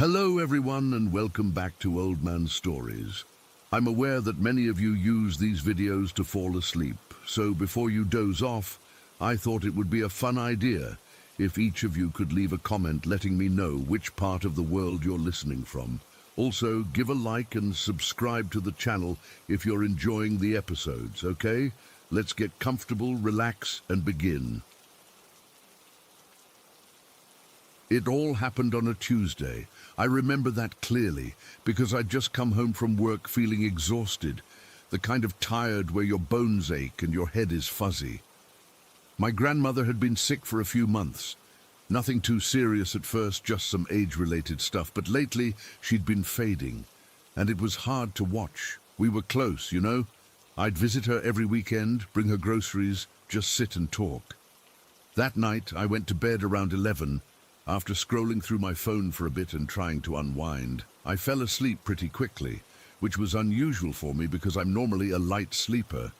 Hello everyone and welcome back to Old Man Stories. I'm aware that many of you use these videos to fall asleep, so before you doze off, I thought it would be a fun idea if each of you could leave a comment letting me know which part of the world you're listening from. Also, give a like and subscribe to the channel if you're enjoying the episodes, okay? Let's get comfortable, relax, and begin. It all happened on a Tuesday. I remember that clearly because I'd just come home from work feeling exhausted, the kind of tired where your bones ache and your head is fuzzy. My grandmother had been sick for a few months. Nothing too serious at first, just some age-related stuff, but lately she'd been fading, and it was hard to watch. We were close, you know? I'd visit her every weekend, bring her groceries, just sit and talk. That night, I went to bed around 11. After scrolling through my phone for a bit and trying to unwind, I fell asleep pretty quickly, which was unusual for me because I'm normally a light sleeper.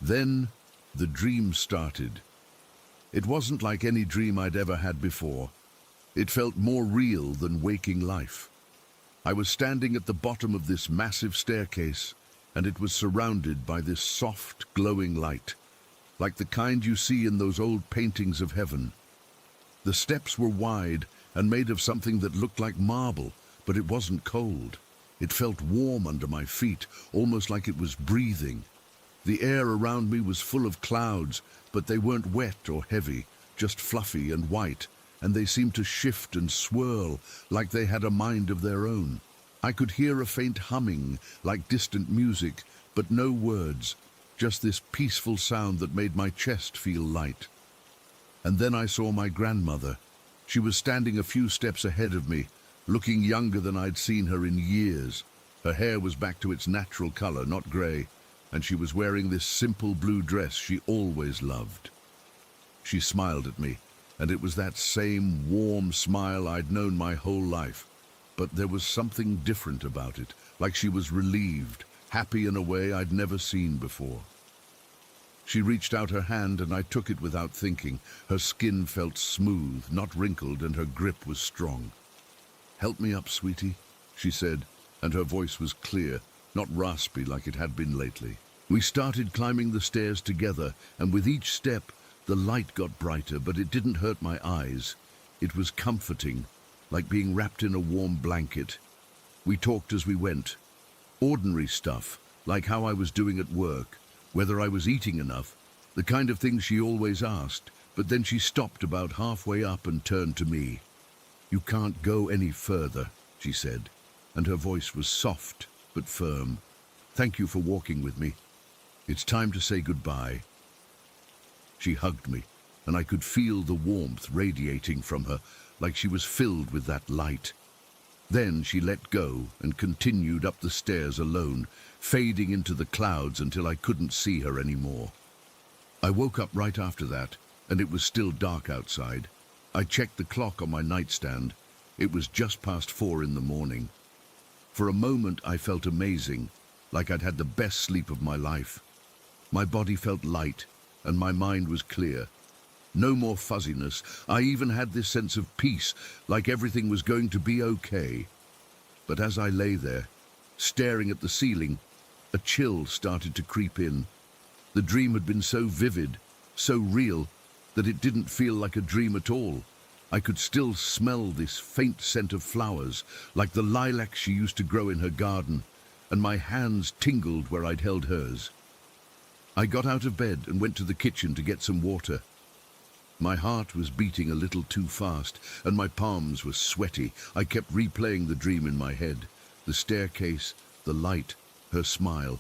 Then, the dream started. It wasn't like any dream I'd ever had before. It felt more real than waking life. I was standing at the bottom of this massive staircase, and it was surrounded by this soft, glowing light, like the kind you see in those old paintings of heaven. The steps were wide and made of something that looked like marble, but it wasn't cold. It felt warm under my feet, almost like it was breathing. The air around me was full of clouds, but they weren't wet or heavy, just fluffy and white, and they seemed to shift and swirl like they had a mind of their own. I could hear a faint humming, like distant music, but no words, just this peaceful sound that made my chest feel light. And then I saw my grandmother. She was standing a few steps ahead of me, looking younger than I'd seen her in years. Her hair was back to its natural color, not gray, and she was wearing this simple blue dress she always loved. She smiled at me, and it was that same warm smile I'd known my whole life. But there was something different about it, like she was relieved, happy in a way I'd never seen before. She reached out her hand and I took it without thinking. Her skin felt smooth, not wrinkled, and her grip was strong. "Help me up, sweetie," she said, and her voice was clear, not raspy like it had been lately. We started climbing the stairs together, and with each step, the light got brighter, but it didn't hurt my eyes. It was comforting, like being wrapped in a warm blanket. We talked as we went. Ordinary stuff, like how I was doing at work, whether I was eating enough, the kind of things she always asked, but then she stopped about halfway up and turned to me. "You can't go any further," she said, and her voice was soft but firm. "Thank you for walking with me. It's time to say goodbye." She hugged me, and I could feel the warmth radiating from her, like she was filled with that light. Then she let go and continued up the stairs alone, fading into the clouds until I couldn't see her anymore. I woke up right after that, and it was still dark outside. I checked the clock on my nightstand. It was just past 4 in the morning. For a moment I felt amazing, like I'd had the best sleep of my life. My body felt light, and my mind was clear. No more fuzziness. I even had this sense of peace, like everything was going to be okay. But as I lay there, staring at the ceiling, a chill started to creep in. The dream had been so vivid, so real, that it didn't feel like a dream at all. I could still smell this faint scent of flowers, like the lilac she used to grow in her garden, and my hands tingled where I'd held hers. I got out of bed and went to the kitchen to get some water. My heart was beating a little too fast, and my palms were sweaty. I kept replaying the dream in my head. The staircase, the light, her smile.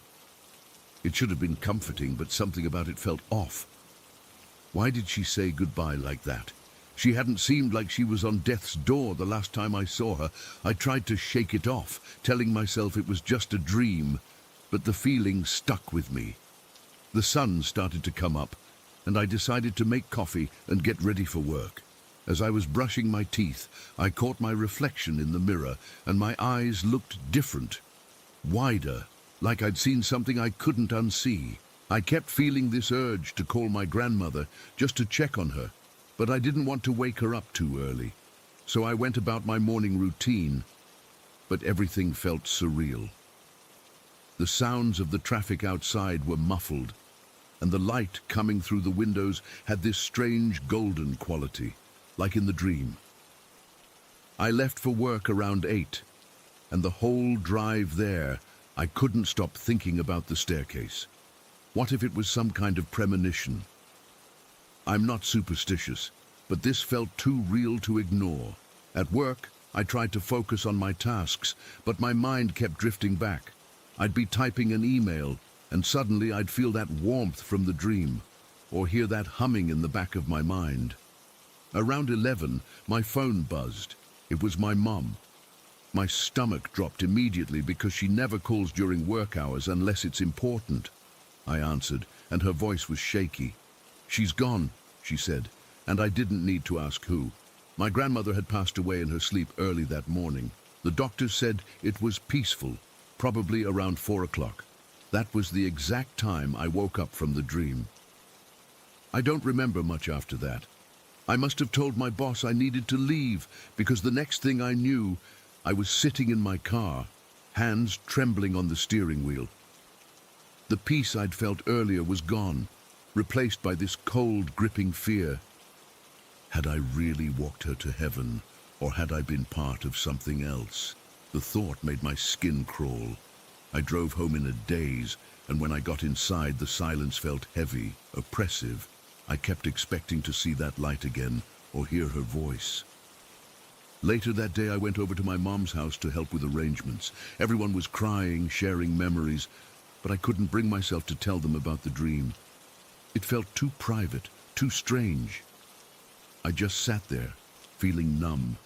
It should have been comforting, but something about it felt off. Why did she say goodbye like that? She hadn't seemed like she was on death's door the last time I saw her. I tried to shake it off, telling myself it was just a dream, but the feeling stuck with me. The sun started to come up, and I decided to make coffee and get ready for work. As I was brushing my teeth, I caught my reflection in the mirror, and my eyes looked different, wider, like I'd seen something I couldn't unsee. I kept feeling this urge to call my grandmother, just to check on her, but I didn't want to wake her up too early. So I went about my morning routine, but everything felt surreal. The sounds of the traffic outside were muffled, and the light coming through the windows had this strange golden quality, like in the dream. I left for work around 8, and the whole drive there, I couldn't stop thinking about the staircase. What if it was some kind of premonition? I'm not superstitious, but this felt too real to ignore. At work, I tried to focus on my tasks, but my mind kept drifting back. I'd be typing an email, and suddenly I'd feel that warmth from the dream, or hear that humming in the back of my mind. Around 11, my phone buzzed. It was my mum. My stomach dropped immediately because she never calls during work hours unless it's important. I answered, and her voice was shaky. "She's gone," she said, and I didn't need to ask who. My grandmother had passed away in her sleep early that morning. The doctors said it was peaceful, probably around 4 o'clock. That was the exact time I woke up from the dream. I don't remember much after that. I must have told my boss I needed to leave, because the next thing I knew, I was sitting in my car, hands trembling on the steering wheel. The peace I'd felt earlier was gone, replaced by this cold, gripping fear. Had I really walked her to heaven, or had I been part of something else? The thought made my skin crawl. I drove home in a daze, and when I got inside, the silence felt heavy, oppressive. I kept expecting to see that light again, or hear her voice. Later that day, I went over to my mom's house to help with arrangements. Everyone was crying, sharing memories, but I couldn't bring myself to tell them about the dream. It felt too private, too strange. I just sat there, feeling numb,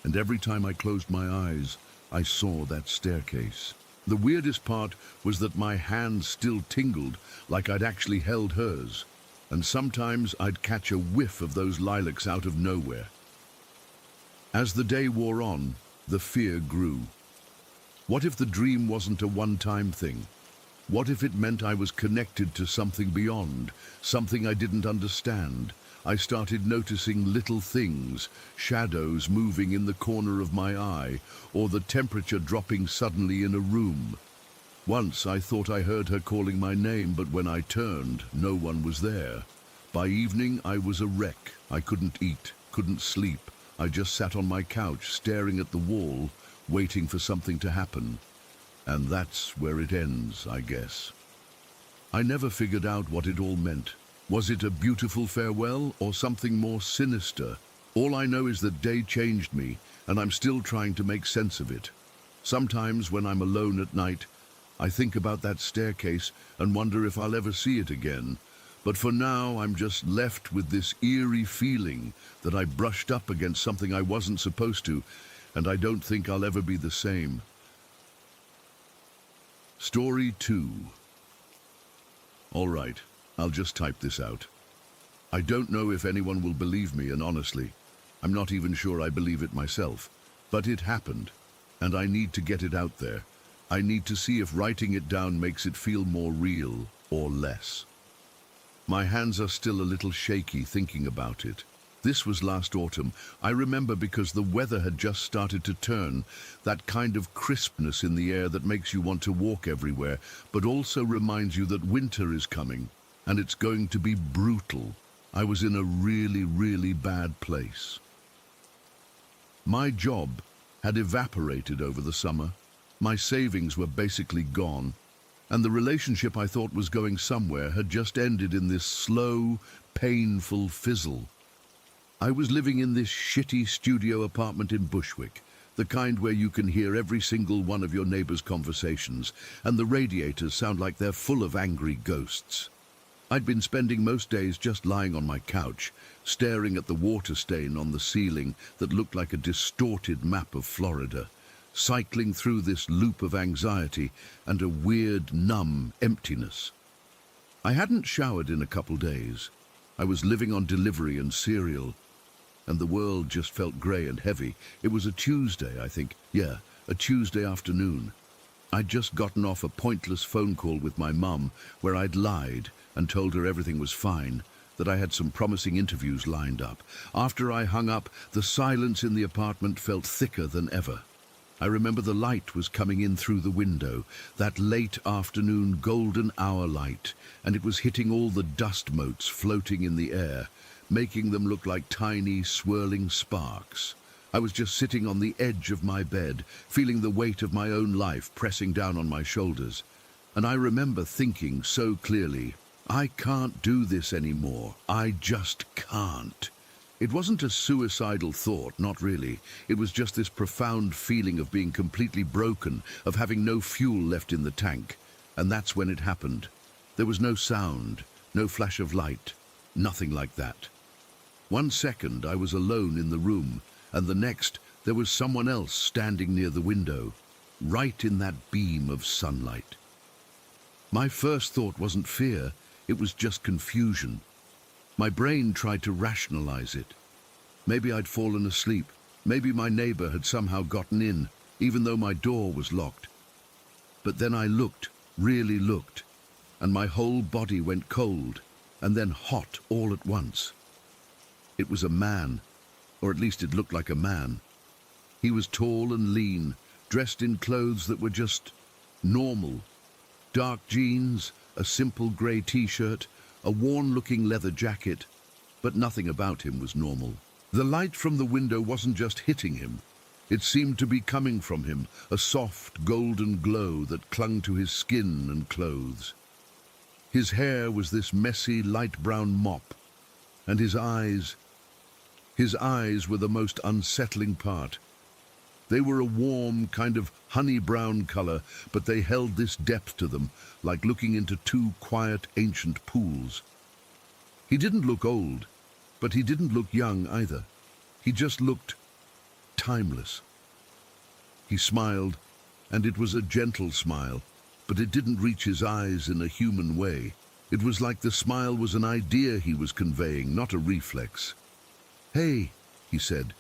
and every time I closed my eyes, I saw that staircase. The weirdest part was that my hands still tingled, like I'd actually held hers, and sometimes I'd catch a whiff of those lilacs out of nowhere. As the day wore on, the fear grew. What if the dream wasn't a one-time thing? What if it meant I was connected to something beyond, something I didn't understand? I started noticing little things, shadows moving in the corner of my eye, or the temperature dropping suddenly in a room. Once I thought I heard her calling my name, but when I turned, no one was there. By evening, I was a wreck. I couldn't eat, couldn't sleep. I just sat on my couch, staring at the wall, waiting for something to happen. And that's where it ends, I guess. I never figured out what it all meant. Was it a beautiful farewell or something more sinister? All I know is that day changed me, and I'm still trying to make sense of it. Sometimes when I'm alone at night, I think about that staircase and wonder if I'll ever see it again. But for now, I'm just left with this eerie feeling that I brushed up against something I wasn't supposed to, and I don't think I'll ever be the same. Story 2. All right. I'll just type this out. I don't know if anyone will believe me, and honestly, I'm not even sure I believe it myself. But it happened, and I need to get it out there. I need to see if writing it down makes it feel more real or less. My hands are still a little shaky thinking about it. This was last autumn. I remember because the weather had just started to turn, that kind of crispness in the air that makes you want to walk everywhere, but also reminds you that winter is coming. And it's going to be brutal. I was in a really, really bad place. My job had evaporated over the summer. My savings were basically gone, and the relationship I thought was going somewhere had just ended in this slow, painful fizzle. I was living in this shitty studio apartment in Bushwick, the kind where you can hear every single one of your neighbors' conversations, and the radiators sound like they're full of angry ghosts. I'd been spending most days just lying on my couch, staring at the water stain on the ceiling that looked like a distorted map of Florida, cycling through this loop of anxiety and a weird, numb emptiness. I hadn't showered in a couple days. I was living on delivery and cereal, and the world just felt grey and heavy. It was a Tuesday, I think. Yeah, a Tuesday afternoon. I'd just gotten off a pointless phone call with my mum where I'd lied and told her everything was fine, that I had some promising interviews lined up. After I hung up, the silence in the apartment felt thicker than ever. I remember the light was coming in through the window, that late afternoon golden hour light, and it was hitting all the dust motes floating in the air, making them look like tiny, swirling sparks. I was just sitting on the edge of my bed, feeling the weight of my own life pressing down on my shoulders. And I remember thinking so clearly, I can't do this anymore. I just can't. It wasn't a suicidal thought, not really. It was just this profound feeling of being completely broken, of having no fuel left in the tank. And that's when it happened. There was no sound, no flash of light, nothing like that. 1 second I was alone in the room, and the next there was someone else standing near the window, right in that beam of sunlight. My first thought wasn't fear, it was just confusion. My brain tried to rationalize it. Maybe I'd fallen asleep. Maybe my neighbor had somehow gotten in, even though my door was locked. But then I looked, really looked, and my whole body went cold, and then hot all at once. It was a man, or at least it looked like a man. He was tall and lean, dressed in clothes that were just normal. Dark jeans, a simple grey t-shirt, a worn-looking leather jacket, but nothing about him was normal. The light from the window wasn't just hitting him. It seemed to be coming from him, a soft golden glow that clung to his skin and clothes. His hair was this messy light brown mop, and his eyes were the most unsettling part. They were a warm, kind of honey brown color, but they held this depth to them, like looking into two quiet, ancient pools. He didn't look old, but he didn't look young either. He just looked timeless. He smiled, and it was a gentle smile, but it didn't reach his eyes in a human way. It was like the smile was an idea he was conveying, not a reflex. "Hey," he said.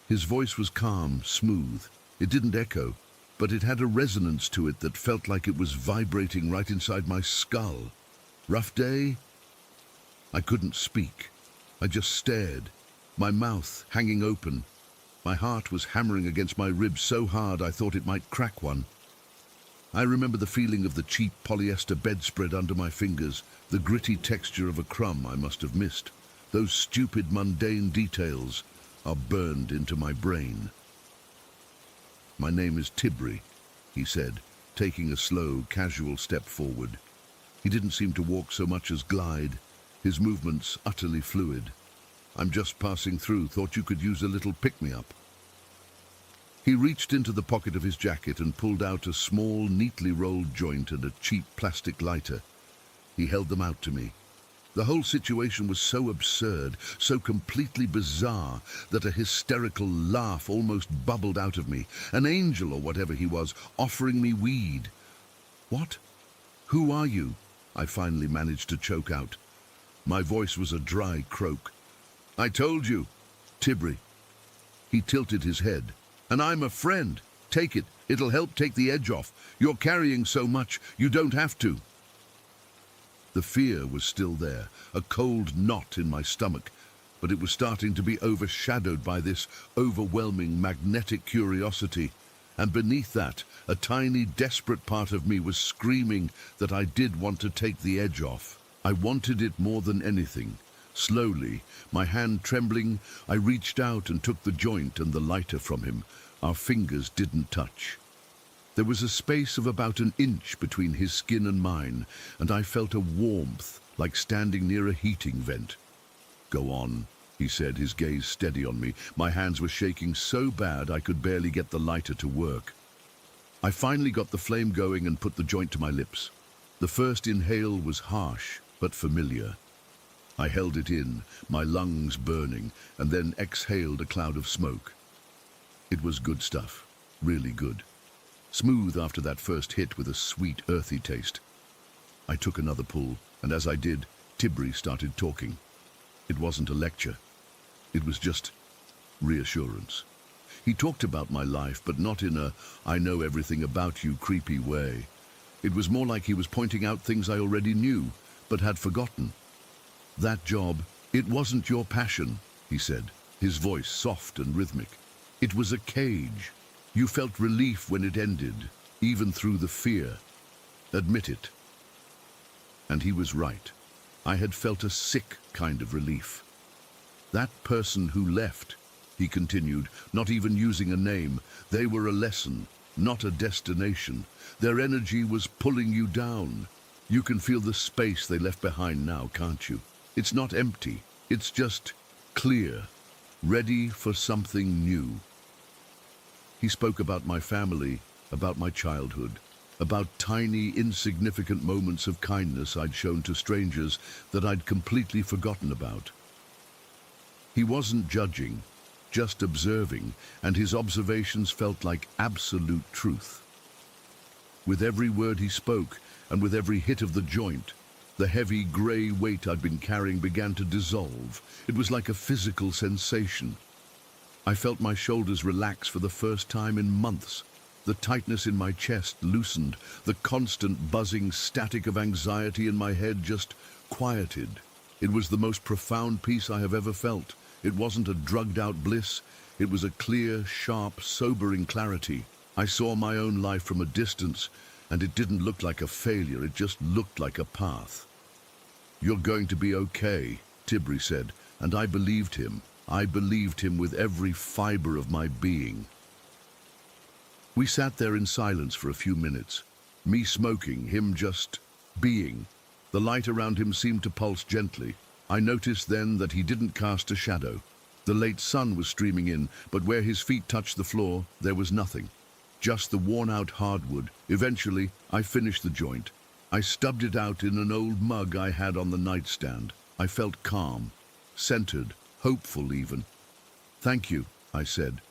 His voice was calm, smooth. It didn't echo, but it had a resonance to it that felt like it was vibrating right inside my skull. "Rough day?" I couldn't speak. I just stared, my mouth hanging open. My heart was hammering against my ribs so hard I thought it might crack one. I remember the feeling of the cheap polyester bedspread under my fingers, the gritty texture of a crumb I must have missed. Those stupid, mundane details are burned into my brain. "My name is Tibri," he said, taking a slow, casual step forward. He didn't seem to walk so much as glide, his movements utterly fluid. "I'm just passing through, thought you could use a little pick-me-up." He reached into the pocket of his jacket and pulled out a small, neatly rolled joint and a cheap plastic lighter. He held them out to me. The whole situation was so absurd, so completely bizarre, that a hysterical laugh almost bubbled out of me. An angel, or whatever he was, offering me weed. "What? Who are you?" I finally managed to choke out. My voice was a dry croak. "I told you, Tibri." He tilted his head. "And I'm a friend. Take it. It'll help take the edge off. You're carrying so much, you don't have to." The fear was still there, a cold knot in my stomach, but it was starting to be overshadowed by this overwhelming magnetic curiosity. And beneath that, a tiny, desperate part of me was screaming that I did want to take the edge off. I wanted it more than anything. Slowly, my hand trembling, I reached out and took the joint and the lighter from him. Our fingers didn't touch. There was a space of about an inch between his skin and mine, and I felt a warmth, like standing near a heating vent. "Go on," he said, his gaze steady on me. My hands were shaking so bad I could barely get the lighter to work. I finally got the flame going and put the joint to my lips. The first inhale was harsh, but familiar. I held it in, my lungs burning, and then exhaled a cloud of smoke. It was good stuff, really good. Smooth after that first hit with a sweet, earthy taste. I took another pull, and as I did, Tibri started talking. It wasn't a lecture. It was just reassurance. He talked about my life, but not in a "I know everything about you" creepy way. It was more like he was pointing out things I already knew, but had forgotten. That job, it wasn't your passion, he said, his voice soft and rhythmic. It was a cage. You felt relief when it ended, even through the fear. Admit it. And he was right. I had felt a sick kind of relief. That person who left, he continued, not even using a name, they were a lesson, not a destination. Their energy was pulling you down. You can feel the space they left behind now, can't you? It's not empty, it's just clear, ready for something new. He spoke about my family, about my childhood, about tiny, insignificant moments of kindness I'd shown to strangers that I'd completely forgotten about. He wasn't judging, just observing, and his observations felt like absolute truth. With every word he spoke, and with every hit of the joint, the heavy grey weight I'd been carrying began to dissolve. It was like a physical sensation. I felt my shoulders relax for the first time in months. The tightness in my chest loosened. The constant buzzing static of anxiety in my head just quieted. It was the most profound peace I have ever felt. It wasn't a drugged-out bliss. It was a clear, sharp, sobering clarity. I saw my own life from a distance, and it didn't look like a failure. It just looked like a path. "You're going to be okay," Tibri said, and I believed him. I believed him with every fiber of my being. We sat there in silence for a few minutes, me smoking, him just being. The light around him seemed to pulse gently. I noticed then that he didn't cast a shadow. The late sun was streaming in, but where his feet touched the floor, there was nothing. Just the worn-out hardwood. Eventually, I finished the joint. I stubbed it out in an old mug I had on the nightstand. I felt calm, centered, hopeful even. "Thank you," I said,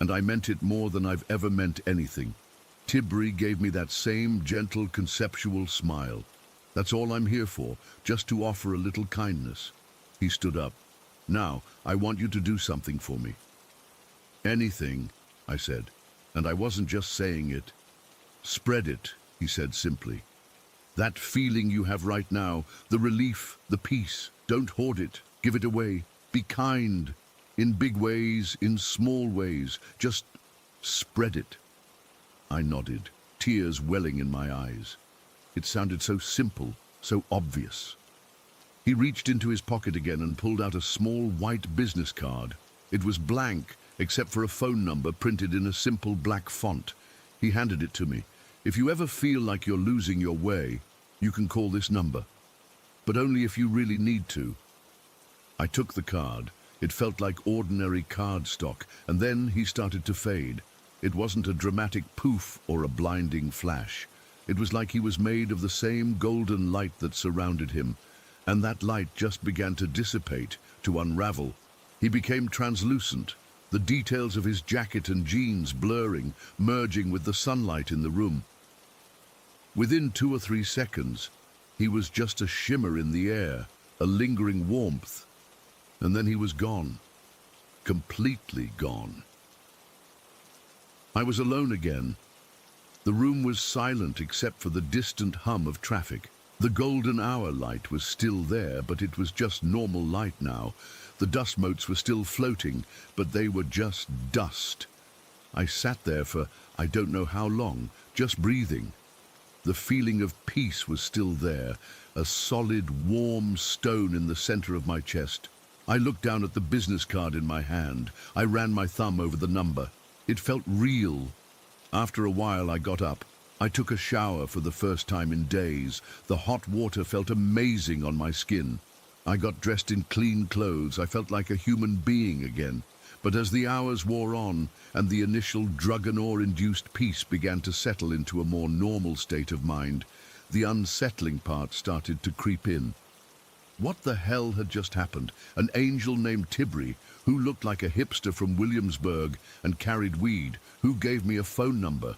and I meant it more than I've ever meant anything. Tibri gave me that same gentle, conceptual smile. "That's all I'm here for, just to offer a little kindness." He stood up. "Now, I want you to do something for me." "Anything," I said, and I wasn't just saying it. "Spread it," he said simply. "That feeling you have right now, the relief, the peace, don't hoard it, give it away. Be kind, in big ways, in small ways, just spread it." I nodded, tears welling in my eyes. It sounded so simple, so obvious. He reached into his pocket again and pulled out a small white business card. It was blank, except for a phone number printed in a simple black font. He handed it to me. "If you ever feel like you're losing your way, you can call this number. But only if you really need to." I took the card. It felt like ordinary cardstock, and then he started to fade. It wasn't a dramatic poof or a blinding flash. It was like he was made of the same golden light that surrounded him, and that light just began to dissipate, to unravel. He became translucent, the details of his jacket and jeans blurring, merging with the sunlight in the room. Within 2 or 3 seconds, he was just a shimmer in the air, a lingering warmth, and then he was gone, completely gone. I was alone again. The room was silent except for the distant hum of traffic. The golden hour light was still there, but it was just normal light now. The dust motes were still floating, but they were just dust. I sat there for I don't know how long, just breathing. The feeling of peace was still there, a solid, warm stone in the center of my chest. I looked down at the business card in my hand. I ran my thumb over the number. It felt real. After a while, I got up. I took a shower for the first time in days. The hot water felt amazing on my skin. I got dressed in clean clothes. I felt like a human being again. But as the hours wore on, and the initial drug-and-ore-induced peace began to settle into a more normal state of mind, the unsettling part started to creep in. What the hell had just happened? An angel named Tibri, who looked like a hipster from Williamsburg and carried weed, who gave me a phone number.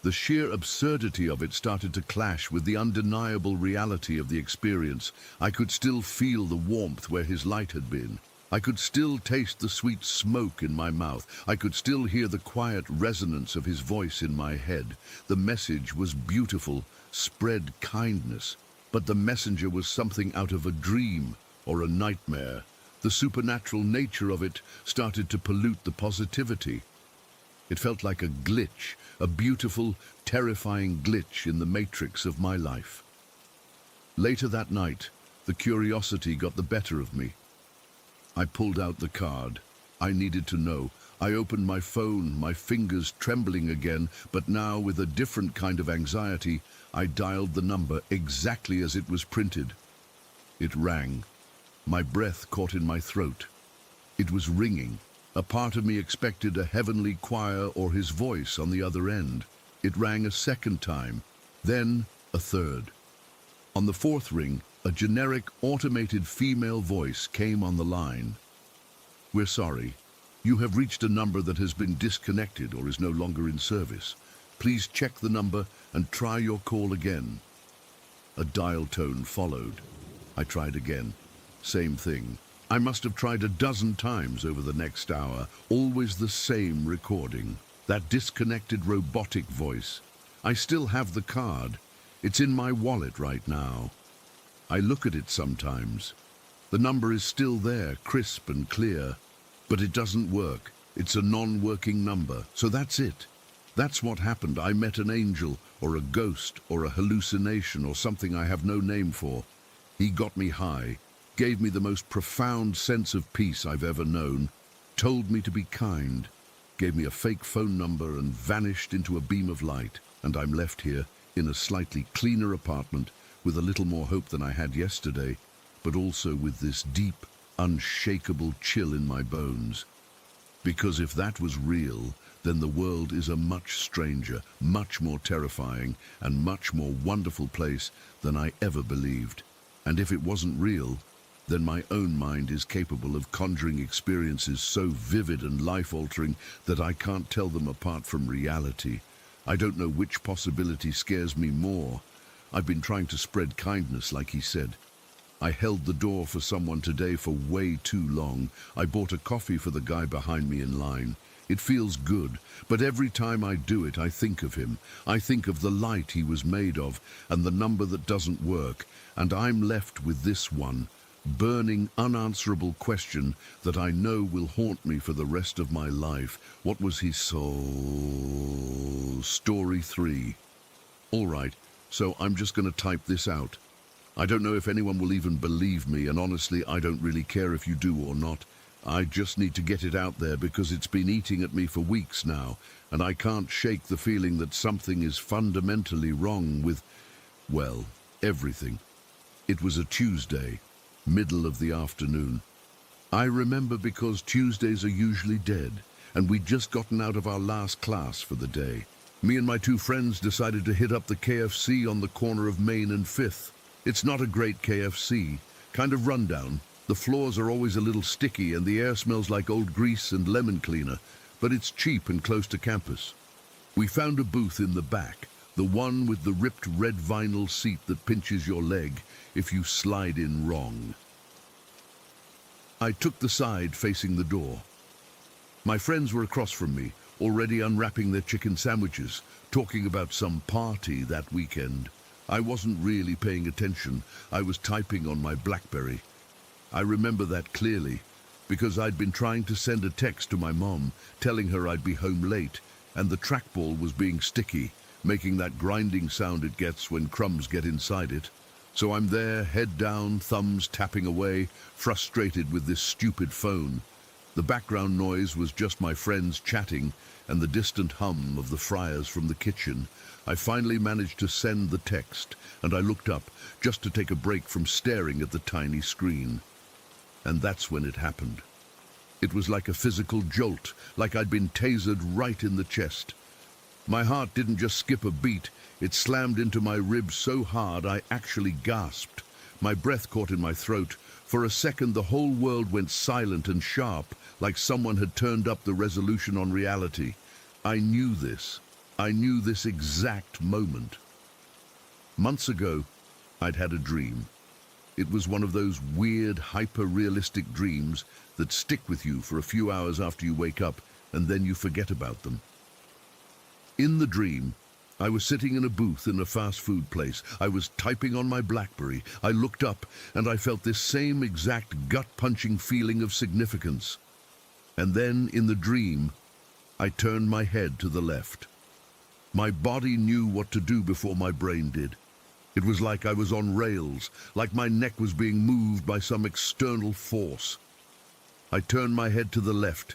The sheer absurdity of it started to clash with the undeniable reality of the experience. I could still feel the warmth where his light had been. I could still taste the sweet smoke in my mouth. I could still hear the quiet resonance of his voice in my head. The message was beautiful. Spread kindness. But the messenger was something out of a dream or a nightmare. The supernatural nature of it started to pollute the positivity. It felt like a glitch, a beautiful, terrifying glitch in the matrix of my life. Later that night, the curiosity got the better of me. I pulled out the card. I needed to know. I opened my phone, my fingers trembling again, but now with a different kind of anxiety. I dialed the number exactly as it was printed. It rang. My breath caught in my throat. It was ringing. A part of me expected a heavenly choir or his voice on the other end. It rang a second time, then a third. On the fourth ring, a generic, automated female voice came on the line. "We're sorry. You have reached a number that has been disconnected or is no longer in service. Please check the number and try your call again." A dial tone followed. I tried again. Same thing. I must have tried a dozen times over the next hour, always the same recording. That disconnected robotic voice. I still have the card. It's in my wallet right now. I look at it sometimes. The number is still there, crisp and clear, but it doesn't work. It's a non-working number, so that's it. That's what happened. I met an angel, or a ghost, or a hallucination, or something I have no name for. He got me high, gave me the most profound sense of peace I've ever known, told me to be kind, gave me a fake phone number and vanished into a beam of light, and I'm left here in a slightly cleaner apartment with a little more hope than I had yesterday, but also with this deep, unshakable chill in my bones. Because if that was real, then the world is a much stranger, much more terrifying, and much more wonderful place than I ever believed. And if it wasn't real, then my own mind is capable of conjuring experiences so vivid and life-altering that I can't tell them apart from reality. I don't know which possibility scares me more. I've been trying to spread kindness, like he said. I held the door for someone today for way too long. I bought a coffee for the guy behind me in line. It feels good, but every time I do it, I think of him. I think of the light he was made of and the number that doesn't work, and I'm left with this one, burning, unanswerable question that I know will haunt me for the rest of my life. What was his soul? Story 3. All right, so I'm just going to type this out. I don't know if anyone will even believe me, and honestly, I don't really care if you do or not. I just need to get it out there because it's been eating at me for weeks now, and I can't shake the feeling that something is fundamentally wrong with, well, everything. It was a Tuesday, middle of the afternoon. I remember because Tuesdays are usually dead, and we'd just gotten out of our last class for the day. Me and my two friends decided to hit up the KFC on the corner of Main and 5th. It's not a great KFC, kind of rundown. The floors are always a little sticky and the air smells like old grease and lemon cleaner, but it's cheap and close to campus. We found a booth in the back, the one with the ripped red vinyl seat that pinches your leg if you slide in wrong. I took the side facing the door. My friends were across from me, already unwrapping their chicken sandwiches, talking about some party that weekend. I wasn't really paying attention. I was typing on my BlackBerry. I remember that clearly, because I'd been trying to send a text to my mom, telling her I'd be home late, and the trackball was being sticky, making that grinding sound it gets when crumbs get inside it. So I'm there, head down, thumbs tapping away, frustrated with this stupid phone. The background noise was just my friends chatting and the distant hum of the fryers from the kitchen. I finally managed to send the text, and I looked up just to take a break from staring at the tiny screen. And that's when it happened. It was like a physical jolt, like I'd been tasered right in the chest. My heart didn't just skip a beat, it slammed into my ribs so hard I actually gasped. My breath caught in my throat. For a second the whole world went silent and sharp, like someone had turned up the resolution on reality. I knew this. I knew this exact moment. Months ago, I'd had a dream. It was one of those weird, hyper-realistic dreams that stick with you for a few hours after you wake up, and then you forget about them. In the dream, I was sitting in a booth in a fast food place. I was typing on my BlackBerry. I looked up and I felt this same exact gut-punching feeling of significance. And then, in the dream, I turned my head to the left. My body knew what to do before my brain did. It was like I was on rails, like my neck was being moved by some external force. I turned my head to the left,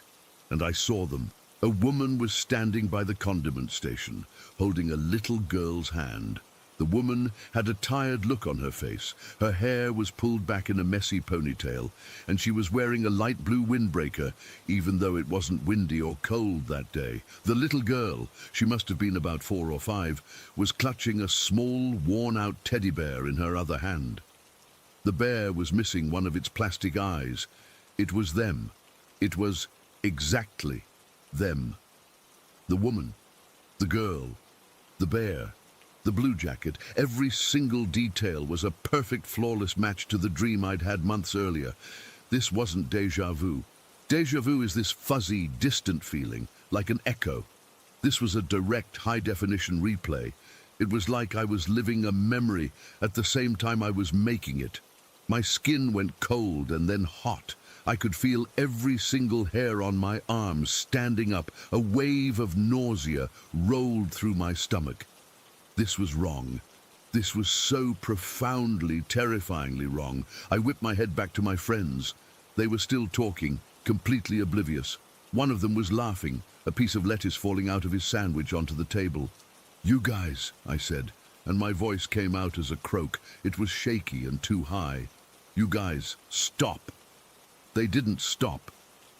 and I saw them. A woman was standing by the condiment station, holding a little girl's hand. The woman had a tired look on her face. Her hair was pulled back in a messy ponytail, and she was wearing a light blue windbreaker, even though it wasn't windy or cold that day. The little girl, she must have been about 4 or 5, was clutching a small, worn-out teddy bear in her other hand. The bear was missing one of its plastic eyes. It was them. It was exactly them. The woman, the girl, the bear, the blue jacket, every single detail was a perfect, flawless match to the dream I'd had months earlier. This wasn't déjà vu. Déjà vu is this fuzzy, distant feeling, like an echo. This was a direct, high-definition replay. It was like I was living a memory at the same time I was making it. My skin went cold and then hot. I could feel every single hair on my arms standing up. A wave of nausea rolled through my stomach. This was wrong. This was so profoundly, terrifyingly wrong. I whipped my head back to my friends. They were still talking, completely oblivious. One of them was laughing, a piece of lettuce falling out of his sandwich onto the table. "You guys," I said, and my voice came out as a croak. It was shaky and too high. "You guys, stop." They didn't stop.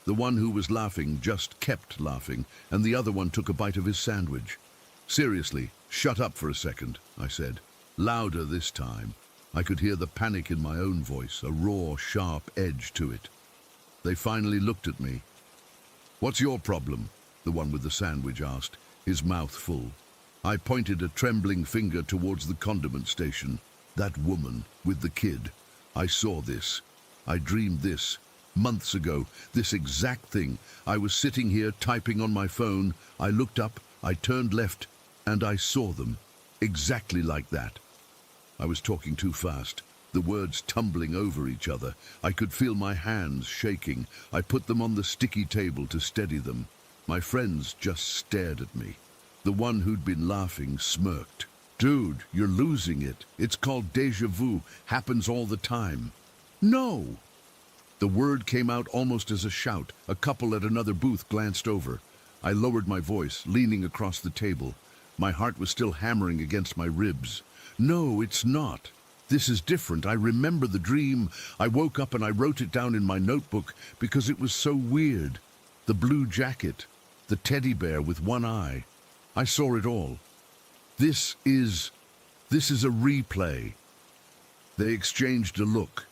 The one who was laughing just kept laughing, and the other one took a bite of his sandwich. "Seriously, shut up for a second," I said. Louder this time. I could hear the panic in my own voice, a raw, sharp edge to it. They finally looked at me. "What's your problem?" the one with the sandwich asked, his mouth full. I pointed a trembling finger towards the condiment station. That woman with the kid. I saw this. I dreamed this. Months ago, this exact thing. I was sitting here typing on my phone. I looked up, I turned left, and I saw them. Exactly like that. I was talking too fast, the words tumbling over each other. I could feel my hands shaking. I put them on the sticky table to steady them. My friends just stared at me. The one who'd been laughing smirked. "Dude, you're losing it. It's called déjà vu. Happens all the time." "No!" The word came out almost as a shout. A couple at another booth glanced over. I lowered my voice, leaning across the table. My heart was still hammering against my ribs. "No, it's not. This is different. I remember the dream. I woke up and I wrote it down in my notebook because it was so weird. The blue jacket, the teddy bear with one eye. I saw it all. This is a replay." They exchanged a look.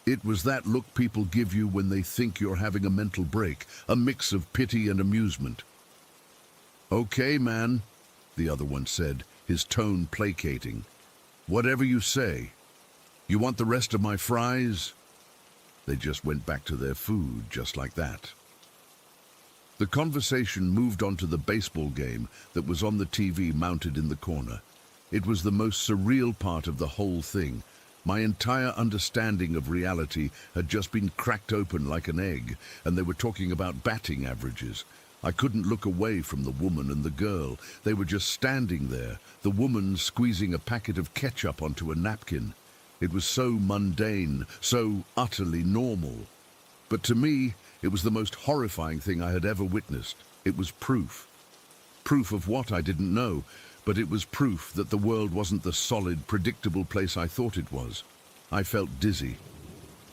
It was that look people give you when they think you're having a mental break, a mix of pity and amusement. "Okay, man," the other one said, his tone placating. "Whatever you say. You want the rest of my fries?" They just went back to their food, just like that. The conversation moved on to the baseball game that was on the TV mounted in the corner. It was the most surreal part of the whole thing. My entire understanding of reality had just been cracked open like an egg, and they were talking about batting averages. I couldn't look away from the woman and the girl. They were just standing there, the woman squeezing a packet of ketchup onto a napkin. It was so mundane, so utterly normal. But to me, it was the most horrifying thing I had ever witnessed. It was proof. Proof of what I didn't know, but it was proof that the world wasn't the solid, predictable place I thought it was. I felt dizzy.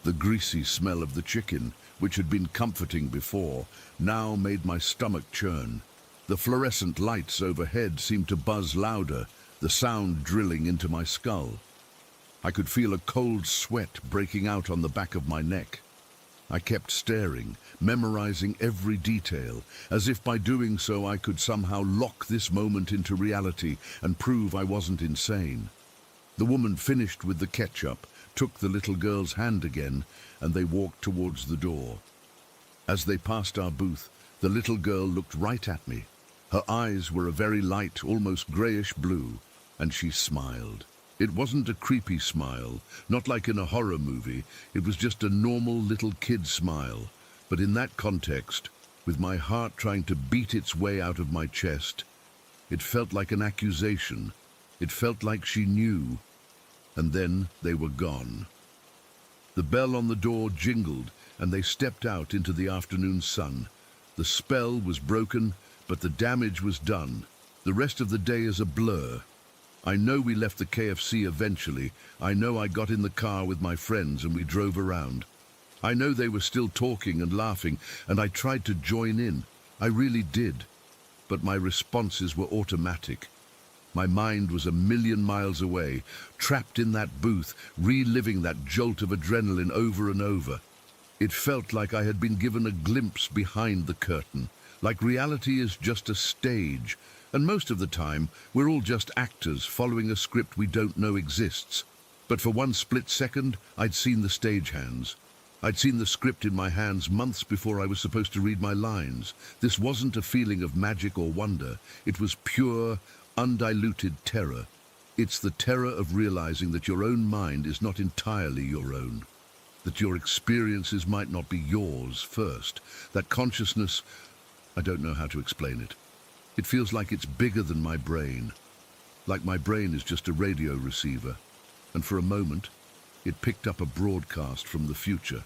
The greasy smell of the chicken, which had been comforting before, now made my stomach churn. The fluorescent lights overhead seemed to buzz louder, the sound drilling into my skull. I could feel a cold sweat breaking out on the back of my neck. I kept staring, memorizing every detail, as if by doing so I could somehow lock this moment into reality and prove I wasn't insane. The woman finished with the ketchup, took the little girl's hand again, and they walked towards the door. As they passed our booth, the little girl looked right at me. Her eyes were a very light, almost greyish blue, and she smiled. It wasn't a creepy smile, not like in a horror movie. It was just a normal little kid smile. But in that context, with my heart trying to beat its way out of my chest, it felt like an accusation. It felt like she knew. And then they were gone. The bell on the door jingled, and they stepped out into the afternoon sun. The spell was broken, but the damage was done. The rest of the day is a blur. I know we left the KFC eventually. I know I got in the car with my friends and we drove around. I know they were still talking and laughing, and I tried to join in. I really did. But my responses were automatic. My mind was a million miles away, trapped in that booth, reliving that jolt of adrenaline over and over. It felt like I had been given a glimpse behind the curtain, like reality is just a stage, and most of the time we're all just actors following a script we don't know exists. But for one split second, I'd seen the stagehands. I'd seen the script in my hands months before I was supposed to read my lines. This wasn't a feeling of magic or wonder. It was pure, undiluted terror. It's the terror of realizing that your own mind is not entirely your own, that your experiences might not be yours first, that consciousness, I don't know how to explain it. It feels like it's bigger than my brain, like my brain is just a radio receiver. And for a moment, it picked up a broadcast from the future,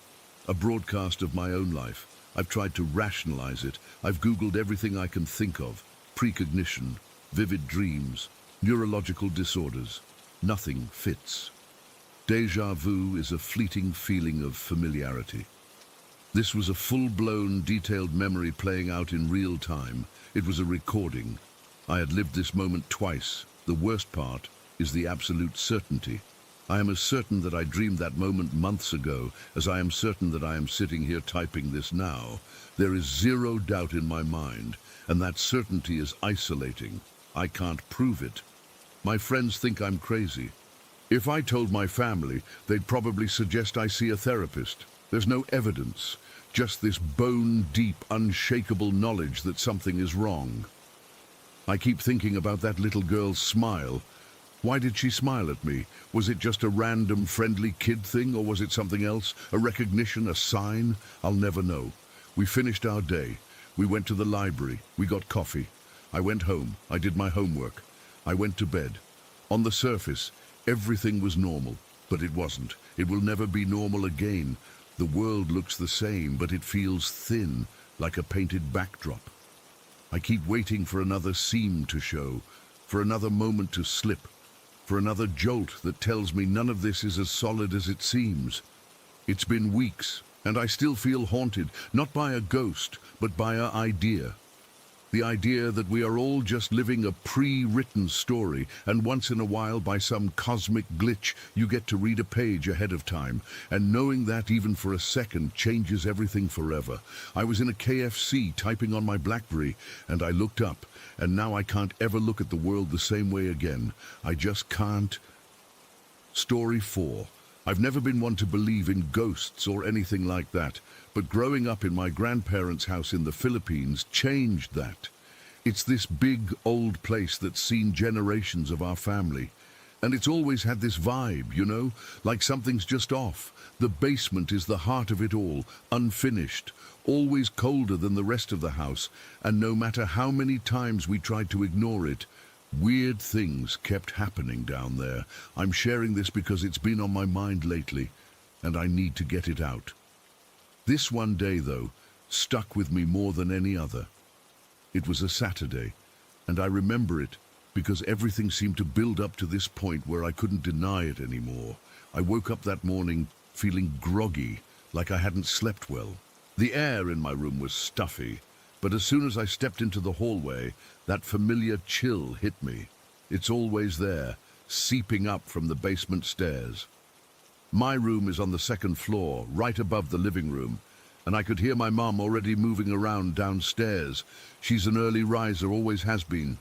a broadcast of my own life. I've tried to rationalize it. I've Googled everything I can think of: precognition, vivid dreams, neurological disorders. Nothing fits. Déjà vu is a fleeting feeling of familiarity. This was a full-blown, detailed memory playing out in real time. It was a recording. I had lived this moment twice. The worst part is the absolute certainty. I am as certain that I dreamed that moment months ago as I am certain that I am sitting here typing this now. There is zero doubt in my mind, and that certainty is isolating. I can't prove it. My friends think I'm crazy. If I told my family, they'd probably suggest I see a therapist. There's no evidence, just this bone-deep, unshakable knowledge that something is wrong. I keep thinking about that little girl's smile. Why did she smile at me? Was it just a random friendly kid thing, or was it something else? A recognition, a sign? I'll never know. We finished our day. We went to the library. We got coffee. I went home. I did my homework. I went to bed. On the surface, everything was normal, but it wasn't. It will never be normal again. The world looks the same, but it feels thin, like a painted backdrop. I keep waiting for another seam to show, for another moment to slip, for another jolt that tells me none of this is as solid as it seems. It's been weeks, and I still feel haunted, not by a ghost, but by an idea. The idea that we are all just living a pre-written story, and once in a while, by some cosmic glitch, you get to read a page ahead of time, and knowing that even for a second changes everything forever. I was in a KFC typing on my BlackBerry, and I looked up, and now I can't ever look at the world the same way again. I just can't. Story 4. I've never been one to believe in ghosts or anything like that, but growing up in my grandparents' house in the Philippines changed that. It's this big, old place that's seen generations of our family. And it's always had this vibe, you know, like something's just off. The basement is the heart of it all, unfinished, always colder than the rest of the house, and no matter how many times we tried to ignore it, weird things kept happening down there. I'm sharing this because it's been on my mind lately, and I need to get it out. This one day, though, stuck with me more than any other. It was a Saturday, and I remember it because everything seemed to build up to this point where I couldn't deny it anymore. I woke up that morning feeling groggy, like I hadn't slept well. The air in my room was stuffy, but as soon as I stepped into the hallway, that familiar chill hit me. It's always there, seeping up from the basement stairs. My room is on the second floor, right above the living room, and I could hear my mom already moving around downstairs. She's an early riser, always has been.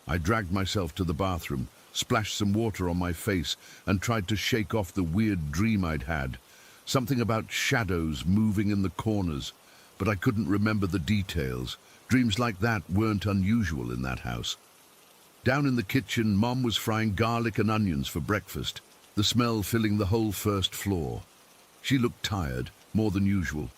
I dragged myself to the bathroom, splashed some water on my face, and tried to shake off the weird dream I'd had. Something about shadows moving in the corners, but I couldn't remember the details. Dreams like that weren't unusual in that house. Down in the kitchen, Mom was frying garlic and onions for breakfast, the smell filling the whole first floor. She looked tired, more than usual.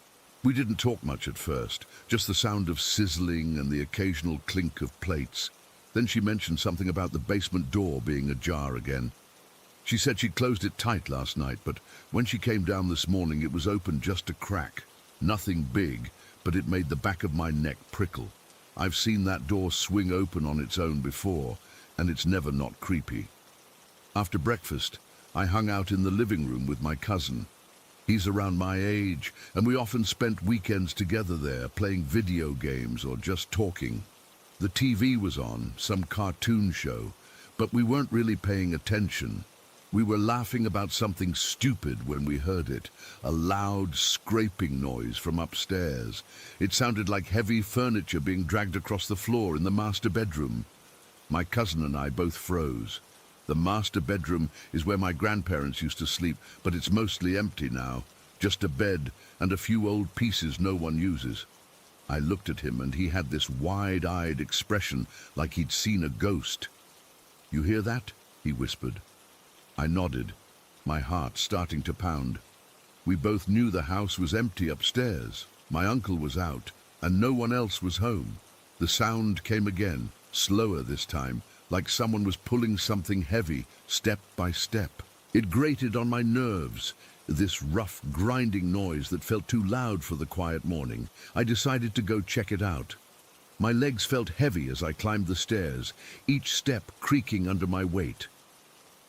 We didn't talk much at first, just the sound of sizzling and the occasional clink of plates. Then she mentioned something about the basement door being ajar again. She said she'd closed it tight last night, but when she came down this morning it was open just a crack. Nothing big, but it made the back of my neck prickle. I've seen that door swing open on its own before, and it's never not creepy. After breakfast, I hung out in the living room with my cousin. He's around my age, and we often spent weekends together there, playing video games or just talking. The TV was on, some cartoon show, but we weren't really paying attention. We were laughing about something stupid when we heard it, a loud scraping noise from upstairs. It sounded like heavy furniture being dragged across the floor in the master bedroom. My cousin and I both froze. The master bedroom is where my grandparents used to sleep, but it's mostly empty now. Just a bed and a few old pieces no one uses. I looked at him and he had this wide-eyed expression like he'd seen a ghost. "You hear that?" he whispered. I nodded, my heart starting to pound. We both knew the house was empty upstairs. My uncle was out, and no one else was home. The sound came again, slower this time, like someone was pulling something heavy, step by step. It grated on my nerves, this rough, grinding noise that felt too loud for the quiet morning. I decided to go check it out. My legs felt heavy as I climbed the stairs, each step creaking under my weight.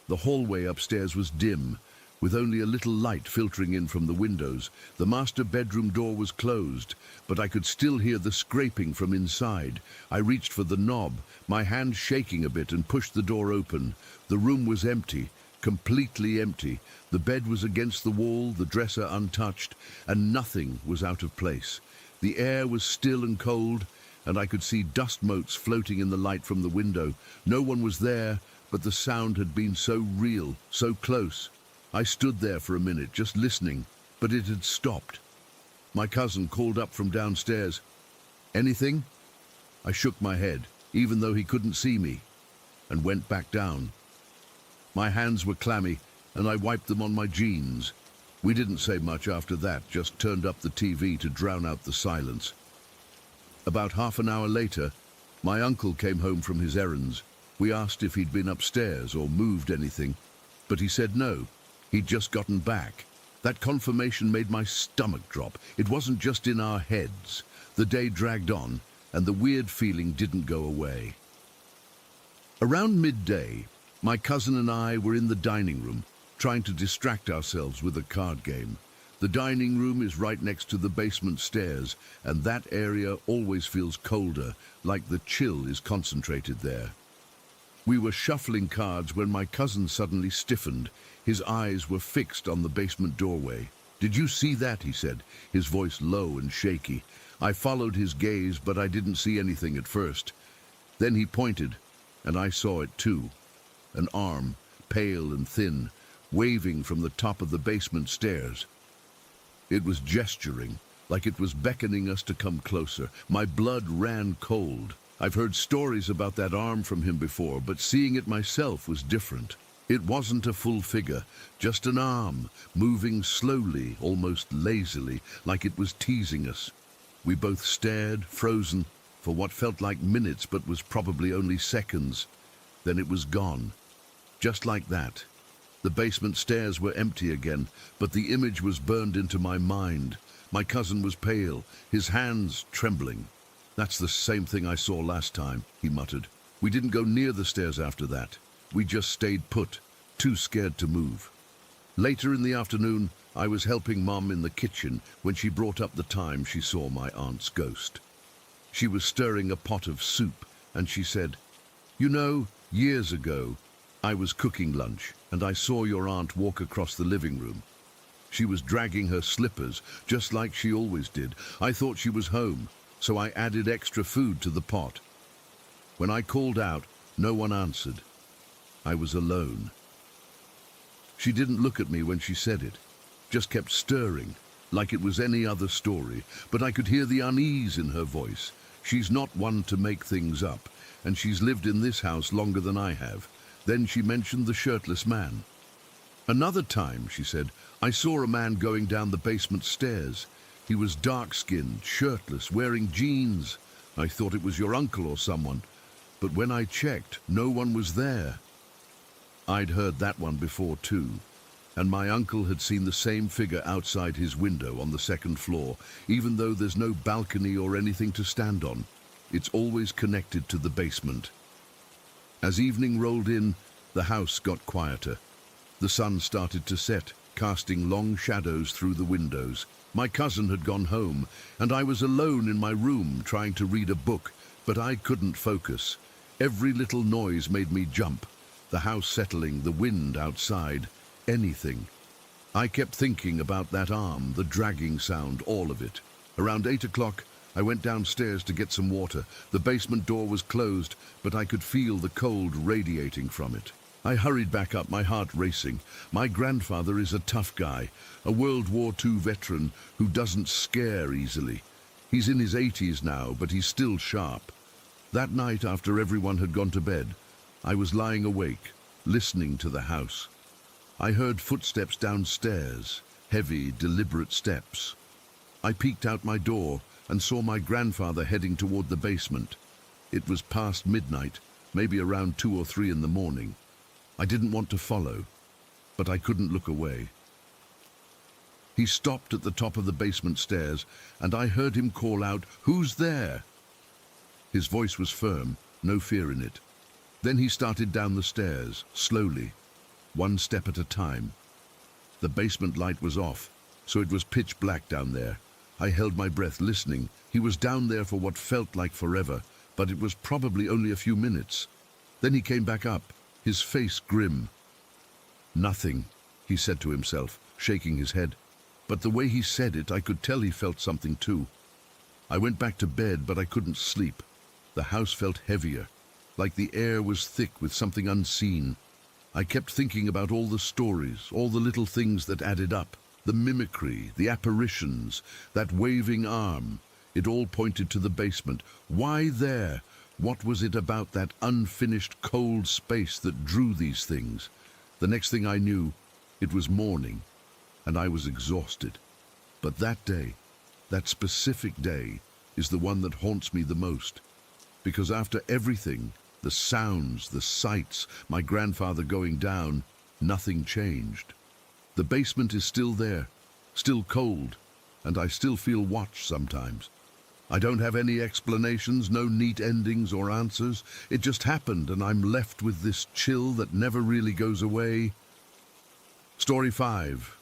The hallway upstairs was dim, with only a little light filtering in from the windows. The master bedroom door was closed, but I could still hear the scraping from inside. I reached for the knob, my hand shaking a bit, and pushed the door open. The room was empty, completely empty. The bed was against the wall, the dresser untouched, and nothing was out of place. The air was still and cold, and I could see dust motes floating in the light from the window. No one was there, but the sound had been so real, so close. I stood there for a minute, just listening, but it had stopped. My cousin called up from downstairs. "Anything?" I shook my head, even though he couldn't see me, and went back down. My hands were clammy, and I wiped them on my jeans. We didn't say much after that, just turned up the TV to drown out the silence. About half an hour later, my uncle came home from his errands. We asked if he'd been upstairs or moved anything, but he said no, he'd just gotten back. That confirmation made my stomach drop. It wasn't just in our heads. The day dragged on, and the weird feeling didn't go away. Around midday, my cousin and I were in the dining room, trying to distract ourselves with a card game. The dining room is right next to the basement stairs, and that area always feels colder, like the chill is concentrated there. We were shuffling cards when my cousin suddenly stiffened. His eyes were fixed on the basement doorway. "Did you see that?" he said, his voice low and shaky. I followed his gaze, but I didn't see anything at first. Then he pointed, and I saw it too. An arm, pale and thin, waving from the top of the basement stairs. It was gesturing, like it was beckoning us to come closer. My blood ran cold. I've heard stories about that arm from him before, but seeing it myself was different. It wasn't a full figure, just an arm, moving slowly, almost lazily, like it was teasing us. We both stared, frozen, for what felt like minutes but was probably only seconds. Then it was gone. Just like that. The basement stairs were empty again, but the image was burned into my mind. My cousin was pale, his hands trembling. "That's the same thing I saw last time," he muttered. "We didn't go near the stairs after that. We just stayed put, too scared to move." Later in the afternoon, I was helping Mom in the kitchen when she brought up the time she saw my aunt's ghost. She was stirring a pot of soup, and she said, "You know, years ago, I was cooking lunch, and I saw your aunt walk across the living room. She was dragging her slippers, just like she always did. I thought she was home, so I added extra food to the pot. When I called out, no one answered. I was alone." She didn't look at me when she said it, just kept stirring, like it was any other story, but I could hear the unease in her voice. She's not one to make things up, and she's lived in this house longer than I have. Then she mentioned the shirtless man. Another time, she said, I saw a man going down the basement stairs. He was dark-skinned, shirtless, wearing jeans. I thought it was your uncle or someone, but when I checked, no one was there. I'd heard that one before too, and my uncle had seen the same figure outside his window on the second floor, even though there's no balcony or anything to stand on. It's always connected to the basement. As evening rolled in, the house got quieter. The sun started to set, casting long shadows through the windows. My cousin had gone home, and I was alone in my room trying to read a book, but I couldn't focus. Every little noise made me jump. The house settling, the wind outside, anything. I kept thinking about that arm, the dragging sound, all of it. Around 8 o'clock, I went downstairs to get some water. The basement door was closed, but I could feel the cold radiating from it. I hurried back up, my heart racing. My grandfather is a tough guy, a World War II veteran who doesn't scare easily. He's in his 80s now, but he's still sharp. That night, after everyone had gone to bed, I was lying awake, listening to the house. I heard footsteps downstairs, heavy, deliberate steps. I peeked out my door and saw my grandfather heading toward the basement. It was past midnight, maybe around 2 or 3 in the morning. I didn't want to follow, but I couldn't look away. He stopped at the top of the basement stairs, and I heard him call out, "Who's there?" His voice was firm, no fear in it. Then he started down the stairs, slowly, one step at a time. The basement light was off, so it was pitch black down there. I held my breath, listening. He was down there for what felt like forever, but it was probably only a few minutes. Then he came back up, his face grim. "Nothing," he said to himself, shaking his head. But the way he said it, I could tell he felt something too. I went back to bed, but I couldn't sleep. The house felt heavier, like the air was thick with something unseen. I kept thinking about all the stories, all the little things that added up. The mimicry, the apparitions, that waving arm. It all pointed to the basement. Why there? What was it about that unfinished cold space that drew these things? The next thing I knew, it was morning, and I was exhausted. But that day, that specific day, is the one that haunts me the most. Because after everything, the sounds, the sights, my grandfather going down, nothing changed. The basement is still there, still cold, and I still feel watched sometimes. I don't have any explanations, no neat endings or answers. It just happened, and I'm left with this chill that never really goes away. Story 5.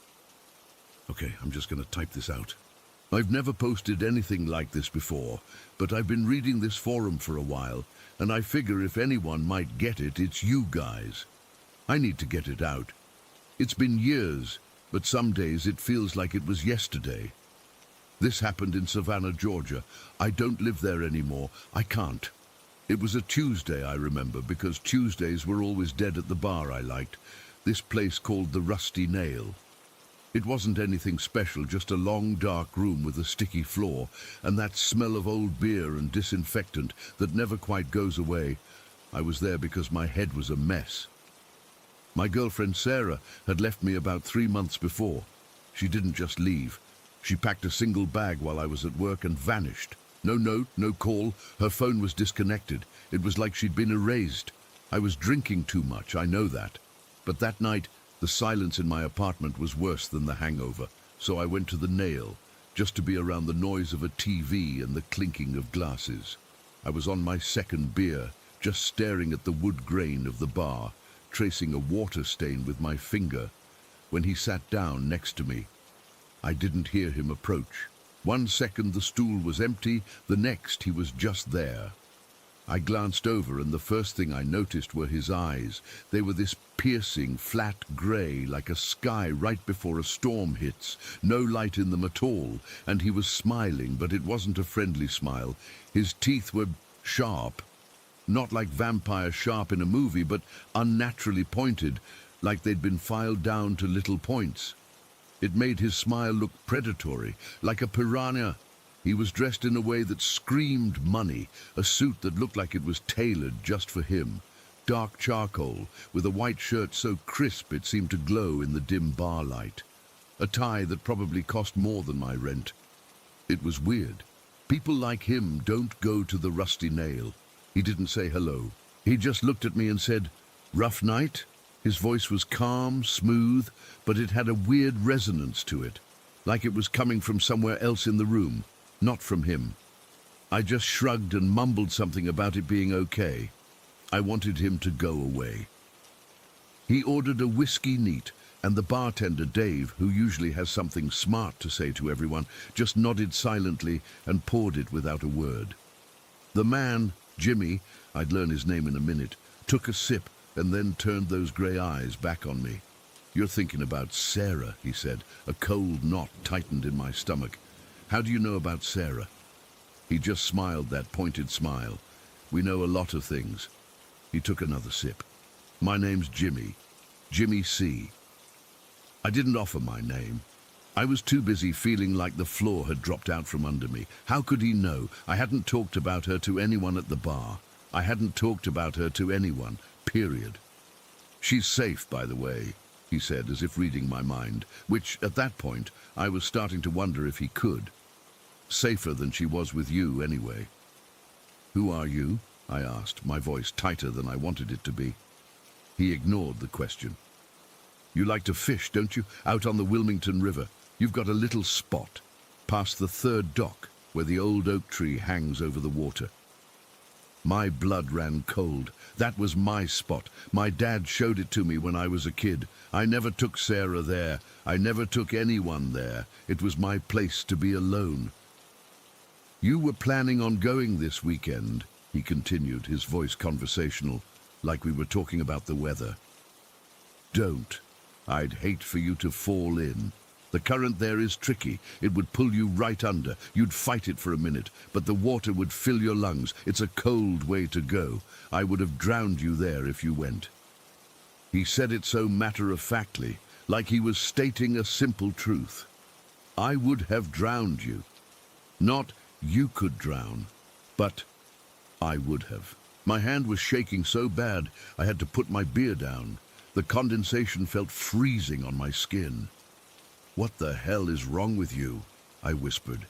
Okay, I'm just going to type this out. I've never posted anything like this before, but I've been reading this forum for a while, and I figure if anyone might get it, it's you guys. I need to get it out. It's been years, but some days it feels like it was yesterday. This happened in Savannah, Georgia. I don't live there anymore. I can't. It was a Tuesday, I remember, because Tuesdays were always dead at the bar I liked, this place called the Rusty Nail. It wasn't anything special, just a long, dark room with a sticky floor, and that smell of old beer and disinfectant that never quite goes away. I was there because my head was a mess. My girlfriend Sarah had left me about 3 months before. She didn't just leave. She packed a single bag while I was at work and vanished. No note, no call. Her phone was disconnected. It was like she'd been erased. I was drinking too much, I know that. But that night, the silence in my apartment was worse than the hangover, so I went to the Nail, just to be around the noise of a TV and the clinking of glasses. I was on my second beer, just staring at the wood grain of the bar, tracing a water stain with my finger, when he sat down next to me. I didn't hear him approach. 1 second the stool was empty, the next he was just there. I glanced over, and the first thing I noticed were his eyes. They were this piercing, flat grey, like a sky right before a storm hits. No light in them at all, and he was smiling, but it wasn't a friendly smile. His teeth were sharp, not like vampire sharp in a movie, but unnaturally pointed, like they'd been filed down to little points. It made his smile look predatory, like a piranha. He was dressed in a way that screamed money, a suit that looked like it was tailored just for him. Dark charcoal, with a white shirt so crisp it seemed to glow in the dim bar light. A tie that probably cost more than my rent. It was weird. People like him don't go to the Rusty Nail. He didn't say hello. He just looked at me and said, "Rough night?" His voice was calm, smooth, but it had a weird resonance to it, like it was coming from somewhere else in the room, not from him. I just shrugged and mumbled something about it being okay. I wanted him to go away. He ordered a whiskey neat, and the bartender, Dave, who usually has something smart to say to everyone, just nodded silently and poured it without a word. The man, Jimmy, I'd learn his name in a minute, took a sip and then turned those grey eyes back on me. "You're thinking about Sarah," he said. A cold knot tightened in my stomach. "How do you know about Sarah?" He just smiled that pointed smile. "We know a lot of things." He took another sip. "My name's Jimmy. Jimmy C." I didn't offer my name. I was too busy feeling like the floor had dropped out from under me. How could he know? I hadn't talked about her to anyone at the bar. I hadn't talked about her to anyone, period. "She's safe, by the way," he said, as if reading my mind, which, at that point, I was starting to wonder if he could. "Safer than she was with you, anyway." "Who are you?" I asked, my voice tighter than I wanted it to be. He ignored the question. "You like to fish, don't you? Out on the Wilmington River. You've got a little spot, past the 3rd dock, where the old oak tree hangs over the water." My blood ran cold. That was my spot. My dad showed it to me when I was a kid. I never took Sarah there. I never took anyone there. It was my place to be alone. "You were planning on going this weekend," he continued, his voice conversational, like we were talking about the weather. "Don't. I'd hate for you to fall in. The current there is tricky. It would pull you right under. You'd fight it for a minute, but the water would fill your lungs. It's a cold way to go. I would have drowned you there if you went." He said it so matter-of-factly, like he was stating a simple truth. I would have drowned you. Not you could drown, but I would have. My hand was shaking so bad I had to put my beer down. The condensation felt freezing on my skin. "What the hell is wrong with you?" I whispered.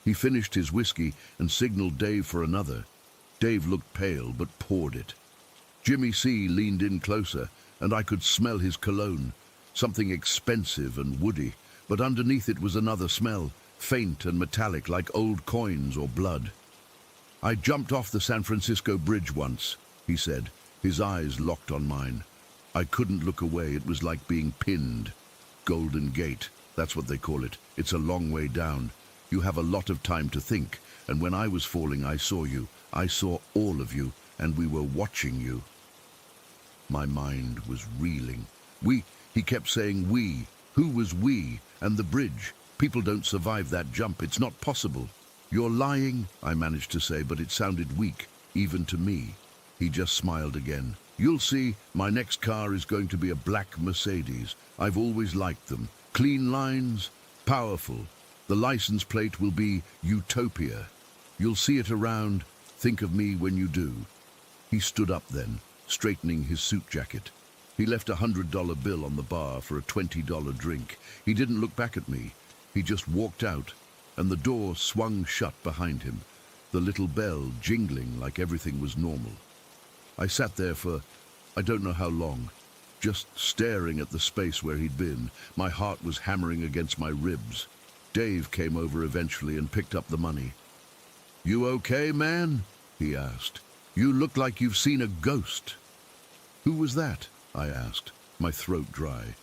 He finished his whiskey and signaled Dave for another. Dave looked pale but poured it. Jimmy C leaned in closer, and I could smell his cologne, something expensive and woody, but underneath it was another smell, faint and metallic like old coins or blood. "I jumped off the San Francisco Bridge once," he said, his eyes locked on mine. I couldn't look away. It was like being pinned. Golden Gate, that's what they call it. It's a long way down. You have a lot of time to think, and when I was falling, I saw you. I saw all of you, and we were watching you. My mind was reeling. He kept saying we. Who was we? And the bridge. People don't survive that jump. It's not possible. "You're lying," I managed to say, but it sounded weak, even to me. He just smiled again. "You'll see, my next car is going to be a black Mercedes. I've always liked them. Clean lines, powerful. The license plate will be Utopia. You'll see it around. Think of me when you do." He stood up then, straightening his suit jacket. He left a $100 bill on the bar for a $20 drink. He didn't look back at me. He just walked out, and the door swung shut behind him, the little bell jingling like everything was normal. I sat there for I don't know how long, just staring at the space where he'd been. My heart was hammering against my ribs. Dave came over eventually and picked up the money. "You okay, man?" he asked. "You look like you've seen a ghost." "Who was that?" I asked, my throat dry.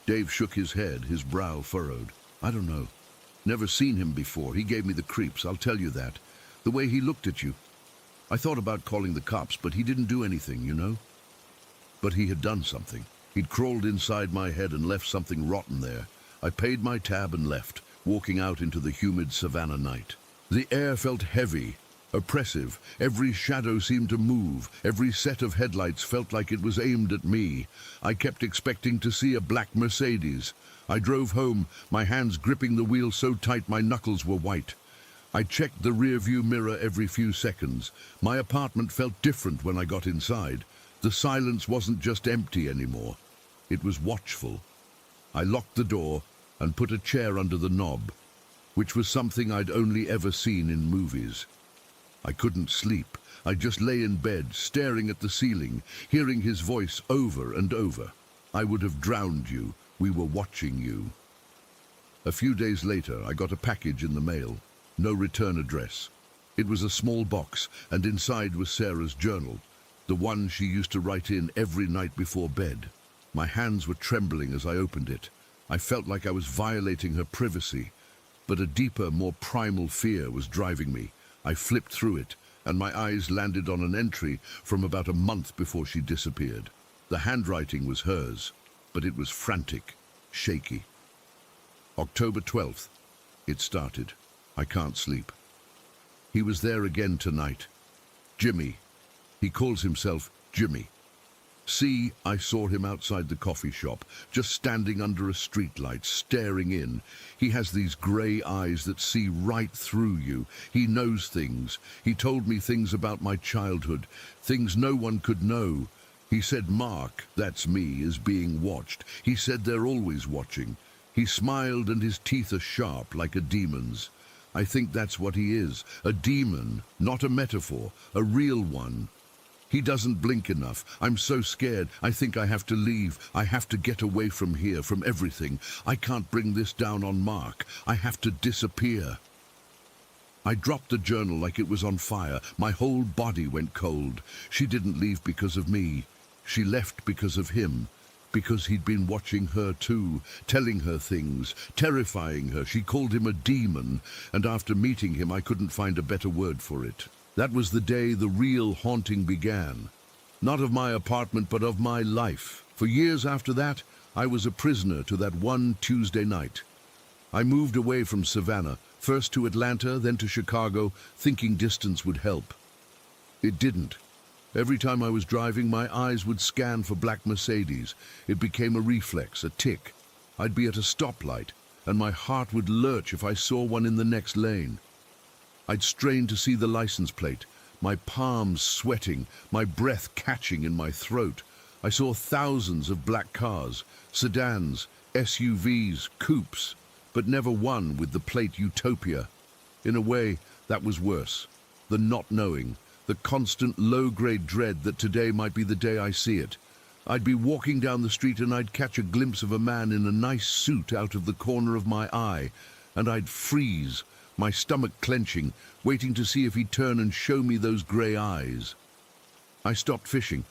Dave shook his head, his brow furrowed. "I don't know. Never seen him before. He gave me the creeps, I'll tell you that. The way he looked at you. I thought about calling the cops, but he didn't do anything, you know? But he had done something. He'd crawled inside my head and left something rotten there. I paid my tab and left, walking out into the humid Savannah night. The air felt heavy, oppressive. Every shadow seemed to move. Every set of headlights felt like it was aimed at me. I kept expecting to see a black Mercedes. I drove home, my hands gripping the wheel so tight my knuckles were white. I checked the rearview mirror every few seconds. My apartment felt different when I got inside. The silence wasn't just empty anymore. It was watchful. I locked the door and put a chair under the knob, which was something I'd only ever seen in movies. I couldn't sleep. I just lay in bed, staring at the ceiling, hearing his voice over and over. I would have drowned you. We were watching you. A few days later, I got a package in the mail. No return address. It was a small box, and inside was Sarah's journal, the one she used to write in every night before bed. My hands were trembling as I opened it. I felt like I was violating her privacy, but a deeper, more primal fear was driving me. I flipped through it, and my eyes landed on an entry from about a month before she disappeared. The handwriting was hers, but it was frantic, shaky. October 12th. It started. I can't sleep. He was there again tonight. Jimmy. He calls himself Jimmy. See, I saw him outside the coffee shop, just standing under a streetlight, staring in. He has these grey eyes that see right through you. He knows things. He told me things about my childhood, things no one could know. He said Mark, that's me, is being watched. He said they're always watching. He smiled and his teeth are sharp like a demon's. I think that's what he is, a demon, not a metaphor, a real one. He doesn't blink enough. I'm so scared. I think I have to leave. I have to get away from here, from everything. I can't bring this down on Mark. I have to disappear. I dropped the journal like it was on fire. My whole body went cold. She didn't leave because of me. She left because of him. Because he'd been watching her too, telling her things, terrifying her. She called him a demon, and after meeting him I couldn't find a better word for it. That was the day the real haunting began. Not of my apartment, but of my life. For years after that, I was a prisoner to that one Tuesday night. I moved away from Savannah, first to Atlanta, then to Chicago, thinking distance would help. It didn't. Every time I was driving, my eyes would scan for black Mercedes. It became a reflex, a tick. I'd be at a stoplight, and my heart would lurch if I saw one in the next lane. I'd strain to see the license plate, my palms sweating, my breath catching in my throat. I saw thousands of black cars, sedans, SUVs, coupes, but never one with the plate Utopia. In a way, that was worse. The not knowing, the constant low-grade dread that today might be the day I see it. I'd be walking down the street and I'd catch a glimpse of a man in a nice suit out of the corner of my eye, and I'd freeze, my stomach clenching, waiting to see if he'd turn and show me those grey eyes. I stopped fishing.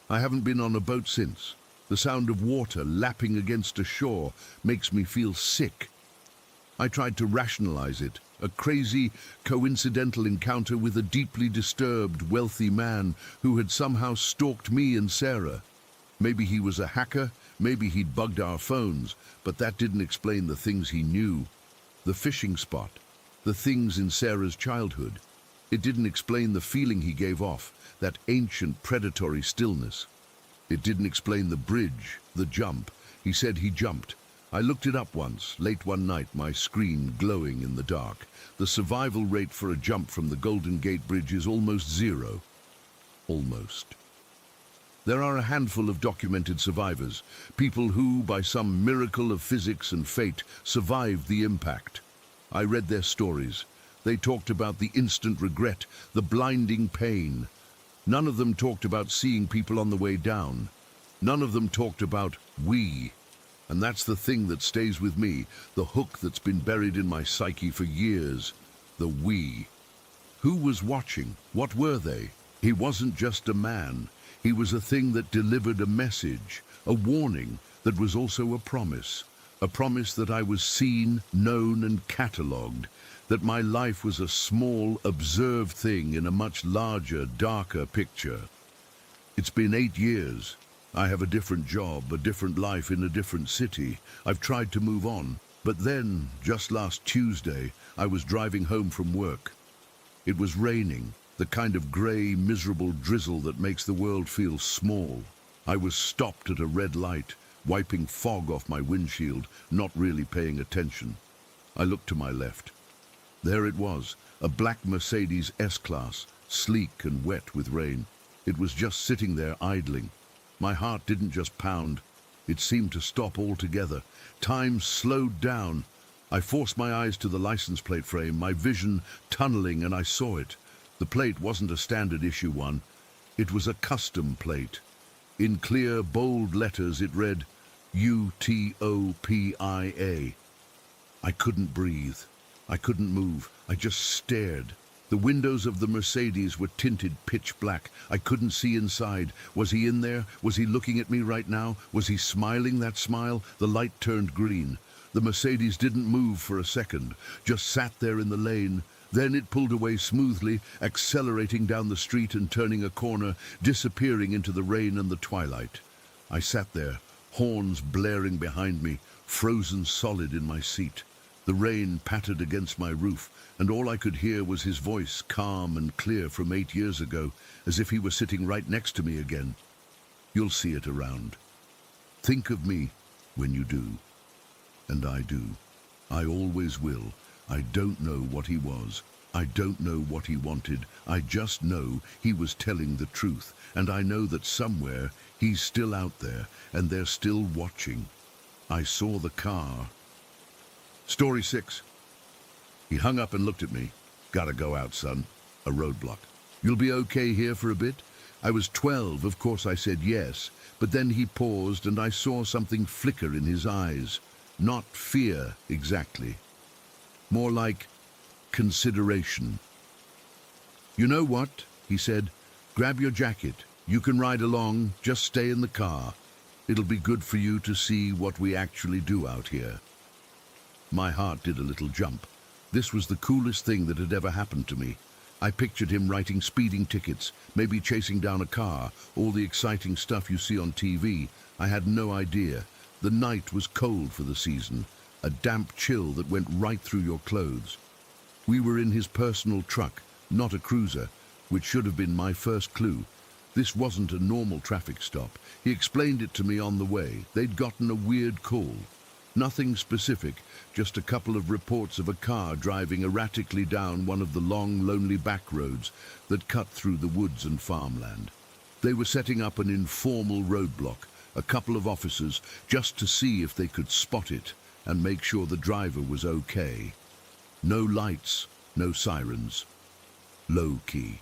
I haven't been on a boat since. The sound of water lapping against a shore makes me feel sick. I tried to rationalize it, a crazy, coincidental encounter with a deeply disturbed, wealthy man who had somehow stalked me and Sarah. Maybe he was a hacker, maybe he'd bugged our phones, but that didn't explain the things he knew. The fishing spot, the things in Sarah's childhood. It didn't explain the feeling he gave off, that ancient predatory stillness. It didn't explain the bridge, the jump. He said he jumped. I looked it up once, late one night, my screen glowing in the dark. The survival rate for a jump from the Golden Gate Bridge is almost zero. Almost. There are a handful of documented survivors, people who, by some miracle of physics and fate, survived the impact. I read their stories. They talked about the instant regret, the blinding pain. None of them talked about seeing people on the way down. None of them talked about we. And that's the thing that stays with me, the hook that's been buried in my psyche for years. The we. Who was watching? What were they? He wasn't just a man. He was a thing that delivered a message, a warning that was also a promise that I was seen, known and catalogued, that my life was a small, observed thing in a much larger, darker picture. It's been 8 years. I have a different job, a different life in a different city. I've tried to move on, but then, just last Tuesday, I was driving home from work. It was raining, the kind of grey, miserable drizzle that makes the world feel small. I was stopped at a red light, wiping fog off my windshield, not really paying attention. I looked to my left. There it was, a black Mercedes S-Class, sleek and wet with rain. It was just sitting there idling. My heart didn't just pound, it seemed to stop altogether. Time slowed down. I forced my eyes to the license plate frame, my vision tunneling, and I saw it. The plate wasn't a standard issue one. It was a custom plate. In clear, bold letters it read, UTOPIA. I couldn't breathe. I couldn't move. I just stared. The windows of the Mercedes were tinted pitch black. I couldn't see inside. Was he in there? Was he looking at me right now? Was he smiling that smile? The light turned green. The Mercedes didn't move for a second, just sat there in the lane. Then it pulled away smoothly, accelerating down the street and turning a corner, disappearing into the rain and the twilight. I sat there, horns blaring behind me, frozen solid in my seat. The rain pattered against my roof, and all I could hear was his voice, calm and clear from 8 years ago, as if he were sitting right next to me again. You'll see it around. Think of me when you do. And I do. I always will. I don't know what he was. I don't know what he wanted. I just know he was telling the truth, and I know that somewhere he's still out there, and they're still watching. I saw the car. Story 6. He hung up and looked at me. Gotta go out, son. A roadblock. You'll be okay here for a bit? I was 12, of course I said yes, but then he paused and I saw something flicker in his eyes. Not fear, exactly. More like consideration. You know what? He said. Grab your jacket. You can ride along, just stay in the car. It'll be good for you to see what we actually do out here. My heart did a little jump. This was the coolest thing that had ever happened to me. I pictured him writing speeding tickets, maybe chasing down a car, all the exciting stuff you see on TV. I had no idea. The night was cold for the season, a damp chill that went right through your clothes. We were in his personal truck, not a cruiser, which should have been my first clue. This wasn't a normal traffic stop. He explained it to me on the way. They'd gotten a weird call. Nothing specific, just a couple of reports of a car driving erratically down one of the long, lonely back roads that cut through the woods and farmland. They were setting up an informal roadblock, a couple of officers, just to see if they could spot it and make sure the driver was okay. No lights, no sirens. Low key.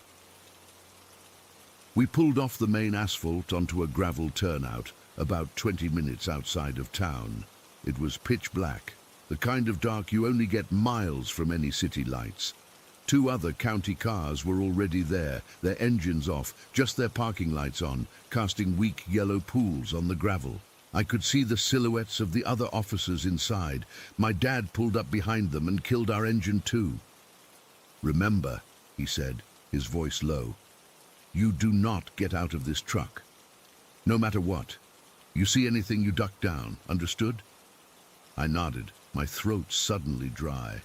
We pulled off the main asphalt onto a gravel turnout, about 20 minutes outside of town. It was pitch black, the kind of dark you only get miles from any city lights. 2 other county cars were already there, their engines off, just their parking lights on, casting weak yellow pools on the gravel. I could see the silhouettes of the other officers inside. My dad pulled up behind them and killed our engine too. Remember, he said, his voice low, you do not get out of this truck. No matter what. You see anything, you duck down, understood? I nodded, my throat suddenly dry.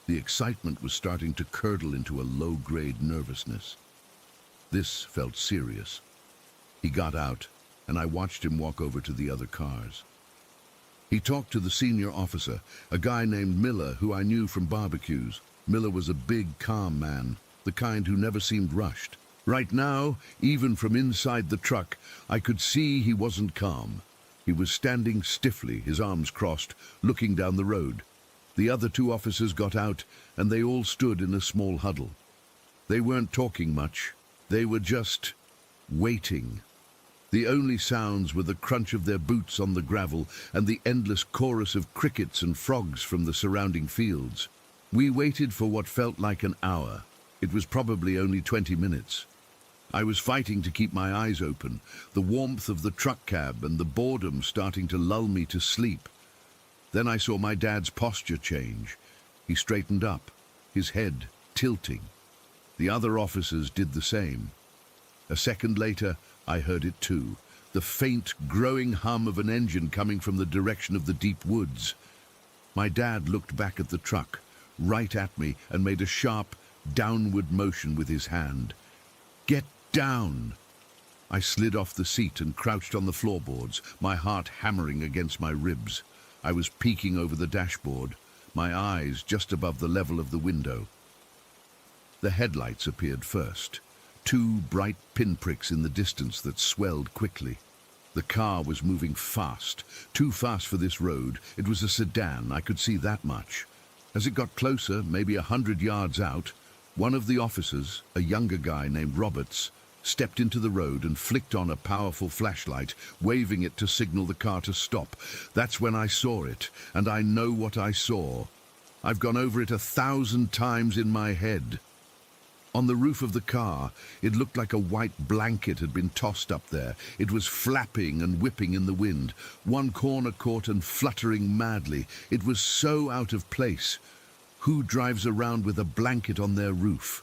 The excitement was starting to curdle into a low-grade nervousness. This felt serious. He got out, and I watched him walk over to the other cars. He talked to the senior officer, a guy named Miller who I knew from barbecues. Miller was a big, calm man, the kind who never seemed rushed. Right now, even from inside the truck, I could see he wasn't calm. He was standing stiffly, his arms crossed, looking down the road. The other 2 officers got out, and they all stood in a small huddle. They weren't talking much. They were just waiting. The only sounds were the crunch of their boots on the gravel and the endless chorus of crickets and frogs from the surrounding fields. We waited for what felt like an hour. It was probably only 20 minutes. I was fighting to keep my eyes open, the warmth of the truck cab and the boredom starting to lull me to sleep. Then I saw my dad's posture change. He straightened up, his head tilting. The other officers did the same. A second later, I heard it too, the faint, growing hum of an engine coming from the direction of the deep woods. My dad looked back at the truck, right at me, and made a sharp, downward motion with his hand. Get down! I slid off the seat and crouched on the floorboards, my heart hammering against my ribs. I was peeking over the dashboard. my eyes just above the level of the window. The headlights appeared first, two bright pinpricks in the distance that swelled quickly. The car was moving fast, too fast for this road. It was a sedan, I could see that much. As it got closer, maybe 100 yards out, one of the officers, a younger guy named Roberts, stepped into the road and flicked on a powerful flashlight, waving it to signal the car to stop. That's when I saw it, and I know what I saw. I've gone over it 1,000 times in my head. On the roof of the car, it looked like a white blanket had been tossed up there. It was flapping and whipping in the wind, one corner caught and fluttering madly. It was so out of place. Who drives around with a blanket on their roof?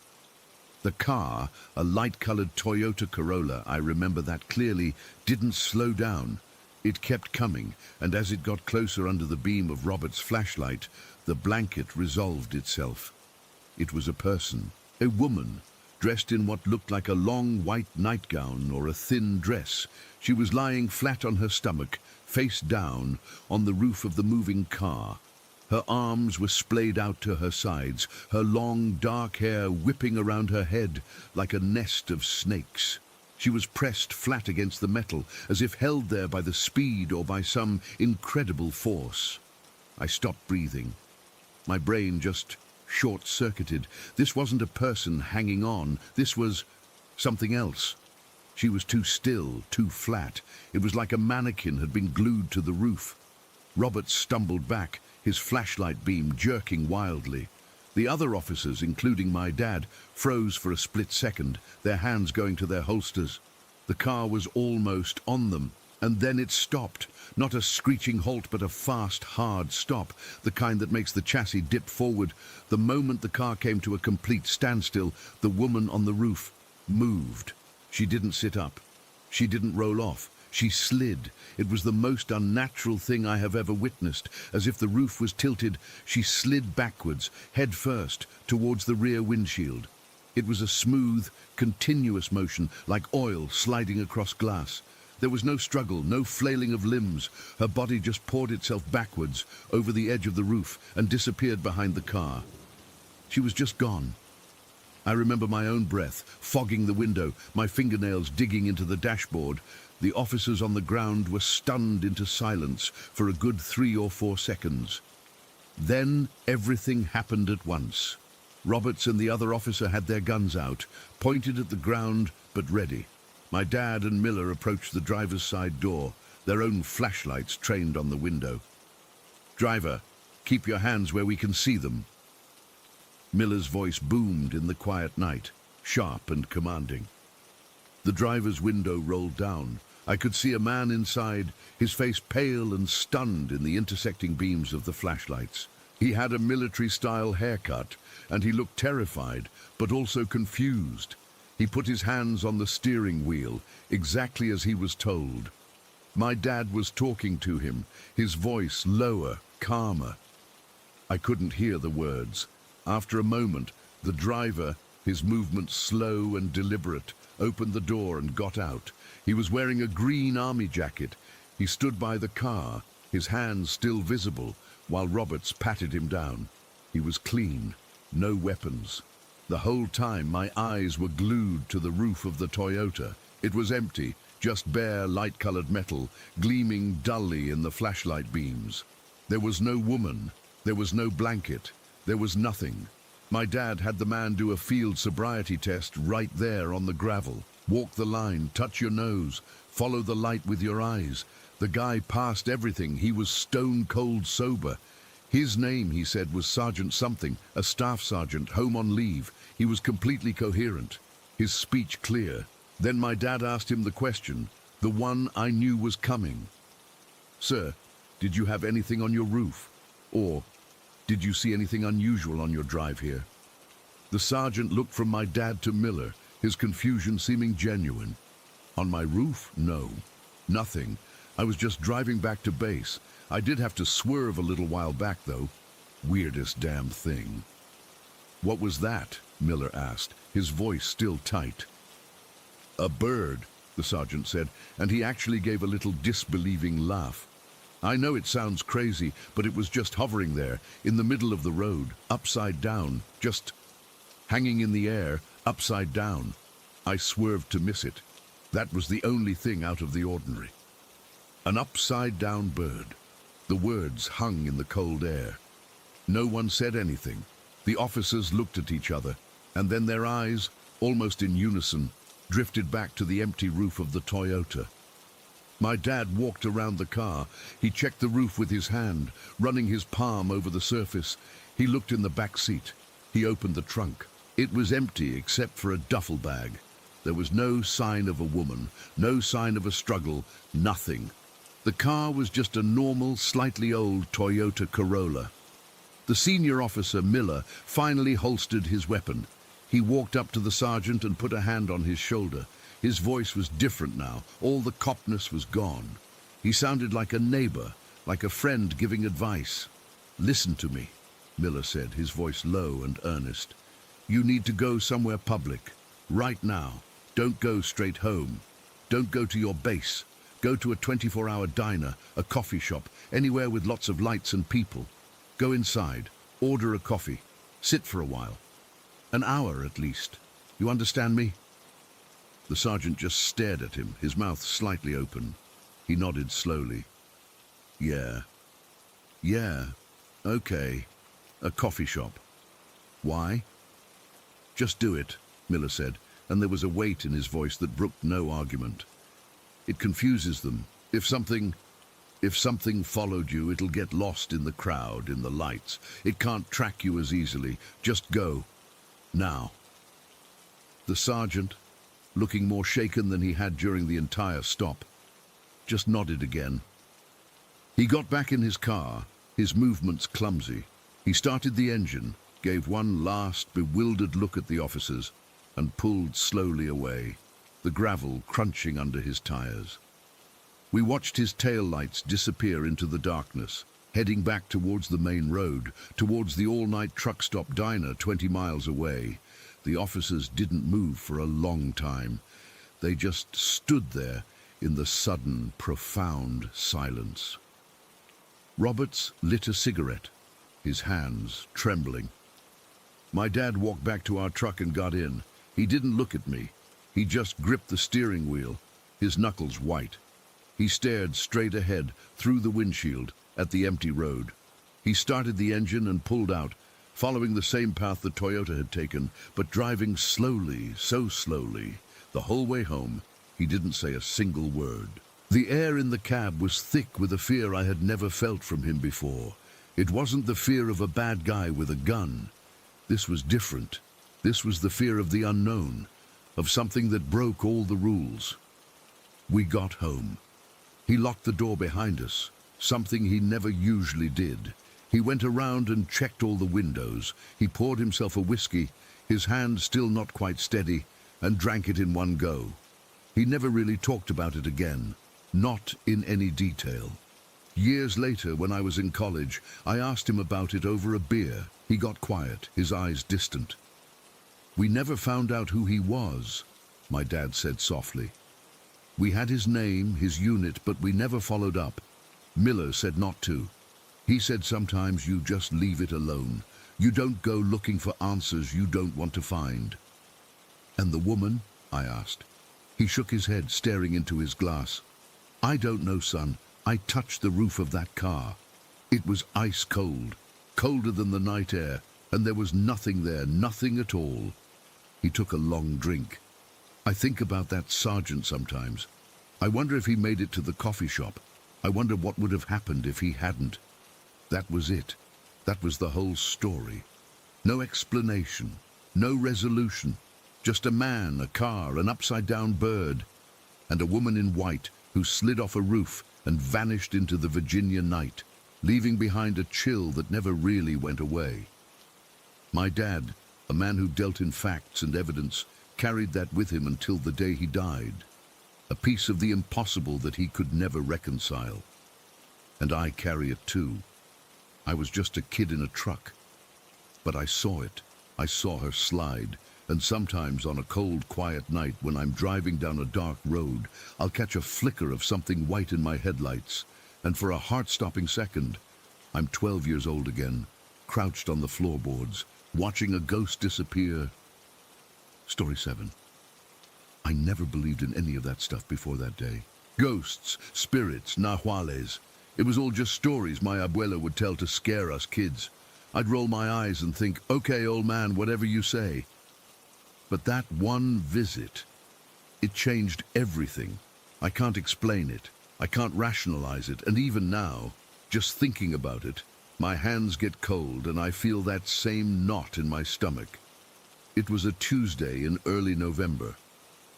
The car, a light-colored Toyota Corolla, I remember that clearly, didn't slow down. It kept coming, and as it got closer under the beam of Robert's flashlight, the blanket resolved itself. It was a person, a woman, dressed in what looked like a long white nightgown or a thin dress. She was lying flat on her stomach, face down, on the roof of the moving car. Her arms were splayed out to her sides, her long dark hair whipping around her head like a nest of snakes. She was pressed flat against the metal, as if held there by the speed or by some incredible force. I stopped breathing. My brain just short-circuited. This wasn't a person hanging on. This was something else. She was too still, too flat. It was like a mannequin had been glued to the roof. Robert stumbled back, his flashlight beam jerking wildly. The other officers, including my dad, froze for a split second, their hands going to their holsters. The car was almost on them, and then it stopped. Not a screeching halt, but a fast, hard stop, the kind that makes the chassis dip forward. The moment the car came to a complete standstill, the woman on the roof moved. She didn't sit up. She didn't roll off. She slid. It was the most unnatural thing I have ever witnessed. As if the roof was tilted, she slid backwards, head first, towards the rear windshield. It was a smooth, continuous motion, like oil sliding across glass. There was no struggle, no flailing of limbs. Her body just poured itself backwards, over the edge of the roof, and disappeared behind the car. She was just gone. I remember my own breath, fogging the window, my fingernails digging into the dashboard. The officers on the ground were stunned into silence for a good 3 or 4 seconds. Then everything happened at once. Roberts and the other officer had their guns out, pointed at the ground, but ready. My dad and Miller approached the driver's side door, their own flashlights trained on the window. "Driver, keep your hands where we can see them." Miller's voice boomed in the quiet night, sharp and commanding. The driver's window rolled down. I could see a man inside, his face pale and stunned in the intersecting beams of the flashlights. He had a military-style haircut, and he looked terrified, but also confused. He put his hands on the steering wheel, exactly as he was told. My dad was talking to him, his voice lower, calmer. I couldn't hear the words. After a moment, the driver, his movements slow and deliberate, opened the door and got out. He was wearing a green army jacket. He stood by the car, his hands still visible, while Roberts patted him down. He was clean, no weapons. The whole time my eyes were glued to the roof of the Toyota. It was empty, just bare light-colored metal, gleaming dully in the flashlight beams. There was no woman, there was no blanket, there was nothing. My dad had the man do a field sobriety test right there on the gravel. Walk the line, touch your nose, follow the light with your eyes. The guy passed everything. He was stone cold sober. His name, he said, was Sergeant something, a staff sergeant, home on leave. He was completely coherent, his speech clear. Then my dad asked him the question, the one I knew was coming. "Sir, did you have anything on your roof? Or did you see anything unusual on your drive here?" The sergeant looked from my dad to Miller, his confusion seeming genuine. "On my roof? No. Nothing. I was just driving back to base. I did have to swerve a little while back, though. Weirdest damn thing." "What was that?" Miller asked, his voice still tight. "A bird," the sergeant said, and he actually gave a little disbelieving laugh. I know it sounds crazy, but it was just hovering there, in the middle of the road, upside down, just hanging in the air, upside down. I swerved to miss it. That was the only thing out of the ordinary. An upside-down bird. The words hung in the cold air. No one said anything. The officers looked at each other, and then their eyes, almost in unison, drifted back to the empty roof of the Toyota. My dad walked around the car. He checked the roof with his hand, running his palm over the surface. He looked in the back seat. He opened the trunk. It was empty except for a duffel bag. There was no sign of a woman, no sign of a struggle, nothing. The car was just a normal, slightly old Toyota Corolla. The senior officer, Miller, finally holstered his weapon. He walked up to the sergeant and put a hand on his shoulder. His voice was different now. All the copness was gone. He sounded like a neighbor, like a friend giving advice. "Listen to me," Miller said, his voice low and earnest. "You need to go somewhere public. Right now. Don't go straight home. Don't go to your base. Go to a 24-hour diner, a coffee shop, anywhere with lots of lights and people. Go inside. Order a coffee. Sit for a while. An hour at least. You understand me?" The sergeant just stared at him, his mouth slightly open. He nodded slowly. Yeah, okay. A coffee shop. Why?" "Just do it," Miller said, and there was a weight in his voice that brooked no argument. "It confuses them. If something followed you, it'll get lost in the crowd, in the lights. It can't track you as easily. Just go. Now." The sergeant, looking more shaken than he had during the entire stop, just nodded again. He got back in his car, his movements clumsy. He started the engine, gave one last bewildered look at the officers, and pulled slowly away, the gravel crunching under his tires. We watched his tail lights disappear into the darkness, heading back towards the main road, towards the all-night truck stop diner 20 miles away. The officers didn't move for a long time. They just stood there in the sudden, profound silence. Roberts lit a cigarette, his hands trembling. My dad walked back to our truck and got in. He didn't look at me. He just gripped the steering wheel, his knuckles white. He stared straight ahead, through the windshield, at the empty road. He started the engine and pulled out, following the same path the Toyota had taken, but driving slowly, so slowly. The whole way home, he didn't say a single word. The air in the cab was thick with a fear I had never felt from him before. It wasn't the fear of a bad guy with a gun. This was different. This was the fear of the unknown, of something that broke all the rules. We got home. He locked the door behind us, something he never usually did. He went around and checked all the windows. He poured himself a whiskey, his hand still not quite steady, and drank it in one go. He never really talked about it again, not in any detail. Years later, when I was in college, I asked him about it over a beer. He got quiet, his eyes distant. "We never found out who he was," my dad said softly. "We had his name, his unit, but we never followed up. Miller said not to. He said sometimes you just leave it alone. You don't go looking for answers you don't want to find." "And the woman?" I asked. He shook his head, staring into his glass. "I don't know, son. I touched the roof of that car. It was ice cold, colder than the night air, and there was nothing there, nothing at all." He took a long drink. "I think about that sergeant sometimes. I wonder if he made it to the coffee shop. I wonder what would have happened if he hadn't." That was it. That was the whole story. No explanation, no resolution. Just a man, a car, an upside-down bird, and a woman in white who slid off a roof and vanished into the Virginia night, leaving behind a chill that never really went away. My dad, a man who dealt in facts and evidence, carried that with him until the day he died. A piece of the impossible that he could never reconcile. And I carry it too. I was just a kid in a truck. But I saw it. I saw her slide. And sometimes on a cold, quiet night when I'm driving down a dark road, I'll catch a flicker of something white in my headlights. And for a heart-stopping second, I'm 12 years old again, crouched on the floorboards, watching a ghost disappear. Story 7. I never believed in any of that stuff before that day. Ghosts, spirits, nahuales. It was all just stories my abuela would tell to scare us kids. I'd roll my eyes and think, okay, old man, whatever you say. But that one visit, it changed everything. I can't explain it. I can't rationalize it. And even now, just thinking about it, my hands get cold and I feel that same knot in my stomach. It was a Tuesday in early November.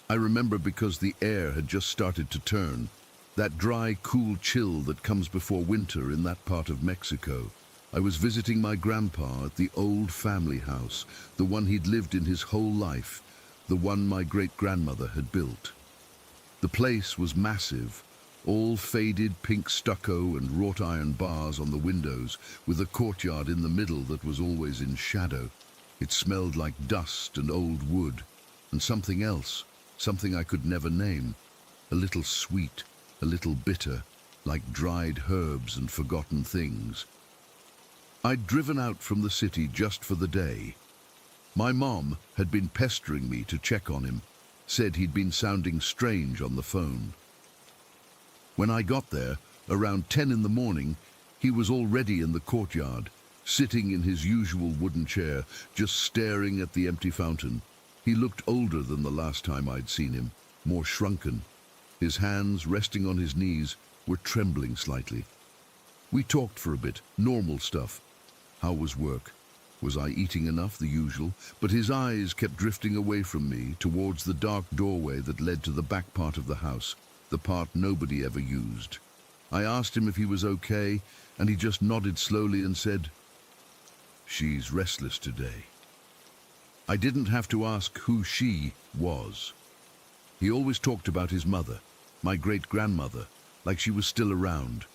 I remember because the air had just started to turn, that dry, cool chill that comes before winter in that part of Mexico. I was visiting my grandpa at the old family house, the one he'd lived in his whole life, the one my great-grandmother had built. The place was massive, all faded pink stucco and wrought iron bars on the windows, with a courtyard in the middle that was always in shadow. It smelled like dust and old wood, and something else, something I could never name, a little sweet, a little bitter, like dried herbs and forgotten things. I'd driven out from the city just for the day. My mom had been pestering me to check on him, said he'd been sounding strange on the phone. When I got there, around 10 in the morning, he was already in the courtyard, sitting in his usual wooden chair, just staring at the empty fountain. He looked older than the last time I'd seen him, more shrunken. His hands, resting on his knees, were trembling slightly. We talked for a bit, normal stuff. How was work? Was I eating enough, the usual? But his eyes kept drifting away from me, towards the dark doorway that led to the back part of the house, the part nobody ever used. I asked him if he was okay, and he just nodded slowly and said, "She's restless today." I didn't have to ask who she was. He always talked about his mother, my great-grandmother, like she was still around.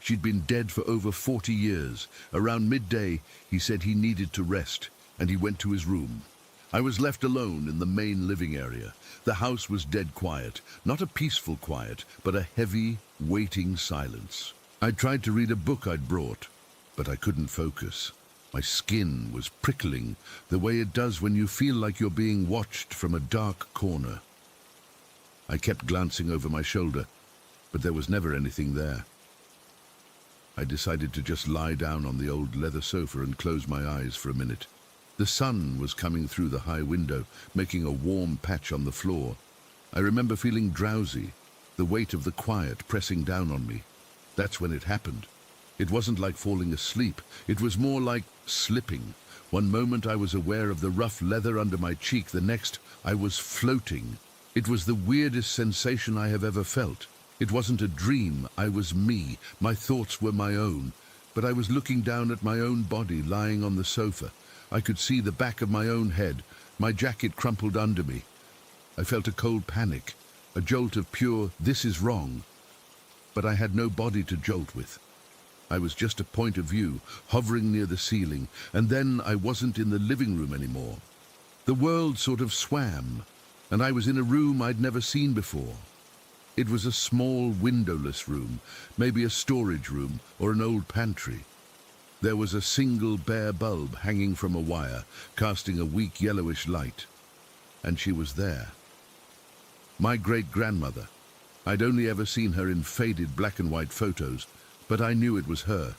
She'd been dead for over 40 years. Around midday, he said he needed to rest, and he went to his room. I was left alone in the main living area. The house was dead quiet, not a peaceful quiet, but a heavy, waiting silence. I tried to read a book I'd brought, but I couldn't focus. My skin was prickling, the way it does when you feel like you're being watched from a dark corner. I kept glancing over my shoulder, but there was never anything there. I decided to just lie down on the old leather sofa and close my eyes for a minute. The sun was coming through the high window, making a warm patch on the floor. I remember feeling drowsy, the weight of the quiet pressing down on me. That's when it happened. It wasn't like falling asleep, it was more like slipping. One moment I was aware of the rough leather under my cheek, the next I was floating. It was the weirdest sensation I have ever felt. It wasn't a dream, I was me, my thoughts were my own, but I was looking down at my own body lying on the sofa. I could see the back of my own head, my jacket crumpled under me. I felt a cold panic, a jolt of pure, this is wrong. But I had no body to jolt with. I was just a point of view, hovering near the ceiling, and then I wasn't in the living room anymore. The world sort of swam, and I was in a room I'd never seen before. It was a small, windowless room, maybe a storage room or an old pantry. There was a single bare bulb hanging from a wire, casting a weak yellowish light. And she was there. My great-grandmother. I'd only ever seen her in faded black and white photos, but I knew it was her.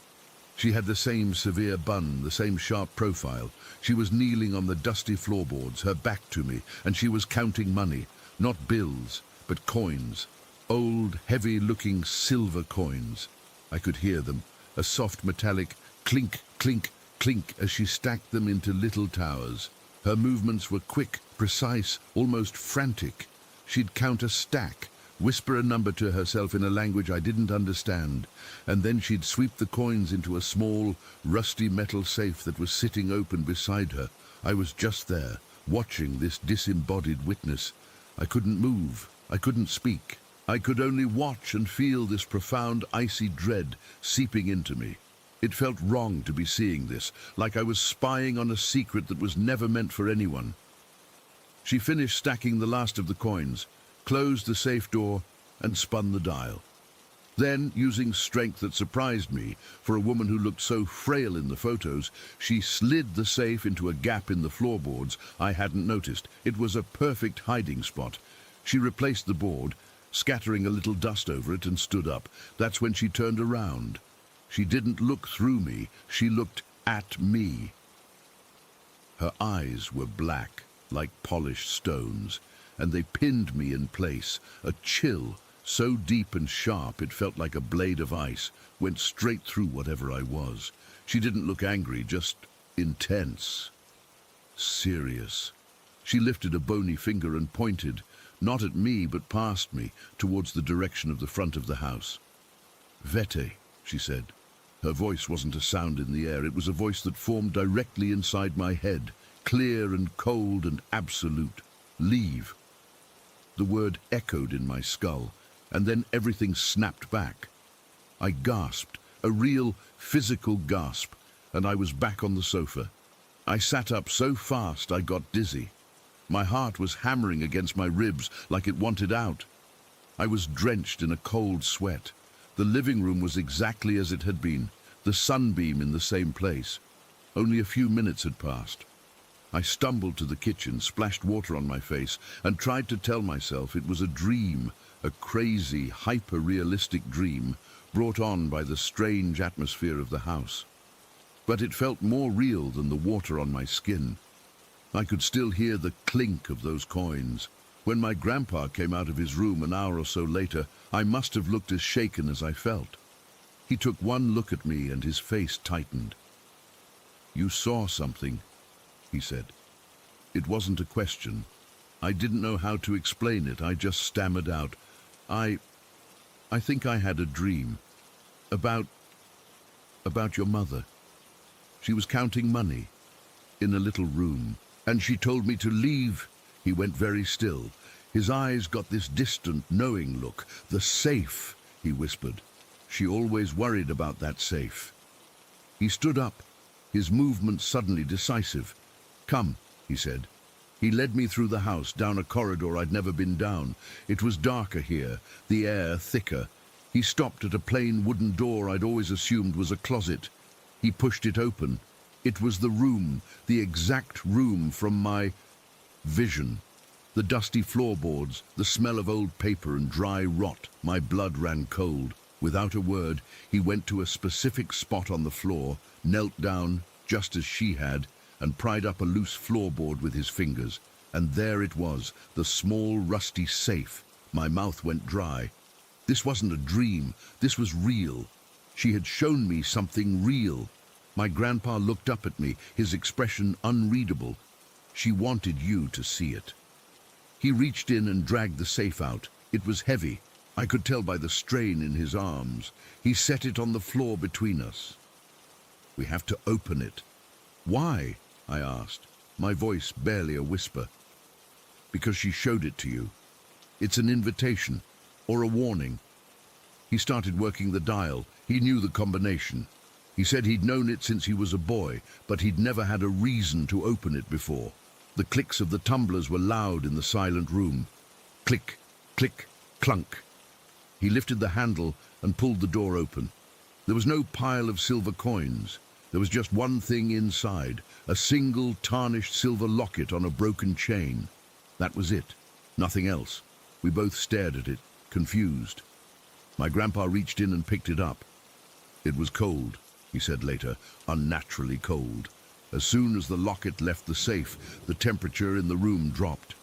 She had the same severe bun, the same sharp profile. She was kneeling on the dusty floorboards, her back to me, and she was counting money, not bills, but coins. Old, heavy-looking silver coins. I could hear them, a soft metallic clink, clink, clink as she stacked them into little towers. Her movements were quick, precise, almost frantic. She'd count a stack, whisper a number to herself in a language I didn't understand, and then she'd sweep the coins into a small, rusty metal safe that was sitting open beside her. I was just there, watching this disembodied witness. I couldn't move. I couldn't speak. I could only watch and feel this profound, icy dread seeping into me. It felt wrong to be seeing this, like I was spying on a secret that was never meant for anyone. She finished stacking the last of the coins, closed the safe door, and spun the dial. Then, using strength that surprised me, for a woman who looked so frail in the photos, she slid the safe into a gap in the floorboards I hadn't noticed. It was a perfect hiding spot. She replaced the board, scattering a little dust over it, and stood up. That's when she turned around. She didn't look through me, she looked at me. Her eyes were black, like polished stones, and they pinned me in place. A chill, so deep and sharp it felt like a blade of ice, went straight through whatever I was. She didn't look angry, just intense, serious. She lifted a bony finger and pointed, not at me but past me, towards the direction of the front of the house. "Vete," she said. Her voice wasn't a sound in the air, it was a voice that formed directly inside my head, clear and cold and absolute. "Leave." The word echoed in my skull, and then everything snapped back. I gasped, a real physical gasp, and I was back on the sofa. I sat up so fast I got dizzy. My heart was hammering against my ribs like it wanted out. I was drenched in a cold sweat. The living room was exactly as it had been, the sunbeam in the same place. Only a few minutes had passed. I stumbled to the kitchen, splashed water on my face, and tried to tell myself it was a dream, a crazy, hyper-realistic dream brought on by the strange atmosphere of the house. But it felt more real than the water on my skin. I could still hear the clink of those coins. When my grandpa came out of his room an hour or so later, I must have looked as shaken as I felt. He took one look at me and his face tightened. "You saw something," he said. It wasn't a question. I didn't know how to explain it. I just stammered out, I think I had a dream. About your mother. She was counting money in a little room, and she told me to leave." He went very still. His eyes got this distant, knowing look. "The safe," he whispered. "She always worried about that safe." He stood up, his movement suddenly decisive. "Come," he said. He led me through the house, down a corridor I'd never been down. It was darker here, the air thicker. He stopped at a plain wooden door I'd always assumed was a closet. He pushed it open. It was the room, the exact room from my vision. The dusty floorboards, the smell of old paper and dry rot. My blood ran cold. Without a word, he went to a specific spot on the floor, knelt down, just as she had, and pried up a loose floorboard with his fingers. And there it was, the small, rusty safe. My mouth went dry. This wasn't a dream. This was real. She had shown me something real. My grandpa looked up at me, his expression unreadable. "She wanted you to see it." He reached in and dragged the safe out. It was heavy. I could tell by the strain in his arms. He set it on the floor between us. "We have to open it." "Why?" I asked, my voice barely a whisper. "Because she showed it to you. It's an invitation, or a warning." He started working the dial. He knew the combination. He said he'd known it since he was a boy, but he'd never had a reason to open it before. The clicks of the tumblers were loud in the silent room. Click, click, clunk. He lifted the handle and pulled the door open. There was no pile of silver coins. There was just one thing inside, a single tarnished silver locket on a broken chain. That was it. Nothing else. We both stared at it, confused. My grandpa reached in and picked it up. "It was cold," he said later, "unnaturally cold. As soon as the locket left the safe, the temperature in the room dropped.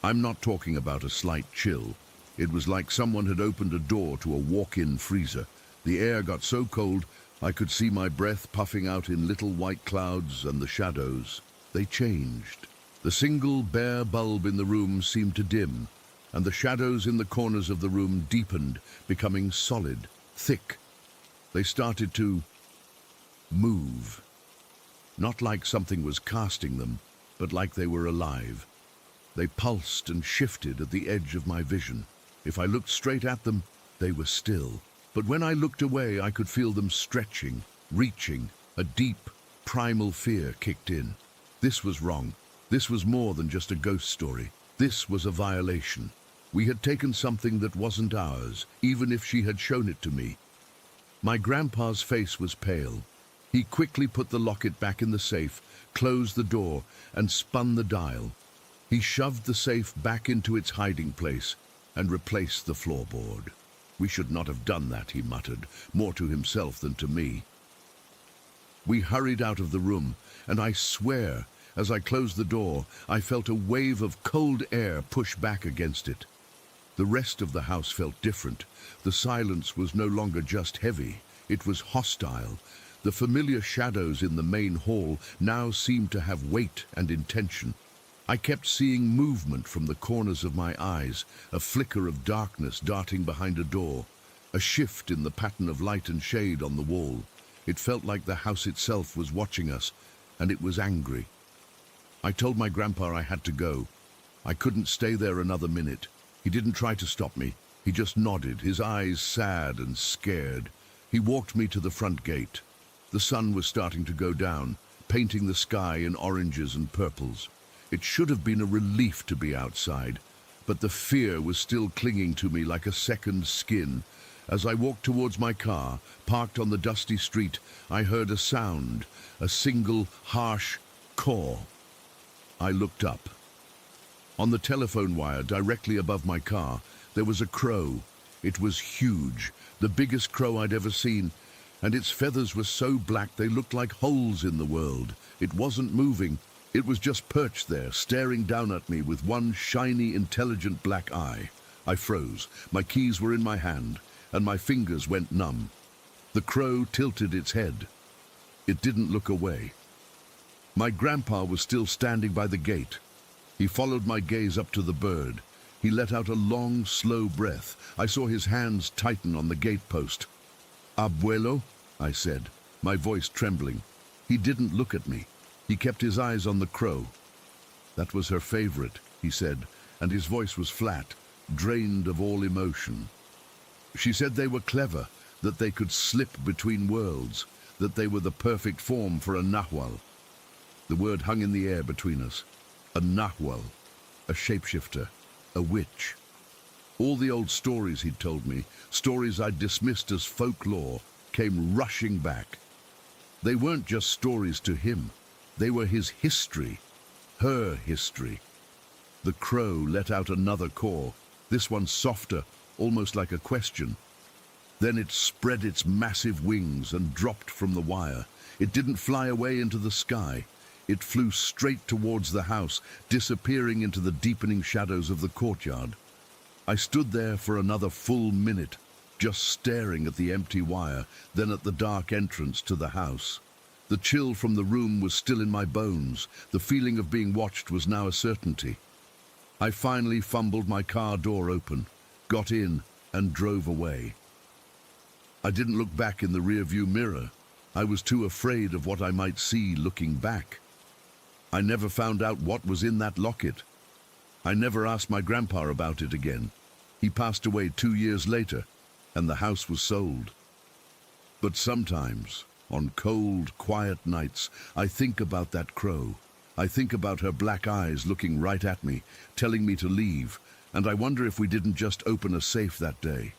I'm not talking about a slight chill. It was like someone had opened a door to a walk-in freezer. The air got so cold I could see my breath puffing out in little white clouds, and the shadows. They changed. The single bare bulb in the room seemed to dim, and the shadows in the corners of the room deepened, becoming solid, thick. They started to move. Not like something was casting them, but like they were alive. They pulsed and shifted at the edge of my vision. If I looked straight at them, they were still. But when I looked away, I could feel them stretching, reaching. A deep, primal fear kicked in. This was wrong. This was more than just a ghost story. This was a violation. We had taken something that wasn't ours, even if she had shown it to me. My grandpa's face was pale. He quickly put the locket back in the safe, closed the door, and spun the dial. He shoved the safe back into its hiding place and replaced the floorboard. We should not have done that, he muttered, more to himself than to me. We hurried out of the room, and I swear, as I closed the door, I felt a wave of cold air push back against it. The rest of the house felt different. The silence was no longer just heavy, it was hostile. The familiar shadows in the main hall now seemed to have weight and intention. I kept seeing movement from the corners of my eyes, a flicker of darkness darting behind a door, a shift in the pattern of light and shade on the wall. It felt like the house itself was watching us, and it was angry. I told my grandpa I had to go. I couldn't stay there another minute. He didn't try to stop me. He just nodded, his eyes sad and scared. He walked me to the front gate. The sun was starting to go down, painting the sky in oranges and purples. It should have been a relief to be outside, but the fear was still clinging to me like a second skin. As I walked towards my car, parked on the dusty street, I heard a sound, a single, harsh caw. I looked up. On the telephone wire directly above my car, there was a crow. It was huge, the biggest crow I'd ever seen, and its feathers were so black they looked like holes in the world. It wasn't moving. It was just perched there, staring down at me with one shiny, intelligent black eye. I froze. My keys were in my hand, and my fingers went numb. The crow tilted its head. It didn't look away. My grandpa was still standing by the gate. He followed my gaze up to the bird. He let out a long, slow breath. I saw his hands tighten on the gatepost. "Abuelo?" I said, my voice trembling. He didn't look at me. He kept his eyes on the crow. "That was her favorite," he said, and his voice was flat, drained of all emotion. "She said they were clever, that they could slip between worlds, that they were the perfect form for a nahual." The word hung in the air between us. A nahual, a shapeshifter, a witch. All the old stories he'd told me, stories I'd dismissed as folklore, came rushing back. They weren't just stories to him. They were his history, her history. The crow let out another caw, this one softer, almost like a question. Then it spread its massive wings and dropped from the wire. It didn't fly away into the sky. It flew straight towards the house, disappearing into the deepening shadows of the courtyard. I stood there for another full minute, just staring at the empty wire, then at the dark entrance to the house. The chill from the room was still in my bones. The feeling of being watched was now a certainty. I finally fumbled my car door open, got in, and drove away. I didn't look back in the rearview mirror. I was too afraid of what I might see looking back. I never found out what was in that locket. I never asked my grandpa about it again. He passed away 2 years later, and the house was sold. But sometimes, on cold, quiet nights, I think about that crow. I think about her black eyes looking right at me, telling me to leave, and I wonder if we didn't just open a safe that day.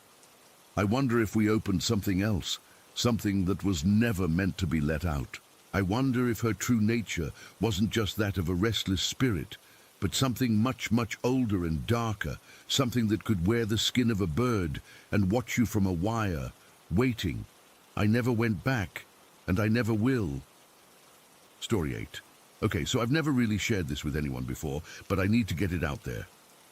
I wonder if we opened something else, something that was never meant to be let out. I wonder if her true nature wasn't just that of a restless spirit, but something much, much older and darker, something that could wear the skin of a bird and watch you from a wire, waiting. I never went back, and I never will. Story 8. Okay, so I've never really shared this with anyone before, but I need to get it out there.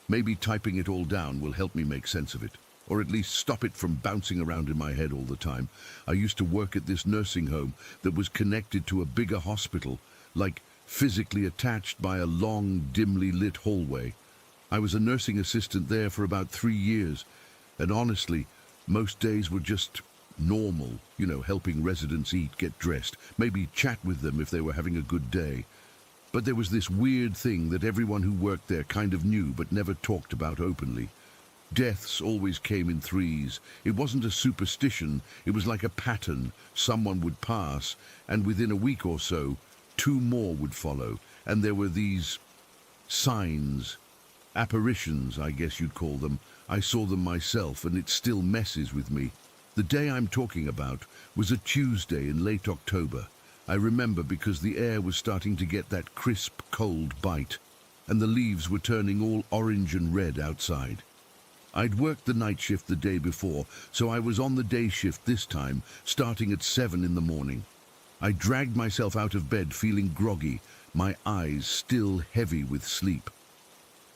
Maybe typing it all down will help me make sense of it, or at least stop it from bouncing around in my head all the time. I used to work at this nursing home that was connected to a bigger hospital, like physically attached by a long, dimly lit hallway. I was a nursing assistant there for about 3 years, and honestly, most days were just normal, helping residents eat, get dressed, maybe chat with them if they were having a good day. But there was this weird thing that everyone who worked there kind of knew but never talked about openly. Deaths always came in threes. It wasn't a superstition, it was like a pattern. Someone would pass, and within a week or so, 2 more would follow, and there were these signs. Apparitions, I guess you'd call them. I saw them myself, and it still messes with me. The day I'm talking about was a Tuesday in late October. I remember because the air was starting to get that crisp, cold bite, and the leaves were turning all orange and red outside. I'd worked the night shift the day before, so I was on the day shift this time, starting at 7 in the morning. I dragged myself out of bed feeling groggy, my eyes still heavy with sleep.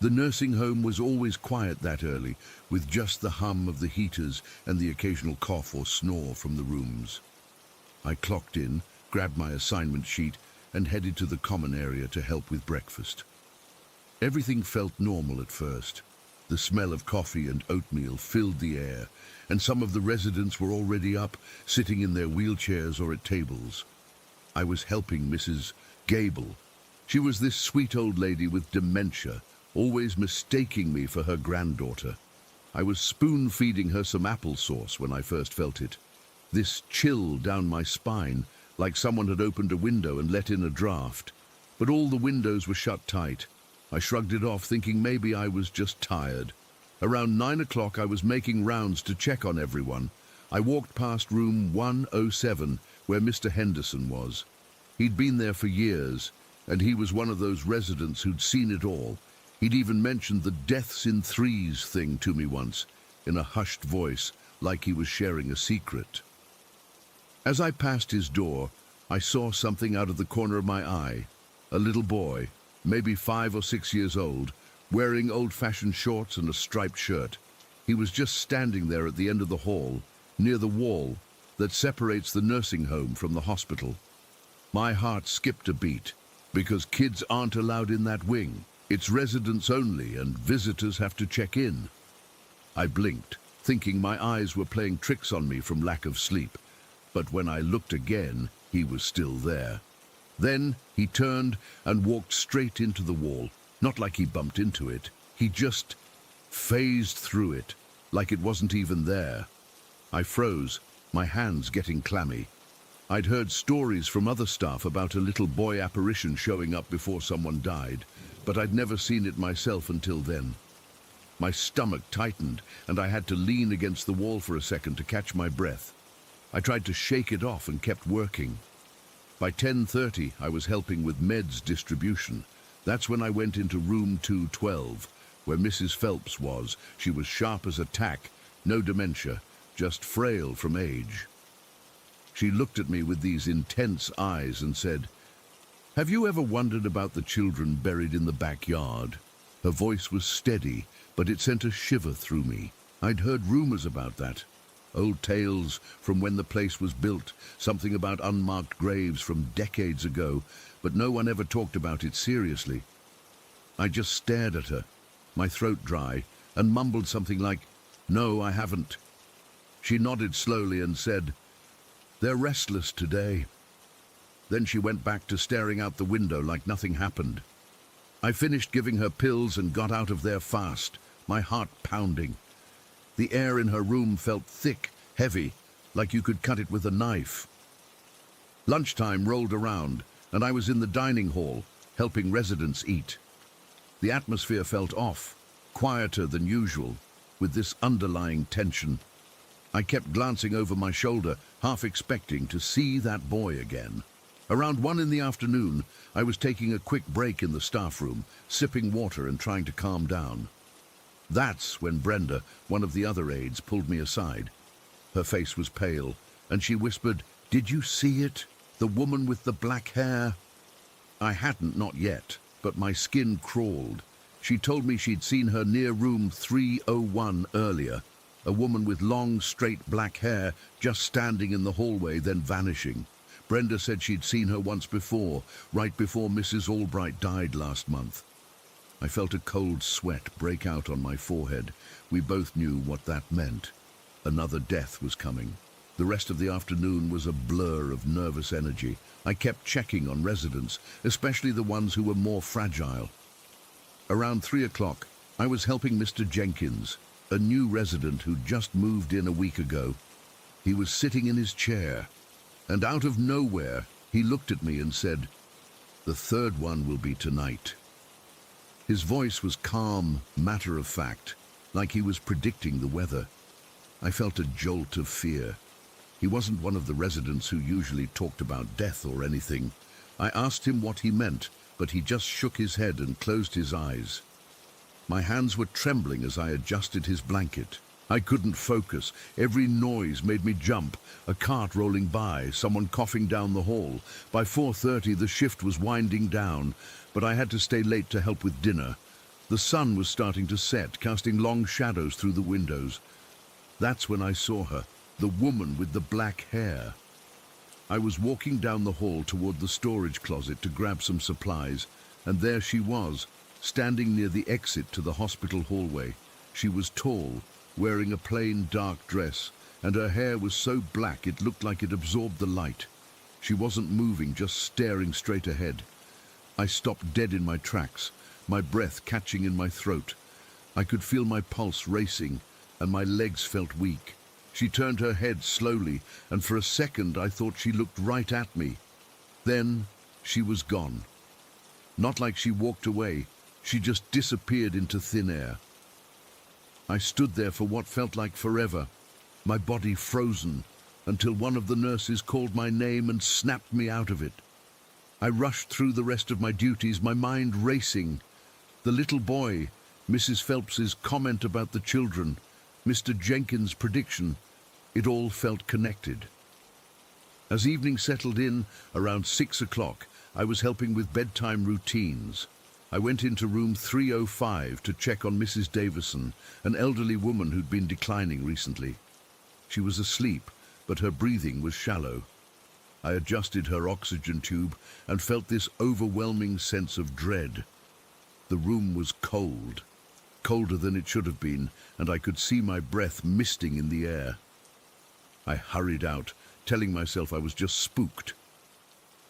The nursing home was always quiet that early, with just the hum of the heaters and the occasional cough or snore from the rooms. I clocked in, grabbed my assignment sheet, and headed to the common area to help with breakfast. Everything felt normal at first. The smell of coffee and oatmeal filled the air, and some of the residents were already up, sitting in their wheelchairs or at tables. I was helping Mrs. Gable. She was this sweet old lady with dementia, always mistaking me for her granddaughter. I was spoon-feeding her some applesauce when I first felt it. This chill down my spine, like someone had opened a window and let in a draft. But all the windows were shut tight. I shrugged it off, thinking maybe I was just tired. Around 9 o'clock, I was making rounds to check on everyone. I walked past room 107, where Mr. Henderson was. He'd been there for years, and he was one of those residents who'd seen it all. He'd even mentioned the deaths in threes thing to me once, in a hushed voice, like he was sharing a secret. As I passed his door, I saw something out of the corner of my eye. A little boy, maybe 5 or 6 years old, wearing old-fashioned shorts and a striped shirt. He was just standing there at the end of the hall, near the wall that separates the nursing home from the hospital. My heart skipped a beat, because kids aren't allowed in that wing. It's residents only, and visitors have to check in. I blinked, thinking my eyes were playing tricks on me from lack of sleep. But when I looked again, he was still there. Then he turned and walked straight into the wall. Not like he bumped into it. He just phased through it, like it wasn't even there. I froze, my hands getting clammy. I'd heard stories from other staff about a little boy apparition showing up before someone died, but I'd never seen it myself until then. My stomach tightened, and I had to lean against the wall for a second to catch my breath. I tried to shake it off and kept working. By 10:30, I was helping with meds distribution. That's when I went into room 212, where Mrs. Phelps was. She was sharp as a tack, no dementia, just frail from age. She looked at me with these intense eyes and said, "Have you ever wondered about the children buried in the backyard?" Her voice was steady, but it sent a shiver through me. I'd heard rumors about that. Old tales from when the place was built, something about unmarked graves from decades ago, but no one ever talked about it seriously. I just stared at her, my throat dry, and mumbled something like, "No, I haven't." She nodded slowly and said, "They're restless today." Then she went back to staring out the window like nothing happened. I finished giving her pills and got out of there fast, my heart pounding. The air in her room felt thick, heavy, like you could cut it with a knife. Lunchtime rolled around, and I was in the dining hall, helping residents eat. The atmosphere felt off, quieter than usual, with this underlying tension. I kept glancing over my shoulder, half expecting to see that boy again. Around 1 in the afternoon, I was taking a quick break in the staff room, sipping water and trying to calm down. That's when Brenda, one of the other aides, pulled me aside. Her face was pale, and she whispered, "Did you see it? The woman with the black hair?" I hadn't, not yet, but my skin crawled. She told me she'd seen her near room 301 earlier, a woman with long, straight black hair just standing in the hallway, then vanishing. Brenda said she'd seen her once before, right before Mrs. Albright died last month. I felt a cold sweat break out on my forehead. We both knew what that meant. Another death was coming. The rest of the afternoon was a blur of nervous energy. I kept checking on residents, especially the ones who were more fragile. Around 3 o'clock, I was helping Mr. Jenkins, a new resident who'd just moved in a week ago. He was sitting in his chair, and out of nowhere, he looked at me and said, "The third one will be tonight." His voice was calm, matter-of-fact, like he was predicting the weather. I felt a jolt of fear. He wasn't one of the residents who usually talked about death or anything. I asked him what he meant, but he just shook his head and closed his eyes. My hands were trembling as I adjusted his blanket. I couldn't focus. Every noise made me jump. A cart rolling by, someone coughing down the hall. By 4:30 the shift was winding down, but I had to stay late to help with dinner. The sun was starting to set, casting long shadows through the windows. That's when I saw her, the woman with the black hair. I was walking down the hall toward the storage closet to grab some supplies, and there she was, standing near the exit to the hospital hallway. She was tall, wearing a plain dark dress, and her hair was so black it looked like it absorbed the light. She wasn't moving, just staring straight ahead. I stopped dead in my tracks, my breath catching in my throat. I could feel my pulse racing, and my legs felt weak. She turned her head slowly, and for a second I thought she looked right at me. Then she was gone. Not like she walked away, she just disappeared into thin air. I stood there for what felt like forever, my body frozen, until one of the nurses called my name and snapped me out of it. I rushed through the rest of my duties, my mind racing. The little boy, Mrs. Phelps's comment about the children, Mr. Jenkins' prediction, it all felt connected. As evening settled in, around 6 o'clock, I was helping with bedtime routines. I went into room 305 to check on Mrs. Davison, an elderly woman who'd been declining recently. She was asleep, but her breathing was shallow. I adjusted her oxygen tube and felt this overwhelming sense of dread. The room was cold, colder than it should have been, and I could see my breath misting in the air. I hurried out, telling myself I was just spooked.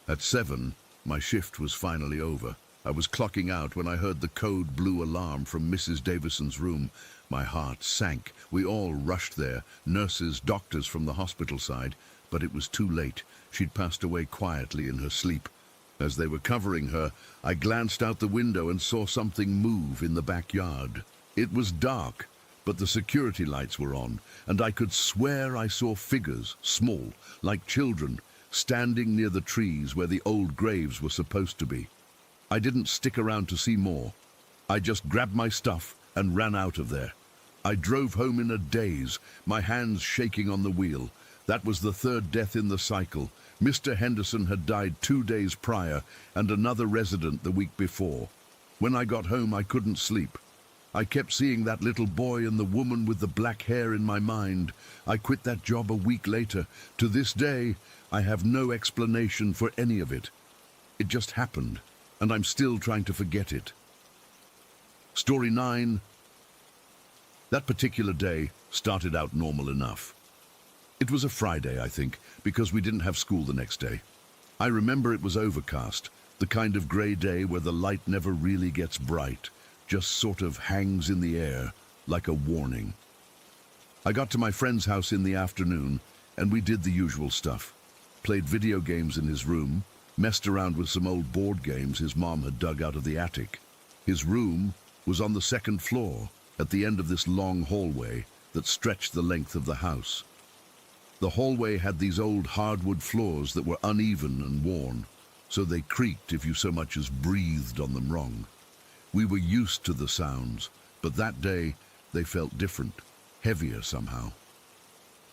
At 7, my shift was finally over. I was clocking out when I heard the code blue alarm from Mrs. Davison's room. My heart sank. We all rushed there, nurses, doctors from the hospital side, but it was too late. She'd passed away quietly in her sleep. As they were covering her, I glanced out the window and saw something move in the backyard. It was dark, but the security lights were on, and I could swear I saw figures, small, like children, standing near the trees where the old graves were supposed to be. I didn't stick around to see more. I just grabbed my stuff and ran out of there. I drove home in a daze, my hands shaking on the wheel. That was the third death in the cycle. Mr. Henderson had died 2 days prior, and another resident the week before. When I got home, I couldn't sleep. I kept seeing that little boy and the woman with the black hair in my mind. I quit that job a week later. To this day, I have no explanation for any of it. It just happened, and I'm still trying to forget it. Story 9. That particular day started out normal enough. It was a Friday, I think, because we didn't have school the next day. I remember it was overcast, the kind of grey day where the light never really gets bright, just sort of hangs in the air, like a warning. I got to my friend's house in the afternoon, and we did the usual stuff. Played video games in his room, messed around with some old board games his mom had dug out of the attic. His room was on the 2nd floor, at the end of this long hallway that stretched the length of the house. The hallway had these old hardwood floors that were uneven and worn, so they creaked if you so much as breathed on them wrong. We were used to the sounds, but that day they felt different, heavier somehow.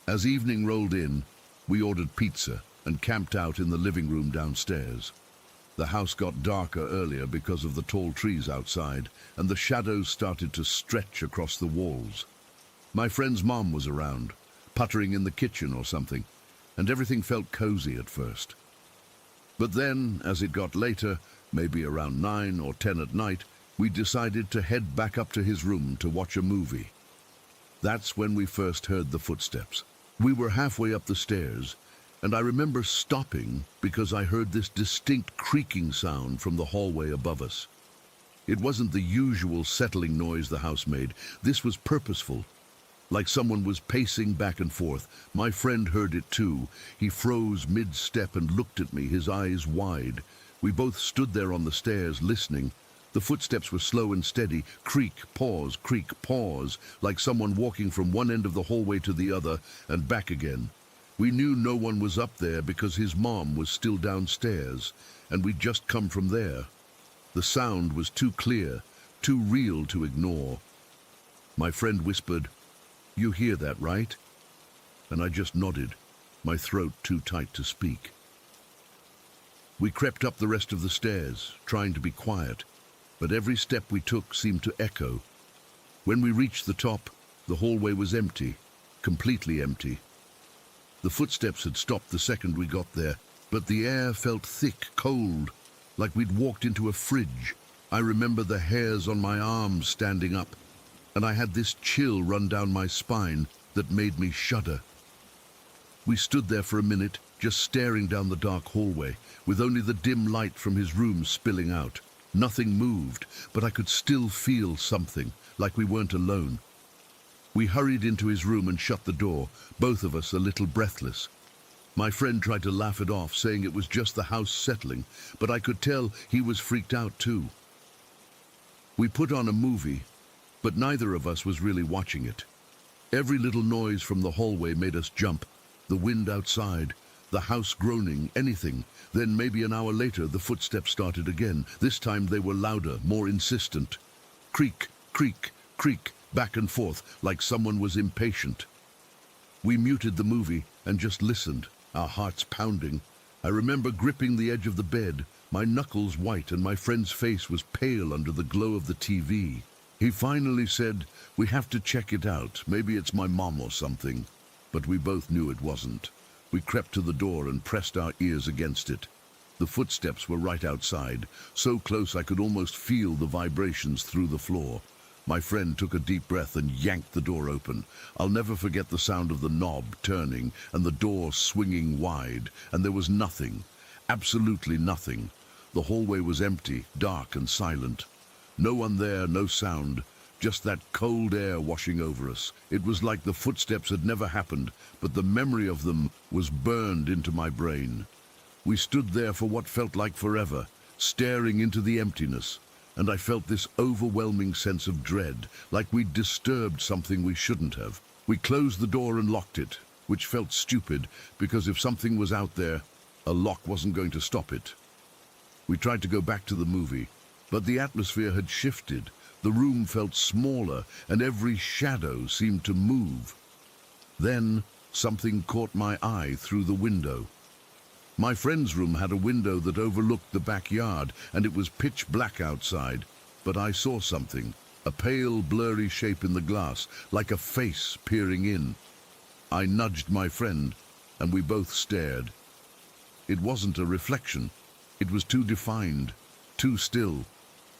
As evening rolled in, we ordered pizza and camped out in the living room downstairs. The house got darker earlier because of the tall trees outside, and the shadows started to stretch across the walls. My friend's mom was around, puttering in the kitchen or something, and everything felt cozy at first. But then, as it got later, maybe around 9 or 10 at night, we decided to head back up to his room to watch a movie. That's when we first heard the footsteps. We were halfway up the stairs, and I remember stopping because I heard this distinct creaking sound from the hallway above us. It wasn't the usual settling noise the house made. This was purposeful, like someone was pacing back and forth. My friend heard it too. He froze mid-step and looked at me, his eyes wide. We both stood there on the stairs, listening. The footsteps were slow and steady, creak, pause, like someone walking from one end of the hallway to the other and back again. We knew no one was up there because his mom was still downstairs, and we'd just come from there. The sound was too clear, too real to ignore. My friend whispered, "You hear that, right?" And I just nodded, my throat too tight to speak. We crept up the rest of the stairs, trying to be quiet, but every step we took seemed to echo. When we reached the top, the hallway was empty, completely empty. The footsteps had stopped the second we got there, but the air felt thick, cold, like we'd walked into a fridge. I remember the hairs on my arms standing up, and I had this chill run down my spine that made me shudder. We stood there for a minute, just staring down the dark hallway, with only the dim light from his room spilling out. Nothing moved, but I could still feel something, like we weren't alone. We hurried into his room and shut the door, both of us a little breathless. My friend tried to laugh it off, saying it was just the house settling, but I could tell he was freaked out too. We put on a movie, but neither of us was really watching it. Every little noise from the hallway made us jump. The wind outside, the house groaning, anything. Then maybe an hour later, the footsteps started again. This time they were louder, more insistent. Creak, creak, creak, back and forth, like someone was impatient. We muted the movie and just listened, our hearts pounding. I remember gripping the edge of the bed, my knuckles white, and my friend's face was pale under the glow of the TV. He finally said, "We have to check it out. Maybe it's my mom or something." But we both knew it wasn't. We crept to the door and pressed our ears against it. The footsteps were right outside, so close I could almost feel the vibrations through the floor. My friend took a deep breath and yanked the door open. I'll never forget the sound of the knob turning and the door swinging wide, and there was nothing, absolutely nothing. The hallway was empty, dark and silent. No one there, no sound, just that cold air washing over us. It was like the footsteps had never happened, but the memory of them was burned into my brain. We stood there for what felt like forever, staring into the emptiness, and I felt this overwhelming sense of dread, like we'd disturbed something we shouldn't have. We closed the door and locked it, which felt stupid, because if something was out there, a lock wasn't going to stop it. We tried to go back to the movie, but the atmosphere had shifted. The room felt smaller, and every shadow seemed to move. Then something caught my eye through the window. My friend's room had a window that overlooked the backyard, and it was pitch black outside. But I saw something, a pale, blurry shape in the glass, like a face peering in. I nudged my friend, and we both stared. It wasn't a reflection. It was too defined, too still.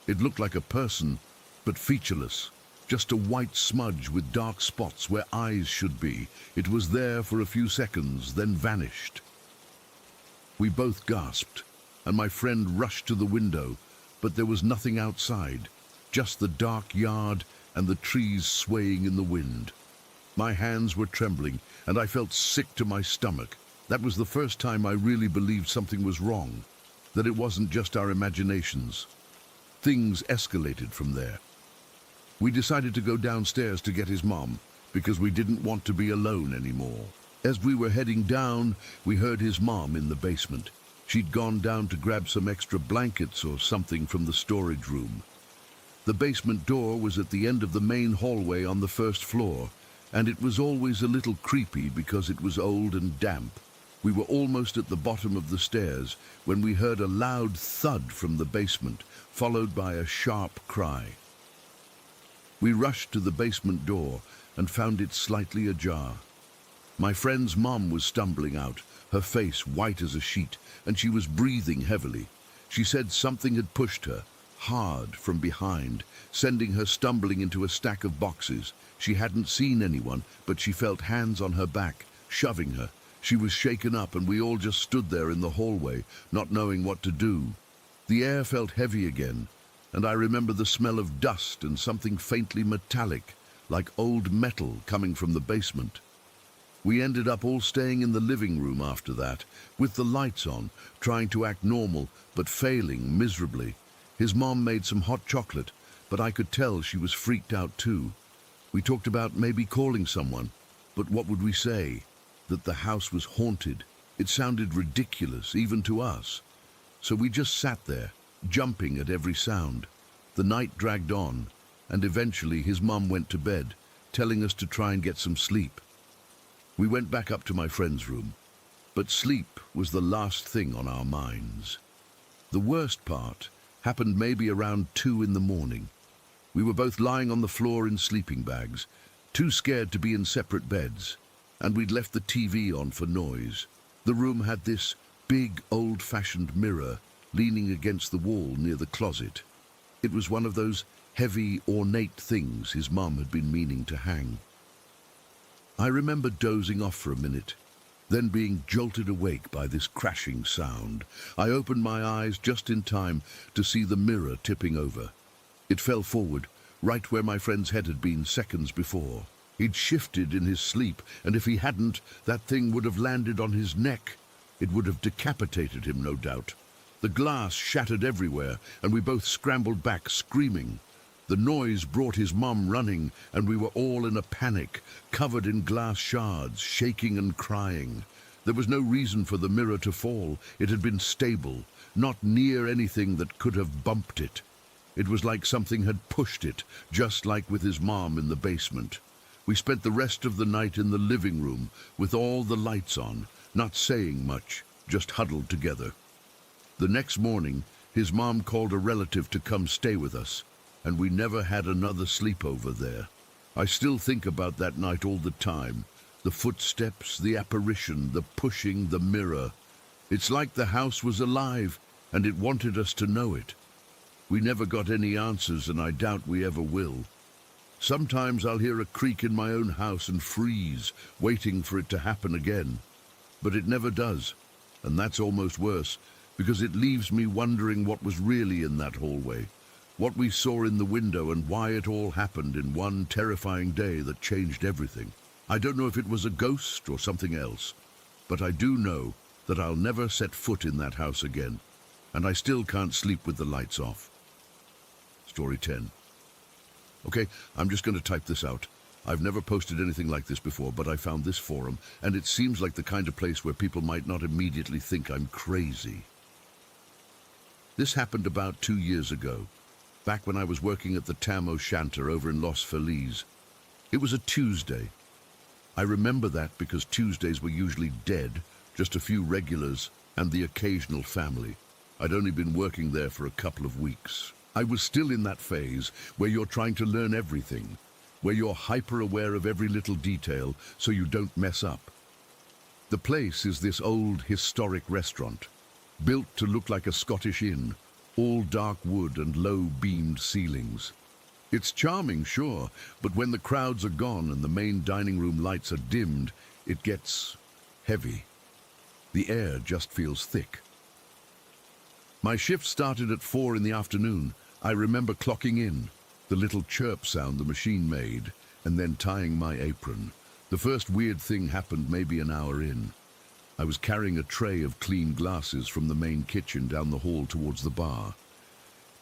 It looked like a person, but featureless, just a white smudge with dark spots where eyes should be. It was there for a few seconds, then vanished. We both gasped, and my friend rushed to the window, but there was nothing outside, just the dark yard and the trees swaying in the wind. My hands were trembling, and I felt sick to my stomach. That was the first time I really believed something was wrong, that it wasn't just our imaginations. Things escalated from there. We decided to go downstairs to get his mom, because we didn't want to be alone anymore. As we were heading down, we heard his mom in the basement. She'd gone down to grab some extra blankets or something from the storage room. The basement door was at the end of the main hallway on the first floor, and it was always a little creepy because it was old and damp. We were almost at the bottom of the stairs when we heard a loud thud from the basement, followed by a sharp cry. We rushed to the basement door and found it slightly ajar. My friend's mom was stumbling out, her face white as a sheet, and she was breathing heavily. She said something had pushed her, hard, from behind, sending her stumbling into a stack of boxes. She hadn't seen anyone, but she felt hands on her back, shoving her. She was shaken up, and we all just stood there in the hallway, not knowing what to do. The air felt heavy again, and I remember the smell of dust and something faintly metallic, like old metal coming from the basement. We ended up all staying in the living room after that, with the lights on, trying to act normal, but failing miserably. His mom made some hot chocolate, but I could tell she was freaked out too. We talked about maybe calling someone, but what would we say? That the house was haunted. It sounded ridiculous, even to us. So we just sat there, jumping at every sound. The night dragged on, and eventually his mum went to bed, telling us to try and get some sleep. We went back up to my friend's room, but sleep was the last thing on our minds. The worst part happened maybe around 2 in the morning. We were both lying on the floor in sleeping bags, too scared to be in separate beds, and we'd left the TV on for noise. The room had this big, old-fashioned mirror leaning against the wall near the closet. It was one of those heavy, ornate things his mum had been meaning to hang. I remember dozing off for a minute, then being jolted awake by this crashing sound. I opened my eyes just in time to see the mirror tipping over. It fell forward, right where my friend's head had been seconds before. He'd shifted in his sleep, and if he hadn't, that thing would have landed on his neck. It would have decapitated him, no doubt. The glass shattered everywhere, and we both scrambled back, screaming. The noise brought his mum running, and we were all in a panic, covered in glass shards, shaking and crying. There was no reason for the mirror to fall. It had been stable, not near anything that could have bumped it. It was like something had pushed it, just like with his mom in the basement. We spent the rest of the night in the living room, with all the lights on, not saying much, just huddled together. The next morning, his mom called a relative to come stay with us, and we never had another sleepover there. I still think about that night all the time. The footsteps, the apparition, the pushing, the mirror. It's like the house was alive, and it wanted us to know it. We never got any answers, and I doubt we ever will. Sometimes I'll hear a creak in my own house and freeze, waiting for it to happen again. But it never does, and that's almost worse, because it leaves me wondering what was really in that hallway, what we saw in the window, and why it all happened in one terrifying day that changed everything. I don't know if it was a ghost or something else, but I do know that I'll never set foot in that house again, and I still can't sleep with the lights off. Story 10. Okay, I'm just going to type this out. I've never posted anything like this before, but I found this forum, and it seems like the kind of place where people might not immediately think I'm crazy. This happened about 2 years ago, back when I was working at the Tam O'Shanter over in Los Feliz. It was a Tuesday. I remember that because Tuesdays were usually dead, just a few regulars and the occasional family. I'd only been working there for a couple of weeks. I was still in that phase where you're trying to learn everything, where you're hyper-aware of every little detail so you don't mess up. The place is this old, historic restaurant, built to look like a Scottish inn, all dark wood and low-beamed ceilings. It's charming, sure, but when the crowds are gone and the main dining room lights are dimmed, it gets heavy. The air just feels thick. My shift started at 4 in the afternoon. I remember clocking in, the little chirp sound the machine made, and then tying my apron. The first weird thing happened maybe an hour in. I was carrying a tray of clean glasses from the main kitchen down the hall towards the bar.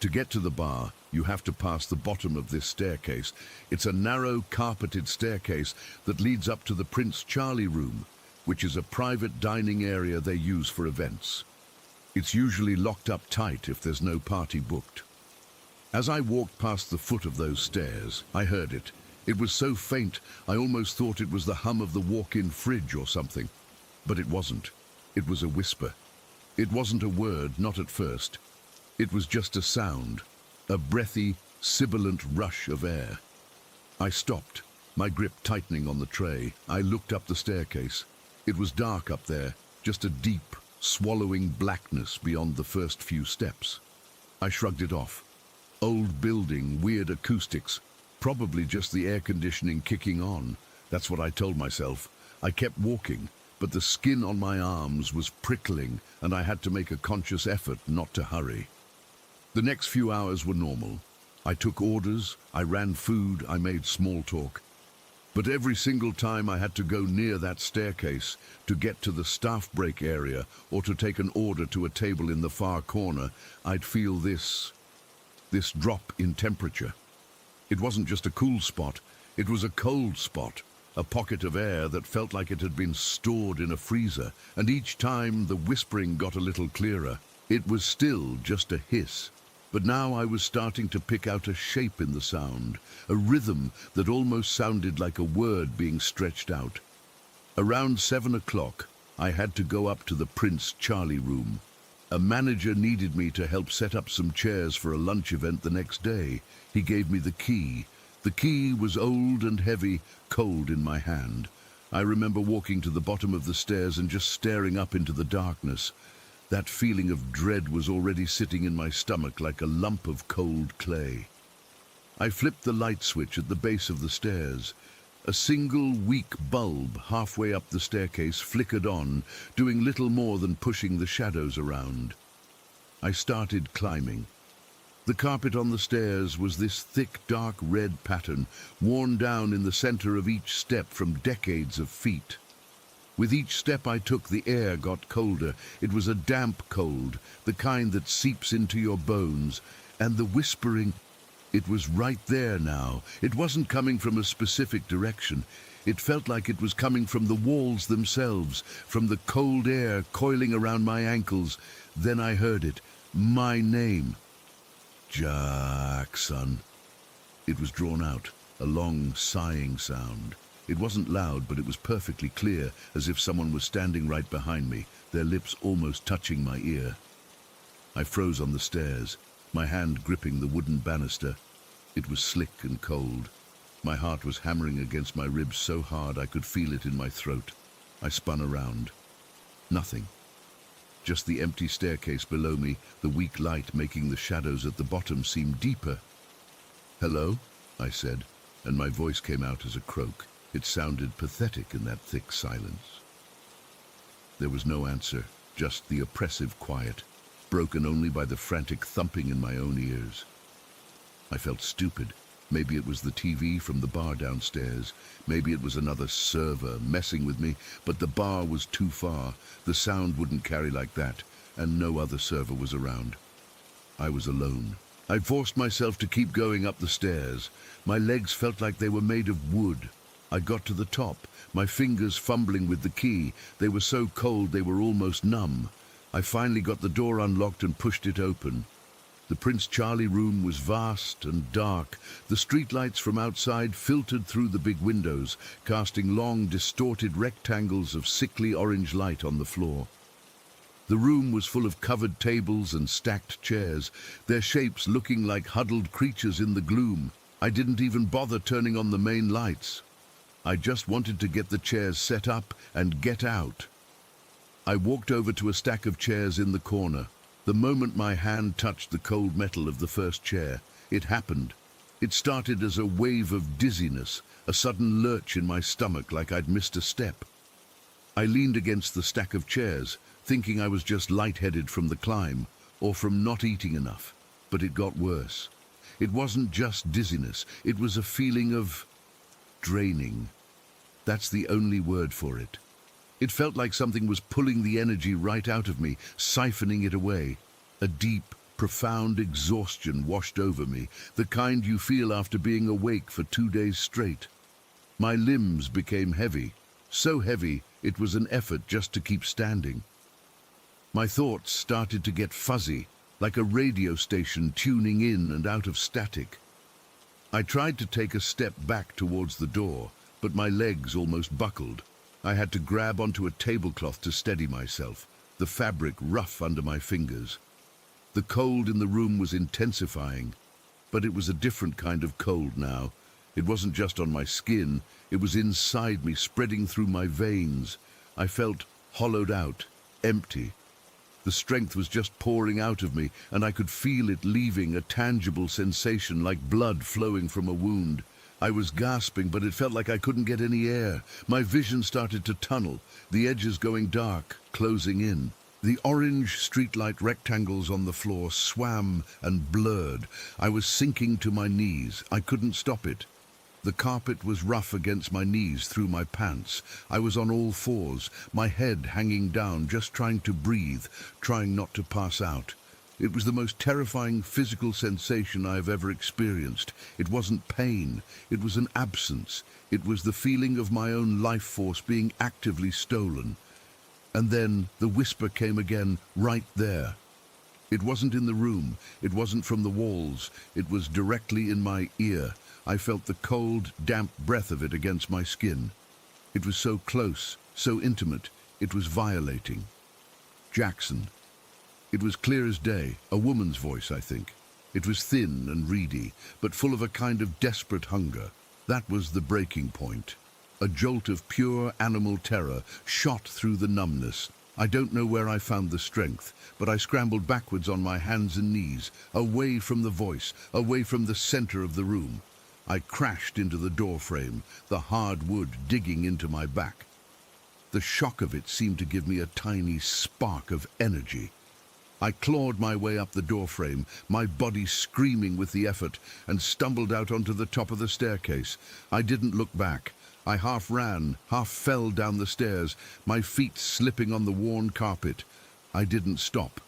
To get to the bar, you have to pass the bottom of this staircase. It's a narrow, carpeted staircase that leads up to the Prince Charlie room, which is a private dining area they use for events. It's usually locked up tight if there's no party booked. As I walked past the foot of those stairs, I heard it. It was so faint, I almost thought it was the hum of the walk-in fridge or something. But it wasn't. It was a whisper. It wasn't a word, not at first. It was just a sound, a breathy, sibilant rush of air. I stopped, my grip tightening on the tray. I looked up the staircase. It was dark up there, just a deep, swallowing blackness beyond the first few steps. I shrugged it off. Old building, weird acoustics, probably just the air conditioning kicking on. That's what I told myself. I kept walking, but the skin on my arms was prickling, and I had to make a conscious effort not to hurry. The next few hours were normal. I took orders, I ran food, I made small talk. But every single time I had to go near that staircase to get to the staff break area or to take an order to a table in the far corner, I'd feel this this drop in temperature. It wasn't just a cool spot, it was a cold spot, a pocket of air that felt like it had been stored in a freezer, and each time the whispering got a little clearer. It was still just a hiss, but now I was starting to pick out a shape in the sound, a rhythm that almost sounded like a word being stretched out. Around 7 o'clock, I had to go up to the Prince Charlie room. A manager needed me to help set up some chairs for a lunch event the next day. He gave me the key. The key was old and heavy, cold in my hand. I remember walking to the bottom of the stairs and just staring up into the darkness. That feeling of dread was already sitting in my stomach like a lump of cold clay. I flipped the light switch at the base of the stairs. A single weak bulb halfway up the staircase flickered on, doing little more than pushing the shadows around. I started climbing. The carpet on the stairs was this thick, dark red pattern, worn down in the center of each step from decades of feet. With each step I took, the air got colder. It was a damp cold, the kind that seeps into your bones, and the whispering, it was right there now. It wasn't coming from a specific direction. It felt like it was coming from the walls themselves, from the cold air coiling around my ankles. Then I heard it, my name. Jackson. It was drawn out, a long, sighing sound. It wasn't loud, but it was perfectly clear, as if someone was standing right behind me, their lips almost touching my ear. I froze on the stairs, my hand gripping the wooden banister. It was slick and cold. My heart was hammering against my ribs so hard I could feel it in my throat. I spun around. Nothing. Just the empty staircase below me, the weak light making the shadows at the bottom seem deeper. "Hello?" I said, and my voice came out as a croak. It sounded pathetic in that thick silence. There was no answer, just the oppressive quiet, broken only by the frantic thumping in my own ears. I felt stupid. Maybe it was the TV from the bar downstairs. Maybe it was another server messing with me, but the bar was too far. The sound wouldn't carry like that, and no other server was around. I was alone. I forced myself to keep going up the stairs. My legs felt like they were made of wood. I got to the top, my fingers fumbling with the key. They were so cold they were almost numb. I finally got the door unlocked and pushed it open. The Prince Charlie room was vast and dark. The streetlights from outside filtered through the big windows, casting long, distorted rectangles of sickly orange light on the floor. The room was full of covered tables and stacked chairs, their shapes looking like huddled creatures in the gloom. I didn't even bother turning on the main lights. I just wanted to get the chairs set up and get out. I walked over to a stack of chairs in the corner. The moment my hand touched the cold metal of the first chair, it happened. It started as a wave of dizziness, a sudden lurch in my stomach like I'd missed a step. I leaned against the stack of chairs, thinking I was just lightheaded from the climb, or from not eating enough. But it got worse. It wasn't just dizziness, it was a feeling of draining. That's the only word for it. It felt like something was pulling the energy right out of me, siphoning it away. A deep, profound exhaustion washed over me, the kind you feel after being awake for 2 days straight. My limbs became heavy, so heavy it was an effort just to keep standing. My thoughts started to get fuzzy, like a radio station tuning in and out of static. I tried to take a step back towards the door, but my legs almost buckled. I had to grab onto a tablecloth to steady myself, the fabric rough under my fingers. The cold in the room was intensifying, but it was a different kind of cold now. It wasn't just on my skin, it was inside me, spreading through my veins. I felt hollowed out, empty. The strength was just pouring out of me, and I could feel it leaving, a tangible sensation like blood flowing from a wound. I was gasping, but it felt like I couldn't get any air. My vision started to tunnel, the edges going dark, closing in. The orange streetlight rectangles on the floor swam and blurred. I was sinking to my knees. I couldn't stop it. The carpet was rough against my knees through my pants. I was on all fours, my head hanging down, just trying to breathe, trying not to pass out. It was the most terrifying physical sensation I have ever experienced. It wasn't pain, it was an absence. It was the feeling of my own life force being actively stolen. And then the whisper came again, right there. It wasn't in the room, it wasn't from the walls, it was directly in my ear. I felt the cold, damp breath of it against my skin. It was so close, so intimate, it was violating. Jackson. It was clear as day, a woman's voice, I think. It was thin and reedy, but full of a kind of desperate hunger. That was the breaking point. A jolt of pure animal terror shot through the numbness. I don't know where I found the strength, but I scrambled backwards on my hands and knees, away from the voice, away from the center of the room. I crashed into the doorframe, the hard wood digging into my back. The shock of it seemed to give me a tiny spark of energy. I clawed my way up the doorframe, my body screaming with the effort, and stumbled out onto the top of the staircase. I didn't look back. I half ran, half fell down the stairs, my feet slipping on the worn carpet. I didn't stop.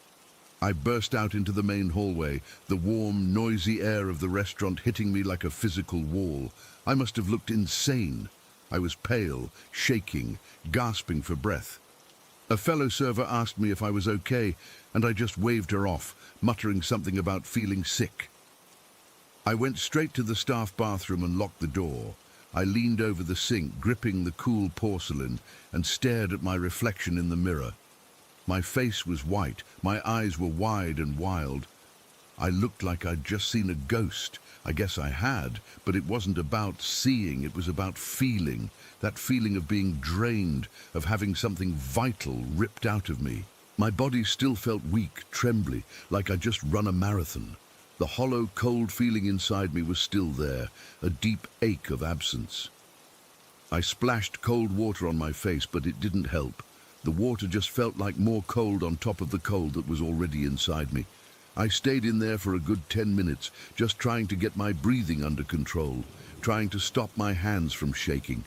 I burst out into the main hallway, the warm, noisy air of the restaurant hitting me like a physical wall. I must have looked insane. I was pale, shaking, gasping for breath. A fellow server asked me if I was okay, and I just waved her off, muttering something about feeling sick. I went straight to the staff bathroom and locked the door. I leaned over the sink, gripping the cool porcelain, and stared at my reflection in the mirror. My face was white, my eyes were wide and wild. I looked like I'd just seen a ghost. I guess I had, but it wasn't about seeing, it was about feeling. That feeling of being drained, of having something vital ripped out of me. My body still felt weak, trembly, like I'd just run a marathon. The hollow, cold feeling inside me was still there, a deep ache of absence. I splashed cold water on my face, but it didn't help. The water just felt like more cold on top of the cold that was already inside me. I stayed in there for a good 10 minutes, just trying to get my breathing under control, trying to stop my hands from shaking.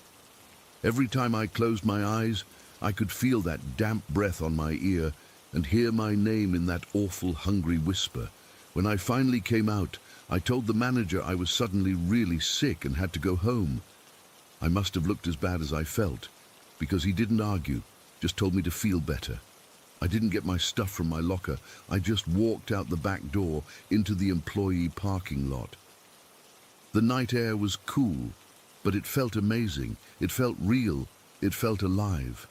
Every time I closed my eyes, I could feel that damp breath on my ear and hear my name in that awful, hungry whisper. When I finally came out, I told the manager I was suddenly really sick and had to go home. I must have looked as bad as I felt, because he didn't argue, just told me to feel better. I didn't get my stuff from my locker. I just walked out the back door into the employee parking lot. The night air was cool, but it felt amazing. It felt real. It felt alive.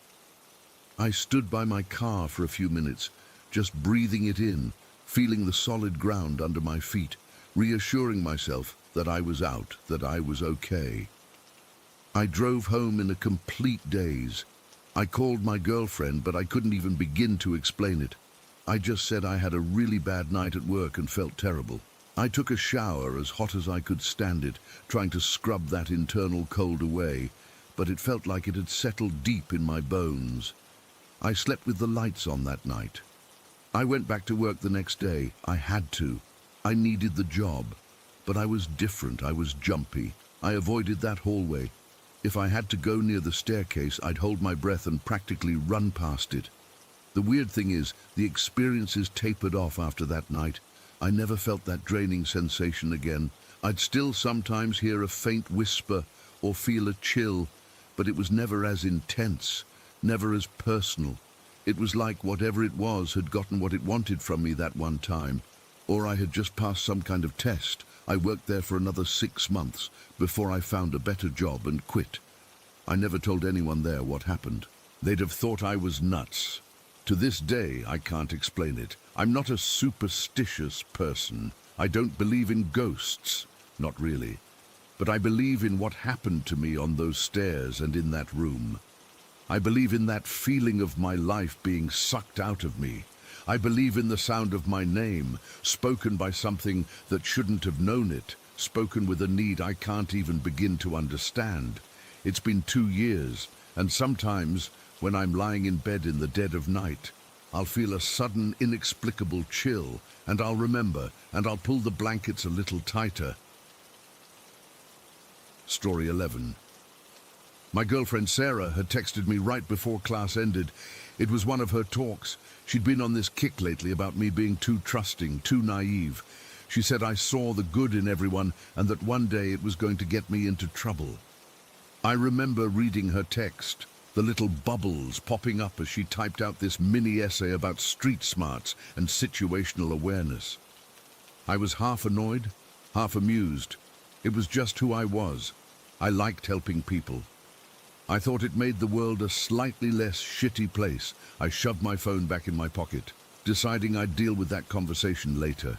I stood by my car for a few minutes, just breathing it in, feeling the solid ground under my feet, reassuring myself that I was out, that I was okay. I drove home in a complete daze. I called my girlfriend, but I couldn't even begin to explain it. I just said I had a really bad night at work and felt terrible. I took a shower as hot as I could stand it, trying to scrub that internal cold away, but it felt like it had settled deep in my bones. I slept with the lights on that night. I went back to work the next day. I had to. I needed the job. But I was different. I was jumpy. I avoided that hallway. If I had to go near the staircase, I'd hold my breath and practically run past it. The weird thing is, the experiences tapered off after that night. I never felt that draining sensation again. I'd still sometimes hear a faint whisper or feel a chill, but it was never as intense, never as personal. It was like whatever it was had gotten what it wanted from me that one time, or I had just passed some kind of test. I worked there for another 6 months before I found a better job and quit. I never told anyone there what happened. They'd have thought I was nuts. To this day, I can't explain it. I'm not a superstitious person. I don't believe in ghosts. Not really. But I believe in what happened to me on those stairs and in that room. I believe in that feeling of my life being sucked out of me. I believe in the sound of my name, spoken by something that shouldn't have known it, spoken with a need I can't even begin to understand. It's been 2 years, and sometimes, when I'm lying in bed in the dead of night, I'll feel a sudden, inexplicable chill, and I'll remember, and I'll pull the blankets a little tighter. Story 11. My girlfriend Sarah had texted me right before class ended. It was one of her talks. She'd been on this kick lately about me being too trusting, too naive. She said I saw the good in everyone and that one day it was going to get me into trouble. I remember reading her text, the little bubbles popping up as she typed out this mini essay about street smarts and situational awareness. I was half annoyed, half amused. It was just who I was. I liked helping people. I thought it made the world a slightly less shitty place. I shoved my phone back in my pocket, deciding I'd deal with that conversation later.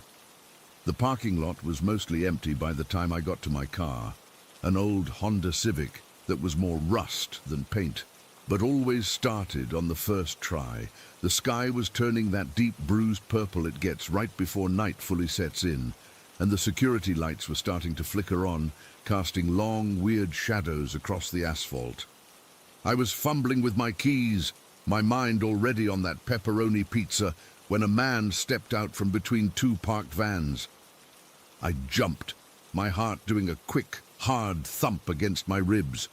The parking lot was mostly empty by the time I got to my car, an old Honda Civic that was more rust than paint, but always started on the first try. The sky was turning that deep bruised purple it gets right before night fully sets in, and the security lights were starting to flicker on, casting long, weird shadows across the asphalt. I was fumbling with my keys, my mind already on that pepperoni pizza, when a man stepped out from between two parked vans. I jumped, my heart doing a quick, hard thump against my ribs.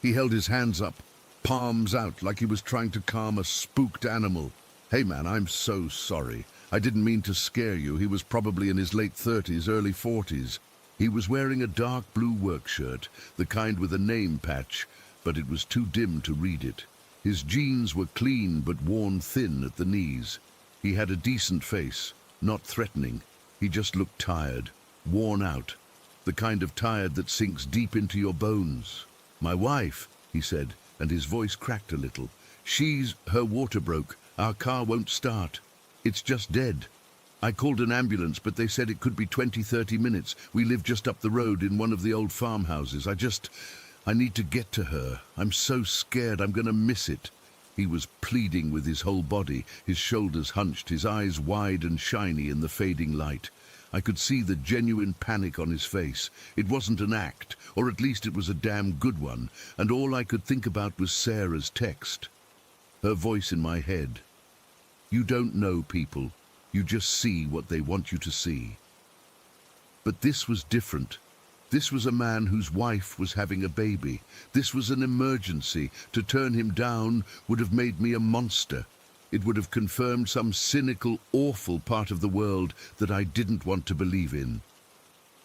He held his hands up, palms out, like he was trying to calm a spooked animal. "Hey man, I'm so sorry. I didn't mean to scare you." He was probably in his late 30s, early 40s. He was wearing a dark blue work shirt, the kind with a name patch, but it was too dim to read it. His jeans were clean but worn thin at the knees. He had a decent face, not threatening. He just looked tired, worn out, the kind of tired that sinks deep into your bones. "My wife," he said, and his voice cracked a little. Her water broke. Our car won't start. It's just dead. I called an ambulance, but they said it could be 20-30 minutes. We live just up the road in one of the old farmhouses. I need to get to her. I'm so scared I'm gonna miss it." He was pleading with his whole body, his shoulders hunched, his eyes wide and shiny in the fading light. I could see the genuine panic on his face. It wasn't an act, or at least it was a damn good one, and all I could think about was Sarah's text. Her voice in my head. "You don't know people. You just see what they want you to see." But this was different. This was a man whose wife was having a baby. This was an emergency. To turn him down would have made me a monster. It would have confirmed some cynical, awful part of the world that I didn't want to believe in.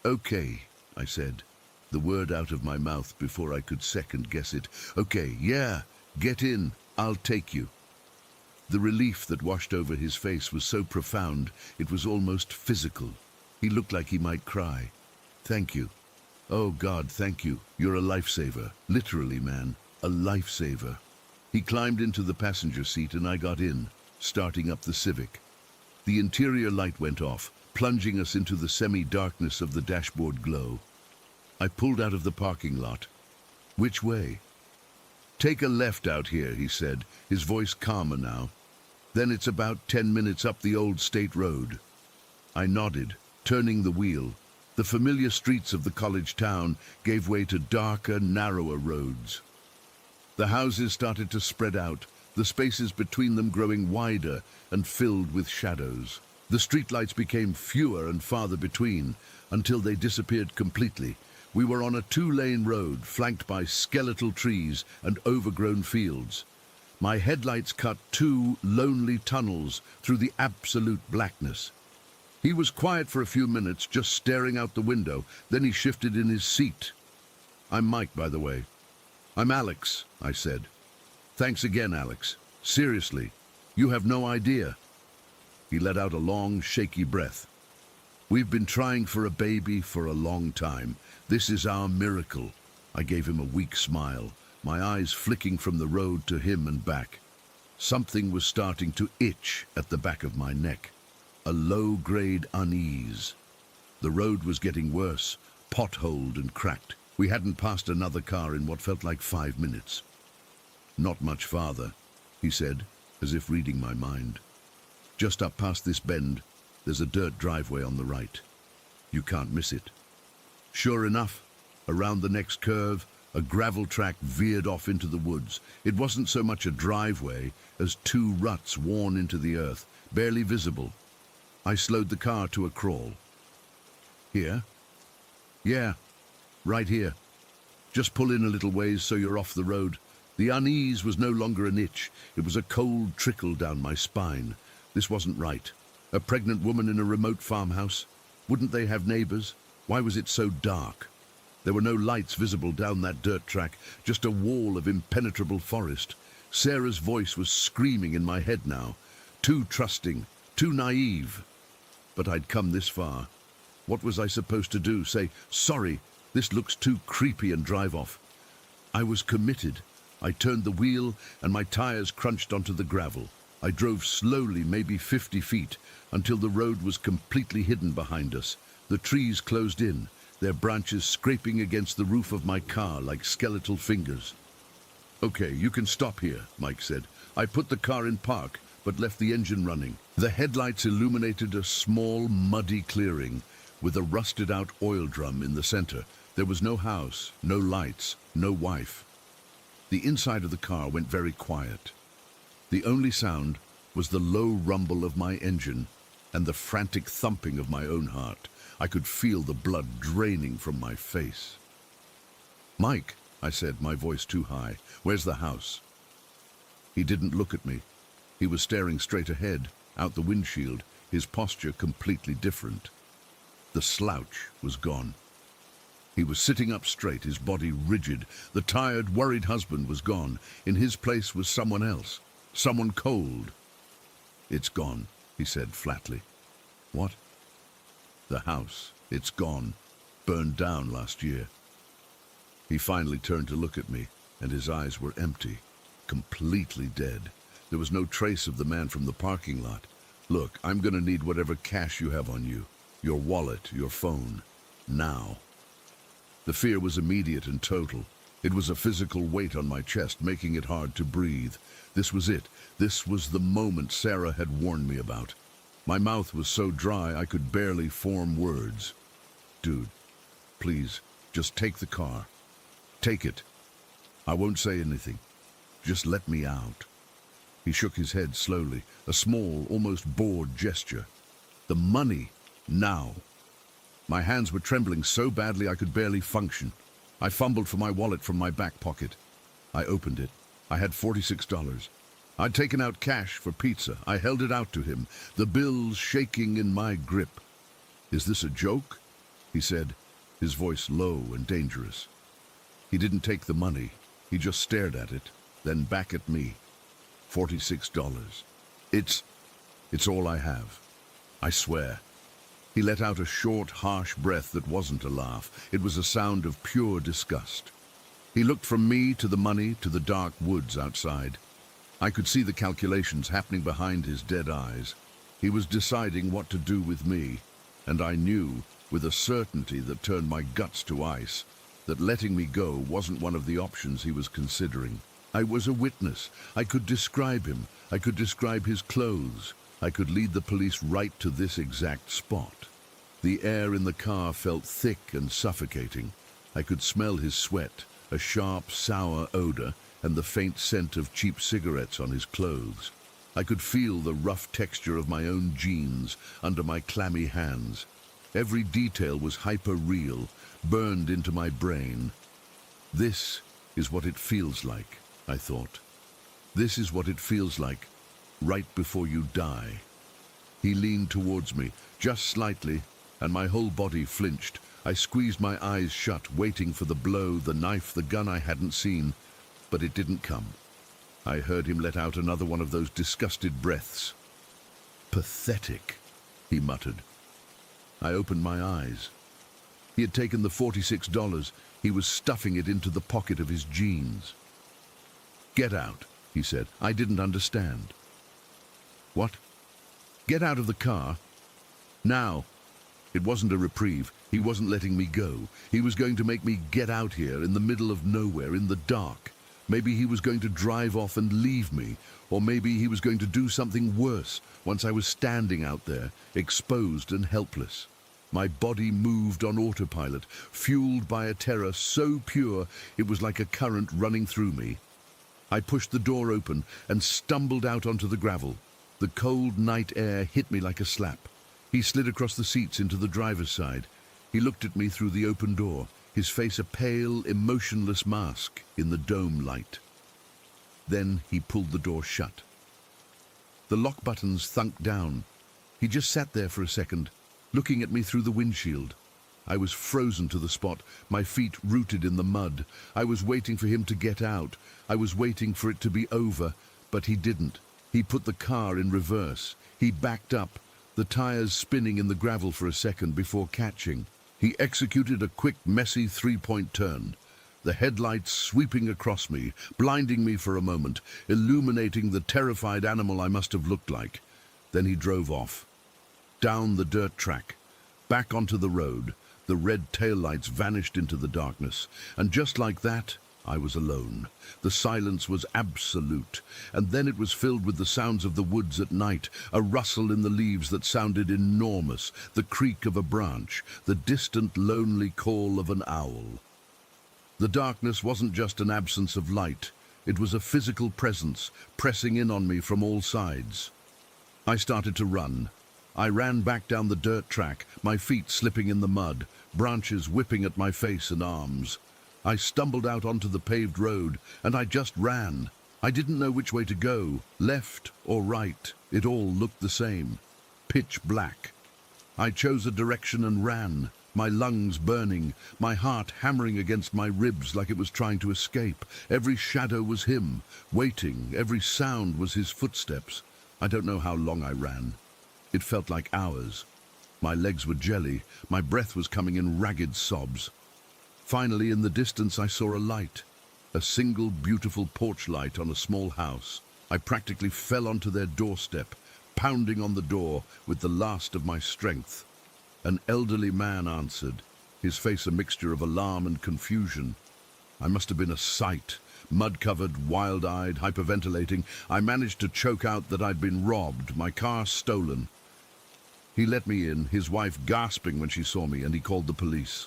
"Okay," I said, the word out of my mouth before I could second-guess it. "Okay, yeah, get in. I'll take you." The relief that washed over his face was so profound, it was almost physical. He looked like he might cry. "Thank you. Oh God, thank you. You're a lifesaver. Literally, man, a lifesaver." He climbed into the passenger seat and I got in, starting up the Civic. The interior light went off, plunging us into the semi-darkness of the dashboard glow. I pulled out of the parking lot. "Which way?" "Take a left out here," he said, his voice calmer now. "Then it's about 10 minutes up the old state road." I nodded, turning the wheel. The familiar streets of the college town gave way to darker, narrower roads. The houses started to spread out, the spaces between them growing wider and filled with shadows. The streetlights became fewer and farther between, until they disappeared completely. We were on a 2-lane road, flanked by skeletal trees and overgrown fields. My headlights cut 2 lonely tunnels through the absolute blackness. He was quiet for a few minutes, just staring out the window. Then he shifted in his seat. "I'm Mike, by the way." "I'm Alex," I said. "Thanks again, Alex. Seriously, you have no idea." He let out a long, shaky breath. "We've been trying for a baby for a long time. This is our miracle." I gave him a weak smile, my eyes flicking from the road to him and back. Something was starting to itch at the back of my neck. A low-grade unease. The road was getting worse, potholed and cracked. We hadn't passed another car in what felt like 5 minutes. "Not much farther," he said, as if reading my mind. "Just up past this bend, there's a dirt driveway on the right. You can't miss it." Sure enough, around the next curve, a gravel track veered off into the woods. It wasn't so much a driveway as 2 ruts worn into the earth, barely visible. I slowed the car to a crawl. "Here?" "Yeah, right here." Just pull in a little ways so you're off the road." The unease was no longer an itch. It was a cold trickle down my spine. This wasn't right. A pregnant woman in a remote farmhouse? Wouldn't they have neighbors? Why was it so dark? There were no lights visible down that dirt track, just a wall of impenetrable forest. Sarah's voice was screaming in my head now. Too trusting, too naive. But I'd come this far. What was I supposed to do? Say, "Sorry, this looks too creepy," and drive off? I was committed. I turned the wheel and my tires crunched onto the gravel. I drove slowly, maybe 50 feet, until the road was completely hidden behind us. The trees closed in, their branches scraping against the roof of my car like skeletal fingers. "Okay, you can stop here," Mike said. I put the car in park, but left the engine running. The headlights illuminated a small, muddy clearing with a rusted-out oil drum in the center. There was no house, no lights, no wife. The inside of the car went very quiet. The only sound was the low rumble of my engine and the frantic thumping of my own heart. I could feel the blood draining from my face. "Mike," I said, my voice too high, "where's the house?" He didn't look at me. He was staring straight ahead, out the windshield, his posture completely different. The slouch was gone. He was sitting up straight, his body rigid. The tired, worried husband was gone. In his place was someone else, someone cold. "It's gone," he said flatly. "What?" "The house. It's gone. Burned down last year." He finally turned to look at me, and his eyes were empty, completely dead. There was no trace of the man from the parking lot. "Look, I'm gonna need whatever cash you have on you. Your wallet, your phone. Now." The fear was immediate and total. It was a physical weight on my chest, making it hard to breathe. This was it. This was the moment Sarah had warned me about. My mouth was so dry I could barely form words. "Dude, please, just take the car. Take it. I won't say anything. Just let me out." He shook his head slowly, a small, almost bored gesture. The money, now. My hands were trembling so badly I could barely function. I fumbled for my wallet from my back pocket. I opened it. I had $46. I'd taken out cash for pizza. I held it out to him, the bills shaking in my grip. "Is this a joke?" he said, his voice low and dangerous. He didn't take the money. He just stared at it, then back at me. $46. It's all I have. I swear." He let out a short, harsh breath that wasn't a laugh. It was a sound of pure disgust. He looked from me to the money to the dark woods outside. I could see the calculations happening behind his dead eyes. He was deciding what to do with me, and I knew, with a certainty that turned my guts to ice, that letting me go wasn't one of the options he was considering. I was a witness. I could describe him. I could describe his clothes. I could lead the police right to this exact spot. The air in the car felt thick and suffocating. I could smell his sweat, a sharp, sour odor, and the faint scent of cheap cigarettes on his clothes. I could feel the rough texture of my own jeans under my clammy hands. Every detail was hyper-real, burned into my brain. This is what it feels like, I thought. This is what it feels like right before you die. He leaned towards me, just slightly, and my whole body flinched. I squeezed my eyes shut, waiting for the blow, the knife, the gun I hadn't seen, but it didn't come. I heard him let out another one of those disgusted breaths. "Pathetic," he muttered. I opened my eyes. He had taken the $46. He was stuffing it into the pocket of his jeans. "Get out," he said. I didn't understand. "What?" "Get out of the car. Now." It wasn't a reprieve. He wasn't letting me go. He was going to make me get out here in the middle of nowhere, in the dark. Maybe he was going to drive off and leave me, or maybe he was going to do something worse once I was standing out there, exposed and helpless. My body moved on autopilot, fueled by a terror so pure it was like a current running through me. I pushed the door open and stumbled out onto the gravel. The cold night air hit me like a slap. He slid across the seats into the driver's side. He looked at me through the open door. his face a pale, emotionless mask in the dome light. Then he pulled the door shut. The lock buttons thunked down. He just sat there for a second, looking at me through the windshield. I was frozen to the spot, my feet rooted in the mud. I was waiting for him to get out. I was waiting for it to be over, but he didn't. He put the car in reverse. He backed up, the tires spinning in the gravel for a second before catching. He executed a quick, messy three-point turn, the headlights sweeping across me, blinding me for a moment, illuminating the terrified animal I must have looked like. Then he drove off, down the dirt track, back onto the road. The red taillights vanished into the darkness, and just like that, I was alone. The silence was absolute, and then it was filled with the sounds of the woods at night, a rustle in the leaves that sounded enormous, the creak of a branch, the distant lonely call of an owl. The darkness wasn't just an absence of light, it was a physical presence pressing in on me from all sides. I started to run. I ran back down the dirt track, my feet slipping in the mud, branches whipping at my face and arms. I stumbled out onto the paved road, and I just ran. I didn't know which way to go, left or right. It all looked the same, pitch black. I chose a direction and ran, my lungs burning, my heart hammering against my ribs like it was trying to escape. Every shadow was him, waiting, every sound was his footsteps. I don't know how long I ran. It felt like hours. My legs were jelly, my breath was coming in ragged sobs. Finally, in the distance, I saw a light, a single beautiful porch light on a small house. I practically fell onto their doorstep, pounding on the door with the last of my strength. An elderly man answered, his face a mixture of alarm and confusion. I must have been a sight, mud-covered, wild-eyed, hyperventilating. I managed to choke out that I'd been robbed, my car stolen. He let me in, his wife gasping when she saw me, and he called the police.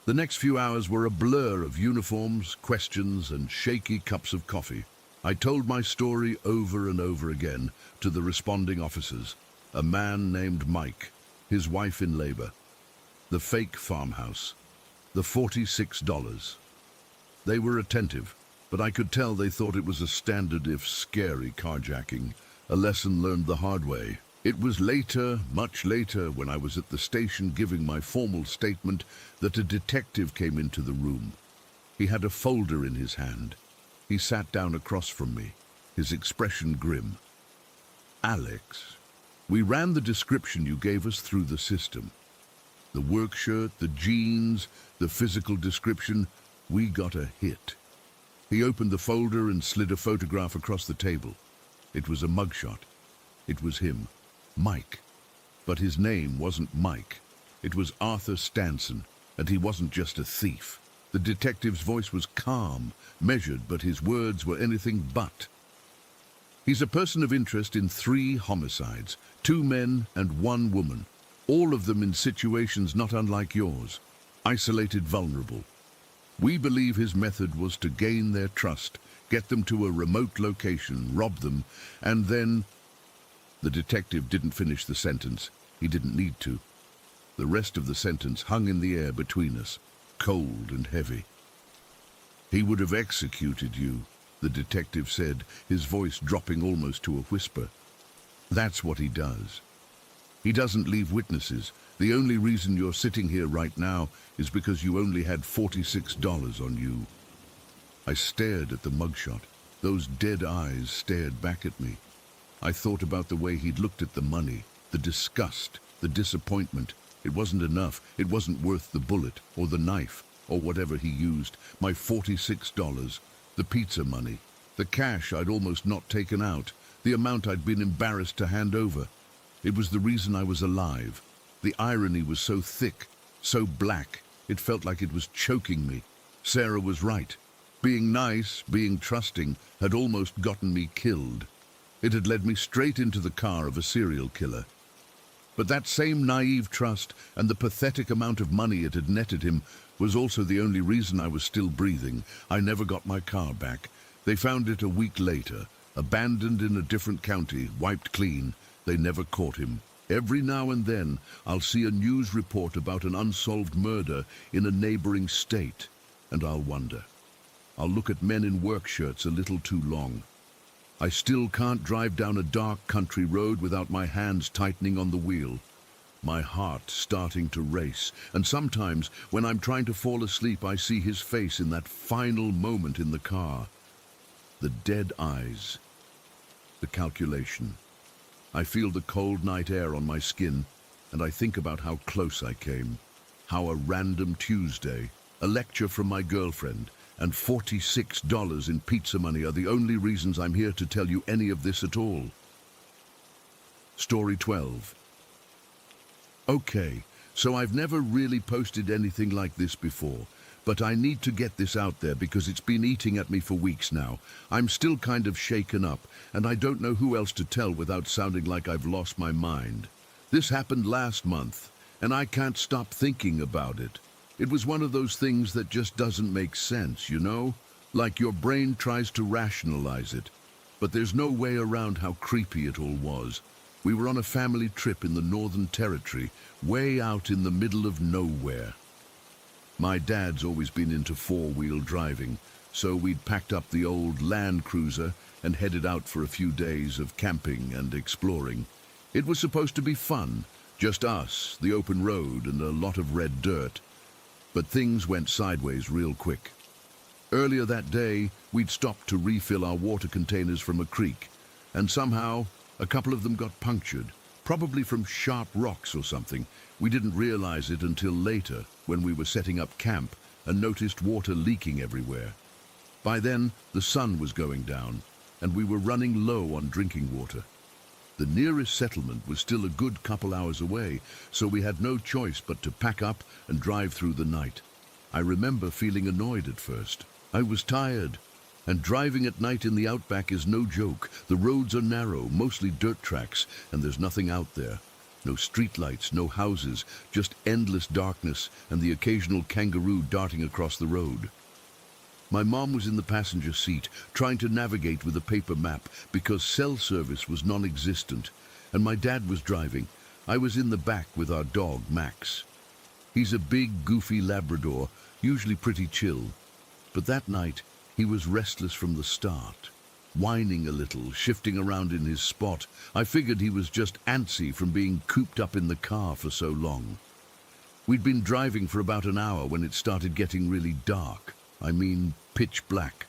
The next few hours were a blur of uniforms, questions, and shaky cups of coffee. I told my story over and over again to the responding officers. A man named Mike, his wife in labor, the fake farmhouse, the $46. They were attentive, but I could tell they thought it was a standard if scary carjacking, a lesson learned the hard way. It was later, much later, when I was at the station giving my formal statement, that a detective came into the room. He had a folder in his hand. He sat down across from me, his expression grim. "Alex, we ran the description you gave us through the system. The work shirt, the jeans, the physical description, we got a hit." He opened the folder and slid a photograph across the table. It was a mugshot. It was him. Mike. But his name wasn't Mike. It was Arthur Stanson, and he wasn't just a thief. The detective's voice was calm, measured, but his words were anything but. "He's a person of interest in 3 homicides, 2 men and 1 woman, all of them in situations not unlike yours, isolated, vulnerable. We believe his method was to gain their trust, get them to a remote location, rob them, and then..." The detective didn't finish the sentence. He didn't need to. The rest of the sentence hung in the air between us, cold and heavy. "He would have executed you," the detective said, his voice dropping almost to a whisper. "That's what he does. He doesn't leave witnesses. The only reason you're sitting here right now is because you only had $46 on you." I stared at the mugshot. Those dead eyes stared back at me. I thought about the way he'd looked at the money, the disgust, the disappointment. It wasn't enough. It wasn't worth the bullet or the knife or whatever he used. My $46, the pizza money, the cash I'd almost not taken out, the amount I'd been embarrassed to hand over. It was the reason I was alive. The irony was so thick, so black, it felt like it was choking me. Sarah was right. Being nice, being trusting, had almost gotten me killed. It had led me straight into the car of a serial killer. But that same naive trust and the pathetic amount of money it had netted him was also the only reason I was still breathing. I never got my car back. They found it a week later, abandoned in a different county, wiped clean. They never caught him. Every now and then, I'll see a news report about an unsolved murder in a neighboring state, and I'll wonder. I'll look at men in work shirts a little too long. I still can't drive down a dark country road without my hands tightening on the wheel, my heart starting to race, and sometimes when I'm trying to fall asleep I see his face in that final moment in the car. The dead eyes, the calculation. I feel the cold night air on my skin, and I think about how close I came. How a random Tuesday, a lecture from my girlfriend, and $46 in pizza money are the only reasons I'm here to tell you any of this at all. Story 12. Okay, so I've never really posted anything like this before, but I need to get this out there because it's been eating at me for weeks now. I'm still kind of shaken up, and I don't know who else to tell without sounding like I've lost my mind. This happened last month, and I can't stop thinking about it. It was one of those things that just doesn't make sense, you know? Like your brain tries to rationalize it. But there's no way around how creepy it all was. We were on a family trip in the Northern Territory, way out in the middle of nowhere. My dad's always been into four-wheel driving, so we'd packed up the old Land Cruiser and headed out for a few days of camping and exploring. It was supposed to be fun, just us, the open road, and a lot of red dirt. But things went sideways real quick. Earlier that day, we'd stopped to refill our water containers from a creek, and somehow a couple of them got punctured, probably from sharp rocks or something. We didn't realize it until later, when we were setting up camp and noticed water leaking everywhere. By then, the sun was going down, and we were running low on drinking water. The nearest settlement was still a good couple hours away, so we had no choice but to pack up and drive through the night. I remember feeling annoyed at first. I was tired, and driving at night in the outback is no joke. The roads are narrow, mostly dirt tracks, and there's nothing out there. No streetlights, no houses, just endless darkness and the occasional kangaroo darting across the road. My mom was in the passenger seat, trying to navigate with a paper map because cell service was non-existent, and my dad was driving. I was in the back with our dog, Max. He's a big, goofy Labrador, usually pretty chill. But that night, he was restless from the start, whining a little, shifting around in his spot. I figured he was just antsy from being cooped up in the car for so long. We'd been driving for about an hour when it started getting really dark. I mean, pitch black.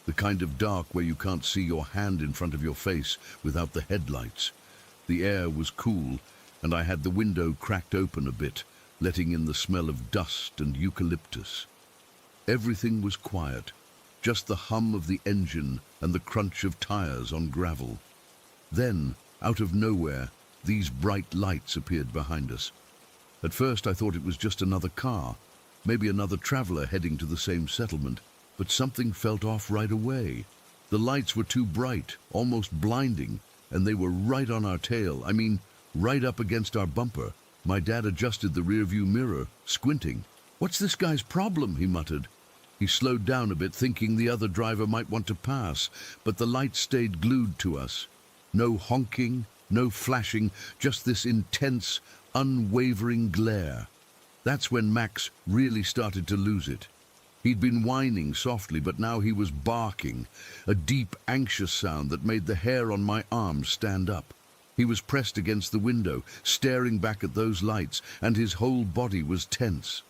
The kind of dark where you can't see your hand in front of your face without the headlights. The air was cool, and I had the window cracked open a bit, letting in the smell of dust and eucalyptus. Everything was quiet, just the hum of the engine and the crunch of tires on gravel. Then, out of nowhere, these bright lights appeared behind us. At first I thought it was just another car, maybe another traveler heading to the same settlement, but something felt off right away. The lights were too bright, almost blinding, and they were right on our tail. I mean, right up against our bumper. My dad adjusted the rearview mirror, squinting. "What's this guy's problem?" he muttered. He slowed down a bit, thinking the other driver might want to pass, but the lights stayed glued to us. No honking, no flashing, just this intense, unwavering glare. That's when Max really started to lose it. He'd been whining softly, but now he was barking, a deep, anxious sound that made the hair on my arms stand up. He was pressed against the window, staring back at those lights, and his whole body was tense.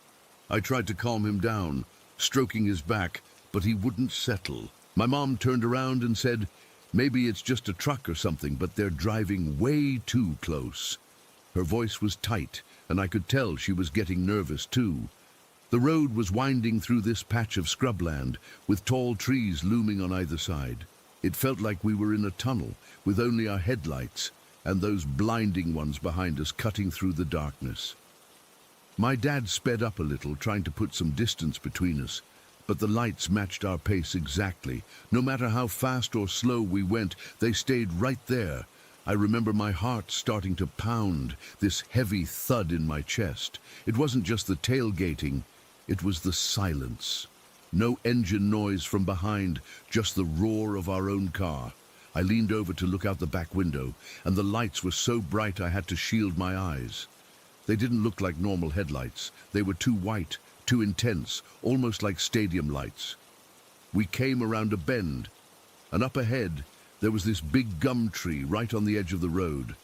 I tried to calm him down, stroking his back, but he wouldn't settle. My mom turned around and said, "Maybe it's just a truck or something, but they're driving way too close." Her voice was tight, and I could tell she was getting nervous too. The road was winding through this patch of scrubland, with tall trees looming on either side. It felt like we were in a tunnel, with only our headlights, and those blinding ones behind us cutting through the darkness. My dad sped up a little, trying to put some distance between us, but the lights matched our pace exactly. No matter how fast or slow we went, they stayed right there. I remember my heart starting to pound, this heavy thud in my chest. It wasn't just the tailgating, it was the silence. No engine noise from behind, just the roar of our own car. I leaned over to look out the back window, and the lights were so bright I had to shield my eyes. They didn't look like normal headlights. They were too white, too intense, almost like stadium lights. We came around a bend, and up ahead there was this big gum tree right on the edge of the road.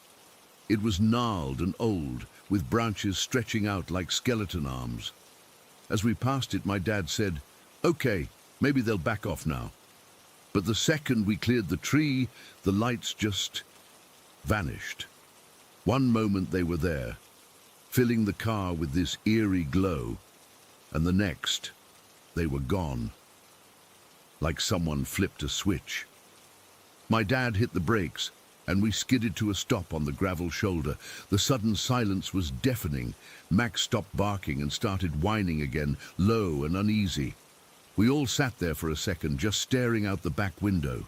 It was gnarled and old, with branches stretching out like skeleton arms. As we passed it, my dad said, "Okay, maybe they'll back off now." But the second we cleared the tree, the lights just vanished. One moment they were there, filling the car with this eerie glow, and the next, they were gone, like someone flipped a switch. My dad hit the brakes, and we skidded to a stop on the gravel shoulder. The sudden silence was deafening. Max stopped barking and started whining again, low and uneasy. We all sat there for a second, just staring out the back window.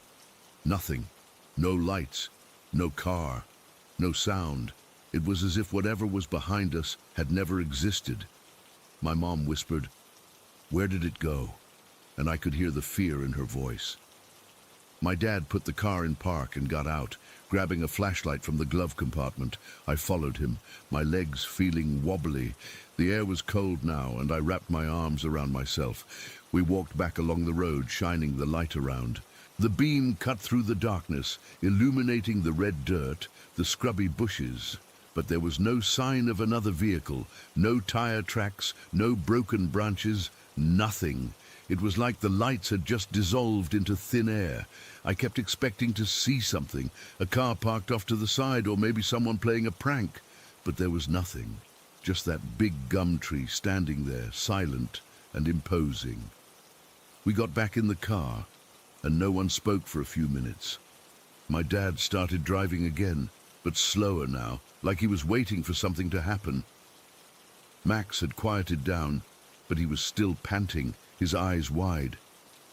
Nothing. No lights. No car. No sound. It was as if whatever was behind us had never existed. My mom whispered, "Where did it go?" And I could hear the fear in her voice. My dad put the car in park and got out, grabbing a flashlight from the glove compartment. I followed him, my legs feeling wobbly. The air was cold now, and I wrapped my arms around myself. We walked back along the road, shining the light around. The beam cut through the darkness, illuminating the red dirt, the scrubby bushes. But there was no sign of another vehicle, no tire tracks, no broken branches, nothing. It was like the lights had just dissolved into thin air. I kept expecting to see something, a car parked off to the side, or maybe someone playing a prank. But there was nothing, just that big gum tree standing there, silent and imposing. We got back in the car, and no one spoke for a few minutes. My dad started driving again, but slower now, like he was waiting for something to happen. Max had quieted down, but he was still panting, his eyes wide.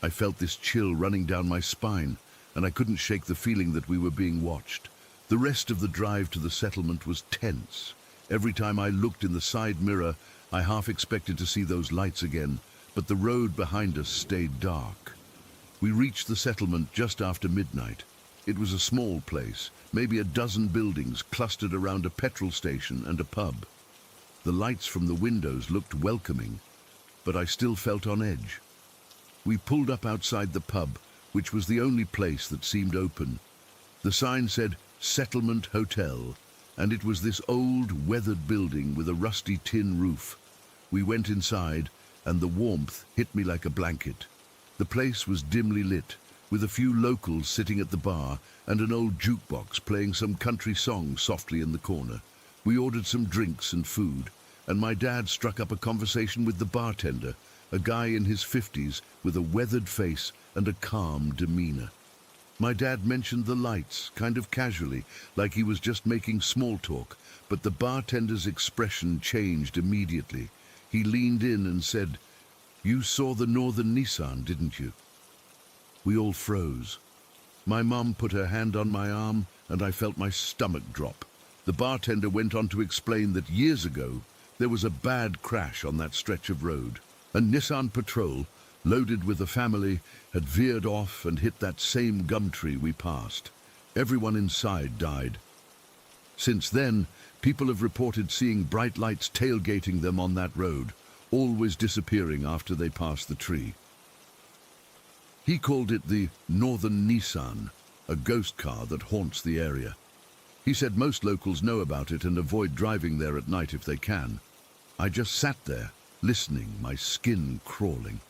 I felt this chill running down my spine, and I couldn't shake the feeling that we were being watched. The rest of the drive to the settlement was tense. Every time I looked in the side mirror, I half expected to see those lights again, but the road behind us stayed dark. We reached the settlement just after midnight. It was a small place, maybe a dozen buildings clustered around a petrol station and a pub. The lights from the windows looked welcoming, but I still felt on edge. We pulled up outside the pub, which was the only place that seemed open. The sign said Settlement Hotel, and it was this old, weathered building with a rusty tin roof. We went inside, and the warmth hit me like a blanket. The place was dimly lit, with a few locals sitting at the bar and an old jukebox playing some country song softly in the corner. We ordered some drinks and food, and my dad struck up a conversation with the bartender, a guy in his 50s with a weathered face and a calm demeanor. My dad mentioned the lights, kind of casually, like he was just making small talk, but the bartender's expression changed immediately. He leaned in and said, "You saw the Northern Nissan, didn't you?" We all froze. My mom put her hand on my arm, and I felt my stomach drop. The bartender went on to explain that years ago, there was a bad crash on that stretch of road. A Nissan Patrol, loaded with a family, had veered off and hit that same gum tree we passed. Everyone inside died. Since then, people have reported seeing bright lights tailgating them on that road, always disappearing after they pass the tree. He called it the Northern Nissan, a ghost car that haunts the area. He said most locals know about it and avoid driving there at night if they can. I just sat there, listening, my skin crawling.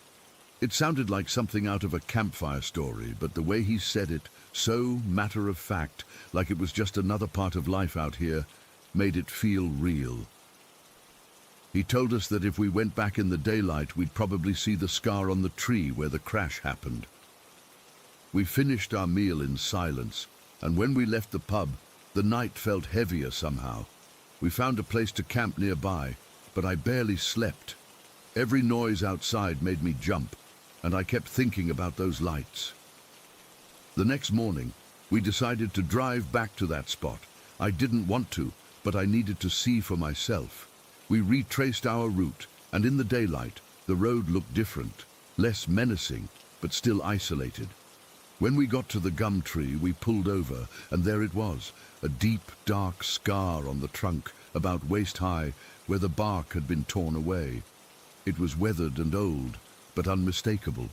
It sounded like something out of a campfire story, but the way he said it, so matter-of-fact, like it was just another part of life out here, made it feel real. He told us that if we went back in the daylight, we'd probably see the scar on the tree where the crash happened. We finished our meal in silence, and when we left the pub, the night felt heavier somehow. We found a place to camp nearby, but I barely slept. Every noise outside made me jump, and I kept thinking about those lights. The next morning, we decided to drive back to that spot. I didn't want to, but I needed to see for myself. We retraced our route, and in the daylight, the road looked different, less menacing, but still isolated. When we got to the gum tree, we pulled over, and there it was, a deep, dark scar on the trunk, about waist high, where the bark had been torn away. It was weathered and old, but unmistakable.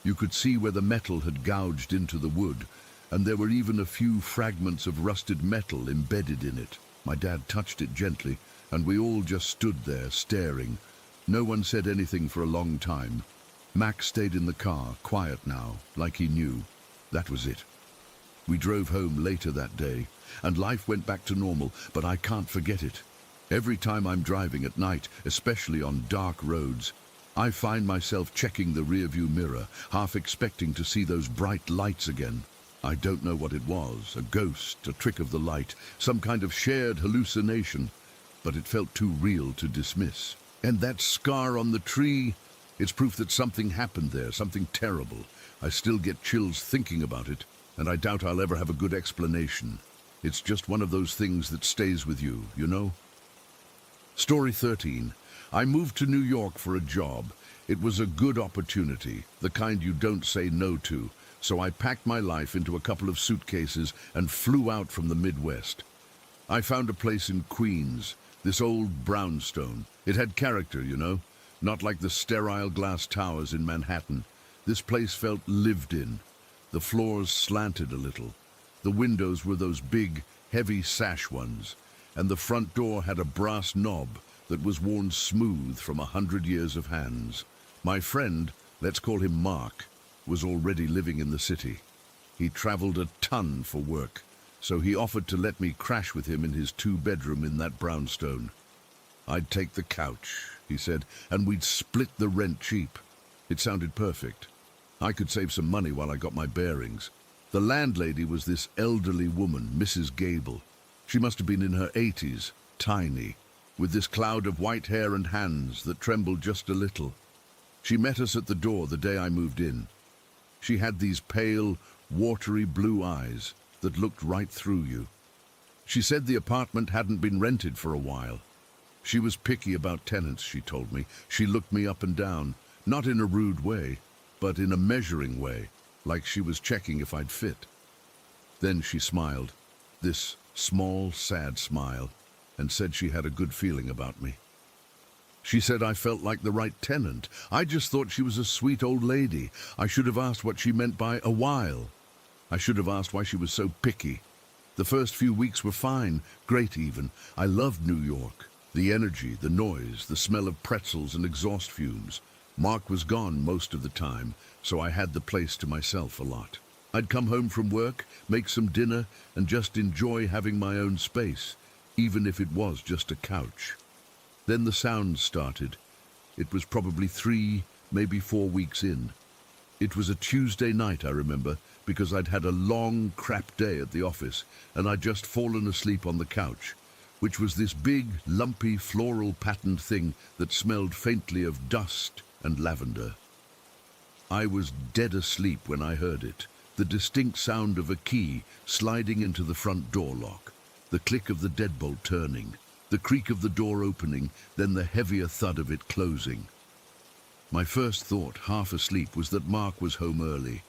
You could see where the metal had gouged into the wood, and there were even a few fragments of rusted metal embedded in it. My dad touched it gently, and we all just stood there, staring. No one said anything for a long time. Max stayed in the car, quiet now, like he knew. That was it. We drove home later that day, and life went back to normal, but I can't forget it. Every time I'm driving at night, especially on dark roads, I find myself checking the rearview mirror, half expecting to see those bright lights again. I don't know what it was, a ghost, a trick of the light, some kind of shared hallucination, but it felt too real to dismiss. And that scar on the tree, it's proof that something happened there, something terrible. I still get chills thinking about it, and I doubt I'll ever have a good explanation. It's just one of those things that stays with you, you know? Story 13. I moved to New York for a job. It was a good opportunity, the kind you don't say no to. So I packed my life into a couple of suitcases and flew out from the Midwest. I found a place in Queens, this old brownstone. It had character, you know, not like the sterile glass towers in Manhattan. This place felt lived in. The floors slanted a little. The windows were those big, heavy sash ones, and the front door had a brass knob that was worn smooth from 100 years of hands. My friend, let's call him Mark, was already living in the city. He traveled a ton for work, so he offered to let me crash with him in his 2-bedroom in that brownstone. I'd take the couch, he said, and we'd split the rent cheap. It sounded perfect. I could save some money while I got my bearings. The landlady was this elderly woman, Mrs. Gable. She must have been in her 80s, tiny, with this cloud of white hair and hands that trembled just a little. She met us at the door the day I moved in. She had these pale, watery blue eyes that looked right through you. She said the apartment hadn't been rented for a while. She was picky about tenants, she told me. She looked me up and down, not in a rude way, but in a measuring way, like she was checking if I'd fit. Then she smiled, this small, sad smile, and said she had a good feeling about me. She said I felt like the right tenant. I just thought she was a sweet old lady. I should have asked what she meant by a while. I should have asked why she was so picky. The first few weeks were fine, great even. I loved New York. The energy, the noise, the smell of pretzels and exhaust fumes. Mark was gone most of the time, so I had the place to myself a lot. I'd come home from work, make some dinner, and just enjoy having my own space, even if it was just a couch. Then the sounds started. It was probably 3, maybe 4 weeks in. It was a Tuesday night, I remember, because I'd had a long, crap day at the office, and I'd just fallen asleep on the couch, which was this big, lumpy, floral patterned thing that smelled faintly of dust and lavender. I was dead asleep when I heard it, the distinct sound of a key sliding into the front door lock, the click of the deadbolt turning, the creak of the door opening, then the heavier thud of it closing. My first thought, half asleep, was that Mark was home early.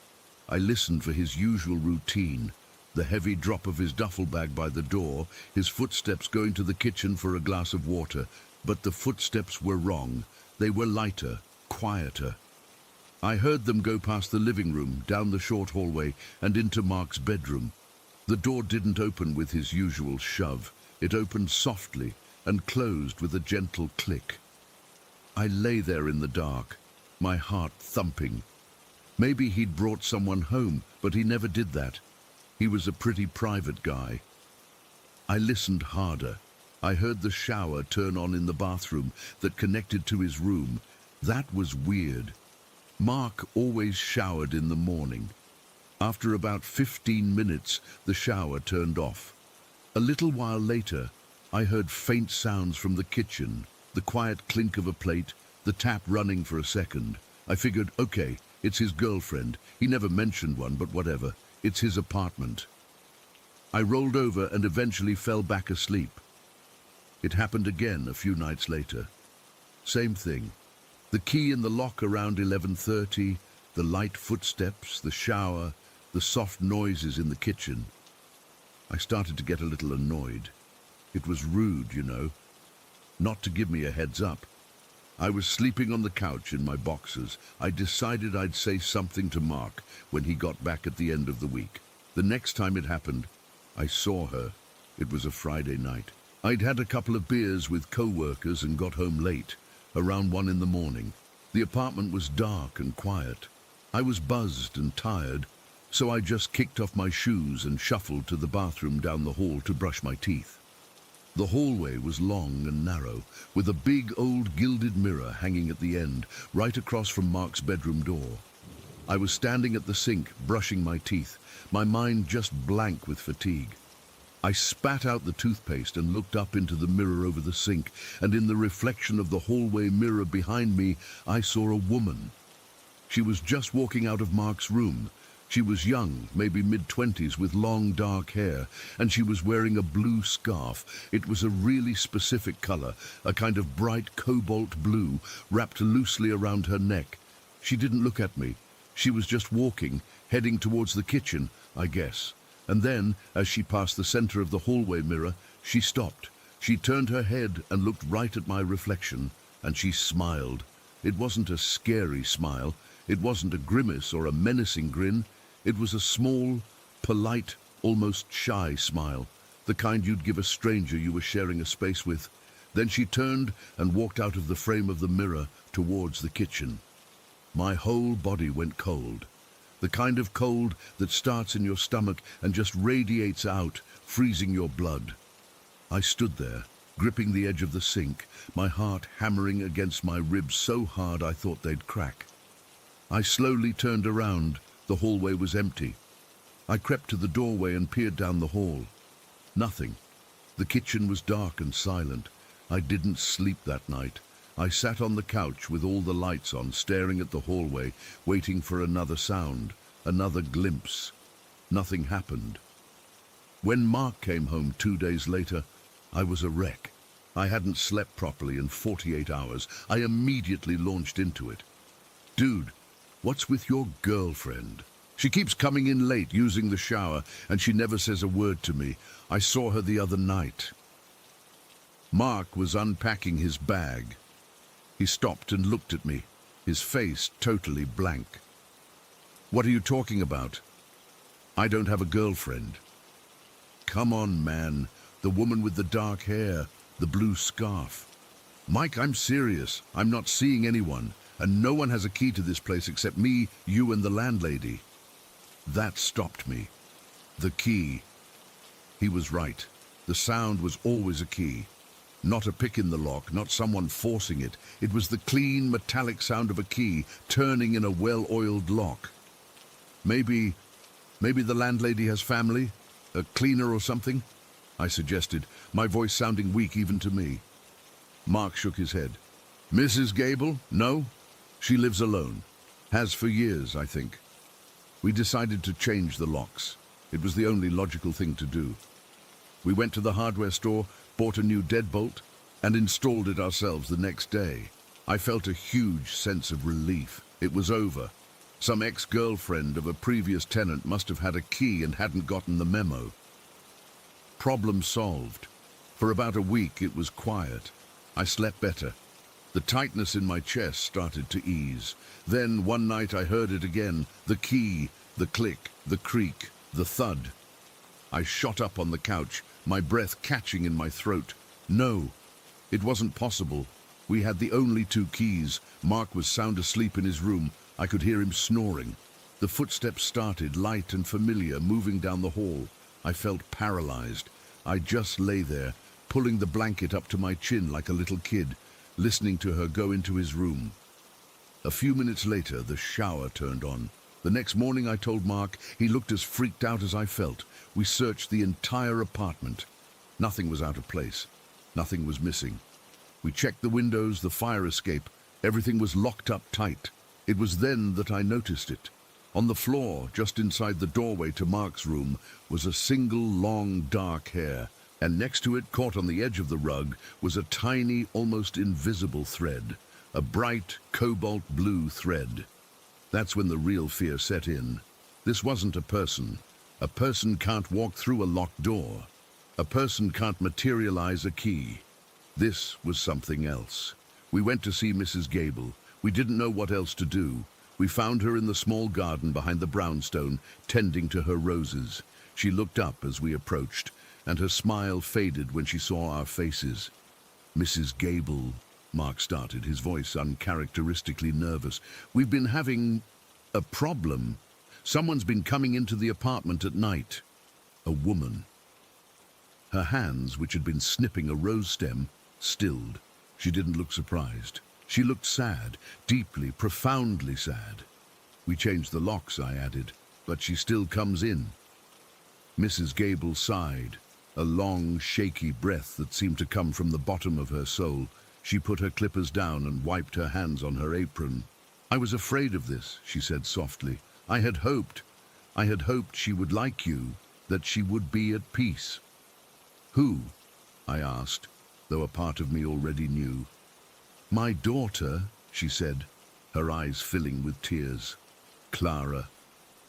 I listened for his usual routine, the heavy drop of his duffel bag by the door, his footsteps going to the kitchen for a glass of water, but the footsteps were wrong. They were lighter, quieter. I heard them go past the living room, down the short hallway, and into Mark's bedroom. The door didn't open with his usual shove. It opened softly and closed with a gentle click. I lay there in the dark, my heart thumping. Maybe he'd brought someone home, but he never did that. He was a pretty private guy. I listened harder. I heard the shower turn on in the bathroom that connected to his room. That was weird. Mark always showered in the morning. After about 15 minutes, the shower turned off. A little while later, I heard faint sounds from the kitchen, the quiet clink of a plate, the tap running for a second. I figured, okay, it's his girlfriend. He never mentioned one, but whatever. It's his apartment. I rolled over and eventually fell back asleep. It happened again a few nights later. Same thing. The key in the lock around 11:30, the light footsteps, the shower, the soft noises in the kitchen. I started to get a little annoyed. It was rude, you know, not to give me a heads up. I was sleeping on the couch in my boxers. I decided I'd say something to Mark when he got back at the end of the week. The next time it happened, I saw her. It was a Friday night. I'd had a couple of beers with co-workers and got home late, around 1 in the morning. The apartment was dark and quiet. I was buzzed and tired, so I just kicked off my shoes and shuffled to the bathroom down the hall to brush my teeth. The hallway was long and narrow, with a big old gilded mirror hanging at the end, right across from Mark's bedroom door. I was standing at the sink, brushing my teeth, my mind just blank with fatigue. I spat out the toothpaste and looked up into the mirror over the sink, and in the reflection of the hallway mirror behind me, I saw a woman. She was just walking out of Mark's room. She was young, maybe mid-20s, with long dark hair, and she was wearing a blue scarf. It was a really specific color, a kind of bright cobalt blue, wrapped loosely around her neck. She didn't look at me. She was just walking, heading towards the kitchen, I guess. And then, as she passed the center of the hallway mirror, she stopped. She turned her head and looked right at my reflection, and she smiled. It wasn't a scary smile. It wasn't a grimace or a menacing grin. It was a small, polite, almost shy smile, the kind you'd give a stranger you were sharing a space with. Then she turned and walked out of the frame of the mirror towards the kitchen. My whole body went cold. The kind of cold that starts in your stomach and just radiates out, freezing your blood. I stood there, gripping the edge of the sink, my heart hammering against my ribs so hard I thought they'd crack. I slowly turned around. The hallway was empty. I crept to the doorway and peered down the hall. Nothing. The kitchen was dark and silent. I didn't sleep that night. I sat on the couch with all the lights on, staring at the hallway, waiting for another sound, another glimpse. Nothing happened. When Mark came home 2 days later, I was a wreck. I hadn't slept properly in 48 hours. I immediately launched into it. Dude, what's with your girlfriend? She keeps coming in late, using the shower, and she never says a word to me. I saw her the other night. Mark was unpacking his bag. He stopped and looked at me, his face totally blank. What are you talking about? I don't have a girlfriend. Come on, man. The woman with the dark hair, the blue scarf. Mike, I'm serious. I'm not seeing anyone. And no one has a key to this place except me, you, and the landlady. That stopped me. The key. He was right. The sound was always a key. Not a pick in the lock, not someone forcing it. It was the clean, metallic sound of a key turning in a well-oiled lock. Maybe the landlady has family? A cleaner or something? I suggested, my voice sounding weak even to me. Mark shook his head. Mrs. Gable? No. She lives alone. Has for years, I think. We decided to change the locks. It was the only logical thing to do. We went to the hardware store, bought a new deadbolt, and installed it ourselves the next day. I felt a huge sense of relief. It was over. Some ex-girlfriend of a previous tenant must have had a key and hadn't gotten the memo. Problem solved. For about a week it was quiet. I slept better. The tightness in my chest started to ease. Then one night I heard it again, the key, the click, the creak, the thud. I shot up on the couch, my breath catching in my throat. No, it wasn't possible. We had the only 2 keys. Mark was sound asleep in his room. I could hear him snoring. The footsteps started, light and familiar, moving down the hall. I felt paralyzed. I just lay there, pulling the blanket up to my chin like a little kid, listening to her go into his room. A few minutes later, the shower turned on. The next morning I told Mark. He looked as freaked out as I felt. We searched the entire apartment. Nothing was out of place. Nothing was missing. We checked the windows, the fire escape. Everything was locked up tight. It was then that I noticed it. On the floor, just inside the doorway to Mark's room, was a single long dark hair, and next to it, caught on the edge of the rug, was a tiny, almost invisible thread, a bright cobalt blue thread. That's when the real fear set in. This wasn't a person. A person can't walk through a locked door. A person can't materialize a key. This was something else. We went to see Mrs. Gable. We didn't know what else to do. We found her in the small garden behind the brownstone, tending to her roses. She looked up as we approached, and her smile faded when she saw our faces. Mrs. Gable, Mark started, his voice uncharacteristically nervous. We've been having a problem. Someone's been coming into the apartment at night. A woman. Her hands, which had been snipping a rose stem, stilled. She didn't look surprised. She looked sad, deeply, profoundly sad. We changed the locks, I added, but she still comes in. Mrs. Gable sighed, a long, shaky breath that seemed to come from the bottom of her soul. She put her clippers down and wiped her hands on her apron. I was afraid of this, she said softly. I had hoped she would like you, that she would be at peace. Who? I asked, though a part of me already knew. My daughter, she said, her eyes filling with tears. Clara.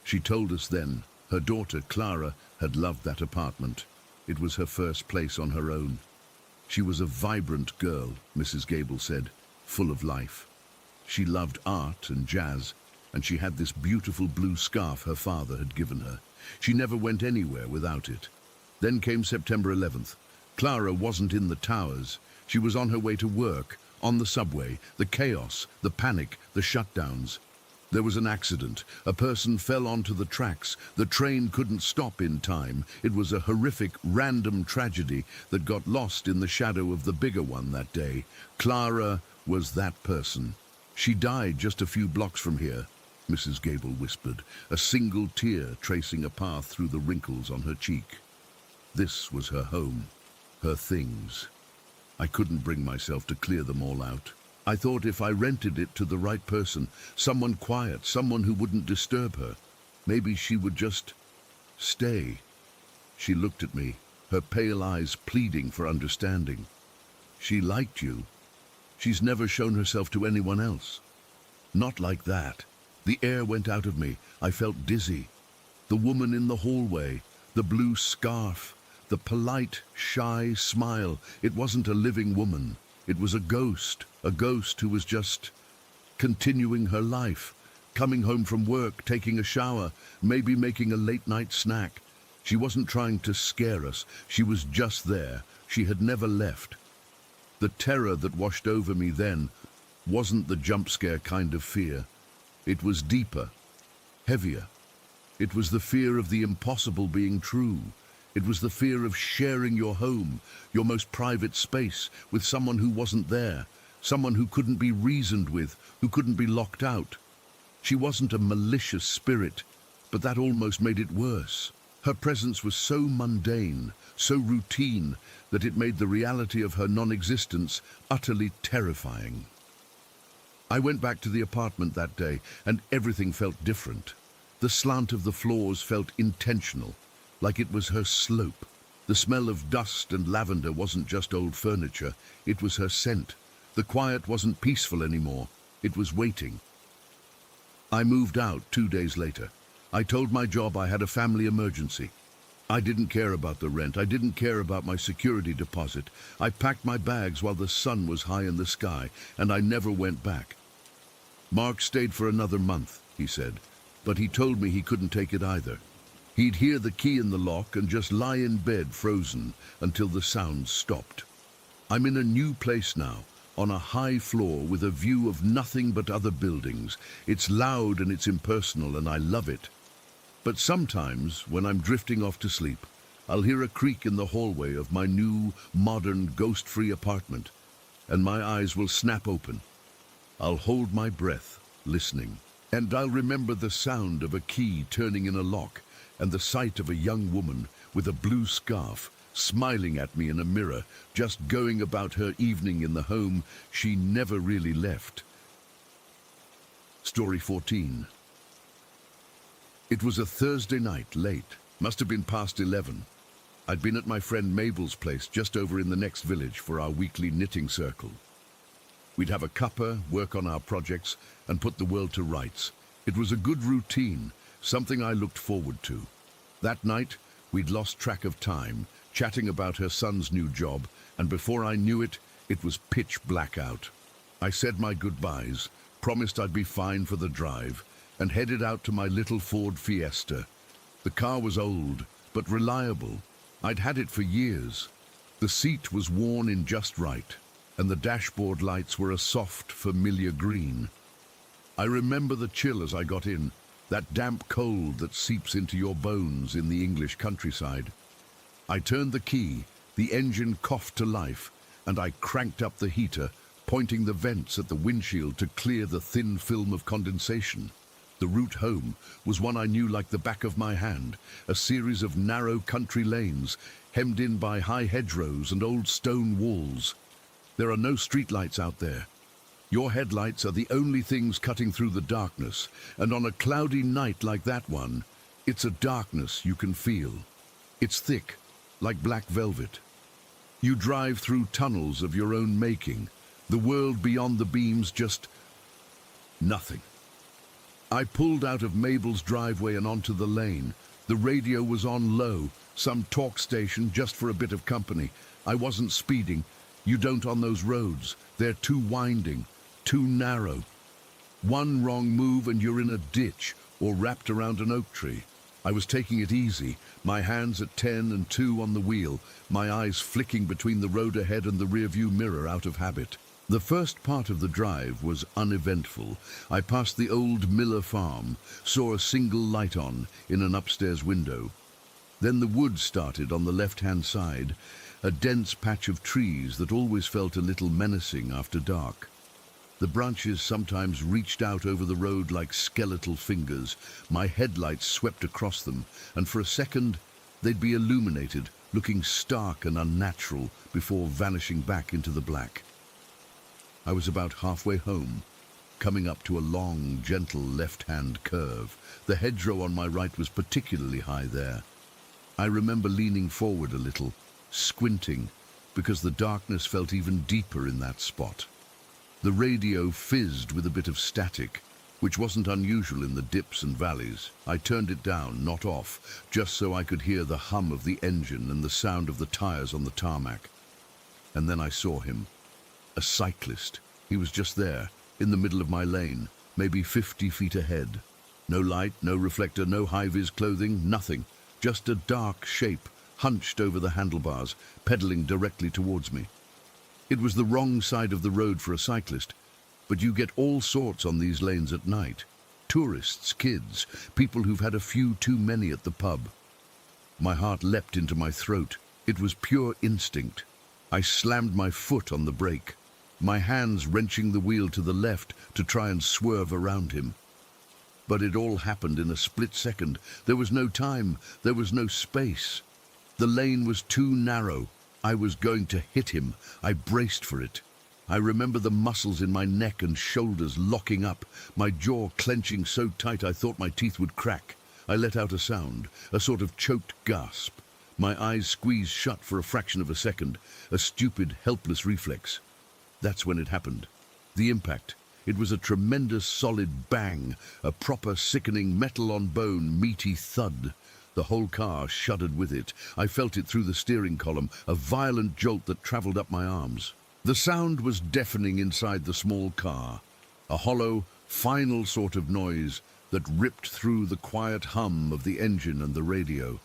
She told us then, her daughter Clara had loved that apartment. It was her first place on her own. She was a vibrant girl, Mrs. Gable said, full of life. She loved art and jazz, and she had this beautiful blue scarf her father had given her. She never went anywhere without it. Then came September 11th. Clara wasn't in the towers. She was on her way to work, on the subway, the chaos, the panic, the shutdowns. There was an accident. A person fell onto the tracks. The train couldn't stop in time. It was a horrific, random tragedy that got lost in the shadow of the bigger one that day. Clara was that person. She died just a few blocks from here, Mrs. Gable whispered, a single tear tracing a path through the wrinkles on her cheek. This was her home, her things. I couldn't bring myself to clear them all out. I thought if I rented it to the right person, someone quiet, someone who wouldn't disturb her, maybe she would just stay. She looked at me, her pale eyes pleading for understanding. She liked you. She's never shown herself to anyone else. Not like that. The air went out of me. I felt dizzy. The woman in the hallway, the blue scarf, the polite, shy smile. It wasn't a living woman. It was a ghost who was just continuing her life, coming home from work, taking a shower, maybe making a late-night snack. She wasn't trying to scare us. She was just there. She had never left. The terror that washed over me then wasn't the jump-scare kind of fear. It was deeper, heavier. It was the fear of the impossible being true. It was the fear of sharing your home, your most private space, with someone who wasn't there, someone who couldn't be reasoned with, who couldn't be locked out. She wasn't a malicious spirit, but that almost made it worse. Her presence was so mundane, so routine, that it made the reality of her non-existence utterly terrifying. I went back to the apartment that day, and everything felt different. The slant of the floors felt intentional, like it was her slope. The smell of dust and lavender wasn't just old furniture, it was her scent. The quiet wasn't peaceful anymore, it was waiting. I moved out 2 days later. I told my job I had a family emergency. I didn't care about the rent, I didn't care about my security deposit. I packed my bags while the sun was high in the sky, and I never went back. Mark stayed for another month, he said, but he told me he couldn't take it either. He'd hear the key in the lock and just lie in bed frozen until the sounds stopped. I'm in a new place now, on a high floor with a view of nothing but other buildings. It's loud and it's impersonal and I love it. But sometimes, when I'm drifting off to sleep, I'll hear a creak in the hallway of my new, modern, ghost-free apartment, and my eyes will snap open. I'll hold my breath, listening, and I'll remember the sound of a key turning in a lock, and the sight of a young woman with a blue scarf smiling at me in a mirror, just going about her evening in the home she never really left. Story 14. It was a Thursday night, late. Must have been past 11. I'd been at my friend Mabel's place just over in the next village for our weekly knitting circle. We'd have a cuppa, work on our projects, and put the world to rights. It was a good routine, something I looked forward to. That night, we'd lost track of time, chatting about her son's new job, and before I knew it, it was pitch black out. I said my goodbyes, promised I'd be fine for the drive, and headed out to my little Ford Fiesta. The car was old, but reliable. I'd had it for years. The seat was worn in just right, and the dashboard lights were a soft, familiar green. I remember the chill as I got in, that damp cold that seeps into your bones in the English countryside. I turned the key, the engine coughed to life, and I cranked up the heater, pointing the vents at the windshield to clear the thin film of condensation. The route home was one I knew like the back of my hand, a series of narrow country lanes, hemmed in by high hedgerows and old stone walls. There are no streetlights out there. Your headlights are the only things cutting through the darkness, and on a cloudy night like that one, it's a darkness you can feel. It's thick, like black velvet. You drive through tunnels of your own making, the world beyond the beams just nothing. I pulled out of Mabel's driveway and onto the lane. The radio was on low, some talk station just for a bit of company. I wasn't speeding. You don't on those roads. They're too winding, too narrow. One wrong move and you're in a ditch or wrapped around an oak tree. I was taking it easy, my hands at 10 and 2 on the wheel, my eyes flicking between the road ahead and the rearview mirror out of habit. The first part of the drive was uneventful. I passed the old Miller farm, saw a single light on in an upstairs window. Then the woods started on the left-hand side, a dense patch of trees that always felt a little menacing after dark. The branches sometimes reached out over the road like skeletal fingers. My headlights swept across them, and for a second they'd be illuminated, looking stark and unnatural before vanishing back into the black. I was about halfway home, coming up to a long, gentle left-hand curve. The hedgerow on my right was particularly high there. I remember leaning forward a little, squinting, because the darkness felt even deeper in that spot. The radio fizzed with a bit of static, which wasn't unusual in the dips and valleys. I turned it down, not off, just so I could hear the hum of the engine and the sound of the tires on the tarmac. And then I saw him. A cyclist. He was just there, in the middle of my lane, maybe 50 feet ahead. No light, no reflector, no high-vis clothing, nothing. Just a dark shape, hunched over the handlebars, pedaling directly towards me. It was the wrong side of the road for a cyclist, but you get all sorts on these lanes at night. Tourists, kids, people who've had a few too many at the pub. My heart leapt into my throat. It was pure instinct. I slammed my foot on the brake, my hands wrenching the wheel to the left to try and swerve around him. But it all happened in a split second. There was no time, there was no space. The lane was too narrow. I was going to hit him. I braced for it. I remember the muscles in my neck and shoulders locking up, my jaw clenching so tight I thought my teeth would crack. I let out a sound, a sort of choked gasp. My eyes squeezed shut for a fraction of a second, a stupid, helpless reflex. That's when it happened. The impact. It was a tremendous solid bang, a proper sickening metal-on-bone, meaty thud. The whole car shuddered with it. I felt it through the steering column, a violent jolt that traveled up my arms. The sound was deafening inside the small car, a hollow, final sort of noise that ripped through the quiet hum of the engine and the radio.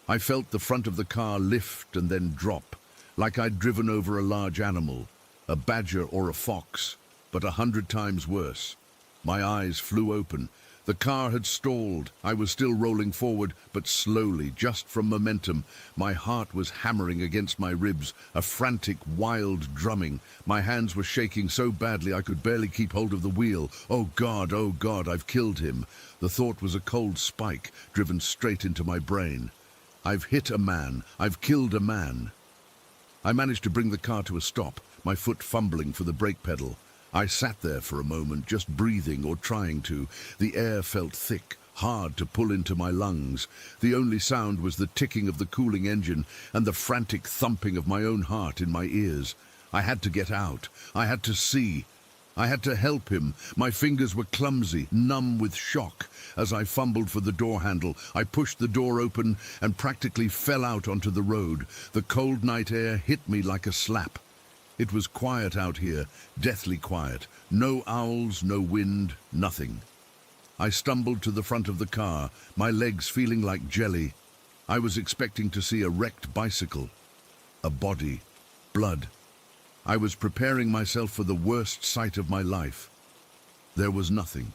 I felt the front of the car lift and then drop, like I'd driven over a large animal, a badger or a fox, but 100 times worse. My eyes flew open. The car had stalled. I was still rolling forward, but slowly, just from momentum. My heart was hammering against my ribs, a frantic, wild drumming. My hands were shaking so badly I could barely keep hold of the wheel. Oh God, I've killed him. The thought was a cold spike driven straight into my brain. I've hit a man. I've killed a man. I managed to bring the car to a stop, my foot fumbling for the brake pedal. I sat there for a moment, just breathing or trying to. The air felt thick, hard to pull into my lungs. The only sound was the ticking of the cooling engine and the frantic thumping of my own heart in my ears. I had to get out. I had to see. I had to help him. My fingers were clumsy, numb with shock. As I fumbled for the door handle, I pushed the door open and practically fell out onto the road. The cold night air hit me like a slap. It was quiet out here, deathly quiet. No owls, no wind, nothing. I stumbled to the front of the car, my legs feeling like jelly. I was expecting to see a wrecked bicycle, a body, blood. I was preparing myself for the worst sight of my life. There was nothing.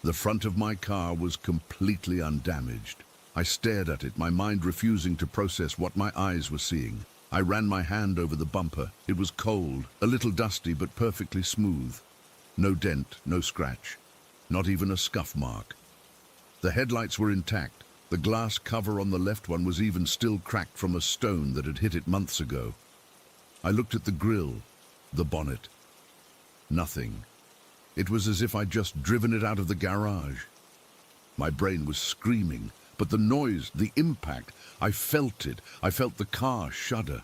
The front of my car was completely undamaged. I stared at it, my mind refusing to process what my eyes were seeing. I ran my hand over the bumper. It was cold, a little dusty, but perfectly smooth. No dent, no scratch, not even a scuff mark. The headlights were intact. The glass cover on the left one was even still cracked from a stone that had hit it months ago. I looked at the grille, the bonnet. Nothing. It was as if I'd just driven it out of the garage. My brain was screaming, but the noise, the impact, I felt it. I felt the car shudder.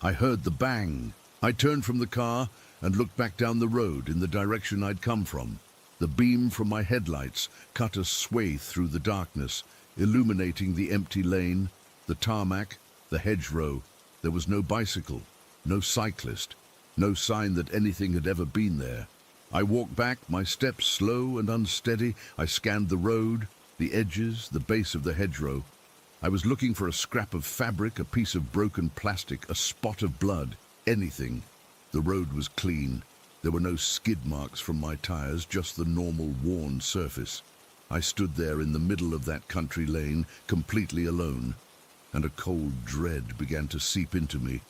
I heard the bang. I turned from the car and looked back down the road in the direction I'd come from. The beam from my headlights cut a swathe through the darkness, illuminating the empty lane, the tarmac, the hedgerow. There was no bicycle, no cyclist, no sign that anything had ever been there. I walked back, my steps slow and unsteady. I scanned the road, the edges, the base of the hedgerow. I was looking for a scrap of fabric, a piece of broken plastic, a spot of blood, anything. The road was clean. There were no skid marks from my tires, just the normal worn surface. I stood there in the middle of that country lane, completely alone, and a cold dread began to seep into me,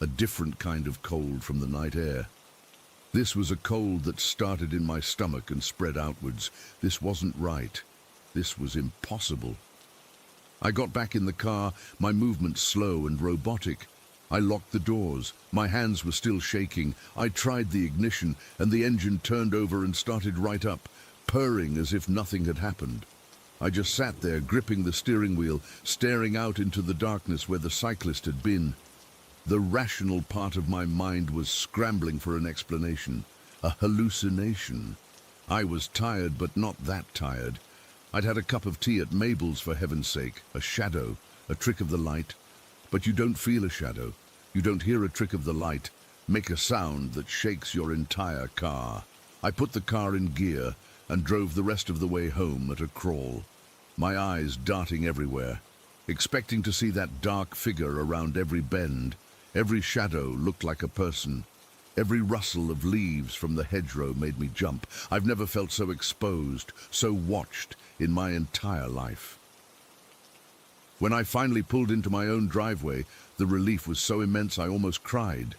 a different kind of cold from the night air. This was a cold that started in my stomach and spread outwards. This wasn't right. This was impossible. I got back in the car, my movements slow and robotic. I locked the doors. My hands were still shaking. I tried the ignition, and the engine turned over and started right up, purring as if nothing had happened. I just sat there, gripping the steering wheel, staring out into the darkness where the cyclist had been. The rational part of my mind was scrambling for an explanation, a hallucination. I was tired, but not that tired. I'd had a cup of tea at Mabel's, for heaven's sake, a shadow, a trick of the light. But you don't feel a shadow. You don't hear a trick of the light make a sound that shakes your entire car. I put the car in gear and drove the rest of the way home at a crawl, my eyes darting everywhere, expecting to see that dark figure around every bend. Every shadow looked like a person. Every rustle of leaves from the hedgerow made me jump. I've never felt so exposed, so watched in my entire life. When I finally pulled into my own driveway, the relief was so immense I almost cried.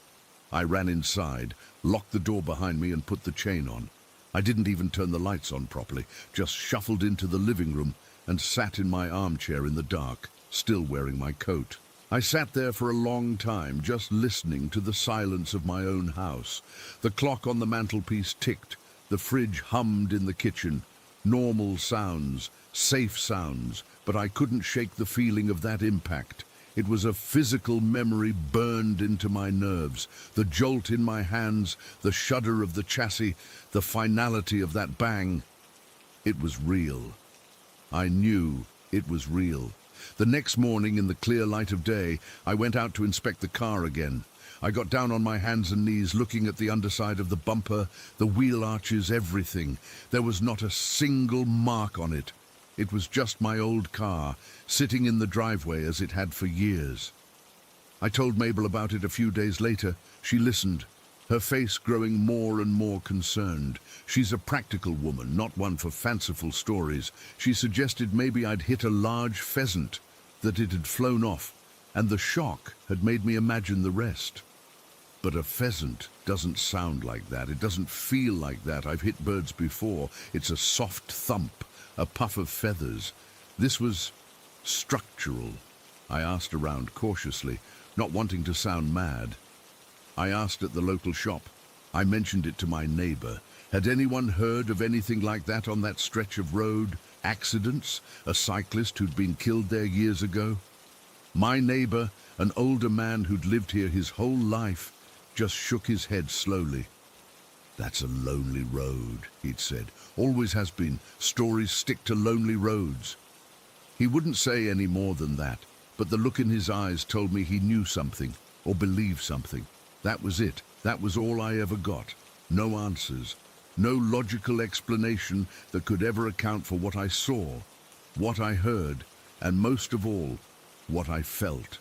I ran inside, locked the door behind me and put the chain on. I didn't even turn the lights on properly, just shuffled into the living room and sat in my armchair in the dark, still wearing my coat. I sat there for a long time, just listening to the silence of my own house. The clock on the mantelpiece ticked, the fridge hummed in the kitchen. Normal sounds, safe sounds, but I couldn't shake the feeling of that impact. It was a physical memory burned into my nerves. The jolt in my hands, the shudder of the chassis, the finality of that bang. It was real. I knew it was real. The next morning, in the clear light of day, I went out to inspect the car again. I got down on my hands and knees, looking at the underside of the bumper, the wheel arches, everything. There was not a single mark on it. It was just my old car, sitting in the driveway as it had for years. I told Mabel about it a few days later. She listened, her face growing more and more concerned. She's a practical woman, not one for fanciful stories. She suggested maybe I'd hit a large pheasant, that it had flown off, and the shock had made me imagine the rest. But a pheasant doesn't sound like that. It doesn't feel like that. I've hit birds before. It's a soft thump, a puff of feathers. This was structural. I asked around cautiously, not wanting to sound mad. I asked at the local shop. I mentioned it to my neighbor. Had anyone heard of anything like that on that stretch of road? Accidents? A cyclist who'd been killed there years ago? My neighbor, an older man who'd lived here his whole life, just shook his head slowly. "That's a lonely road," he'd said. "Always has been. Stories stick to lonely roads." He wouldn't say any more than that, but the look in his eyes told me he knew something, or believed something. That was it. That was all I ever got. No answers. No logical explanation that could ever account for what I saw, what I heard, and most of all, what I felt.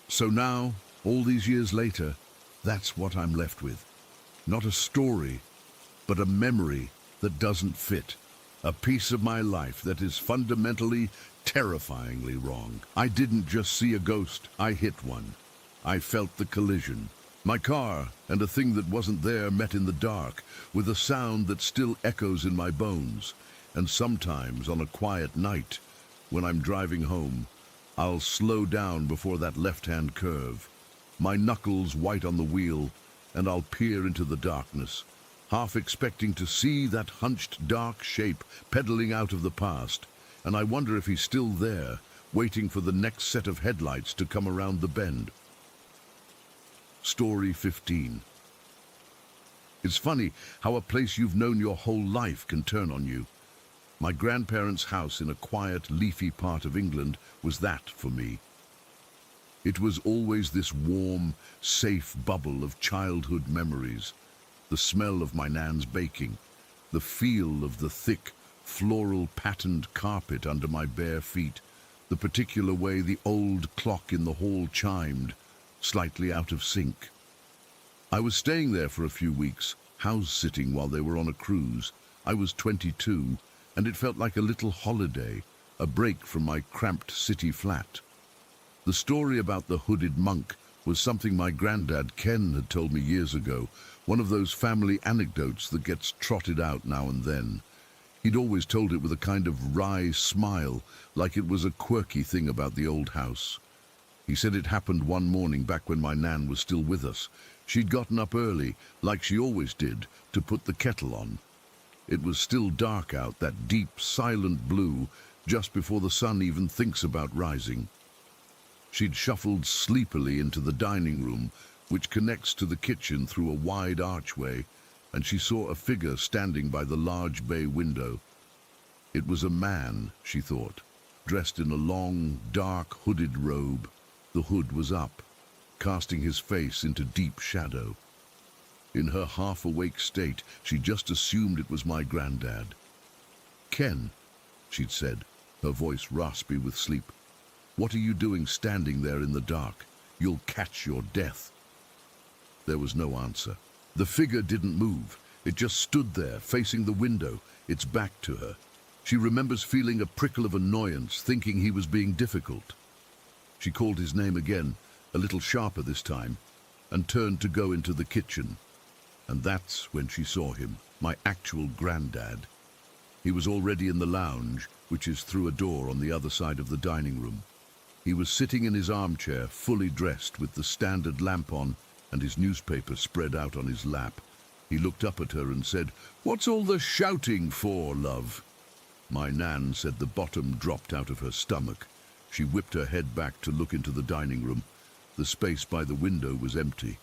So now, all these years later, that's what I'm left with. Not a story, but a memory that doesn't fit. A piece of my life that is fundamentally, terrifyingly wrong. I didn't just see a ghost, I hit one. I felt the collision. My car and a thing that wasn't there met in the dark, with a sound that still echoes in my bones. And sometimes, on a quiet night, when I'm driving home, I'll slow down before that left-hand curve, my knuckles white on the wheel, and I'll peer into the darkness, half expecting to see that hunched dark shape pedaling out of the past, and I wonder if he's still there, waiting for the next set of headlights to come around the bend. Story 15. It's funny how a place you've known your whole life can turn on you. My grandparents' house in a quiet, leafy part of England was that for me. It was always this warm, safe bubble of childhood memories. The smell of my nan's baking, the feel of the thick, floral patterned carpet under my bare feet, the particular way the old clock in the hall chimed, slightly out of sync. I was staying there for a few weeks, house-sitting while they were on a cruise. I was 22, and it felt like a little holiday, a break from my cramped city flat. The story about the hooded monk was something my granddad Ken had told me years ago, one of those family anecdotes that gets trotted out now and then. He'd always told it with a kind of wry smile, like it was a quirky thing about the old house. He said it happened one morning back when my nan was still with us. She'd gotten up early, like she always did, to put the kettle on. It was still dark out, that deep, silent blue, just before the sun even thinks about rising. She'd shuffled sleepily into the dining room, which connects to the kitchen through a wide archway, and she saw a figure standing by the large bay window. It was a man, she thought, dressed in a long, dark, hooded robe. The hood was up, casting his face into deep shadow. In her half-awake state, she just assumed it was my granddad. "Ken," she'd said, her voice raspy with sleep, "what are you doing standing there in the dark? You'll catch your death." There was no answer. The figure didn't move. It just stood there, facing the window, its back to her. She remembers feeling a prickle of annoyance, thinking he was being difficult. She called his name again, a little sharper this time, and turned to go into the kitchen. And that's when she saw him, my actual granddad. He was already in the lounge, which is through a door on the other side of the dining room. He was sitting in his armchair, fully dressed, with the standard lamp on and his newspaper spread out on his lap. He looked up at her and said, "What's all the shouting for, love?" My nan said the bottom dropped out of her stomach. She whipped her head back to look into the dining room. The space by the window was empty.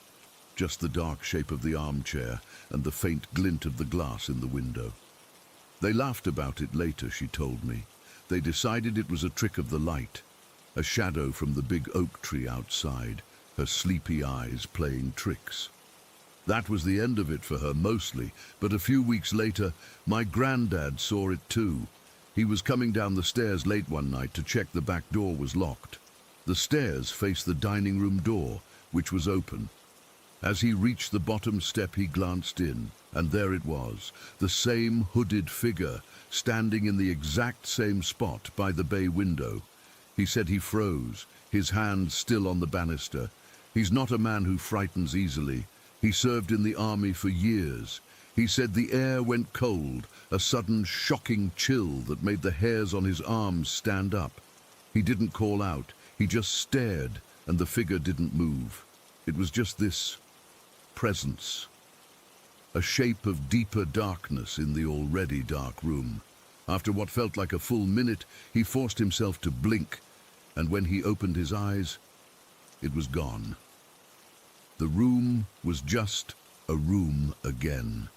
Just the dark shape of the armchair and the faint glint of the glass in the window. They laughed about it later, she told me. They decided it was a trick of the light, a shadow from the big oak tree outside, her sleepy eyes playing tricks. That was the end of it for her mostly, but a few weeks later, my granddad saw it too. He was coming down the stairs late one night to check the back door was locked. The stairs faced the dining room door, which was open. As he reached the bottom step, he glanced in, and there it was, the same hooded figure, standing in the exact same spot by the bay window. He said he froze, his hand still on the banister. He's not a man who frightens easily. He served in the army for years. He said the air went cold, a sudden shocking chill that made the hairs on his arms stand up. He didn't call out, he just stared, and the figure didn't move. It was just this presence, a shape of deeper darkness in the already dark room. After what felt like a full minute, he forced himself to blink, and when he opened his eyes, it was gone. The room was just a room again.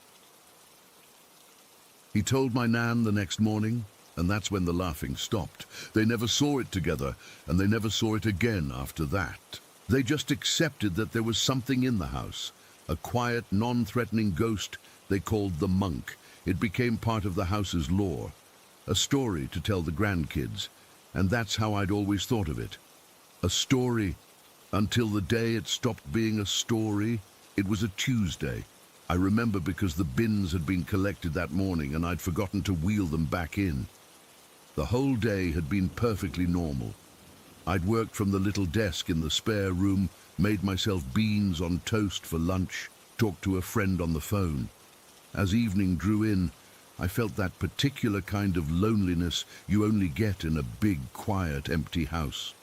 He told my nan the next morning, and that's when the laughing stopped. They never saw it together, and they never saw it again after that. They just accepted that there was something in the house, a quiet, non-threatening ghost they called the monk. It became part of the house's lore, a story to tell the grandkids, and that's how I'd always thought of it. A story, until the day it stopped being a story. It was a Tuesday. I remember because the bins had been collected that morning and I'd forgotten to wheel them back in. The whole day had been perfectly normal. I'd worked from the little desk in the spare room, made myself beans on toast for lunch, talked to a friend on the phone. As evening drew in, I felt that particular kind of loneliness you only get in a big, quiet, empty house.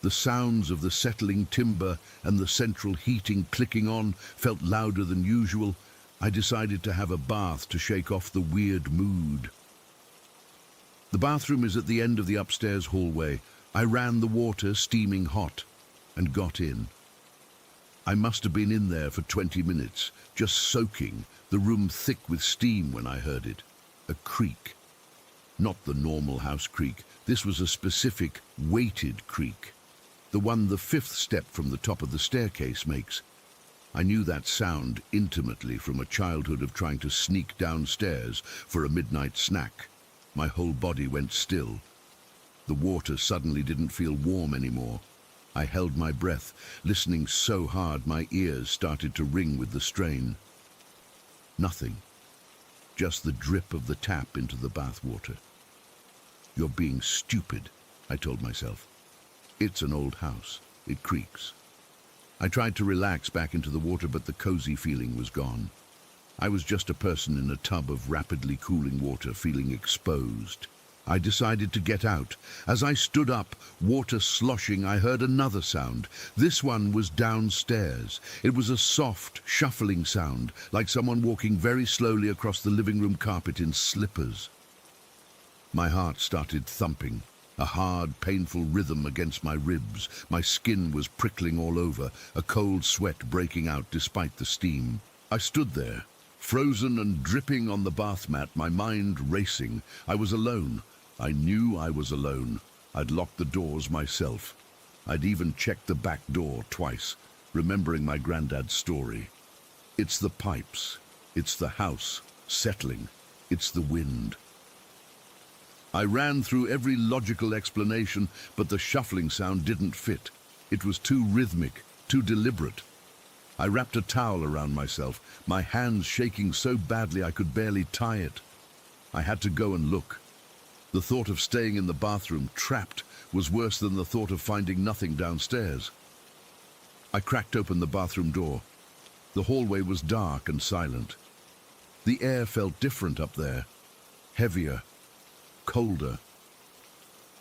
The sounds of the settling timber and the central heating clicking on felt louder than usual. I decided to have a bath to shake off the weird mood. The bathroom is at the end of the upstairs hallway. I ran the water steaming hot and got in. I must have been in there for 20 minutes, just soaking, the room thick with steam when I heard it. A creak. Not the normal house creak. This was a specific, weighted creak. The one the fifth step from the top of the staircase makes. I knew that sound intimately from a childhood of trying to sneak downstairs for a midnight snack. My whole body went still. The water suddenly didn't feel warm anymore. I held my breath, listening so hard my ears started to ring with the strain. Nothing. Just the drip of the tap into the bath water. You're being stupid, I told myself. It's an old house. It creaks. I tried to relax back into the water, but the cozy feeling was gone. I was just a person in a tub of rapidly cooling water, feeling exposed. I decided to get out. As I stood up, water sloshing, I heard another sound. This one was downstairs. It was a soft, shuffling sound, like someone walking very slowly across the living room carpet in slippers. My heart started thumping. A hard, painful rhythm against my ribs. My skin was prickling all over, a cold sweat breaking out despite the steam. I stood there, frozen and dripping on the bath mat, my mind racing. I was alone. I knew I was alone. I'd locked the doors myself. I'd even checked the back door twice, remembering my granddad's story. It's the pipes. It's the house settling. It's the wind. I ran through every logical explanation, but the shuffling sound didn't fit. It was too rhythmic, too deliberate. I wrapped a towel around myself, my hands shaking so badly I could barely tie it. I had to go and look. The thought of staying in the bathroom, trapped, was worse than the thought of finding nothing downstairs. I cracked open the bathroom door. The hallway was dark and silent. The air felt different up there, heavier, colder.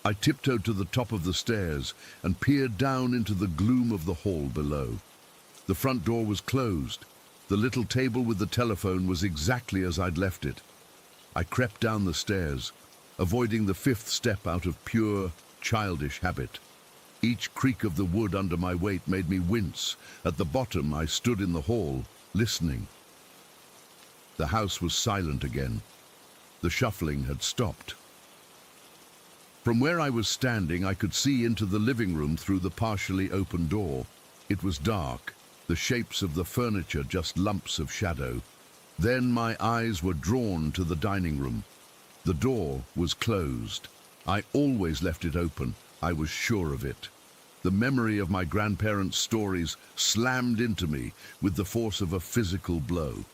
I tiptoed to the top of the stairs and peered down into the gloom of the hall below. The front door was closed. The little table with the telephone was exactly as I'd left it. I crept down the stairs, avoiding the fifth step out of pure, childish habit. Each creak of the wood under my weight made me wince. At the bottom, I stood in the hall, listening. The house was silent again. The shuffling had stopped. From where I was standing, I could see into the living room through the partially open door. It was dark, the shapes of the furniture just lumps of shadow. Then my eyes were drawn to the dining room. The door was closed. I always left it open. I was sure of it. The memory of my grandparents' stories slammed into me with the force of a physical blow.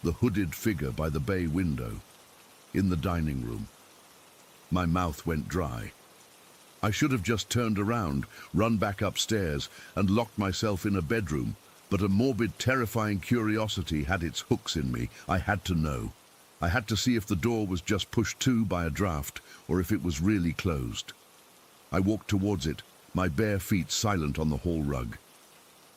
The hooded figure by the bay window. In the dining room. My mouth went dry. I should have just turned around, run back upstairs, and locked myself in a bedroom, but a morbid, terrifying curiosity had its hooks in me. I had to know. I had to see if the door was just pushed to by a draft, or if it was really closed. I walked towards it, my bare feet silent on the hall rug.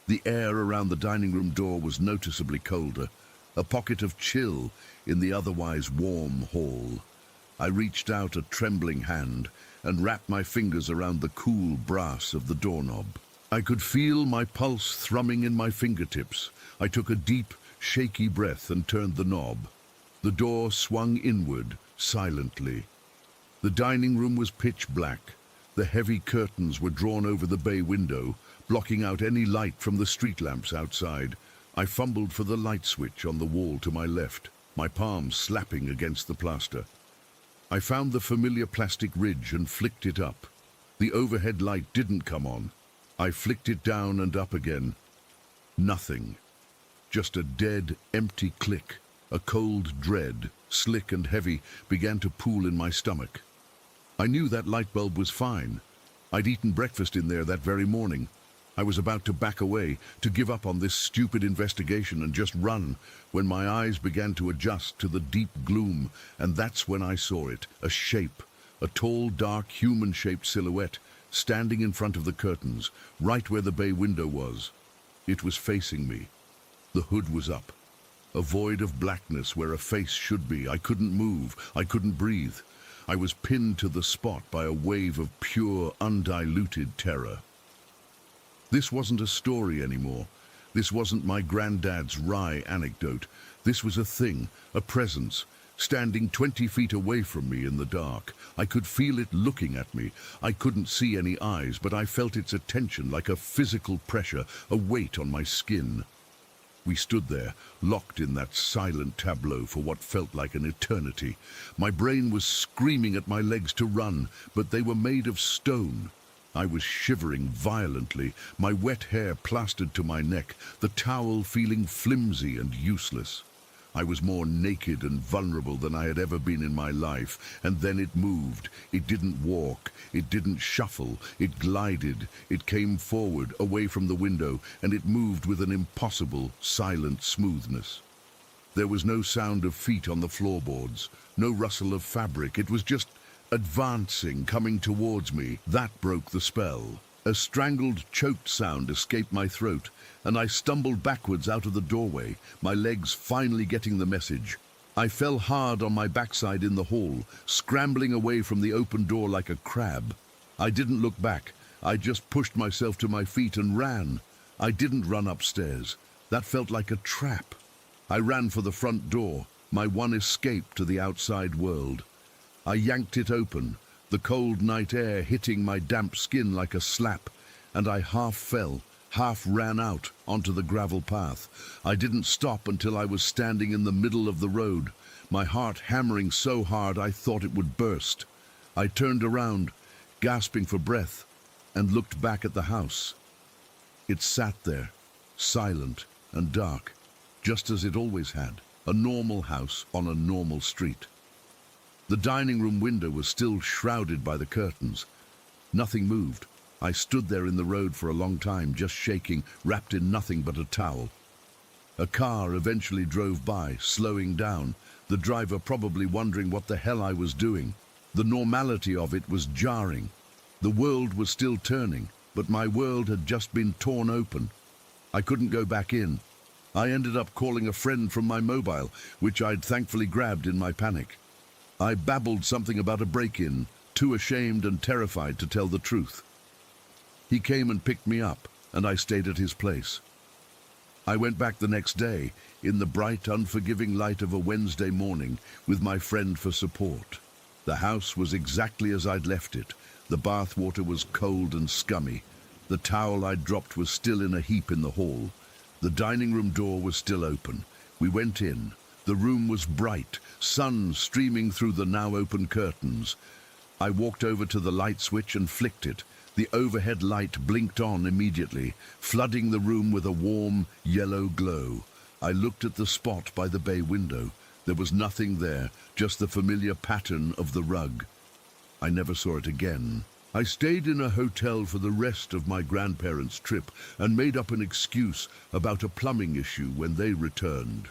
The air around the dining room door was noticeably colder, a pocket of chill in the otherwise warm hall. I reached out a trembling hand and wrapped my fingers around the cool brass of the doorknob. I could feel my pulse thrumming in my fingertips. I took a deep, shaky breath and turned the knob. The door swung inward, silently. The dining room was pitch black. The heavy curtains were drawn over the bay window, blocking out any light from the street lamps outside. I fumbled for the light switch on the wall to my left, my palms slapping against the plaster. I found the familiar plastic ridge and flicked it up. The overhead light didn't come on. I flicked it down and up again. Nothing. Just a dead, empty click. A cold dread, slick and heavy, began to pool in my stomach. I knew that light bulb was fine. I'd eaten breakfast in there that very morning. I was about to back away, to give up on this stupid investigation and just run, when my eyes began to adjust to the deep gloom, and that's when I saw it, a shape, a tall, dark, human-shaped silhouette, standing in front of the curtains, right where the bay window was. It was facing me. The hood was up. A void of blackness where a face should be. I couldn't move. I couldn't breathe. I was pinned to the spot by a wave of pure, undiluted terror. This wasn't a story anymore. This wasn't my granddad's wry anecdote. This was a thing, a presence, standing 20 feet away from me in the dark. I could feel it looking at me. I couldn't see any eyes, but I felt its attention like a physical pressure, a weight on my skin. We stood there, locked in that silent tableau for what felt like an eternity. My brain was screaming at my legs to run, but they were made of stone. I was shivering violently, my wet hair plastered to my neck, the towel feeling flimsy and useless. I was more naked and vulnerable than I had ever been in my life, and then it moved. It didn't walk, it didn't shuffle, it glided. It came forward, away from the window, and it moved with an impossible, silent smoothness. There was no sound of feet on the floorboards, no rustle of fabric. It was just advancing, coming towards me. That broke the spell. A strangled, choked sound escaped my throat, and I stumbled backwards out of the doorway, my legs finally getting the message. I fell hard on my backside in the hall, scrambling away from the open door like a crab. I didn't look back. I just pushed myself to my feet and ran. I didn't run upstairs. That felt like a trap. I ran for the front door, my one escape to the outside world. I yanked it open, the cold night air hitting my damp skin like a slap, and I half fell, half ran out onto the gravel path. I didn't stop until I was standing in the middle of the road, my heart hammering so hard I thought it would burst. I turned around, gasping for breath, and looked back at the house. It sat there, silent and dark, just as it always had, a normal house on a normal street. The dining room window was still shrouded by the curtains. Nothing moved. I stood there in the road for a long time, just shaking, wrapped in nothing but a towel. A car eventually drove by, slowing down, the driver probably wondering what the hell I was doing. The normality of it was jarring. The world was still turning, but my world had just been torn open. I couldn't go back in. I ended up calling a friend from my mobile, which I'd thankfully grabbed in my panic. I babbled something about a break-in, too ashamed and terrified to tell the truth. He came and picked me up, and I stayed at his place. I went back the next day, in the bright, unforgiving light of a Wednesday morning, with my friend for support. The house was exactly as I'd left it. The bath water was cold and scummy. The towel I'd dropped was still in a heap in the hall. The dining room door was still open. We went in. The room was bright, sun streaming through the now open curtains. I walked over to the light switch and flicked it. The overhead light blinked on immediately, flooding the room with a warm, yellow glow. I looked at the spot by the bay window. There was nothing there, just the familiar pattern of the rug. I never saw it again. I stayed in a hotel for the rest of my grandparents' trip and made up an excuse about a plumbing issue when they returned.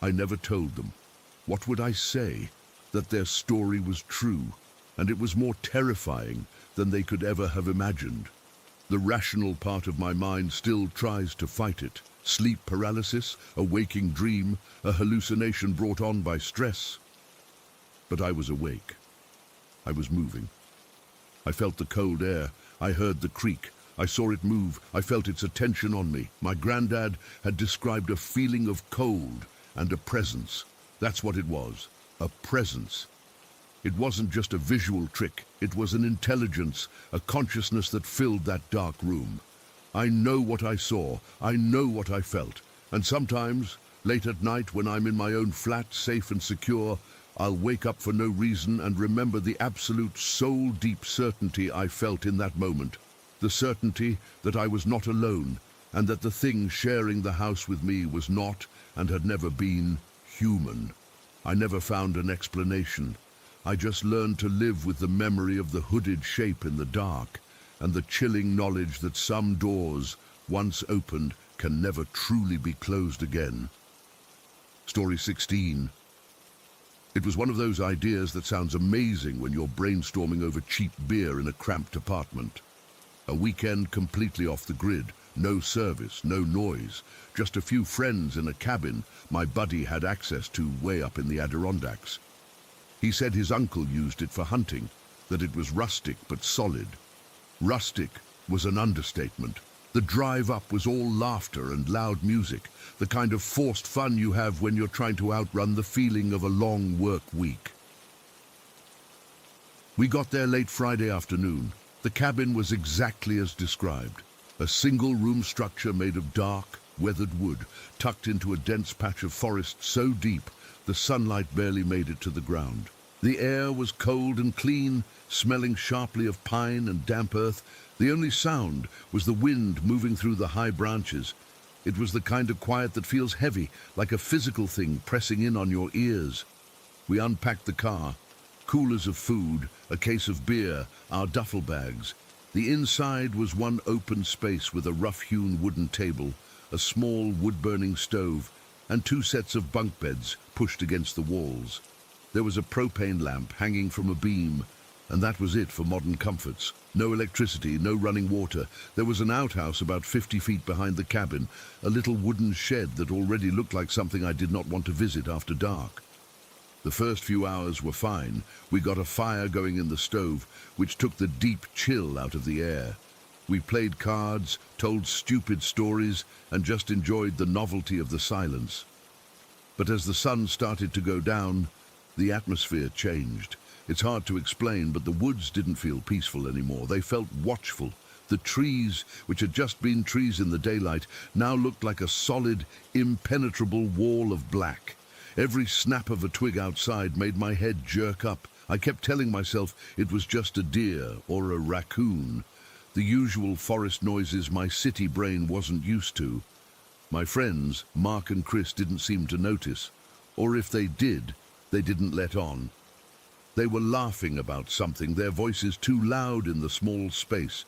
I never told them. What would I say? That their story was true, and it was more terrifying than they could ever have imagined. The rational part of my mind still tries to fight it. Sleep paralysis, a waking dream, a hallucination brought on by stress. But I was awake. I was moving. I felt the cold air. I heard the creak. I saw it move. I felt its attention on me. My granddad had described a feeling of cold and a presence. That's what it was, a presence. It wasn't just a visual trick, it was an intelligence, a consciousness that filled that dark room. I know what I saw, I know what I felt, and sometimes, late at night when I'm in my own flat, safe and secure, I'll wake up for no reason and remember the absolute soul-deep certainty I felt in that moment. The certainty that I was not alone, and that the thing sharing the house with me was not, and had never been, human. I never found an explanation. I just learned to live with the memory of the hooded shape in the dark, and the chilling knowledge that some doors, once opened, can never truly be closed again. Story 16. It was one of those ideas that sounds amazing when you're brainstorming over cheap beer in a cramped apartment. A weekend completely off the grid, no service, no noise, just a few friends in a cabin my buddy had access to way up in the Adirondacks. He said his uncle used it for hunting, that it was rustic but solid. Rustic was an understatement. The drive up was all laughter and loud music, the kind of forced fun you have when you're trying to outrun the feeling of a long work week. We got there late Friday afternoon. The cabin was exactly as described. A single-room structure made of dark, weathered wood, tucked into a dense patch of forest so deep the sunlight barely made it to the ground. The air was cold and clean, smelling sharply of pine and damp earth. The only sound was the wind moving through the high branches. It was the kind of quiet that feels heavy, like a physical thing pressing in on your ears. We unpacked the car. Coolers of food, a case of beer, our duffel bags. The inside was one open space with a rough-hewn wooden table, a small wood-burning stove, and 2 sets of bunk beds pushed against the walls. There was a propane lamp hanging from a beam, and that was it for modern comforts. No electricity, no running water. There was an outhouse about 50 feet behind the cabin, a little wooden shed that already looked like something I did not want to visit after dark. The first few hours were fine. We got a fire going in the stove, which took the deep chill out of the air. We played cards, told stupid stories, and just enjoyed the novelty of the silence. But as the sun started to go down, the atmosphere changed. It's hard to explain, but the woods didn't feel peaceful anymore. They felt watchful. The trees, which had just been trees in the daylight, now looked like a solid, impenetrable wall of black. Every snap of a twig outside made my head jerk up. I kept telling myself it was just a deer or a raccoon, the usual forest noises my city brain wasn't used to. My friends, Mark and Chris, didn't seem to notice, or if they did, they didn't let on. They were laughing about something, their voices too loud in the small space.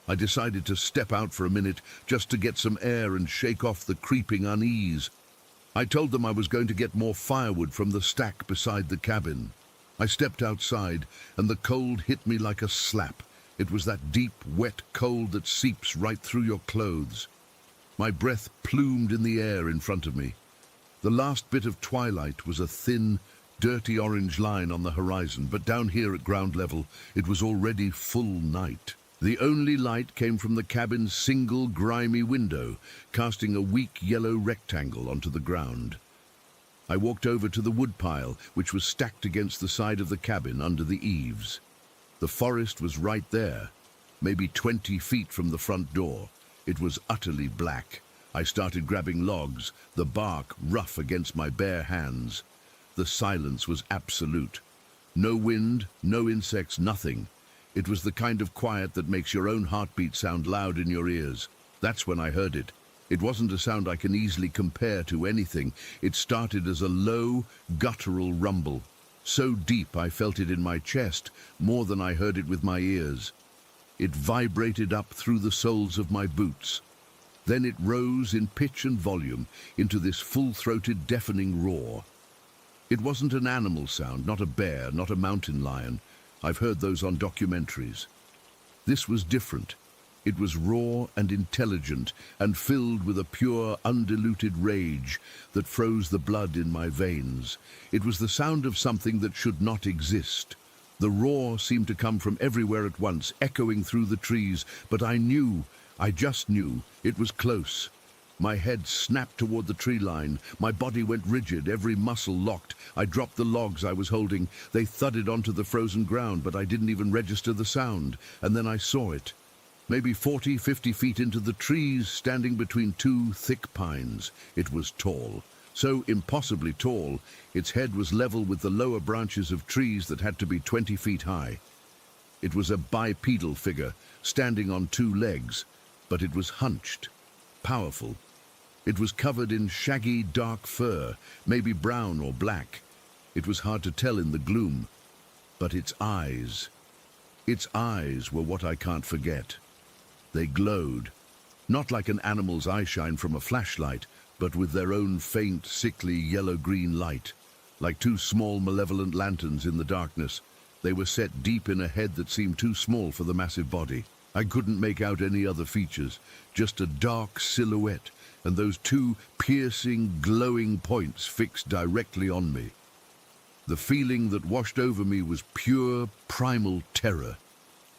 I decided to step out for a minute just to get some air and shake off the creeping unease. I told them I was going to get more firewood from the stack beside the cabin. I stepped outside, and the cold hit me like a slap. It was that deep, wet cold that seeps right through your clothes. My breath plumed in the air in front of me. The last bit of twilight was a thin, dirty orange line on the horizon, but down here at ground level, it was already full night. The only light came from the cabin's single, grimy window, casting a weak yellow rectangle onto the ground. I walked over to the woodpile, which was stacked against the side of the cabin under the eaves. The forest was right there, maybe 20 feet from the front door. It was utterly black. I started grabbing logs, the bark rough against my bare hands. The silence was absolute. No wind, no insects, nothing. It was the kind of quiet that makes your own heartbeat sound loud in your ears. That's when I heard it. It wasn't a sound I can easily compare to anything. It started as a low, guttural rumble. So deep I felt it in my chest, more than I heard it with my ears. It vibrated up through the soles of my boots. Then it rose in pitch and volume into this full-throated, deafening roar. It wasn't an animal sound, not a bear, not a mountain lion. I've heard those on documentaries. This was different. It was raw and intelligent and filled with a pure, undiluted rage that froze the blood in my veins. It was the sound of something that should not exist. The roar seemed to come from everywhere at once, echoing through the trees, but I just knew, it was close. My head snapped toward the tree line. My body went rigid, every muscle locked. I dropped the logs I was holding. They thudded onto the frozen ground, but I didn't even register the sound. And then I saw it. Maybe 40, 50 feet into the trees, standing between two thick pines. It was tall. So impossibly tall, its head was level with the lower branches of trees that had to be 20 feet high. It was a bipedal figure, standing on two legs, but it was hunched, powerful. It was covered in shaggy, dark fur, maybe brown or black. It was hard to tell in the gloom, but its eyes were what I can't forget. They glowed, not like an animal's eye shine from a flashlight, but with their own faint, sickly yellow-green light. Like two small, malevolent lanterns in the darkness, they were set deep in a head that seemed too small for the massive body. I couldn't make out any other features, just a dark silhouette, and those two piercing, glowing points fixed directly on me. The feeling that washed over me was pure, primal terror.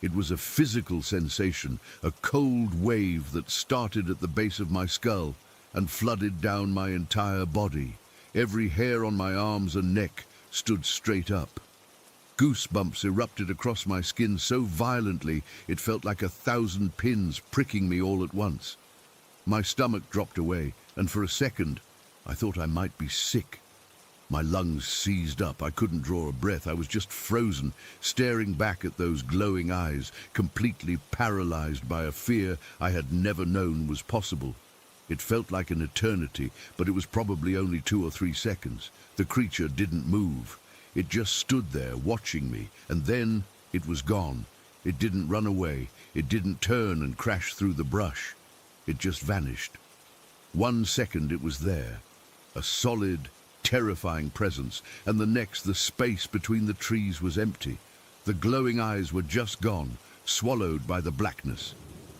It was a physical sensation, a cold wave that started at the base of my skull and flooded down my entire body. Every hair on my arms and neck stood straight up. Goosebumps erupted across my skin so violently it felt like 1,000 pins pricking me all at once. My stomach dropped away, and for a second I thought I might be sick. My lungs seized up. I couldn't draw a breath. I was just frozen, staring back at those glowing eyes, completely paralyzed by a fear I had never known was possible. It felt like an eternity, but it was probably only 2 or 3 seconds. The creature didn't move. It just stood there, watching me, and then it was gone. It didn't run away. It didn't turn and crash through the brush. It just vanished. 1 second it was there, a solid, terrifying presence, and the next the space between the trees was empty. The glowing eyes were just gone, swallowed by the blackness.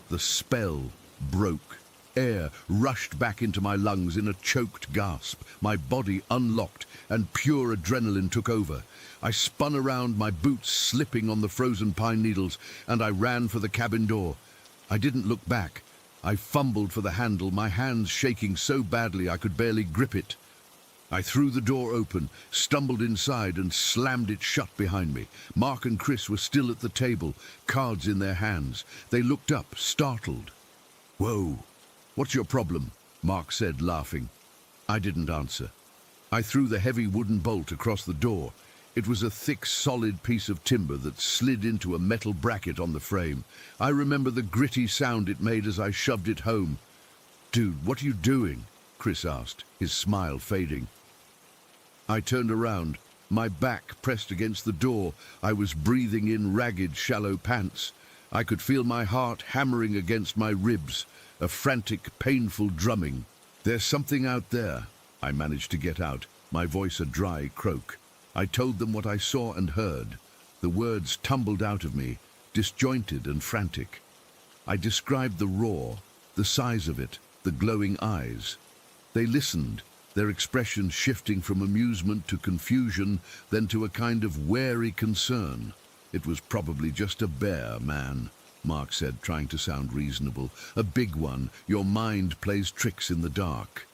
The spell broke. Air rushed back into my lungs in a choked gasp. My body unlocked, and pure adrenaline took over. I spun around, my boots slipping on the frozen pine needles, and I ran for the cabin door. I didn't look back. I fumbled for the handle, my hands shaking so badly I could barely grip it. I threw the door open, stumbled inside, and slammed it shut behind me. Mark and Chris were still at the table, cards in their hands. They looked up, startled. "Whoa, what's your problem?" Mark said, laughing. I didn't answer. I threw the heavy wooden bolt across the door. It was a thick, solid piece of timber that slid into a metal bracket on the frame. I remember the gritty sound it made as I shoved it home. "Dude, what are you doing?" Chris asked, his smile fading. I turned around, my back pressed against the door. I was breathing in ragged, shallow pants. I could feel my heart hammering against my ribs, a frantic, painful drumming. "There's something out there," I managed to get out, my voice a dry croak. I told them what I saw and heard. The words tumbled out of me, disjointed and frantic. I described the roar, the size of it, the glowing eyes. They listened, their expression shifting from amusement to confusion, then to a kind of wary concern. "It was probably just a bear, man," Mark said, trying to sound reasonable. "A big one. Your mind plays tricks in the dark."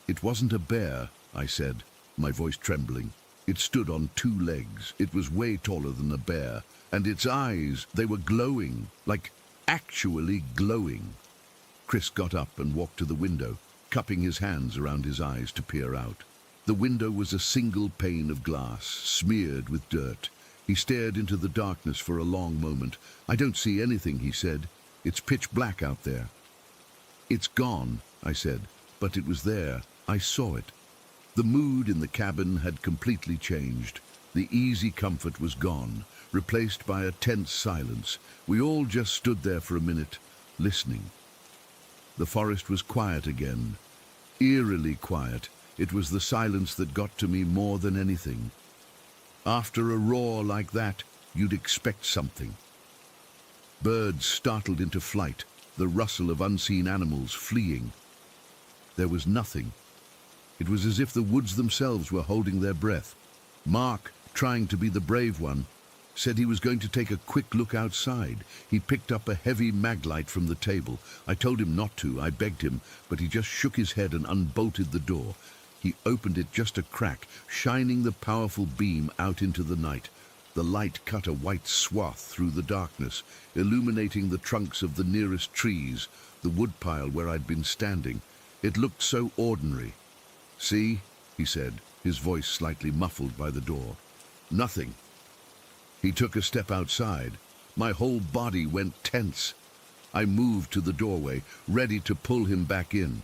"It wasn't a bear," I said, my voice trembling. "It stood on 2 legs. It was way taller than a bear. And its eyes, they were glowing, like actually glowing." Chris got up and walked to the window, cupping his hands around his eyes to peer out. The window was a single pane of glass, smeared with dirt. He stared into the darkness for a long moment. "I don't see anything," he said. "It's pitch black out there." "It's gone," I said, "but it was there. I saw it." The mood in the cabin had completely changed. The easy comfort was gone, replaced by a tense silence. We all just stood there for a minute, listening. The forest was quiet again, eerily quiet. It was the silence that got to me more than anything. After a roar like that, you'd expect something. Birds startled into flight, the rustle of unseen animals fleeing. There was nothing. It was as if the woods themselves were holding their breath. Mark, trying to be the brave one, Said he was going to take a quick look outside. He picked up a heavy mag light from the table. I told him not to, I begged him, but he just shook his head and unbolted the door. He opened it just a crack, shining the powerful beam out into the night. The light cut a white swath through the darkness, illuminating the trunks of the nearest trees, the woodpile where I'd been standing. It looked so ordinary. "See?" he said, his voice slightly muffled by the door. "Nothing." He took a step outside. My whole body went tense. I moved to the doorway, ready to pull him back in.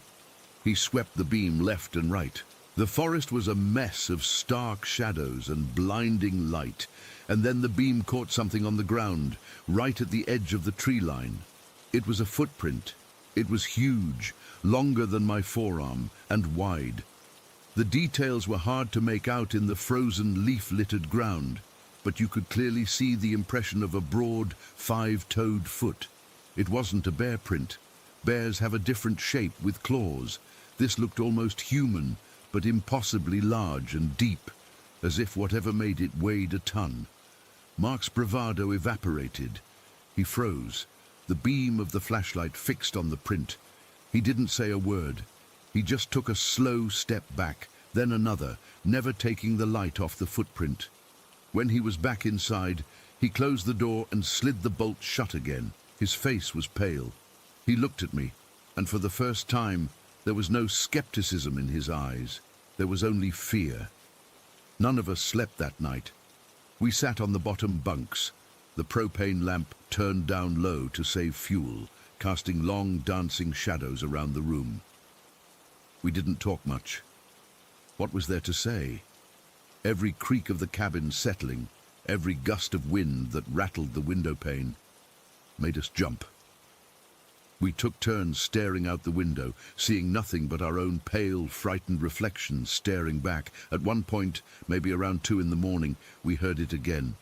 He swept the beam left and right. The forest was a mess of stark shadows and blinding light, and then the beam caught something on the ground, right at the edge of the tree line. It was a footprint. It was huge, longer than my forearm, and wide. The details were hard to make out in the frozen, leaf-littered ground, but you could clearly see the impression of a broad, five-toed foot. It wasn't a bear print. Bears have a different shape with claws. This looked almost human, but impossibly large and deep, as if whatever made it weighed a ton. Mark's bravado evaporated. He froze, the beam of the flashlight fixed on the print. He didn't say a word. He just took a slow step back, then another, never taking the light off the footprint. When he was back inside, he closed the door and slid the bolt shut again. His face was pale. He looked at me, and for the first time, there was no skepticism in his eyes. There was only fear. None of us slept that night. We sat on the bottom bunks, the propane lamp turned down low to save fuel, casting long dancing shadows around the room. We didn't talk much. What was there to say? Every creak of the cabin settling, every gust of wind that rattled the window pane, made us jump. We took turns staring out the window, seeing nothing but our own pale, frightened reflections staring back. At one point, maybe around 2 in the morning, we heard it again.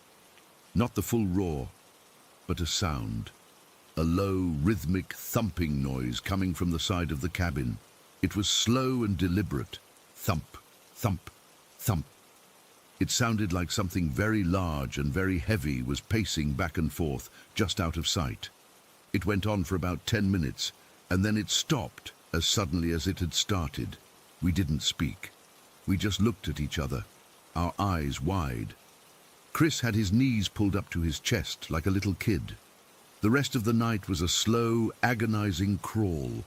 Not the full roar, but a sound. A low, rhythmic thumping noise coming from the side of the cabin. It was slow and deliberate. Thump, thump, thump. It sounded like something very large and very heavy was pacing back and forth, just out of sight. It went on for about 10 minutes, and then it stopped as suddenly as it had started. We didn't speak. We just looked at each other, our eyes wide. Chris had his knees pulled up to his chest like a little kid. The rest of the night was a slow, agonizing crawl.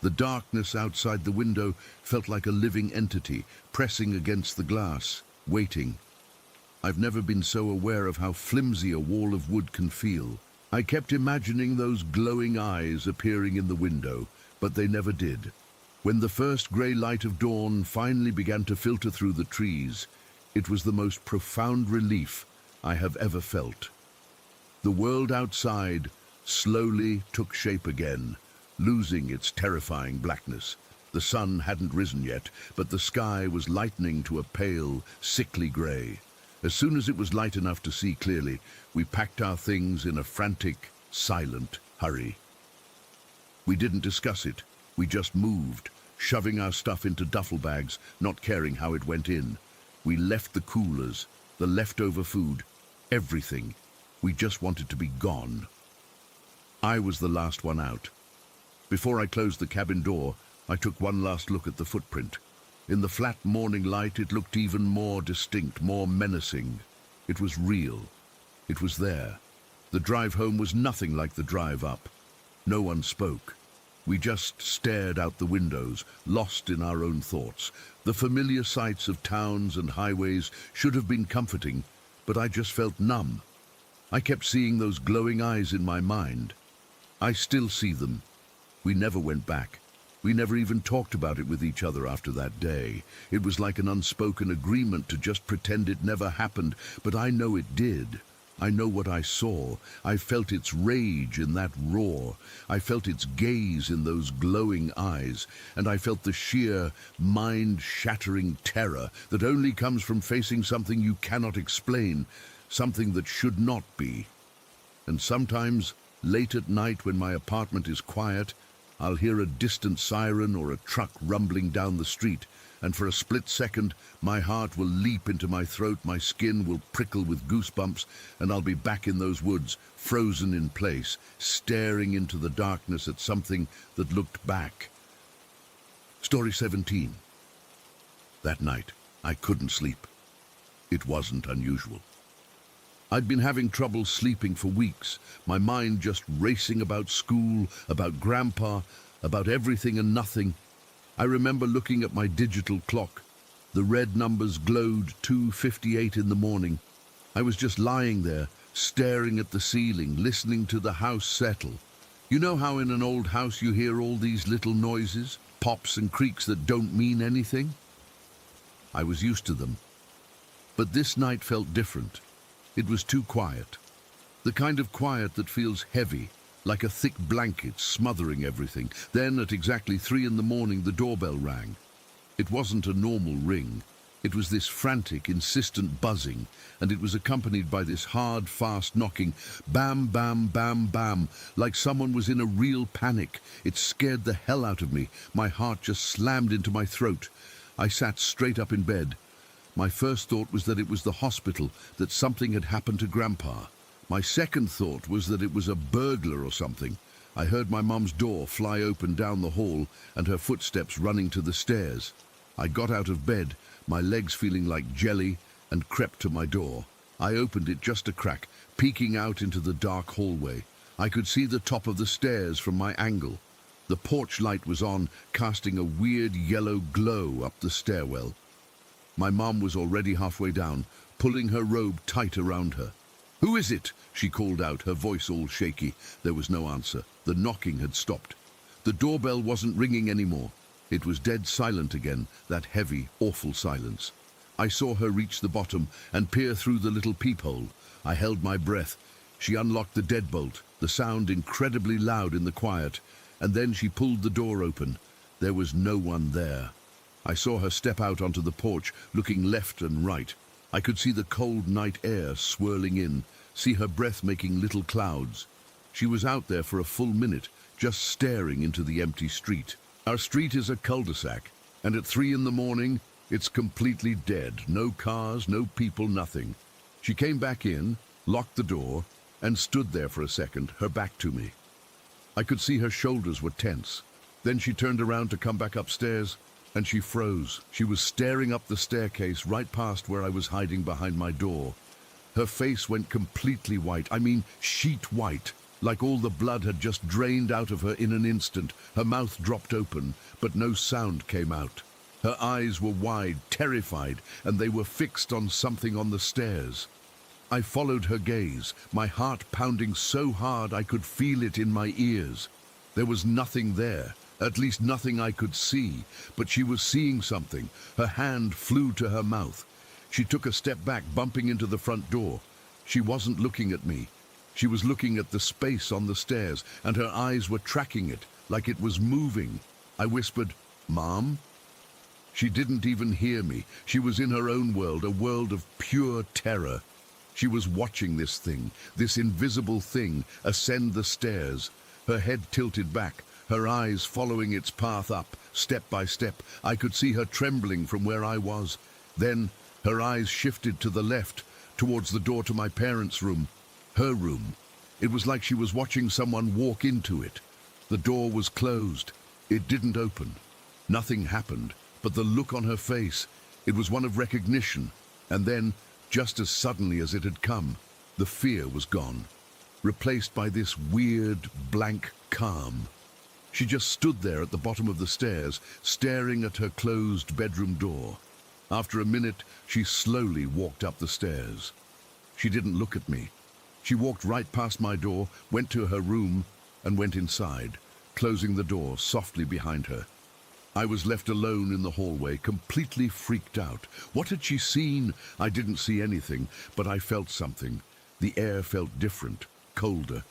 The darkness outside the window felt like a living entity, pressing against the glass, waiting. I've never been so aware of how flimsy a wall of wood can feel. I kept imagining those glowing eyes appearing in the window, but they never did. When the first grey light of dawn finally began to filter through the trees, it was the most profound relief I have ever felt. The world outside slowly took shape again, losing its terrifying blackness. The sun hadn't risen yet, but the sky was lightening to a pale, sickly grey. As soon as it was light enough to see clearly, we packed our things in a frantic, silent hurry. We didn't discuss it. We just moved, shoving our stuff into duffel bags, not caring how it went in. We left the coolers, the leftover food, everything. We just wanted to be gone. I was the last one out. Before I closed the cabin door, I took one last look at the footprint. In the flat morning light, it looked even more distinct, more menacing. It was real. It was there. The drive home was nothing like the drive up. No one spoke. We just stared out the windows, lost in our own thoughts. The familiar sights of towns and highways should have been comforting, but I just felt numb. I kept seeing those glowing eyes in my mind. I still see them. We never went back. We never even talked about it with each other after that day. It was like an unspoken agreement to just pretend it never happened, but I know it did. I know what I saw. I felt its rage in that roar. I felt its gaze in those glowing eyes, and I felt the sheer, mind-shattering terror that only comes from facing something you cannot explain, something that should not be. And sometimes, late at night when my apartment is quiet, I'll hear a distant siren or a truck rumbling down the street, and for a split second, my heart will leap into my throat, my skin will prickle with goosebumps, and I'll be back in those woods, frozen in place, staring into the darkness at something that looked back. Story 17. That night, I couldn't sleep. It wasn't unusual. I'd been having trouble sleeping for weeks, my mind just racing about school, about Grandpa, about everything and nothing. I remember looking at my digital clock. The red numbers glowed 2:58 in the morning. I was just lying there, staring at the ceiling, listening to the house settle. You know how in an old house you hear all these little noises, pops and creaks that don't mean anything? I was used to them. But this night felt different. It was too quiet. The kind of quiet that feels heavy, like a thick blanket smothering everything. Then at exactly 3 in the morning, the doorbell rang. It wasn't a normal ring. It was this frantic, insistent buzzing, and it was accompanied by this hard, fast knocking, bam, bam, bam, bam, like someone was in a real panic. It scared the hell out of me. My heart just slammed into my throat. I sat straight up in bed. My first thought was that it was the hospital, that something had happened to Grandpa. My second thought was that it was a burglar or something. I heard my mum's door fly open down the hall and her footsteps running to the stairs. I got out of bed, my legs feeling like jelly, and crept to my door. I opened it just a crack, peeking out into the dark hallway. I could see the top of the stairs from my angle. The porch light was on, casting a weird yellow glow up the stairwell. My mum was already halfway down, pulling her robe tight around her. "Who is it?" she called out, her voice all shaky. There was no answer. The knocking had stopped. The doorbell wasn't ringing anymore. It was dead silent again, that heavy, awful silence. I saw her reach the bottom and peer through the little peephole. I held my breath. She unlocked the deadbolt, the sound incredibly loud in the quiet, and then she pulled the door open. There was no one there. I saw her step out onto the porch, looking left and right. I could see the cold night air swirling in, see her breath making little clouds. She was out there for a full minute, just staring into the empty street. Our street is a cul-de-sac, and at 3 in the morning, it's completely dead. No cars, no people, nothing. She came back in, locked the door, and stood there for a second, her back to me. I could see her shoulders were tense. Then she turned around to come back upstairs, and she froze. She was staring up the staircase right past where I was hiding behind my door. Her face went completely white, I mean sheet white, like all the blood had just drained out of her in an instant. Her mouth dropped open, but no sound came out. Her eyes were wide, terrified, and they were fixed on something on the stairs. I followed her gaze, my heart pounding so hard I could feel it in my ears. There was nothing there. At least nothing I could see, but she was seeing something. Her hand flew to her mouth. She took a step back, bumping into the front door. She wasn't looking at me. She was looking at the space on the stairs, and her eyes were tracking it, like it was moving. I whispered, "Mom?" She didn't even hear me. She was in her own world, a world of pure terror. She was watching this thing, this invisible thing, ascend the stairs. Her head tilted back, her eyes following its path up, step by step. I could see her trembling from where I was. Then her eyes shifted to the left, towards the door to my parents' room. Her room. It was like she was watching someone walk into it. The door was closed. It didn't open. Nothing happened, but the look on her face, it was one of recognition. And then, just as suddenly as it had come, the fear was gone, replaced by this weird, blank calm. She just stood there at the bottom of the stairs, staring at her closed bedroom door. After a minute, she slowly walked up the stairs. She didn't look at me. She walked right past my door, went to her room, and went inside, closing the door softly behind her. I was left alone in the hallway, completely freaked out. What had she seen? I didn't see anything, but I felt something. The air felt different, colder,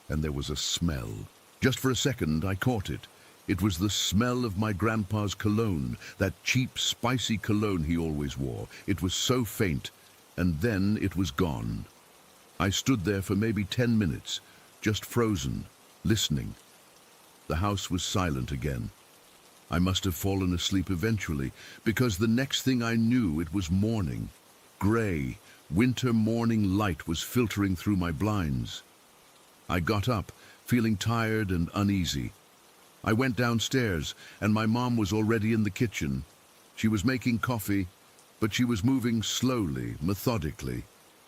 and there was a smell. Just for a second, I caught it. It was the smell of my grandpa's cologne, that cheap, spicy cologne he always wore. It was so faint, and then it was gone. I stood there for maybe 10 minutes, just frozen, listening. The house was silent again. I must have fallen asleep eventually, because the next thing I knew, it was morning. Grey, winter morning light was filtering through my blinds. I got up, feeling tired and uneasy. I went downstairs, and my mom was already in the kitchen. She was making coffee, but she was moving slowly, methodically.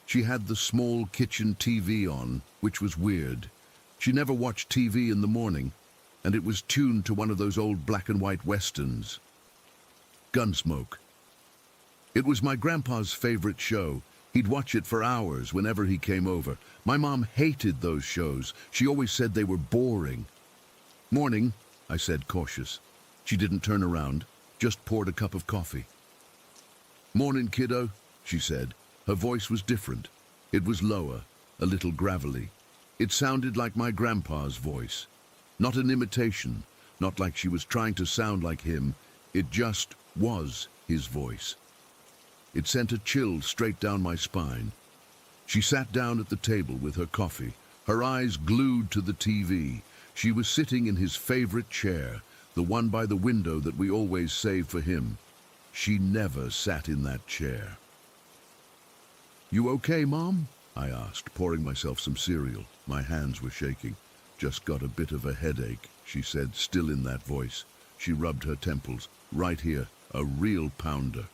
She had the small kitchen TV on, which was weird. She never watched TV in the morning, and it was tuned to one of those old black and white westerns. Gunsmoke. It was my grandpa's favorite show. He'd watch it for hours whenever he came over. My mom hated those shows. She always said they were boring. "Morning," I said, cautious. She didn't turn around, just poured a cup of coffee. "Morning, kiddo," she said. Her voice was different. It was lower, a little gravelly. It sounded like my grandpa's voice. Not an imitation, not like she was trying to sound like him. It just was his voice. It sent a chill straight down my spine. She sat down at the table with her coffee, her eyes glued to the TV. She was sitting in his favorite chair, the one by the window that we always save for him. She never sat in that chair. "You okay, Mom?" I asked, pouring myself some cereal. My hands were shaking. "Just got a bit of a headache," she said, still in that voice. She rubbed her temples. "Right here, a real pounder."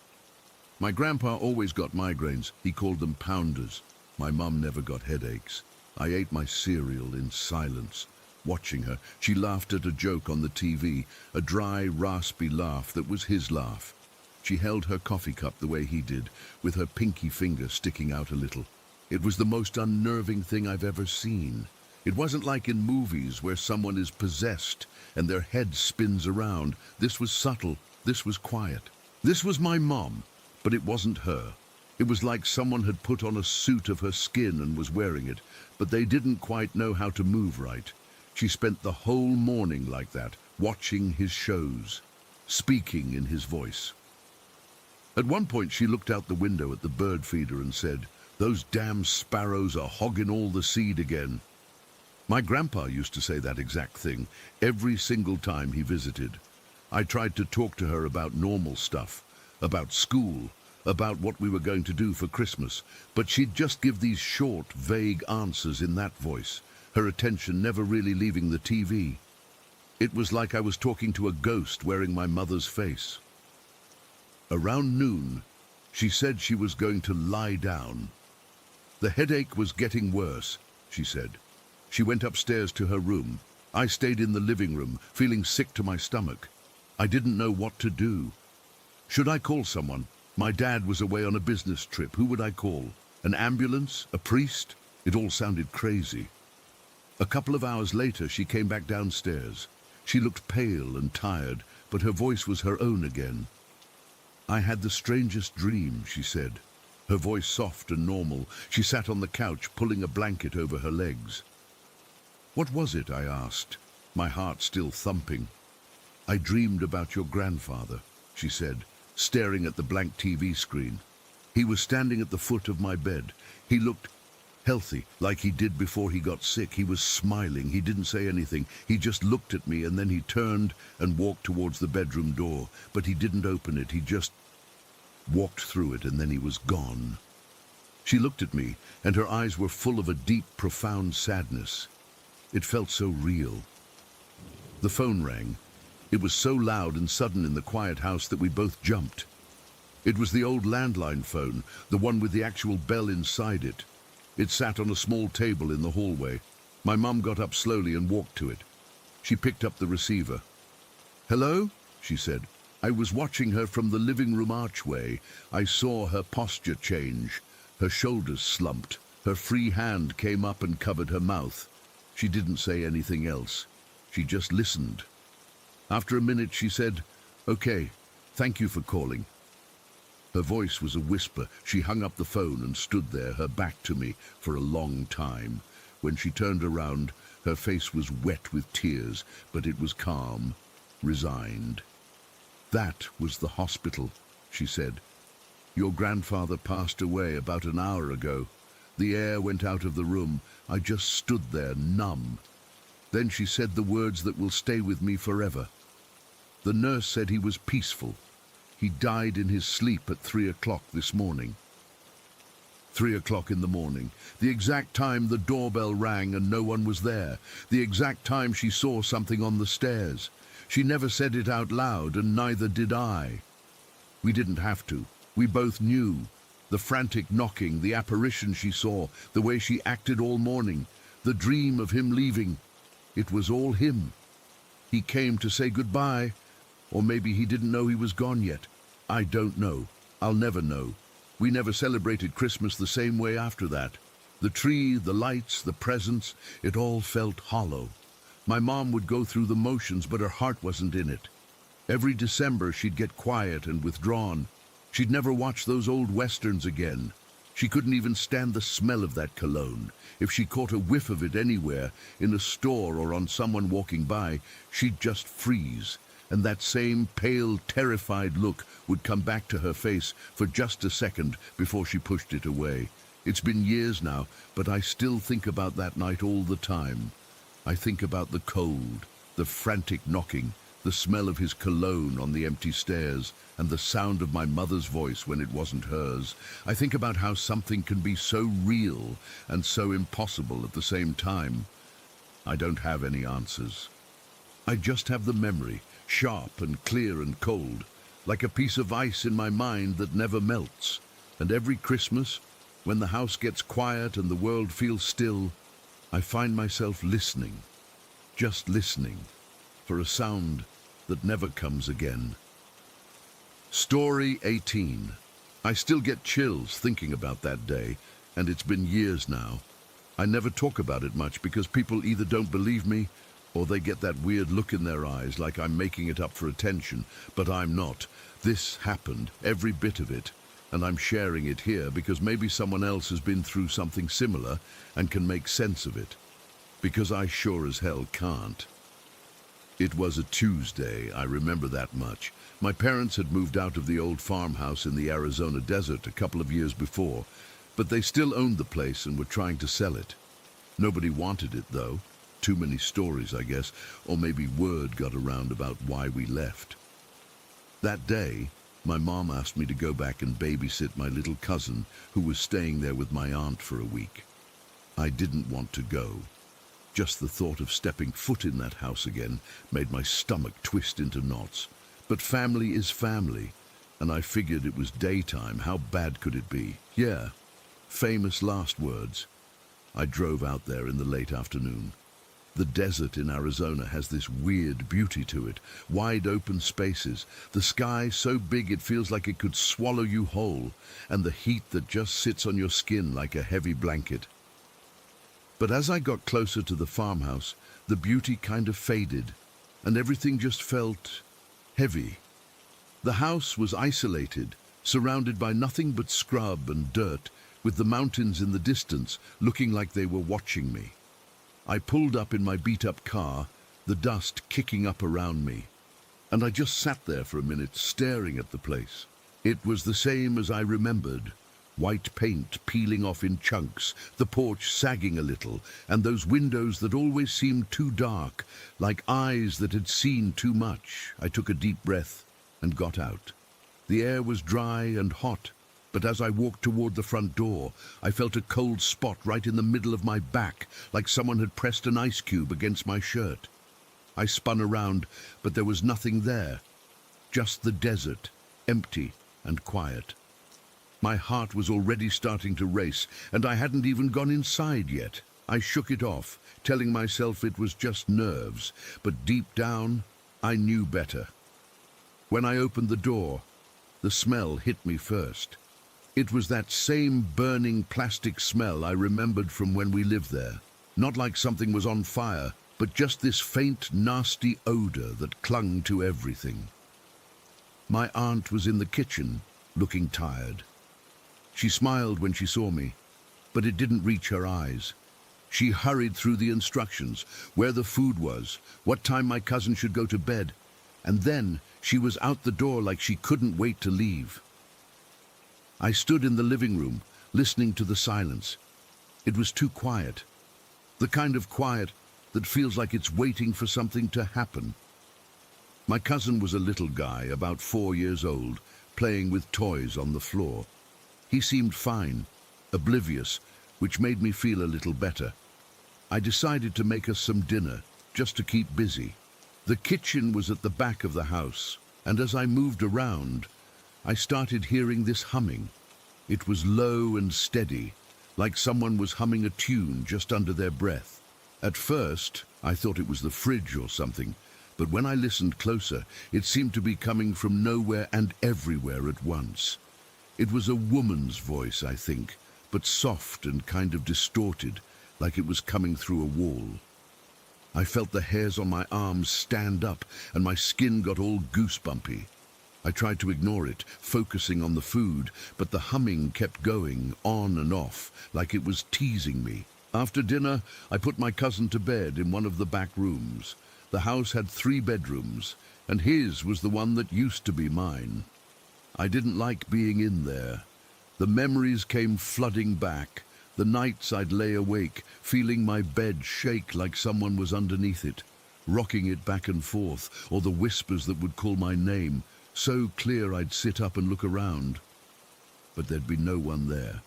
My grandpa always got migraines. He called them pounders. My mum never got headaches. I ate my cereal in silence. Watching her, she laughed at a joke on the TV, a dry, raspy laugh that was his laugh. She held her coffee cup the way he did, with her pinky finger sticking out a little. It was the most unnerving thing I've ever seen. It wasn't like in movies where someone is possessed and their head spins around. This was subtle. This was quiet. This was my mom, but it wasn't her. It was like someone had put on a suit of her skin and was wearing it, but they didn't quite know how to move right. She spent the whole morning like that, watching his shows, speaking in his voice. At one point she looked out the window at the bird feeder and said, "Those damn sparrows are hogging all the seed again." My grandpa used to say that exact thing every single time he visited. I tried to talk to her about normal stuff, about school, about what we were going to do for Christmas, but she'd just give these short, vague answers in that voice, her attention never really leaving the TV. It was like I was talking to a ghost wearing my mother's face. Around noon, she said she was going to lie down. The headache was getting worse, she said. She went upstairs to her room. I stayed in the living room, feeling sick to my stomach. I didn't know what to do. Should I call someone? My dad was away on a business trip. Who would I call? An ambulance? A priest? It all sounded crazy. A couple of hours later, she came back downstairs. She looked pale and tired, but her voice was her own again. "I had the strangest dream," she said. Her voice soft and normal. She sat on the couch, pulling a blanket over her legs. "What was it?" I asked, my heart still thumping. "I dreamed about your grandfather," she said, staring at the blank TV screen. "He was standing at the foot of my bed. He looked healthy, like he did before he got sick. He was smiling. He didn't say anything. He just looked at me, and then he turned and walked towards the bedroom door. But he didn't open it. He just walked through it, and then he was gone." She looked at me, and her eyes were full of a deep, profound sadness. It felt so real. The phone rang. It was so loud and sudden in the quiet house that we both jumped. It was the old landline phone, the one with the actual bell inside it. It sat on a small table in the hallway. My mum got up slowly and walked to it. She picked up the receiver. "Hello?" she said. I was watching her from the living room archway. I saw her posture change. Her shoulders slumped. Her free hand came up and covered her mouth. She didn't say anything else. She just listened. After a minute, she said, "Okay, thank you for calling." Her voice was a whisper. She hung up the phone and stood there, her back to me, for a long time. When she turned around, her face was wet with tears, but it was calm, resigned. "That was the hospital," she said. "Your grandfather passed away about an hour ago. The air went out of the room. I just stood there, numb. Then she said the words that will stay with me forever. The nurse said he was peaceful. He died in his sleep at 3 o'clock this morning. 3 o'clock in the morning, the exact time the doorbell rang and no one was there, the exact time she saw something on the stairs. She never said it out loud, and neither did I. We didn't have to. We both knew. The frantic knocking, the apparition she saw, the way she acted all morning, the dream of him leaving. It was all him. He came to say goodbye, or maybe he didn't know he was gone yet. I don't know. I'll never know. We never celebrated Christmas the same way after that. The tree, the lights, the presents, it all felt hollow. My mom would go through the motions, but her heart wasn't in it. Every December she'd get quiet and withdrawn. She'd never watch those old westerns again. She couldn't even stand the smell of that cologne. If she caught a whiff of it anywhere, in a store or on someone walking by, she'd just freeze. And that same pale, terrified look would come back to her face for just a second before she pushed it away. It's been years now, but I still think about that night all the time. I think about the cold, the frantic knocking, the smell of his cologne on the empty stairs, and the sound of my mother's voice when it wasn't hers. I think about how something can be so real and so impossible at the same time. I don't have any answers. I just have the memory, sharp and clear and cold, like a piece of ice in my mind that never melts. And every Christmas, when the house gets quiet and the world feels still, I find myself listening, just listening, for a sound that never comes again. Story 18. I still get chills thinking about that day, and it's been years now. I never talk about it much because people either don't believe me or they get that weird look in their eyes like I'm making it up for attention, but I'm not. This happened, every bit of it, and I'm sharing it here because maybe someone else has been through something similar and can make sense of it. Because I sure as hell can't. It was a Tuesday, I remember that much. My parents had moved out of the old farmhouse in the Arizona desert a couple of years before, but they still owned the place and were trying to sell it. Nobody wanted it, though. Too many stories, I guess, or maybe word got around about why we left. That day, my mom asked me to go back and babysit my little cousin, who was staying there with my aunt for a week. I didn't want to go. Just the thought of stepping foot in that house again made my stomach twist into knots. But family is family, and I figured it was daytime. How bad could it be? Yeah, famous last words. I drove out there in the late afternoon. The desert in Arizona has this weird beauty to it, wide open spaces, the sky so big it feels like it could swallow you whole, and the heat that just sits on your skin like a heavy blanket. But as I got closer to the farmhouse, the beauty kind of faded, and everything just felt heavy. The house was isolated, surrounded by nothing but scrub and dirt, with the mountains in the distance looking like they were watching me. I pulled up in my beat-up car, the dust kicking up around me, and I just sat there for a minute staring at the place. It was the same as I remembered. White paint peeling off in chunks, the porch sagging a little, and those windows that always seemed too dark, like eyes that had seen too much. I took a deep breath and got out. The air was dry and hot, but as I walked toward the front door, I felt a cold spot right in the middle of my back, like someone had pressed an ice cube against my shirt. I spun around, but there was nothing there. Just the desert, empty and quiet. My heart was already starting to race, and I hadn't even gone inside yet. I shook it off, telling myself it was just nerves, but deep down, I knew better. When I opened the door, the smell hit me first. It was that same burning plastic smell I remembered from when we lived there. Not like something was on fire, but just this faint, nasty odor that clung to everything. My aunt was in the kitchen, looking tired. She smiled when she saw me, but it didn't reach her eyes. She hurried through the instructions, where the food was, what time my cousin should go to bed, and then she was out the door like she couldn't wait to leave. I stood in the living room, listening to the silence. It was too quiet. The kind of quiet that feels like it's waiting for something to happen. My cousin was a little guy, about 4 years old, playing with toys on the floor. He seemed fine, oblivious, which made me feel a little better. I decided to make us some dinner, just to keep busy. The kitchen was at the back of the house, and as I moved around, I started hearing this humming. It was low and steady, like someone was humming a tune just under their breath. At first, I thought it was the fridge or something, but when I listened closer, it seemed to be coming from nowhere and everywhere at once. It was a woman's voice, I think, but soft and kind of distorted, like it was coming through a wall. I felt the hairs on my arms stand up, and my skin got all goosebumpy. I tried to ignore it, focusing on the food, but the humming kept going, on and off, like it was teasing me. After dinner, I put my cousin to bed in one of the back rooms. The house had 3 bedrooms, and his was the one that used to be mine. I didn't like being in there. The memories came flooding back. The nights I'd lay awake, feeling my bed shake like someone was underneath it, rocking it back and forth, or the whispers that would call my name, so clear I'd sit up and look around. But there'd be no one there.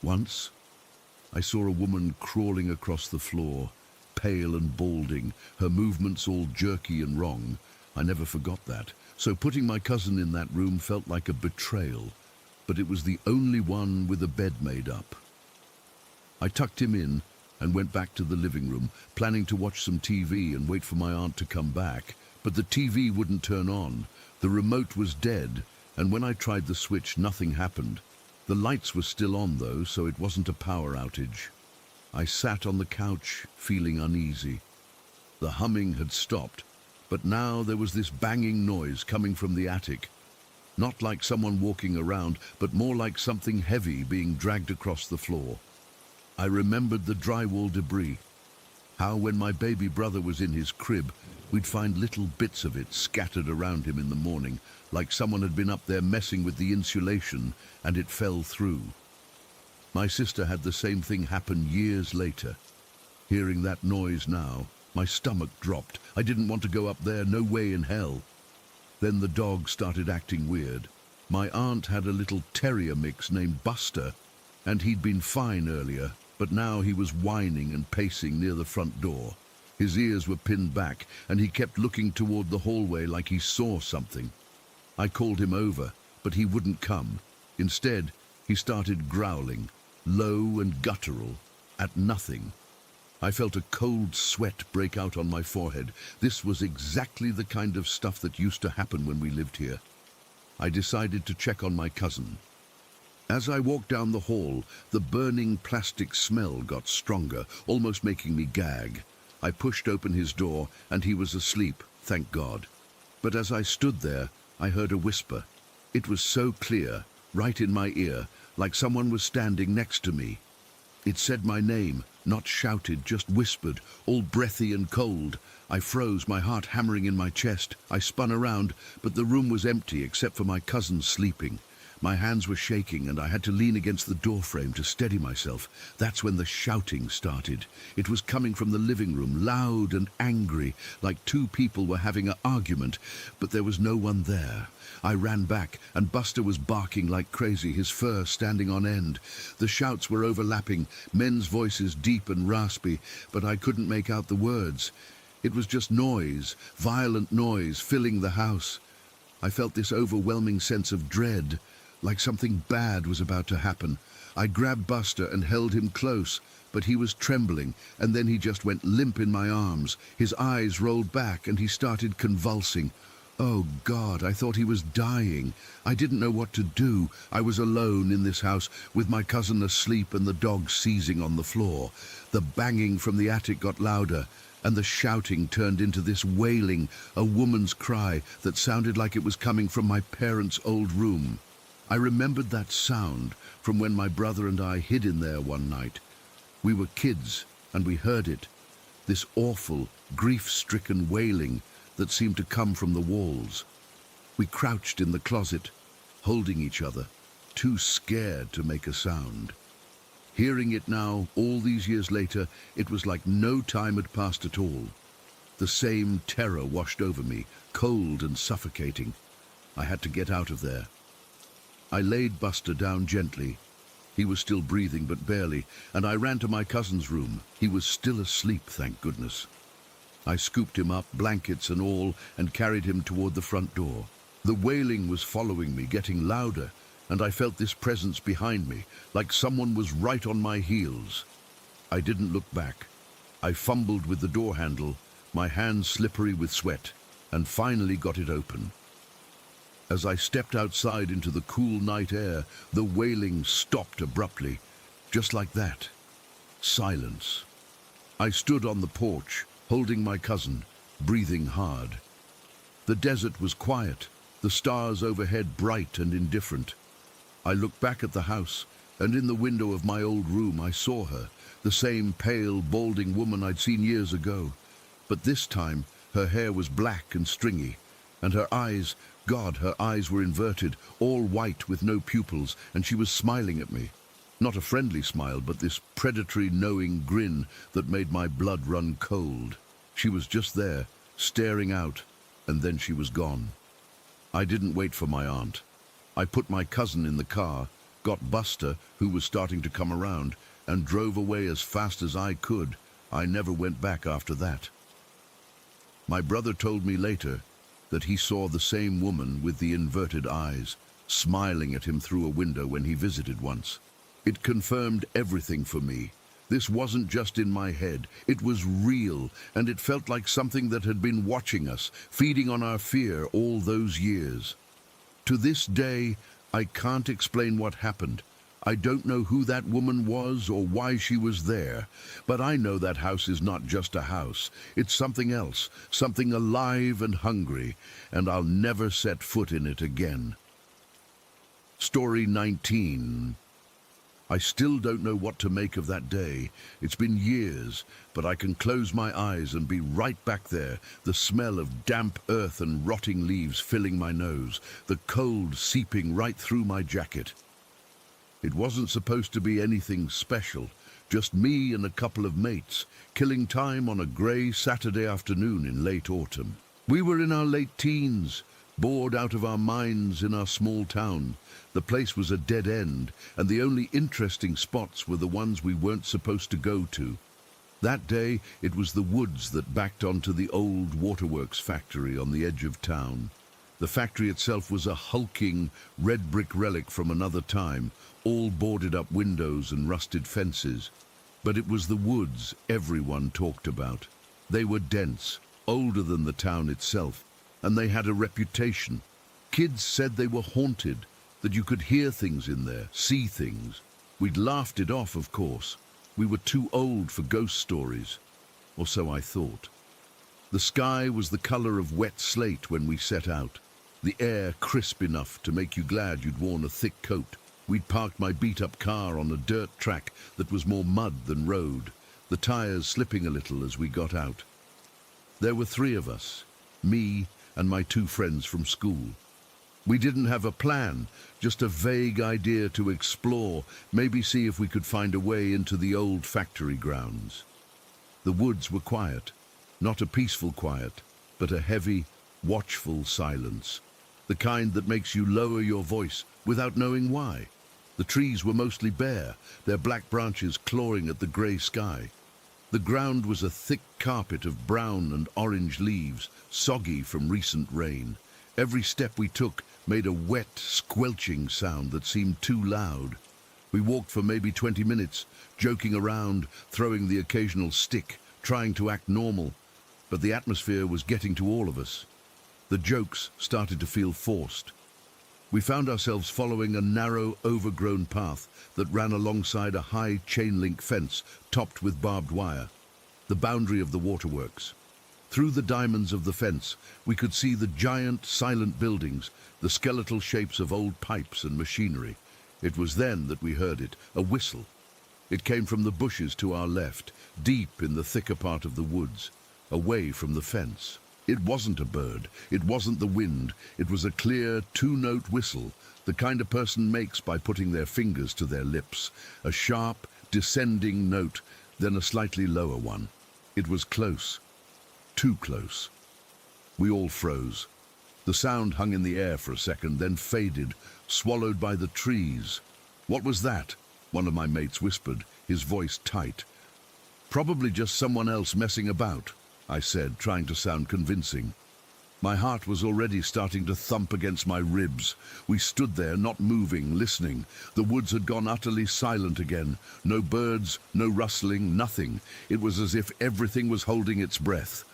Once, I saw a woman crawling across the floor, pale and balding, her movements all jerky and wrong. I never forgot that, so putting my cousin in that room felt like a betrayal, but it was the only one with a bed made up. I tucked him in and went back to the living room, planning to watch some TV and wait for my aunt to come back, but the TV wouldn't turn on. The remote was dead, and when I tried the switch, nothing happened. The lights were still on though, so it wasn't a power outage. I sat on the couch, feeling uneasy. The humming had stopped, but now there was this banging noise coming from the attic. Not like someone walking around, but more like something heavy being dragged across the floor. I remembered the drywall debris. How when my baby brother was in his crib, we'd find little bits of it scattered around him in the morning, like someone had been up there messing with the insulation and it fell through. My sister had the same thing happen years later. Hearing that noise now, my stomach dropped. I didn't want to go up there, no way in hell. Then the dog started acting weird. My aunt had a little terrier mix named Buster, and he'd been fine earlier, but now he was whining and pacing near the front door. His ears were pinned back, and he kept looking toward the hallway like he saw something. I called him over, but he wouldn't come. Instead, he started growling, low and guttural, at nothing. I felt a cold sweat break out on my forehead. This was exactly the kind of stuff that used to happen when we lived here. I decided to check on my cousin. As I walked down the hall, the burning plastic smell got stronger, almost making me gag. I pushed open his door, and he was asleep, thank God. But as I stood there, I heard a whisper. It was so clear, right in my ear, like someone was standing next to me. It said my name, not shouted, just whispered, all breathy and cold. I froze, my heart hammering in my chest. I spun around, but the room was empty except for my cousin sleeping. My hands were shaking, and I had to lean against the doorframe to steady myself. That's when the shouting started. It was coming from the living room, loud and angry, like 2 people were having an argument, but there was no one there. I ran back, and Buster was barking like crazy, his fur standing on end. The shouts were overlapping, men's voices deep and raspy, but I couldn't make out the words. It was just noise, violent noise, filling the house. I felt this overwhelming sense of dread, like something bad was about to happen. I grabbed Buster and held him close, but he was trembling, and then he just went limp in my arms. His eyes rolled back, and he started convulsing. Oh God, I thought he was dying. I didn't know what to do. I was alone in this house, with my cousin asleep and the dog seizing on the floor. The banging from the attic got louder, and the shouting turned into this wailing, a woman's cry that sounded like it was coming from my parents' old room. I remembered that sound from when my brother and I hid in there one night. We were kids, and we heard it, this awful, grief-stricken wailing that seemed to come from the walls. We crouched in the closet, holding each other, too scared to make a sound. Hearing it now, all these years later, it was like no time had passed at all. The same terror washed over me, cold and suffocating. I had to get out of there. I laid Buster down gently. He was still breathing, but barely, and I ran to my cousin's room. He was still asleep, thank goodness. I scooped him up, blankets and all, and carried him toward the front door. The wailing was following me, getting louder, and I felt this presence behind me, like someone was right on my heels. I didn't look back. I fumbled with the door handle, my hands slippery with sweat, and finally got it open. As I stepped outside into the cool night air, the wailing stopped abruptly, just like that. Silence. I stood on the porch, holding my cousin, breathing hard. The desert was quiet, the stars overhead bright and indifferent. I looked back at the house, and in the window of my old room I saw her, the same pale, balding woman I'd seen years ago. But this time, her hair was black and stringy, and her eyes, God, her eyes were inverted, all white with no pupils, and she was smiling at me. Not a friendly smile, but this predatory, knowing grin that made my blood run cold. She was just there, staring out, and then she was gone. I didn't wait for my aunt. I put my cousin in the car, got Buster, who was starting to come around, and drove away as fast as I could. I never went back after that. My brother told me later that he saw the same woman with the inverted eyes, smiling at him through a window when he visited once. It confirmed everything for me. This wasn't just in my head, it was real, and it felt like something that had been watching us, feeding on our fear all those years. To this day, I can't explain what happened. I don't know who that woman was or why she was there, but I know that house is not just a house. It's something else, something alive and hungry, and I'll never set foot in it again. Story 19. I still don't know what to make of that day. It's been years, but I can close my eyes and be right back there, the smell of damp earth and rotting leaves filling my nose, the cold seeping right through my jacket. It wasn't supposed to be anything special, just me and a couple of mates, killing time on a grey Saturday afternoon in late autumn. We were in our late teens, bored out of our minds in our small town. The place was a dead end, and the only interesting spots were the ones we weren't supposed to go to. That day, it was the woods that backed onto the old waterworks factory on the edge of town. The factory itself was a hulking, red brick relic from another time, all boarded up windows and rusted fences. But it was the woods everyone talked about. They were dense, older than the town itself, and they had a reputation. Kids said they were haunted, that you could hear things in there, see things. We'd laughed it off, of course. We were too old for ghost stories, or so I thought. The sky was the color of wet slate when we set out, the air crisp enough to make you glad you'd worn a thick coat. We'd parked my beat-up car on a dirt track that was more mud than road, the tires slipping a little as we got out. There were 3 of us, me and my 2 friends from school. We didn't have a plan, just a vague idea to explore, maybe see if we could find a way into the old factory grounds. The woods were quiet, not a peaceful quiet, but a heavy, watchful silence, the kind that makes you lower your voice without knowing why. The trees were mostly bare, their black branches clawing at the grey sky. The ground was a thick carpet of brown and orange leaves, soggy from recent rain. Every step we took made a wet, squelching sound that seemed too loud. We walked for maybe 20 minutes, joking around, throwing the occasional stick, trying to act normal. But the atmosphere was getting to all of us. The jokes started to feel forced. We found ourselves following a narrow, overgrown path that ran alongside a high chain-link fence topped with barbed wire, the boundary of the waterworks. Through the diamonds of the fence, we could see the giant, silent buildings, the skeletal shapes of old pipes and machinery. It was then that we heard it, a whistle. It came from the bushes to our left, deep in the thicker part of the woods, away from the fence. It wasn't a bird, it wasn't the wind, it was a clear 2-note whistle, the kind a person makes by putting their fingers to their lips, a sharp, descending note, then a slightly lower one. It was close. too close. We all froze. The sound hung in the air for a second, then faded, swallowed by the trees. "What was that?" one of my mates whispered, his voice tight. "Probably just someone else messing about," I said, trying to sound convincing. My heart was already starting to thump against my ribs. We stood there, not moving, listening. The woods had gone utterly silent again. No birds, no rustling, nothing. It was as if everything was holding its breath.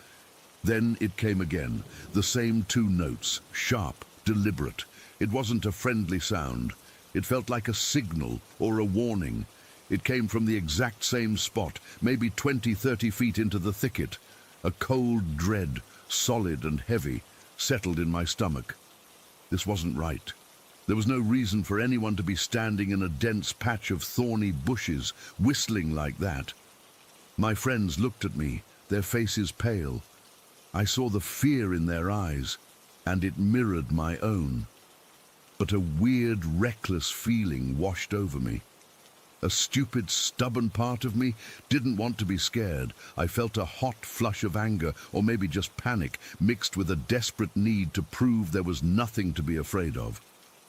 Then it came again, the same two notes, sharp, deliberate. It wasn't a friendly sound. It felt like a signal or a warning. It came from the exact same spot, maybe 20, 30 feet into the thicket. A cold dread, solid and heavy, settled in my stomach. This wasn't right. There was no reason for anyone to be standing in a dense patch of thorny bushes, whistling like that. My friends looked at me, their faces pale. I saw the fear in their eyes, and it mirrored my own. But a weird, reckless feeling washed over me. A stupid, stubborn part of me didn't want to be scared. I felt a hot flush of anger, or maybe just panic, mixed with a desperate need to prove there was nothing to be afraid of.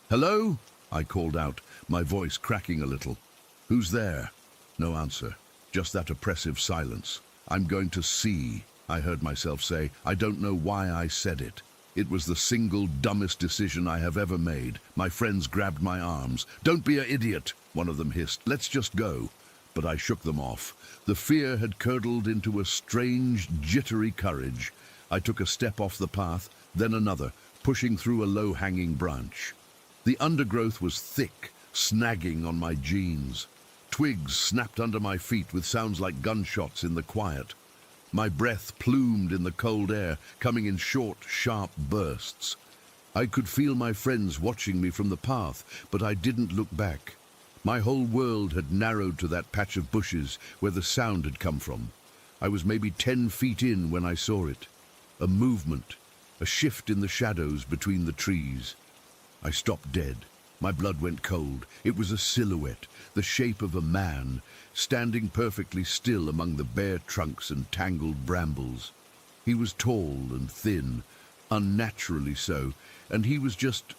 "Hello?" I called out, my voice cracking a little. "Who's there?" No answer, just that oppressive silence. "I'm going to see," I heard myself say. I don't know why I said it. It was the single dumbest decision I have ever made. My friends grabbed my arms. "Don't be an idiot," one of them hissed. "Let's just go." But I shook them off. The fear had curdled into a strange, jittery courage. I took a step off the path, then another, pushing through a low-hanging branch. The undergrowth was thick, snagging on my jeans. Twigs snapped under my feet with sounds like gunshots in the quiet. My breath plumed in the cold air, coming in short, sharp bursts. I could feel my friends watching me from the path, but I didn't look back. My whole world had narrowed to that patch of bushes where the sound had come from. I was maybe 10 feet in when I saw it. A movement, a shift in the shadows between the trees. I stopped dead. My blood went cold. It was a silhouette, the shape of a man, standing perfectly still among the bare trunks and tangled brambles. He was tall and thin, unnaturally so, and he was just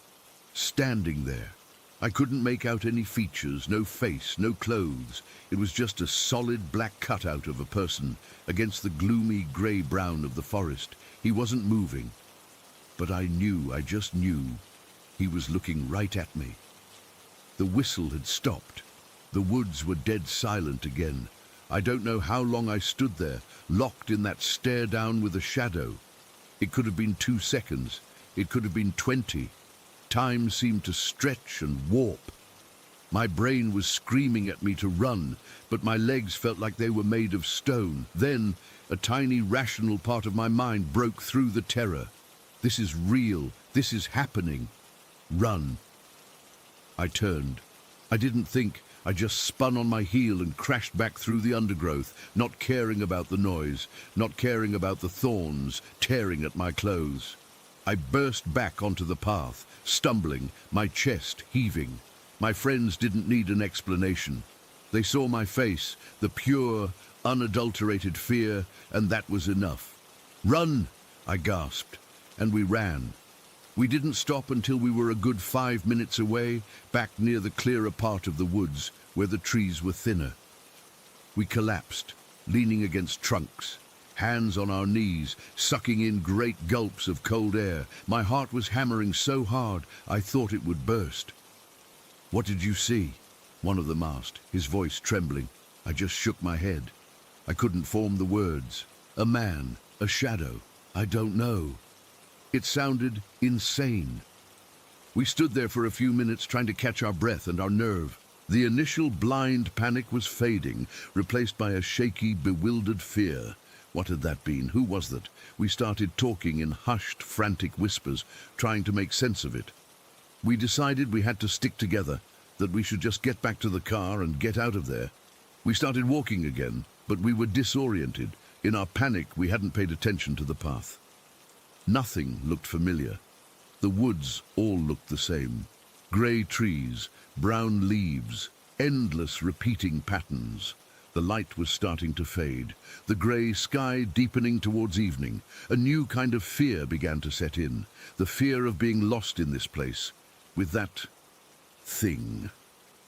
standing there. I couldn't make out any features, no face, no clothes. It was just a solid black cutout of a person against the gloomy grey-brown of the forest. He wasn't moving, but I just knew, he was looking right at me. The whistle had stopped. The woods were dead silent again. I don't know how long I stood there, locked in that stare down with a shadow. It could have been 2 seconds. It could have been 20. Time seemed to stretch and warp. My brain was screaming at me to run, but my legs felt like they were made of stone. Then, a tiny rational part of my mind broke through the terror. This is real. This is happening. Run. I turned. I didn't think. I just spun on my heel and crashed back through the undergrowth, not caring about the noise, not caring about the thorns tearing at my clothes. I burst back onto the path, stumbling, my chest heaving. My friends didn't need an explanation. They saw my face, the pure, unadulterated fear, and that was enough. "Run!" I gasped, and we ran. We didn't stop until we were a good 5 minutes away, back near the clearer part of the woods, where the trees were thinner. We collapsed, leaning against trunks, hands on our knees, sucking in great gulps of cold air. My heart was hammering so hard, I thought it would burst. "What did you see?" one of them asked, his voice trembling. I just shook my head. I couldn't form the words. A man, a shadow, I don't know. It sounded insane. We stood there for a few minutes trying to catch our breath and our nerve. The initial blind panic was fading, replaced by a shaky, bewildered fear. What had that been? Who was that? We started talking in hushed, frantic whispers, trying to make sense of it. We decided we had to stick together, that we should just get back to the car and get out of there. We started walking again, but we were disoriented. In our panic, we hadn't paid attention to the path. Nothing looked familiar. The woods all looked the same. Grey trees, brown leaves, endless repeating patterns. The light was starting to fade, the grey sky deepening towards evening. A new kind of fear began to set in, the fear of being lost in this place, with that thing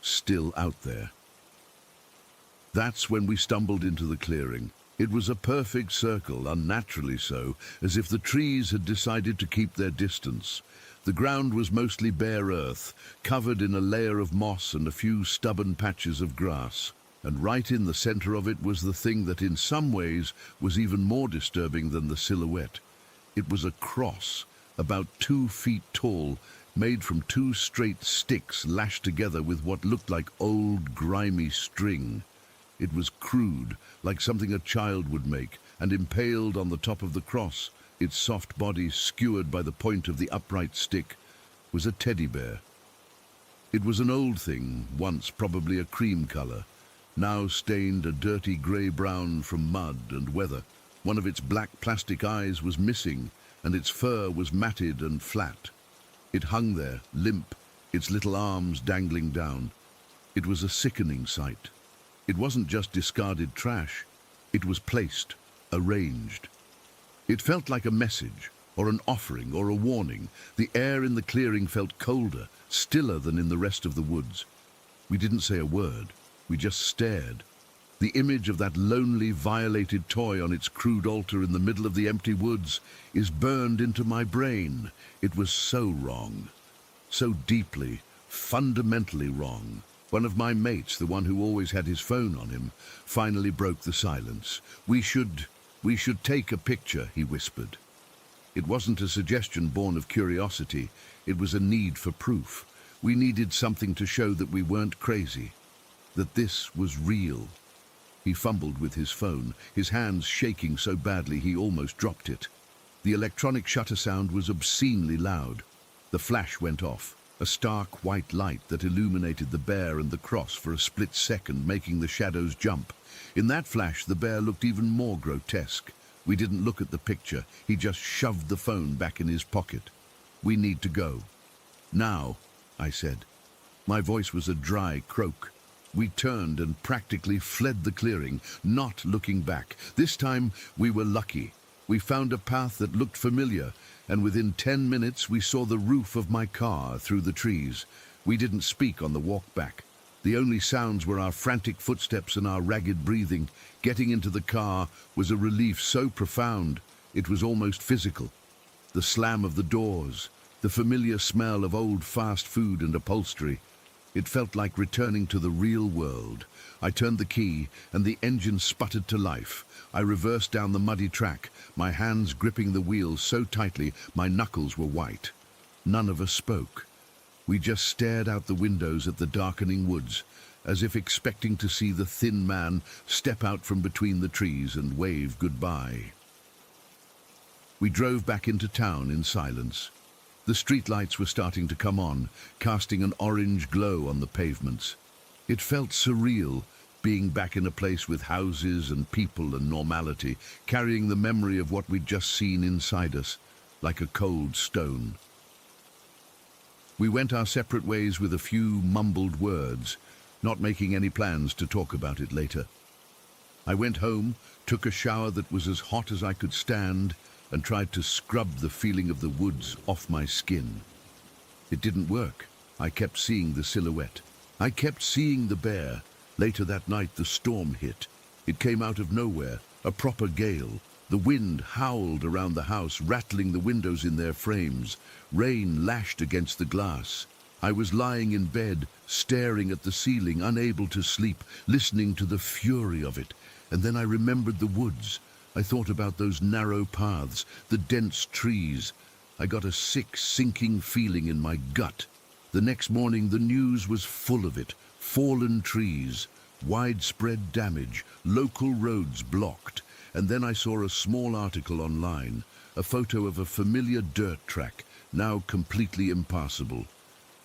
still out there. That's when we stumbled into the clearing. It was a perfect circle, unnaturally so, as if the trees had decided to keep their distance. The ground was mostly bare earth, covered in a layer of moss and a few stubborn patches of grass. And right in the center of it was the thing that in some ways was even more disturbing than the silhouette. It was a cross, about 2 feet tall, made from 2 straight sticks lashed together with what looked like old, grimy string. It was crude, like something a child would make, and impaled on the top of the cross, its soft body skewered by the point of the upright stick, was a teddy bear. It was an old thing, once probably a cream color, now stained a dirty grey-brown from mud and weather. One of its black plastic eyes was missing, and its fur was matted and flat. It hung there, limp, its little arms dangling down. It was a sickening sight. It wasn't just discarded trash. It was placed, arranged. It felt like a message, or an offering, or a warning. The air in the clearing felt colder, stiller than in the rest of the woods. We didn't say a word. We just stared. The image of that lonely, violated toy on its crude altar in the middle of the empty woods is burned into my brain. It was so wrong. So deeply, fundamentally wrong. One of my mates, the one who always had his phone on him, finally broke the silence. We should take a picture, he whispered. It wasn't a suggestion born of curiosity. It was a need for proof. We needed something to show that we weren't crazy, that this was real. He fumbled with his phone, his hands shaking so badly he almost dropped it. The electronic shutter sound was obscenely loud. The flash went off, a stark white light that illuminated the bear and the cross for a split second, making the shadows jump. In that flash, the bear looked even more grotesque. We didn't look at the picture. He just shoved the phone back in his pocket. We need to go. Now, I said. My voice was a dry croak. We turned and practically fled the clearing, not looking back. This time, we were lucky. We found a path that looked familiar, and within 10 minutes we saw the roof of my car through the trees. We didn't speak on the walk back. The only sounds were our frantic footsteps and our ragged breathing. Getting into the car was a relief so profound, it was almost physical. The slam of the doors, the familiar smell of old fast food and upholstery. It felt like returning to the real world. I turned the key, and the engine sputtered to life. I reversed down the muddy track, my hands gripping the wheels so tightly my knuckles were white. None of us spoke. We just stared out the windows at the darkening woods, as if expecting to see the thin man step out from between the trees and wave goodbye. We drove back into town in silence. The streetlights were starting to come on, casting an orange glow on the pavements. It felt surreal, being back in a place with houses and people and normality, carrying the memory of what we'd just seen inside us, like a cold stone. We went our separate ways with a few mumbled words, not making any plans to talk about it later. I went home, took a shower that was as hot as I could stand, and tried to scrub the feeling of the woods off my skin. It didn't work. I kept seeing the silhouette. I kept seeing the bear. Later that night, the storm hit. It came out of nowhere, a proper gale. The wind howled around the house, rattling the windows in their frames. Rain lashed against the glass. I was lying in bed, staring at the ceiling, unable to sleep, listening to the fury of it. And then I remembered the woods. I thought about those narrow paths, the dense trees. I got a sick, sinking feeling in my gut. The next morning, the news was full of it. Fallen trees, widespread damage, local roads blocked. And then I saw a small article online, a photo of a familiar dirt track, now completely impassable.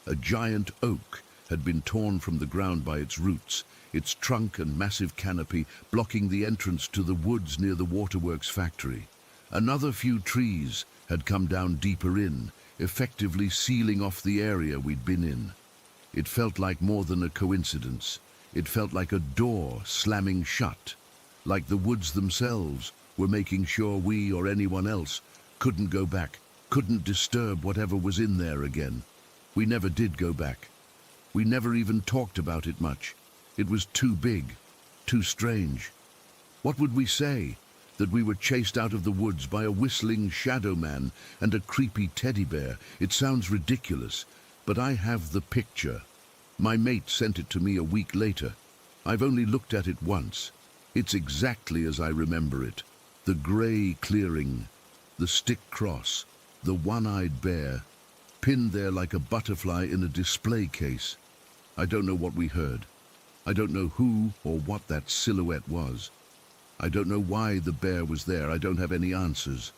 A giant oak had been torn from the ground by its roots, its trunk and massive canopy blocking the entrance to the woods near the waterworks factory. Another few trees had come down deeper in, effectively sealing off the area we'd been in. It felt like more than a coincidence. It felt like a door slamming shut, like the woods themselves were making sure we or anyone else couldn't go back, couldn't disturb whatever was in there again. We never did go back. We never even talked about it much. It was too big, too strange. What would we say? That we were chased out of the woods by a whistling shadow man and a creepy teddy bear? It sounds ridiculous, but I have the picture. My mate sent it to me a week later. I've only looked at it once. It's exactly as I remember it. The grey clearing, the stick cross, the one-eyed bear, pinned there like a butterfly in a display case. I don't know what we heard. I don't know who or what that silhouette was. I don't know why the bear was there. I don't have any answers.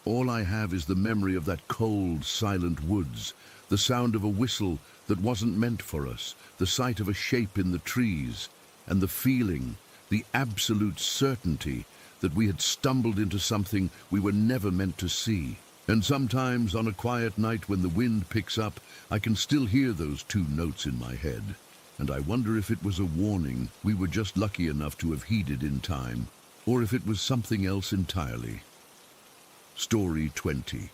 All I have is the memory of that cold, silent woods, the sound of a whistle that wasn't meant for us, the sight of a shape in the trees, and the feeling, the absolute certainty that we had stumbled into something we were never meant to see. And sometimes on a quiet night when the wind picks up, I can still hear those two notes in my head. And I wonder if it was a warning we were just lucky enough to have heeded in time, or if it was something else entirely. Story 20.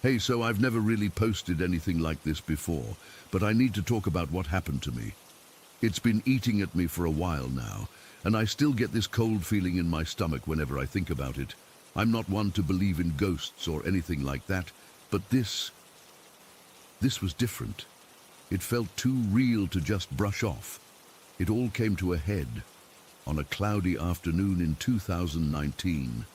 Hey, so I've never really posted anything like this before, but I need to talk about what happened to me. It's been eating at me for a while now, and I still get this cold feeling in my stomach whenever I think about it. I'm not one to believe in ghosts or anything like that, but this was different. It felt too real to just brush off. It all came to a head on a cloudy afternoon in 2019.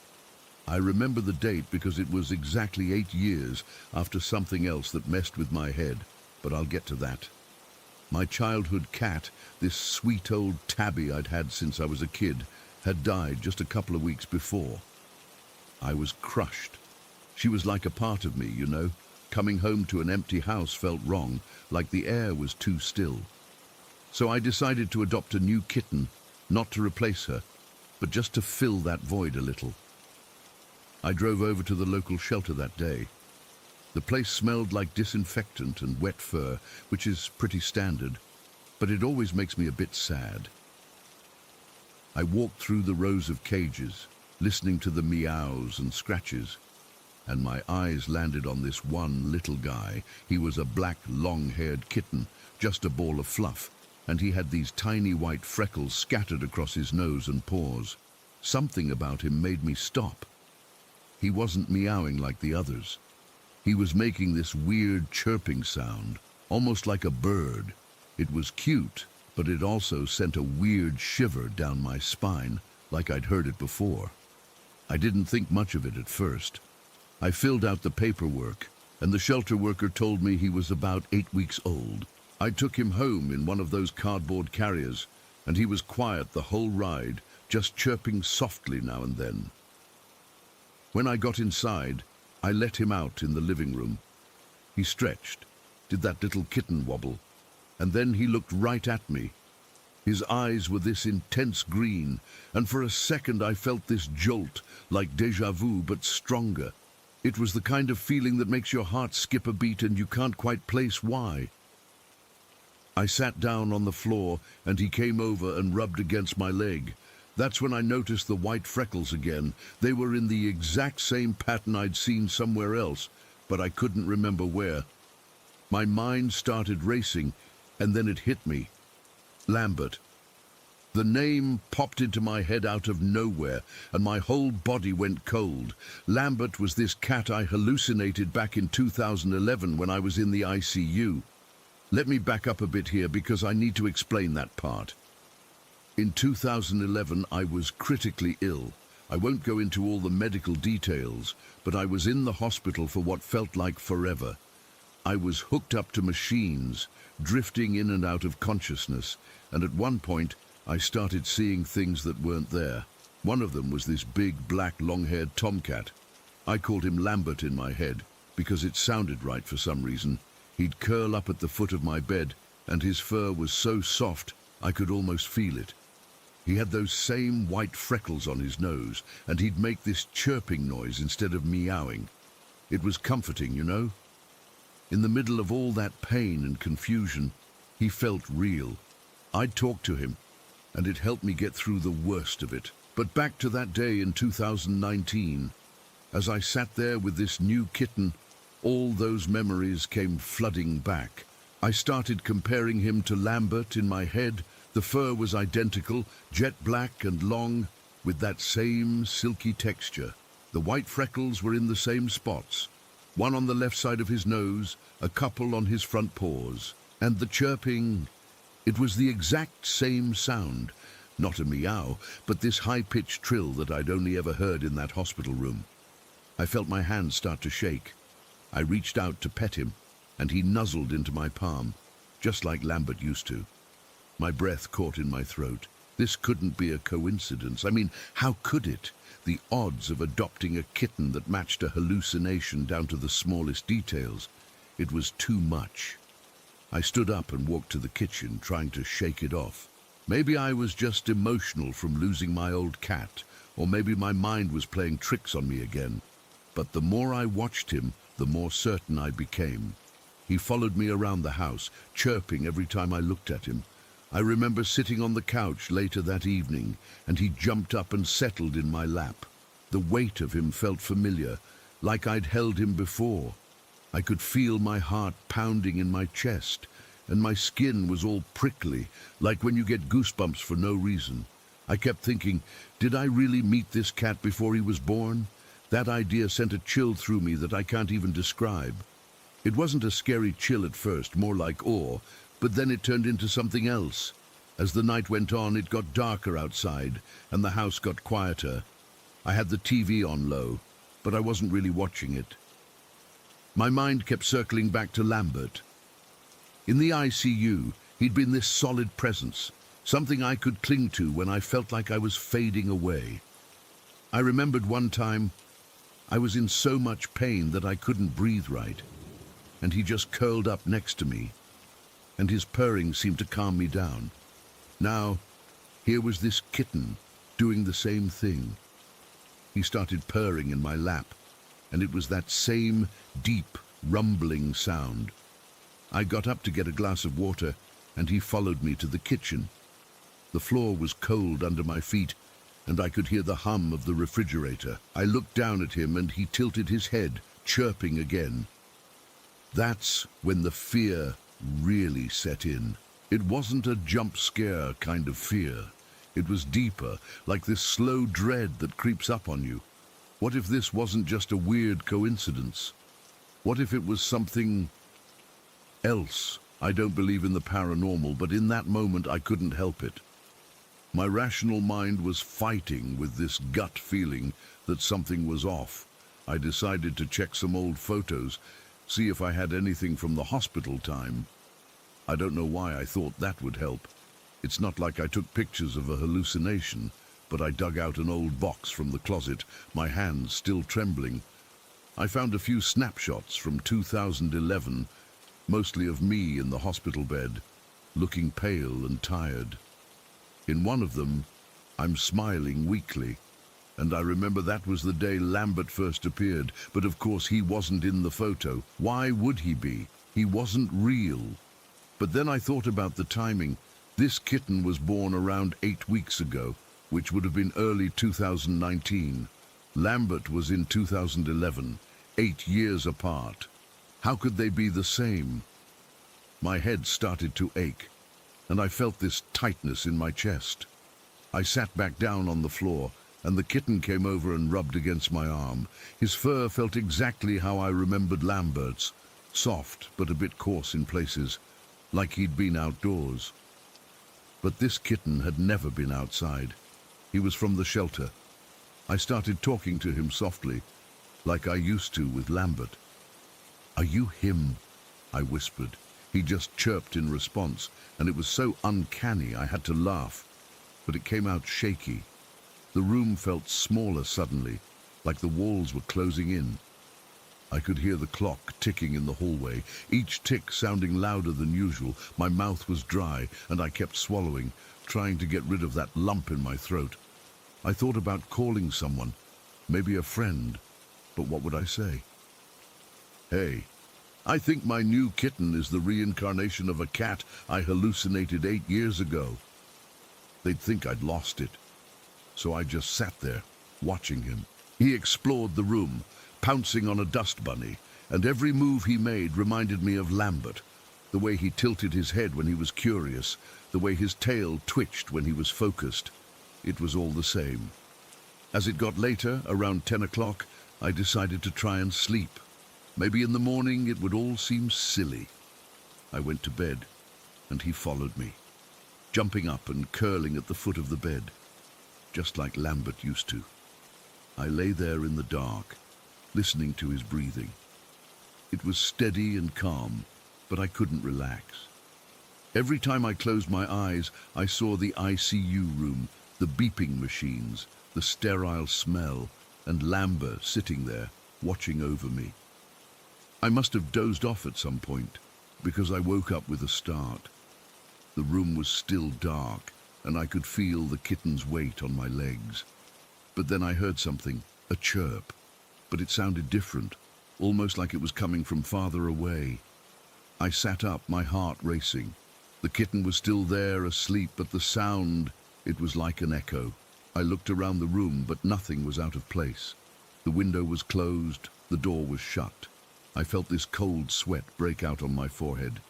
I remember the date because it was exactly 8 years after something else that messed with my head, but I'll get to that. My childhood cat, this sweet old tabby I'd had since I was a kid, had died just a couple of weeks before. I was crushed. She was like a part of me, you know. Coming home to an empty house felt wrong, like the air was too still. So I decided to adopt a new kitten, not to replace her, but just to fill that void a little. I drove over to the local shelter that day. The place smelled like disinfectant and wet fur, which is pretty standard, but it always makes me a bit sad. I walked through the rows of cages, listening to the meows and scratches, and my eyes landed on this one little guy. He was a black, long-haired kitten, just a ball of fluff, and he had these tiny white freckles scattered across his nose and paws. Something about him made me stop. He wasn't meowing like the others. He was making this weird chirping sound, almost like a bird. It was cute, but it also sent a weird shiver down my spine, like I'd heard it before. I didn't think much of it at first. I filled out the paperwork, and the shelter worker told me he was about 8 weeks old. I took him home in one of those cardboard carriers, and he was quiet the whole ride, just chirping softly now and then. When I got inside, I let him out in the living room. He stretched, did that little kitten wobble, and then he looked right at me. His eyes were this intense green, and for a second I felt this jolt, like déjà vu, but stronger. It was the kind of feeling that makes your heart skip a beat and you can't quite place why. I sat down on the floor and he came over and rubbed against my leg. That's when I noticed the white freckles again. They were in the exact same pattern I'd seen somewhere else, but I couldn't remember where. My mind started racing, and then it hit me. Lambert. The name popped into my head out of nowhere, and my whole body went cold. Lambert was this cat I hallucinated back in 2011 when I was in the ICU. Let me back up a bit here because I need to explain that part. In 2011, I was critically ill. I won't go into all the medical details, but I was in the hospital for what felt like forever. I was hooked up to machines, drifting in and out of consciousness, and at one point, I started seeing things that weren't there. One of them was this big, black, long-haired tomcat. I called him Lambert in my head, because it sounded right for some reason. He'd curl up at the foot of my bed, and his fur was so soft, I could almost feel it. He had those same white freckles on his nose, and he'd make this chirping noise instead of meowing. It was comforting, you know? In the middle of all that pain and confusion, he felt real. I'd talk to him, and it helped me get through the worst of it. But back to that day in 2019, as I sat there with this new kitten, all those memories came flooding back. I started comparing him to Lambert in my head. The fur was identical, jet black and long, with that same silky texture. The white freckles were in the same spots, one on the left side of his nose, a couple on his front paws. And the chirping, it was the exact same sound. Not a meow, but this high-pitched trill that I'd only ever heard in that hospital room. I felt my hands start to shake. I reached out to pet him, and he nuzzled into my palm, just like Lambert used to. My breath caught in my throat. This couldn't be a coincidence. I mean, how could it? The odds of adopting a kitten that matched a hallucination down to the smallest details. It was too much. I stood up and walked to the kitchen, trying to shake it off. Maybe I was just emotional from losing my old cat, or maybe my mind was playing tricks on me again. But the more I watched him, the more certain I became. He followed me around the house, chirping every time I looked at him. I remember sitting on the couch later that evening, and he jumped up and settled in my lap. The weight of him felt familiar, like I'd held him before. I could feel my heart pounding in my chest, and my skin was all prickly, like when you get goosebumps for no reason. I kept thinking, did I really meet this cat before he was born? That idea sent a chill through me that I can't even describe. It wasn't a scary chill at first, more like awe, but then it turned into something else. As the night went on, it got darker outside, and the house got quieter. I had the TV on low, but I wasn't really watching it. My mind kept circling back to Lambert. In the ICU, he'd been this solid presence, something I could cling to when I felt like I was fading away. I remembered one time I was in so much pain that I couldn't breathe right, and he just curled up next to me, and his purring seemed to calm me down. Now, here was this kitten doing the same thing. He started purring in my lap, and it was that same deep, rumbling sound. I got up to get a glass of water, and he followed me to the kitchen. The floor was cold under my feet, and I could hear the hum of the refrigerator. I looked down at him, and he tilted his head, chirping again. That's when the fear really set in. It wasn't a jump scare kind of fear. It was deeper, like this slow dread that creeps up on you. What if this wasn't just a weird coincidence? What if it was something else? I don't believe in the paranormal, but in that moment I couldn't help it. My rational mind was fighting with this gut feeling that something was off. I decided to check some old photos, see if I had anything from the hospital time. I don't know why I thought that would help. It's not like I took pictures of a hallucination, but I dug out an old box from the closet, my hands still trembling. I found a few snapshots from 2011, mostly of me in the hospital bed, looking pale and tired. In one of them, I'm smiling weakly, and I remember that was the day Lambert first appeared, but of course he wasn't in the photo. Why would he be? He wasn't real. But then I thought about the timing. This kitten was born around 8 weeks ago, which would have been early 2019. Lambert was in 2011, 8 years apart. How could they be the same? My head started to ache, and I felt this tightness in my chest. I sat back down on the floor, and the kitten came over and rubbed against my arm. His fur felt exactly how I remembered Lambert's, soft but a bit coarse in places, like he'd been outdoors. But this kitten had never been outside. He was from the shelter. I started talking to him softly, like I used to with Lambert. "Are you him?" I whispered. He just chirped in response, and it was so uncanny I had to laugh, but it came out shaky. The room felt smaller suddenly, like the walls were closing in. I could hear the clock ticking in the hallway, each tick sounding louder than usual. My mouth was dry, and I kept swallowing, trying to get rid of that lump in my throat. I thought about calling someone, maybe a friend, but what would I say? "Hey," I think my new kitten is the reincarnation of a cat I hallucinated 8 years ago. They'd think I'd lost it. So I just sat there, watching him. He explored the room, pouncing on a dust bunny, and every move he made reminded me of Lambert. The way he tilted his head when he was curious, the way his tail twitched when he was focused. It was all the same. As it got later, around 10 o'clock, I decided to try and sleep. Maybe in the morning it would all seem silly. I went to bed, and he followed me, jumping up and curling at the foot of the bed, just like Lambert used to. I lay there in the dark, listening to his breathing. It was steady and calm, but I couldn't relax. Every time I closed my eyes, I saw the ICU room, the beeping machines, the sterile smell, and Lambert sitting there, watching over me. I must have dozed off at some point, because I woke up with a start. The room was still dark, and I could feel the kitten's weight on my legs. But then I heard something, a chirp, but it sounded different, almost like it was coming from farther away. I sat up, my heart racing. The kitten was still there, asleep, but the sound, it was like an echo. I looked around the room, but nothing was out of place. The window was closed, the door was shut. I felt this cold sweat break out on my forehead.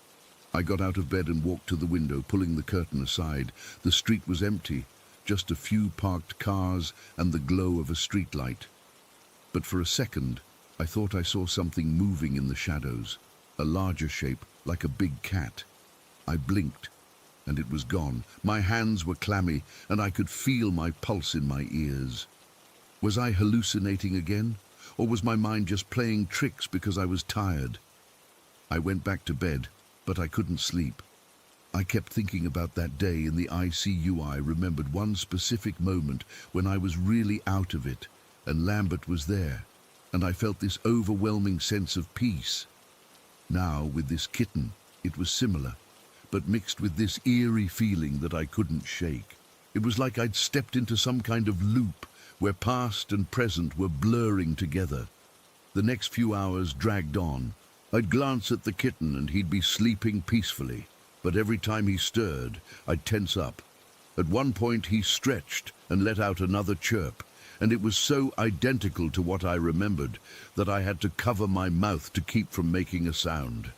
I got out of bed and walked to the window, pulling the curtain aside. The street was empty, just a few parked cars and the glow of a streetlight. But for a second, I thought I saw something moving in the shadows, a larger shape, like a big cat. I blinked, and it was gone. My hands were clammy, and I could feel my pulse in my ears. Was I hallucinating again, or was my mind just playing tricks because I was tired? I went back to bed, but I couldn't sleep. I kept thinking about that day in the ICU. I remembered one specific moment when I was really out of it, and Lambert was there, and I felt this overwhelming sense of peace. Now, with this kitten, it was similar, but mixed with this eerie feeling that I couldn't shake. It was like I'd stepped into some kind of loop where past and present were blurring together. The next few hours dragged on. I'd glance at the kitten and he'd be sleeping peacefully, but every time he stirred, I'd tense up. At one point he stretched and let out another chirp, and it was so identical to what I remembered that I had to cover my mouth to keep from making a sound.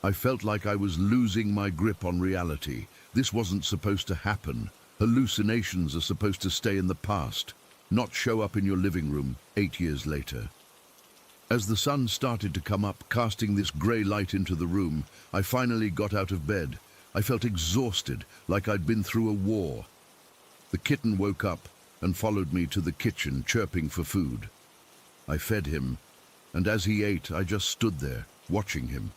I felt like I was losing my grip on reality. This wasn't supposed to happen. Hallucinations are supposed to stay in the past, not show up in your living room 8 years later. As the sun started to come up, casting this grey light into the room, I finally got out of bed. I felt exhausted, like I'd been through a war. The kitten woke up and followed me to the kitchen, chirping for food. I fed him, and as he ate, I just stood there, watching him.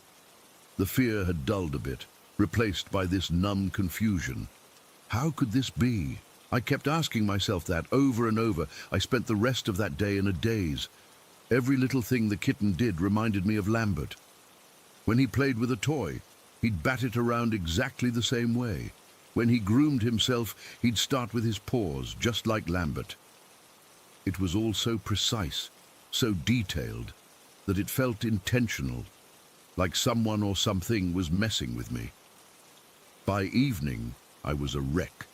The fear had dulled a bit, replaced by this numb confusion. How could this be? I kept asking myself that over and over. I spent the rest of that day in a daze. Every little thing the kitten did reminded me of Lambert. When he played with a toy, he'd bat it around exactly the same way. When he groomed himself, he'd start with his paws, just like Lambert. It was all so precise, so detailed, that it felt intentional, like someone or something was messing with me. By evening, I was a wreck.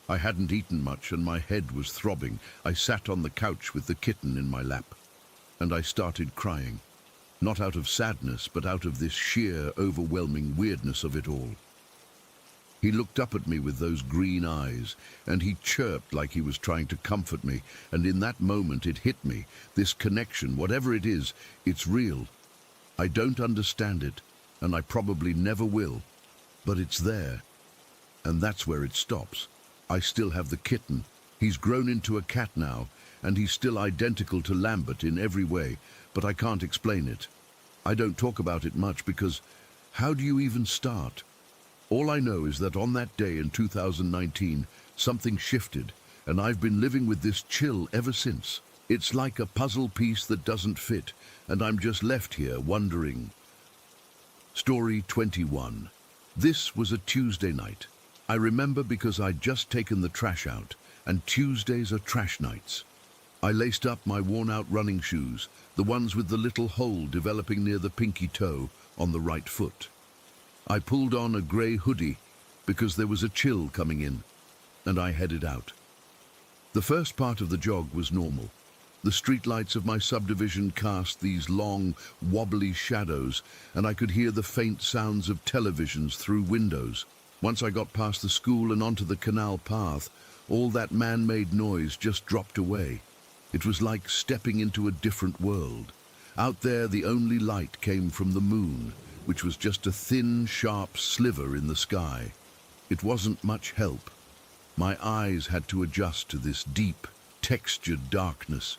I hadn't eaten much and my head was throbbing. I sat on the couch with the kitten in my lap, and I started crying. Not out of sadness, but out of this sheer, overwhelming weirdness of it all. He looked up at me with those green eyes, and he chirped like he was trying to comfort me, and in that moment it hit me. This connection, whatever it is, it's real. I don't understand it, and I probably never will, but it's there, and that's where it stops. I still have the kitten. He's grown into a cat now, and he's still identical to Lambert in every way, but I can't explain it. I don't talk about it much because how do you even start? All I know is that on that day in 2019, something shifted, and I've been living with this chill ever since. It's like a puzzle piece that doesn't fit, and I'm just left here wondering. Story 21. This was a Tuesday night. I remember because I'd just taken the trash out, and Tuesdays are trash nights. I laced up my worn-out running shoes, the ones with the little hole developing near the pinky toe, on the right foot. I pulled on a grey hoodie because there was a chill coming in, and I headed out. The first part of the jog was normal. The streetlights of my subdivision cast these long, wobbly shadows, and I could hear the faint sounds of televisions through windows. Once I got past the school and onto the canal path, all that man-made noise just dropped away. It was like stepping into a different world. Out there, the only light came from the moon, which was just a thin, sharp sliver in the sky. It wasn't much help. My eyes had to adjust to this deep, textured darkness.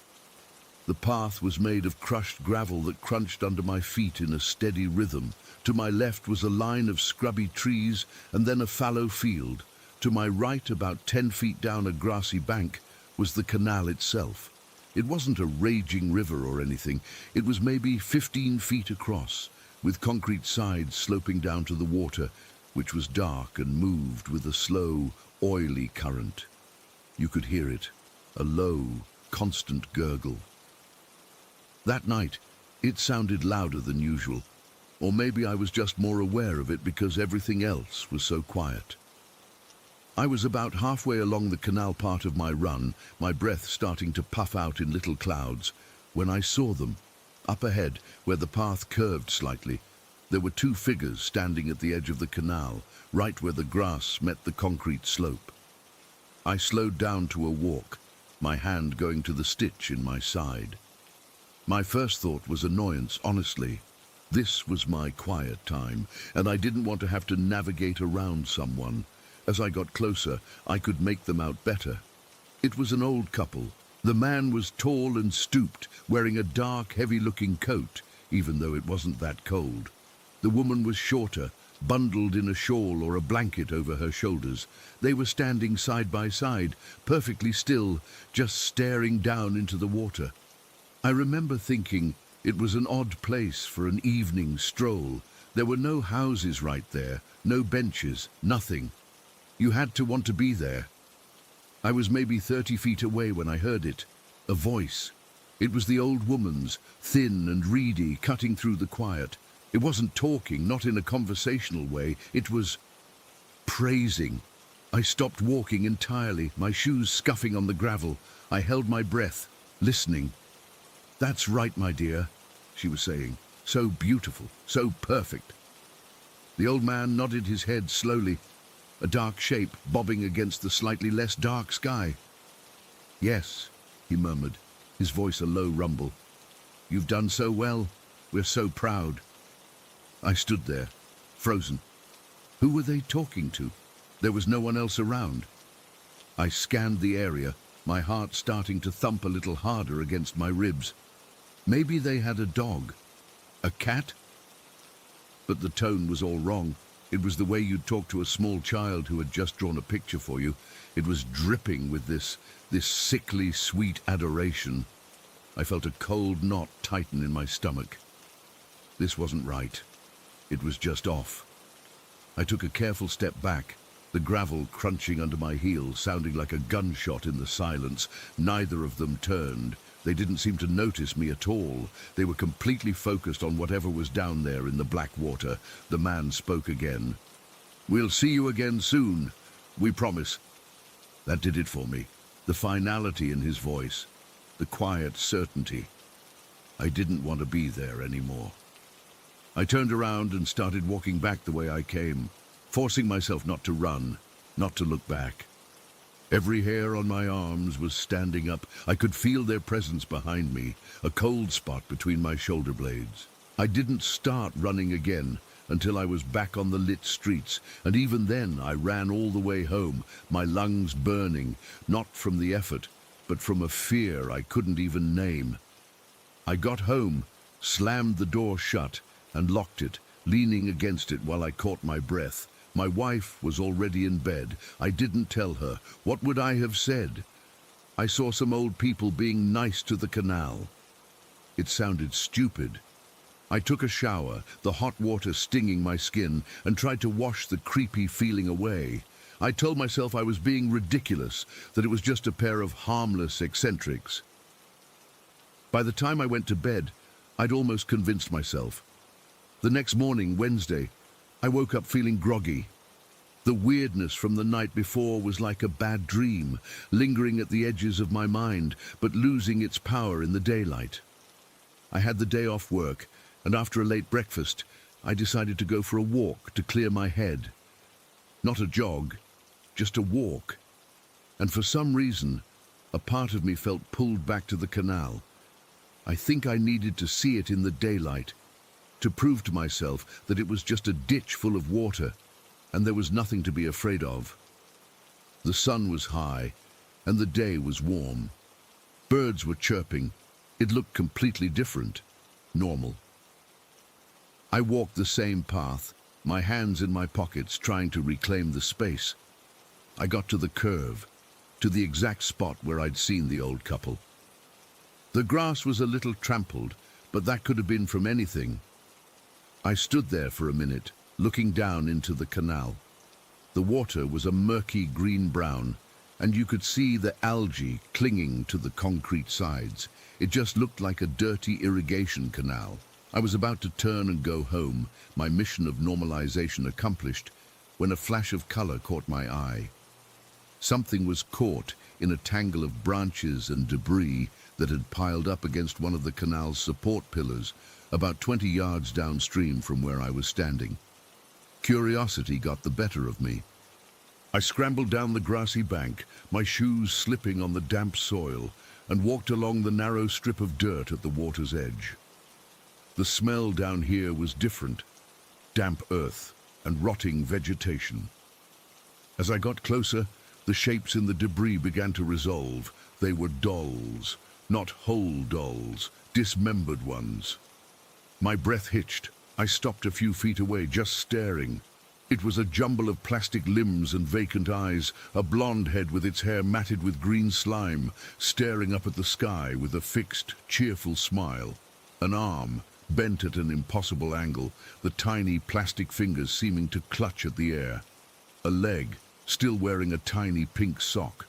The path was made of crushed gravel that crunched under my feet in a steady rhythm. To my left was a line of scrubby trees and then a fallow field. To my right, about 10 feet down a grassy bank, was the canal itself. It wasn't a raging river or anything. It was maybe 15 feet across, with concrete sides sloping down to the water, which was dark and moved with a slow, oily current. You could hear it, a low, constant gurgle. That night, it sounded louder than usual, or maybe I was just more aware of it because everything else was so quiet. I was about halfway along the canal part of my run, my breath starting to puff out in little clouds, when I saw them. Up ahead, where the path curved slightly, there were 2 figures standing at the edge of the canal, right where the grass met the concrete slope. I slowed down to a walk, my hand going to the stitch in my side. My first thought was annoyance, honestly. This was my quiet time, and I didn't want to have to navigate around someone. As I got closer, I could make them out better. It was an old couple. The man was tall and stooped, wearing a dark, heavy-looking coat, even though it wasn't that cold. The woman was shorter, bundled in a shawl or a blanket over her shoulders. They were standing side by side, perfectly still, just staring down into the water. I remember thinking it was an odd place for an evening stroll. There were no houses right there, no benches, nothing. You had to want to be there. I was maybe 30 feet away when I heard it. A voice. It was the old woman's, thin and reedy, cutting through the quiet. It wasn't talking, not in a conversational way. It was praising. I stopped walking entirely, my shoes scuffing on the gravel. I held my breath, listening. "That's right, my dear," she was saying. "So beautiful, so perfect." The old man nodded his head slowly, a dark shape bobbing against the slightly less dark sky. "Yes," he murmured, his voice a low rumble. "You've done so well. We're so proud." I stood there, frozen. Who were they talking to? There was no one else around. I scanned the area, my heart starting to thump a little harder against my ribs. Maybe they had a dog. A cat? But the tone was all wrong. It was the way you'd talk to a small child who had just drawn a picture for you. It was dripping with this sickly, sweet adoration. I felt a cold knot tighten in my stomach. This wasn't right. It was just off. I took a careful step back, the gravel crunching under my heels, sounding like a gunshot in the silence. Neither of them turned. They didn't seem to notice me at all. They were completely focused on whatever was down there in the black water. The man spoke again. "We'll see you again soon. We promise." That did it for me. The finality in his voice. The quiet certainty. I didn't want to be there anymore. I turned around and started walking back the way I came, forcing myself not to run, not to look back. Every hair on my arms was standing up. I could feel their presence behind me, a cold spot between my shoulder blades. I didn't start running again until I was back on the lit streets, and even then I ran all the way home, my lungs burning, not from the effort, but from a fear I couldn't even name. I got home, slammed the door shut, and locked it, leaning against it while I caught my breath. My wife was already in bed. I didn't tell her. What would I have said? I saw some old people being nice to the canal. It sounded stupid. I took a shower, the hot water stinging my skin, and tried to wash the creepy feeling away. I told myself I was being ridiculous, that it was just a pair of harmless eccentrics. By the time I went to bed, I'd almost convinced myself. The next morning, Wednesday, I woke up feeling groggy. The weirdness from the night before was like a bad dream, lingering at the edges of my mind, but losing its power in the daylight. I had the day off work, and after a late breakfast, I decided to go for a walk to clear my head. Not a jog, just a walk. And for some reason, a part of me felt pulled back to the canal. I think I needed to see it in the daylight, to prove to myself that it was just a ditch full of water, and there was nothing to be afraid of. The sun was high, and the day was warm. Birds were chirping. It looked completely different, normal. I walked the same path, my hands in my pockets trying to reclaim the space. I got to the curve, to the exact spot where I'd seen the old couple. The grass was a little trampled, but that could have been from anything. I stood there for a minute, looking down into the canal. The water was a murky green-brown, and you could see the algae clinging to the concrete sides. It just looked like a dirty irrigation canal. I was about to turn and go home, my mission of normalization accomplished, when a flash of color caught my eye. Something was caught in a tangle of branches and debris that had piled up against one of the canal's support pillars, about 20 yards downstream from where I was standing. Curiosity got the better of me. I scrambled down the grassy bank, my shoes slipping on the damp soil, and walked along the narrow strip of dirt at the water's edge. The smell down here was different, damp earth and rotting vegetation. As I got closer, the shapes in the debris began to resolve. They were dolls, not whole dolls, dismembered ones. My breath hitched. I stopped a few feet away, just staring. It was a jumble of plastic limbs and vacant eyes, a blonde head with its hair matted with green slime, staring up at the sky with a fixed, cheerful smile. An arm, bent at an impossible angle, the tiny plastic fingers seeming to clutch at the air. A leg, still wearing a tiny pink sock.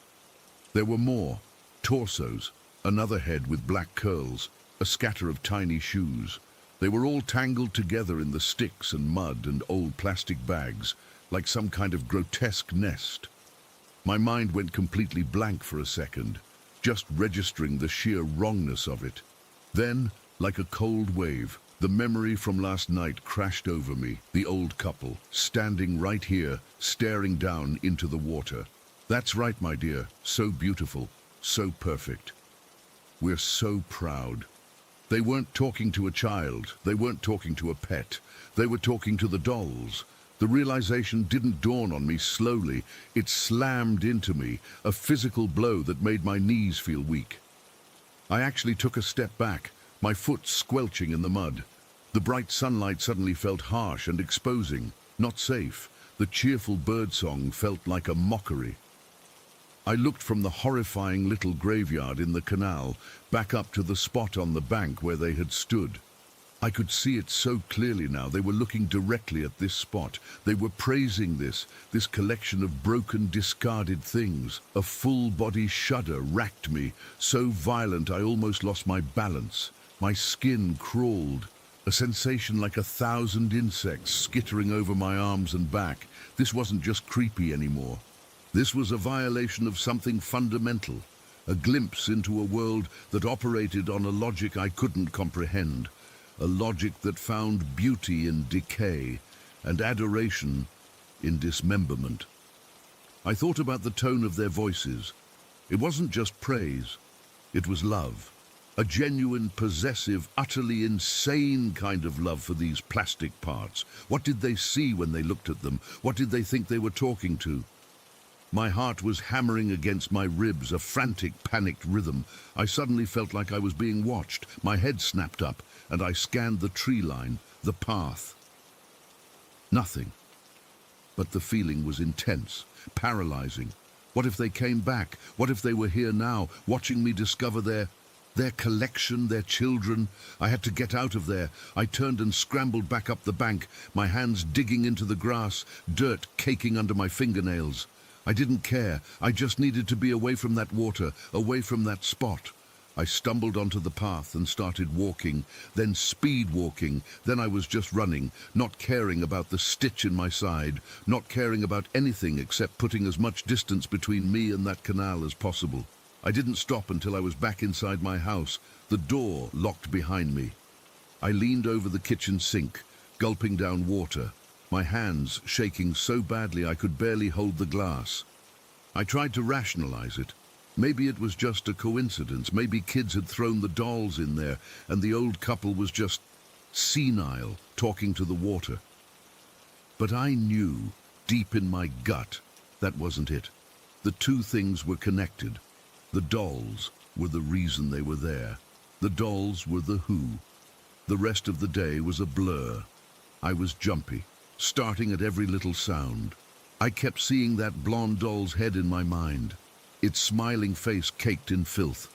There were more, torsos, another head with black curls, a scatter of tiny shoes. They were all tangled together in the sticks and mud and old plastic bags, like some kind of grotesque nest. My mind went completely blank for a second, just registering the sheer wrongness of it. Then, like a cold wave, the memory from last night crashed over me, the old couple, standing right here, staring down into the water. That's right, my dear, so beautiful, so perfect. We're so proud. They weren't talking to a child, they weren't talking to a pet, they were talking to the dolls. The realization didn't dawn on me slowly, it slammed into me, a physical blow that made my knees feel weak. I actually took a step back, my foot squelching in the mud. The bright sunlight suddenly felt harsh and exposing, not safe. The cheerful birdsong felt like a mockery. I looked from the horrifying little graveyard in the canal back up to the spot on the bank where they had stood. I could see it so clearly now. They were looking directly at this spot. They were praising this collection of broken, discarded things. A full-body shudder racked me, so violent I almost lost my balance. My skin crawled, a sensation like 1,000 insects skittering over my arms and back. This wasn't just creepy anymore. This was a violation of something fundamental, a glimpse into a world that operated on a logic I couldn't comprehend, a logic that found beauty in decay and adoration in dismemberment. I thought about the tone of their voices. It wasn't just praise, it was love. A genuine, possessive, utterly insane kind of love for these plastic parts. What did they see when they looked at them? What did they think they were talking to? My heart was hammering against my ribs, a frantic, panicked rhythm. I suddenly felt like I was being watched. My head snapped up, and I scanned the tree line, the path. Nothing. But the feeling was intense, paralyzing. What if they came back? What if they were here now, watching me discover their collection, their children? I had to get out of there. I turned and scrambled back up the bank, my hands digging into the grass, dirt caking under my fingernails. I didn't care. I just needed to be away from that water, away from that spot. I stumbled onto the path and started walking, then speed walking, then I was just running, not caring about the stitch in my side, not caring about anything except putting as much distance between me and that canal as possible. I didn't stop until I was back inside my house, the door locked behind me. I leaned over the kitchen sink, gulping down water, my hands shaking so badly I could barely hold the glass. I tried to rationalize it. Maybe it was just a coincidence. Maybe kids had thrown the dolls in there and the old couple was just senile, talking to the water. But I knew, deep in my gut, that wasn't it. The two things were connected. The dolls were the reason they were there. The dolls were the who. The rest of the day was a blur. I was jumpy, starting at every little sound. I kept seeing that blonde doll's head in my mind, its smiling face caked in filth.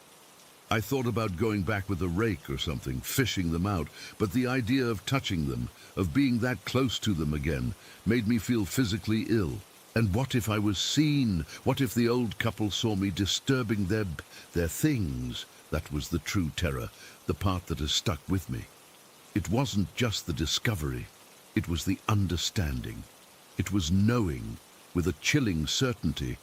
I thought about going back with a rake or something, fishing them out, but the idea of touching them, of being that close to them again, made me feel physically ill. And what if I was seen? What if the old couple saw me disturbing their things? That was the true terror, the part that has stuck with me. It wasn't just the discovery, it was the understanding. It was knowing, with a chilling certainty,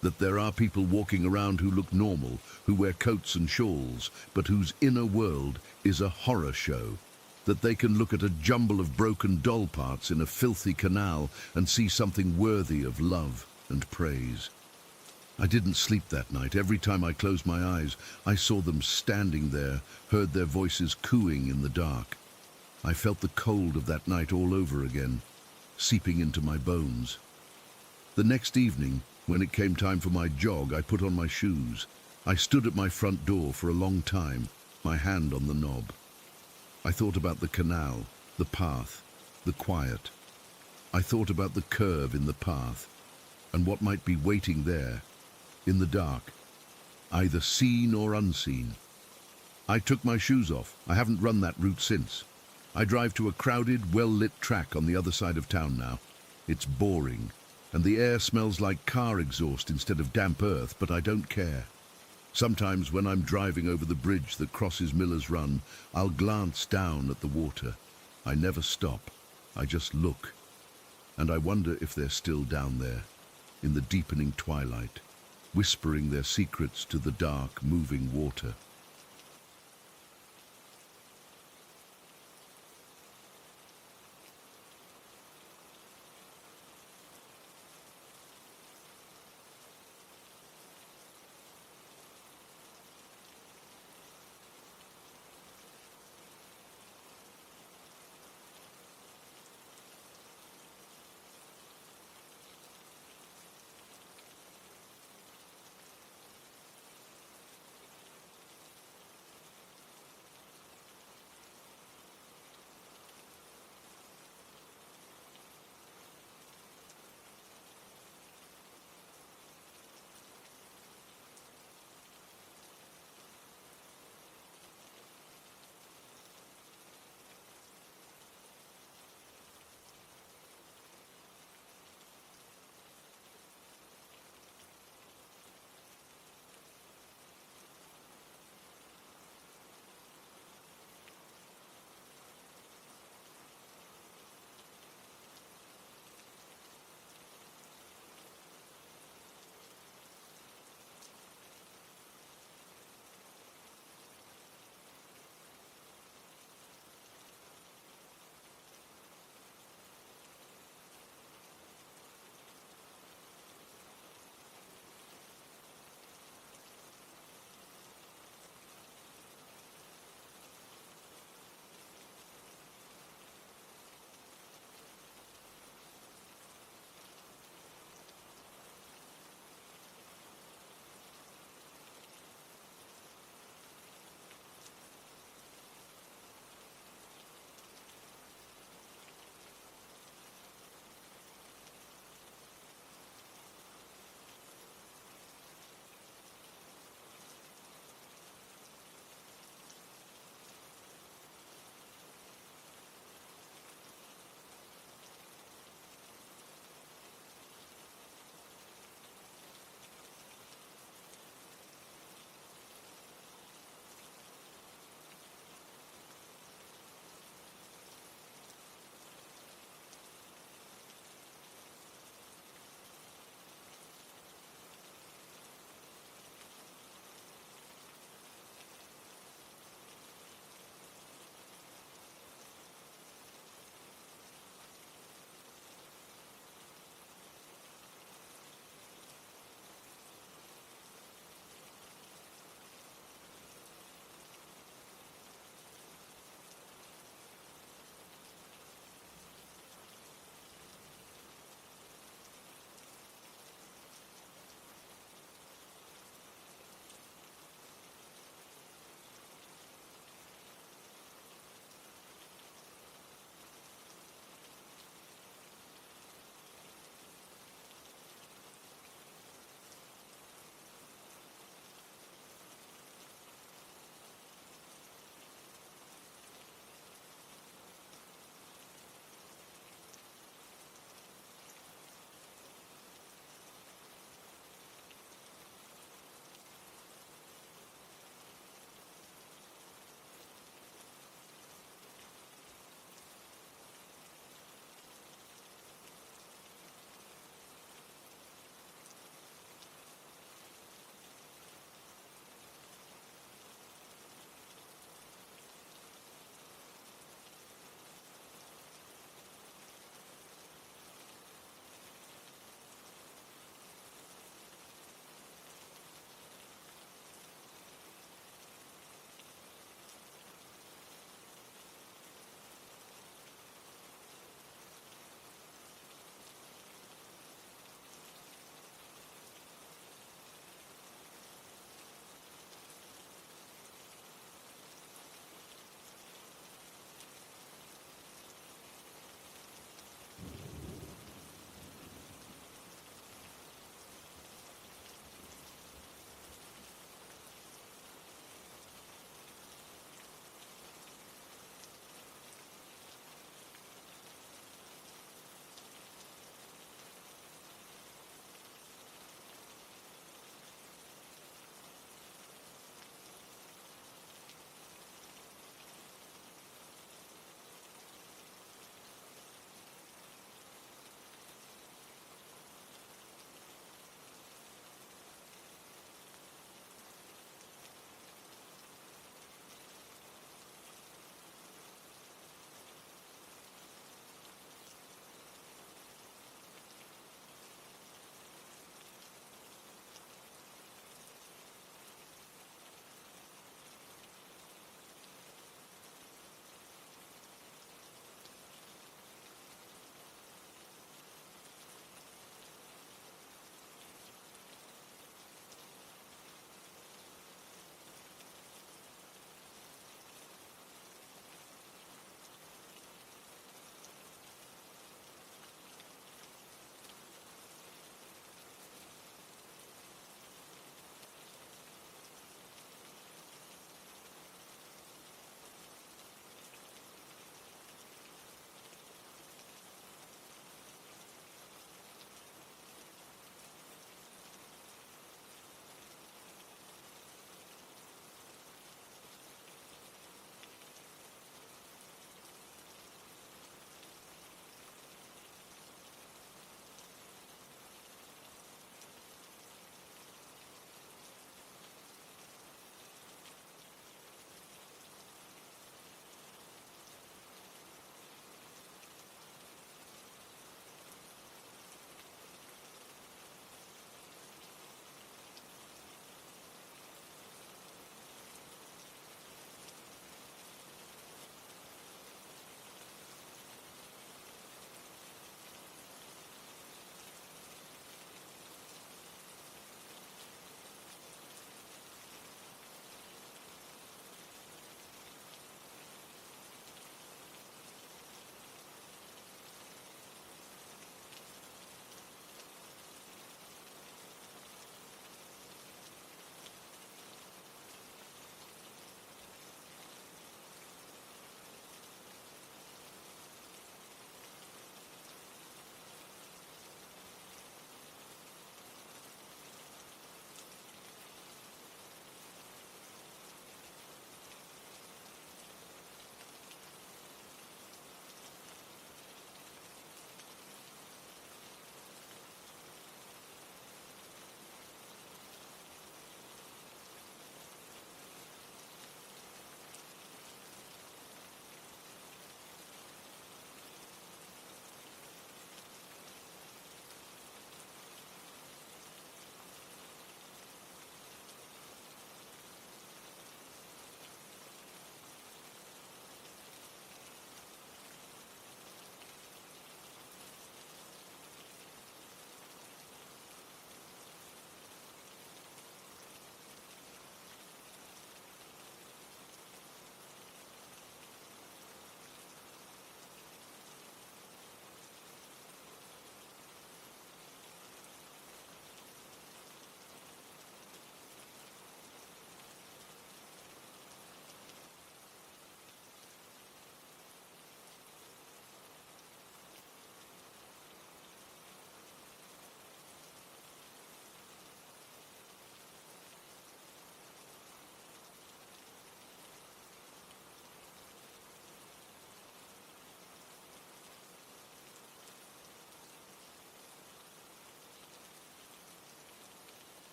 that there are people walking around who look normal, who wear coats and shawls, but whose inner world is a horror show. That they can look at a jumble of broken doll parts in a filthy canal and see something worthy of love and praise. I didn't sleep that night. Every time I closed my eyes, I saw them standing there, heard their voices cooing in the dark. I felt the cold of that night all over again, seeping into my bones. The next evening, when it came time for my jog, I put on my shoes. I stood at my front door for a long time, my hand on the knob. I thought about the canal, the path, the quiet. I thought about the curve in the path, and what might be waiting there, in the dark, either seen or unseen. I took my shoes off. I haven't run that route since. I drive to a crowded, well-lit track on the other side of town now. It's boring, and the air smells like car exhaust instead of damp earth, but I don't care. Sometimes when I'm driving over the bridge that crosses Miller's Run, I'll glance down at the water. I never stop. I just look. And I wonder if they're still down there, in the deepening twilight, whispering their secrets to the dark, moving water.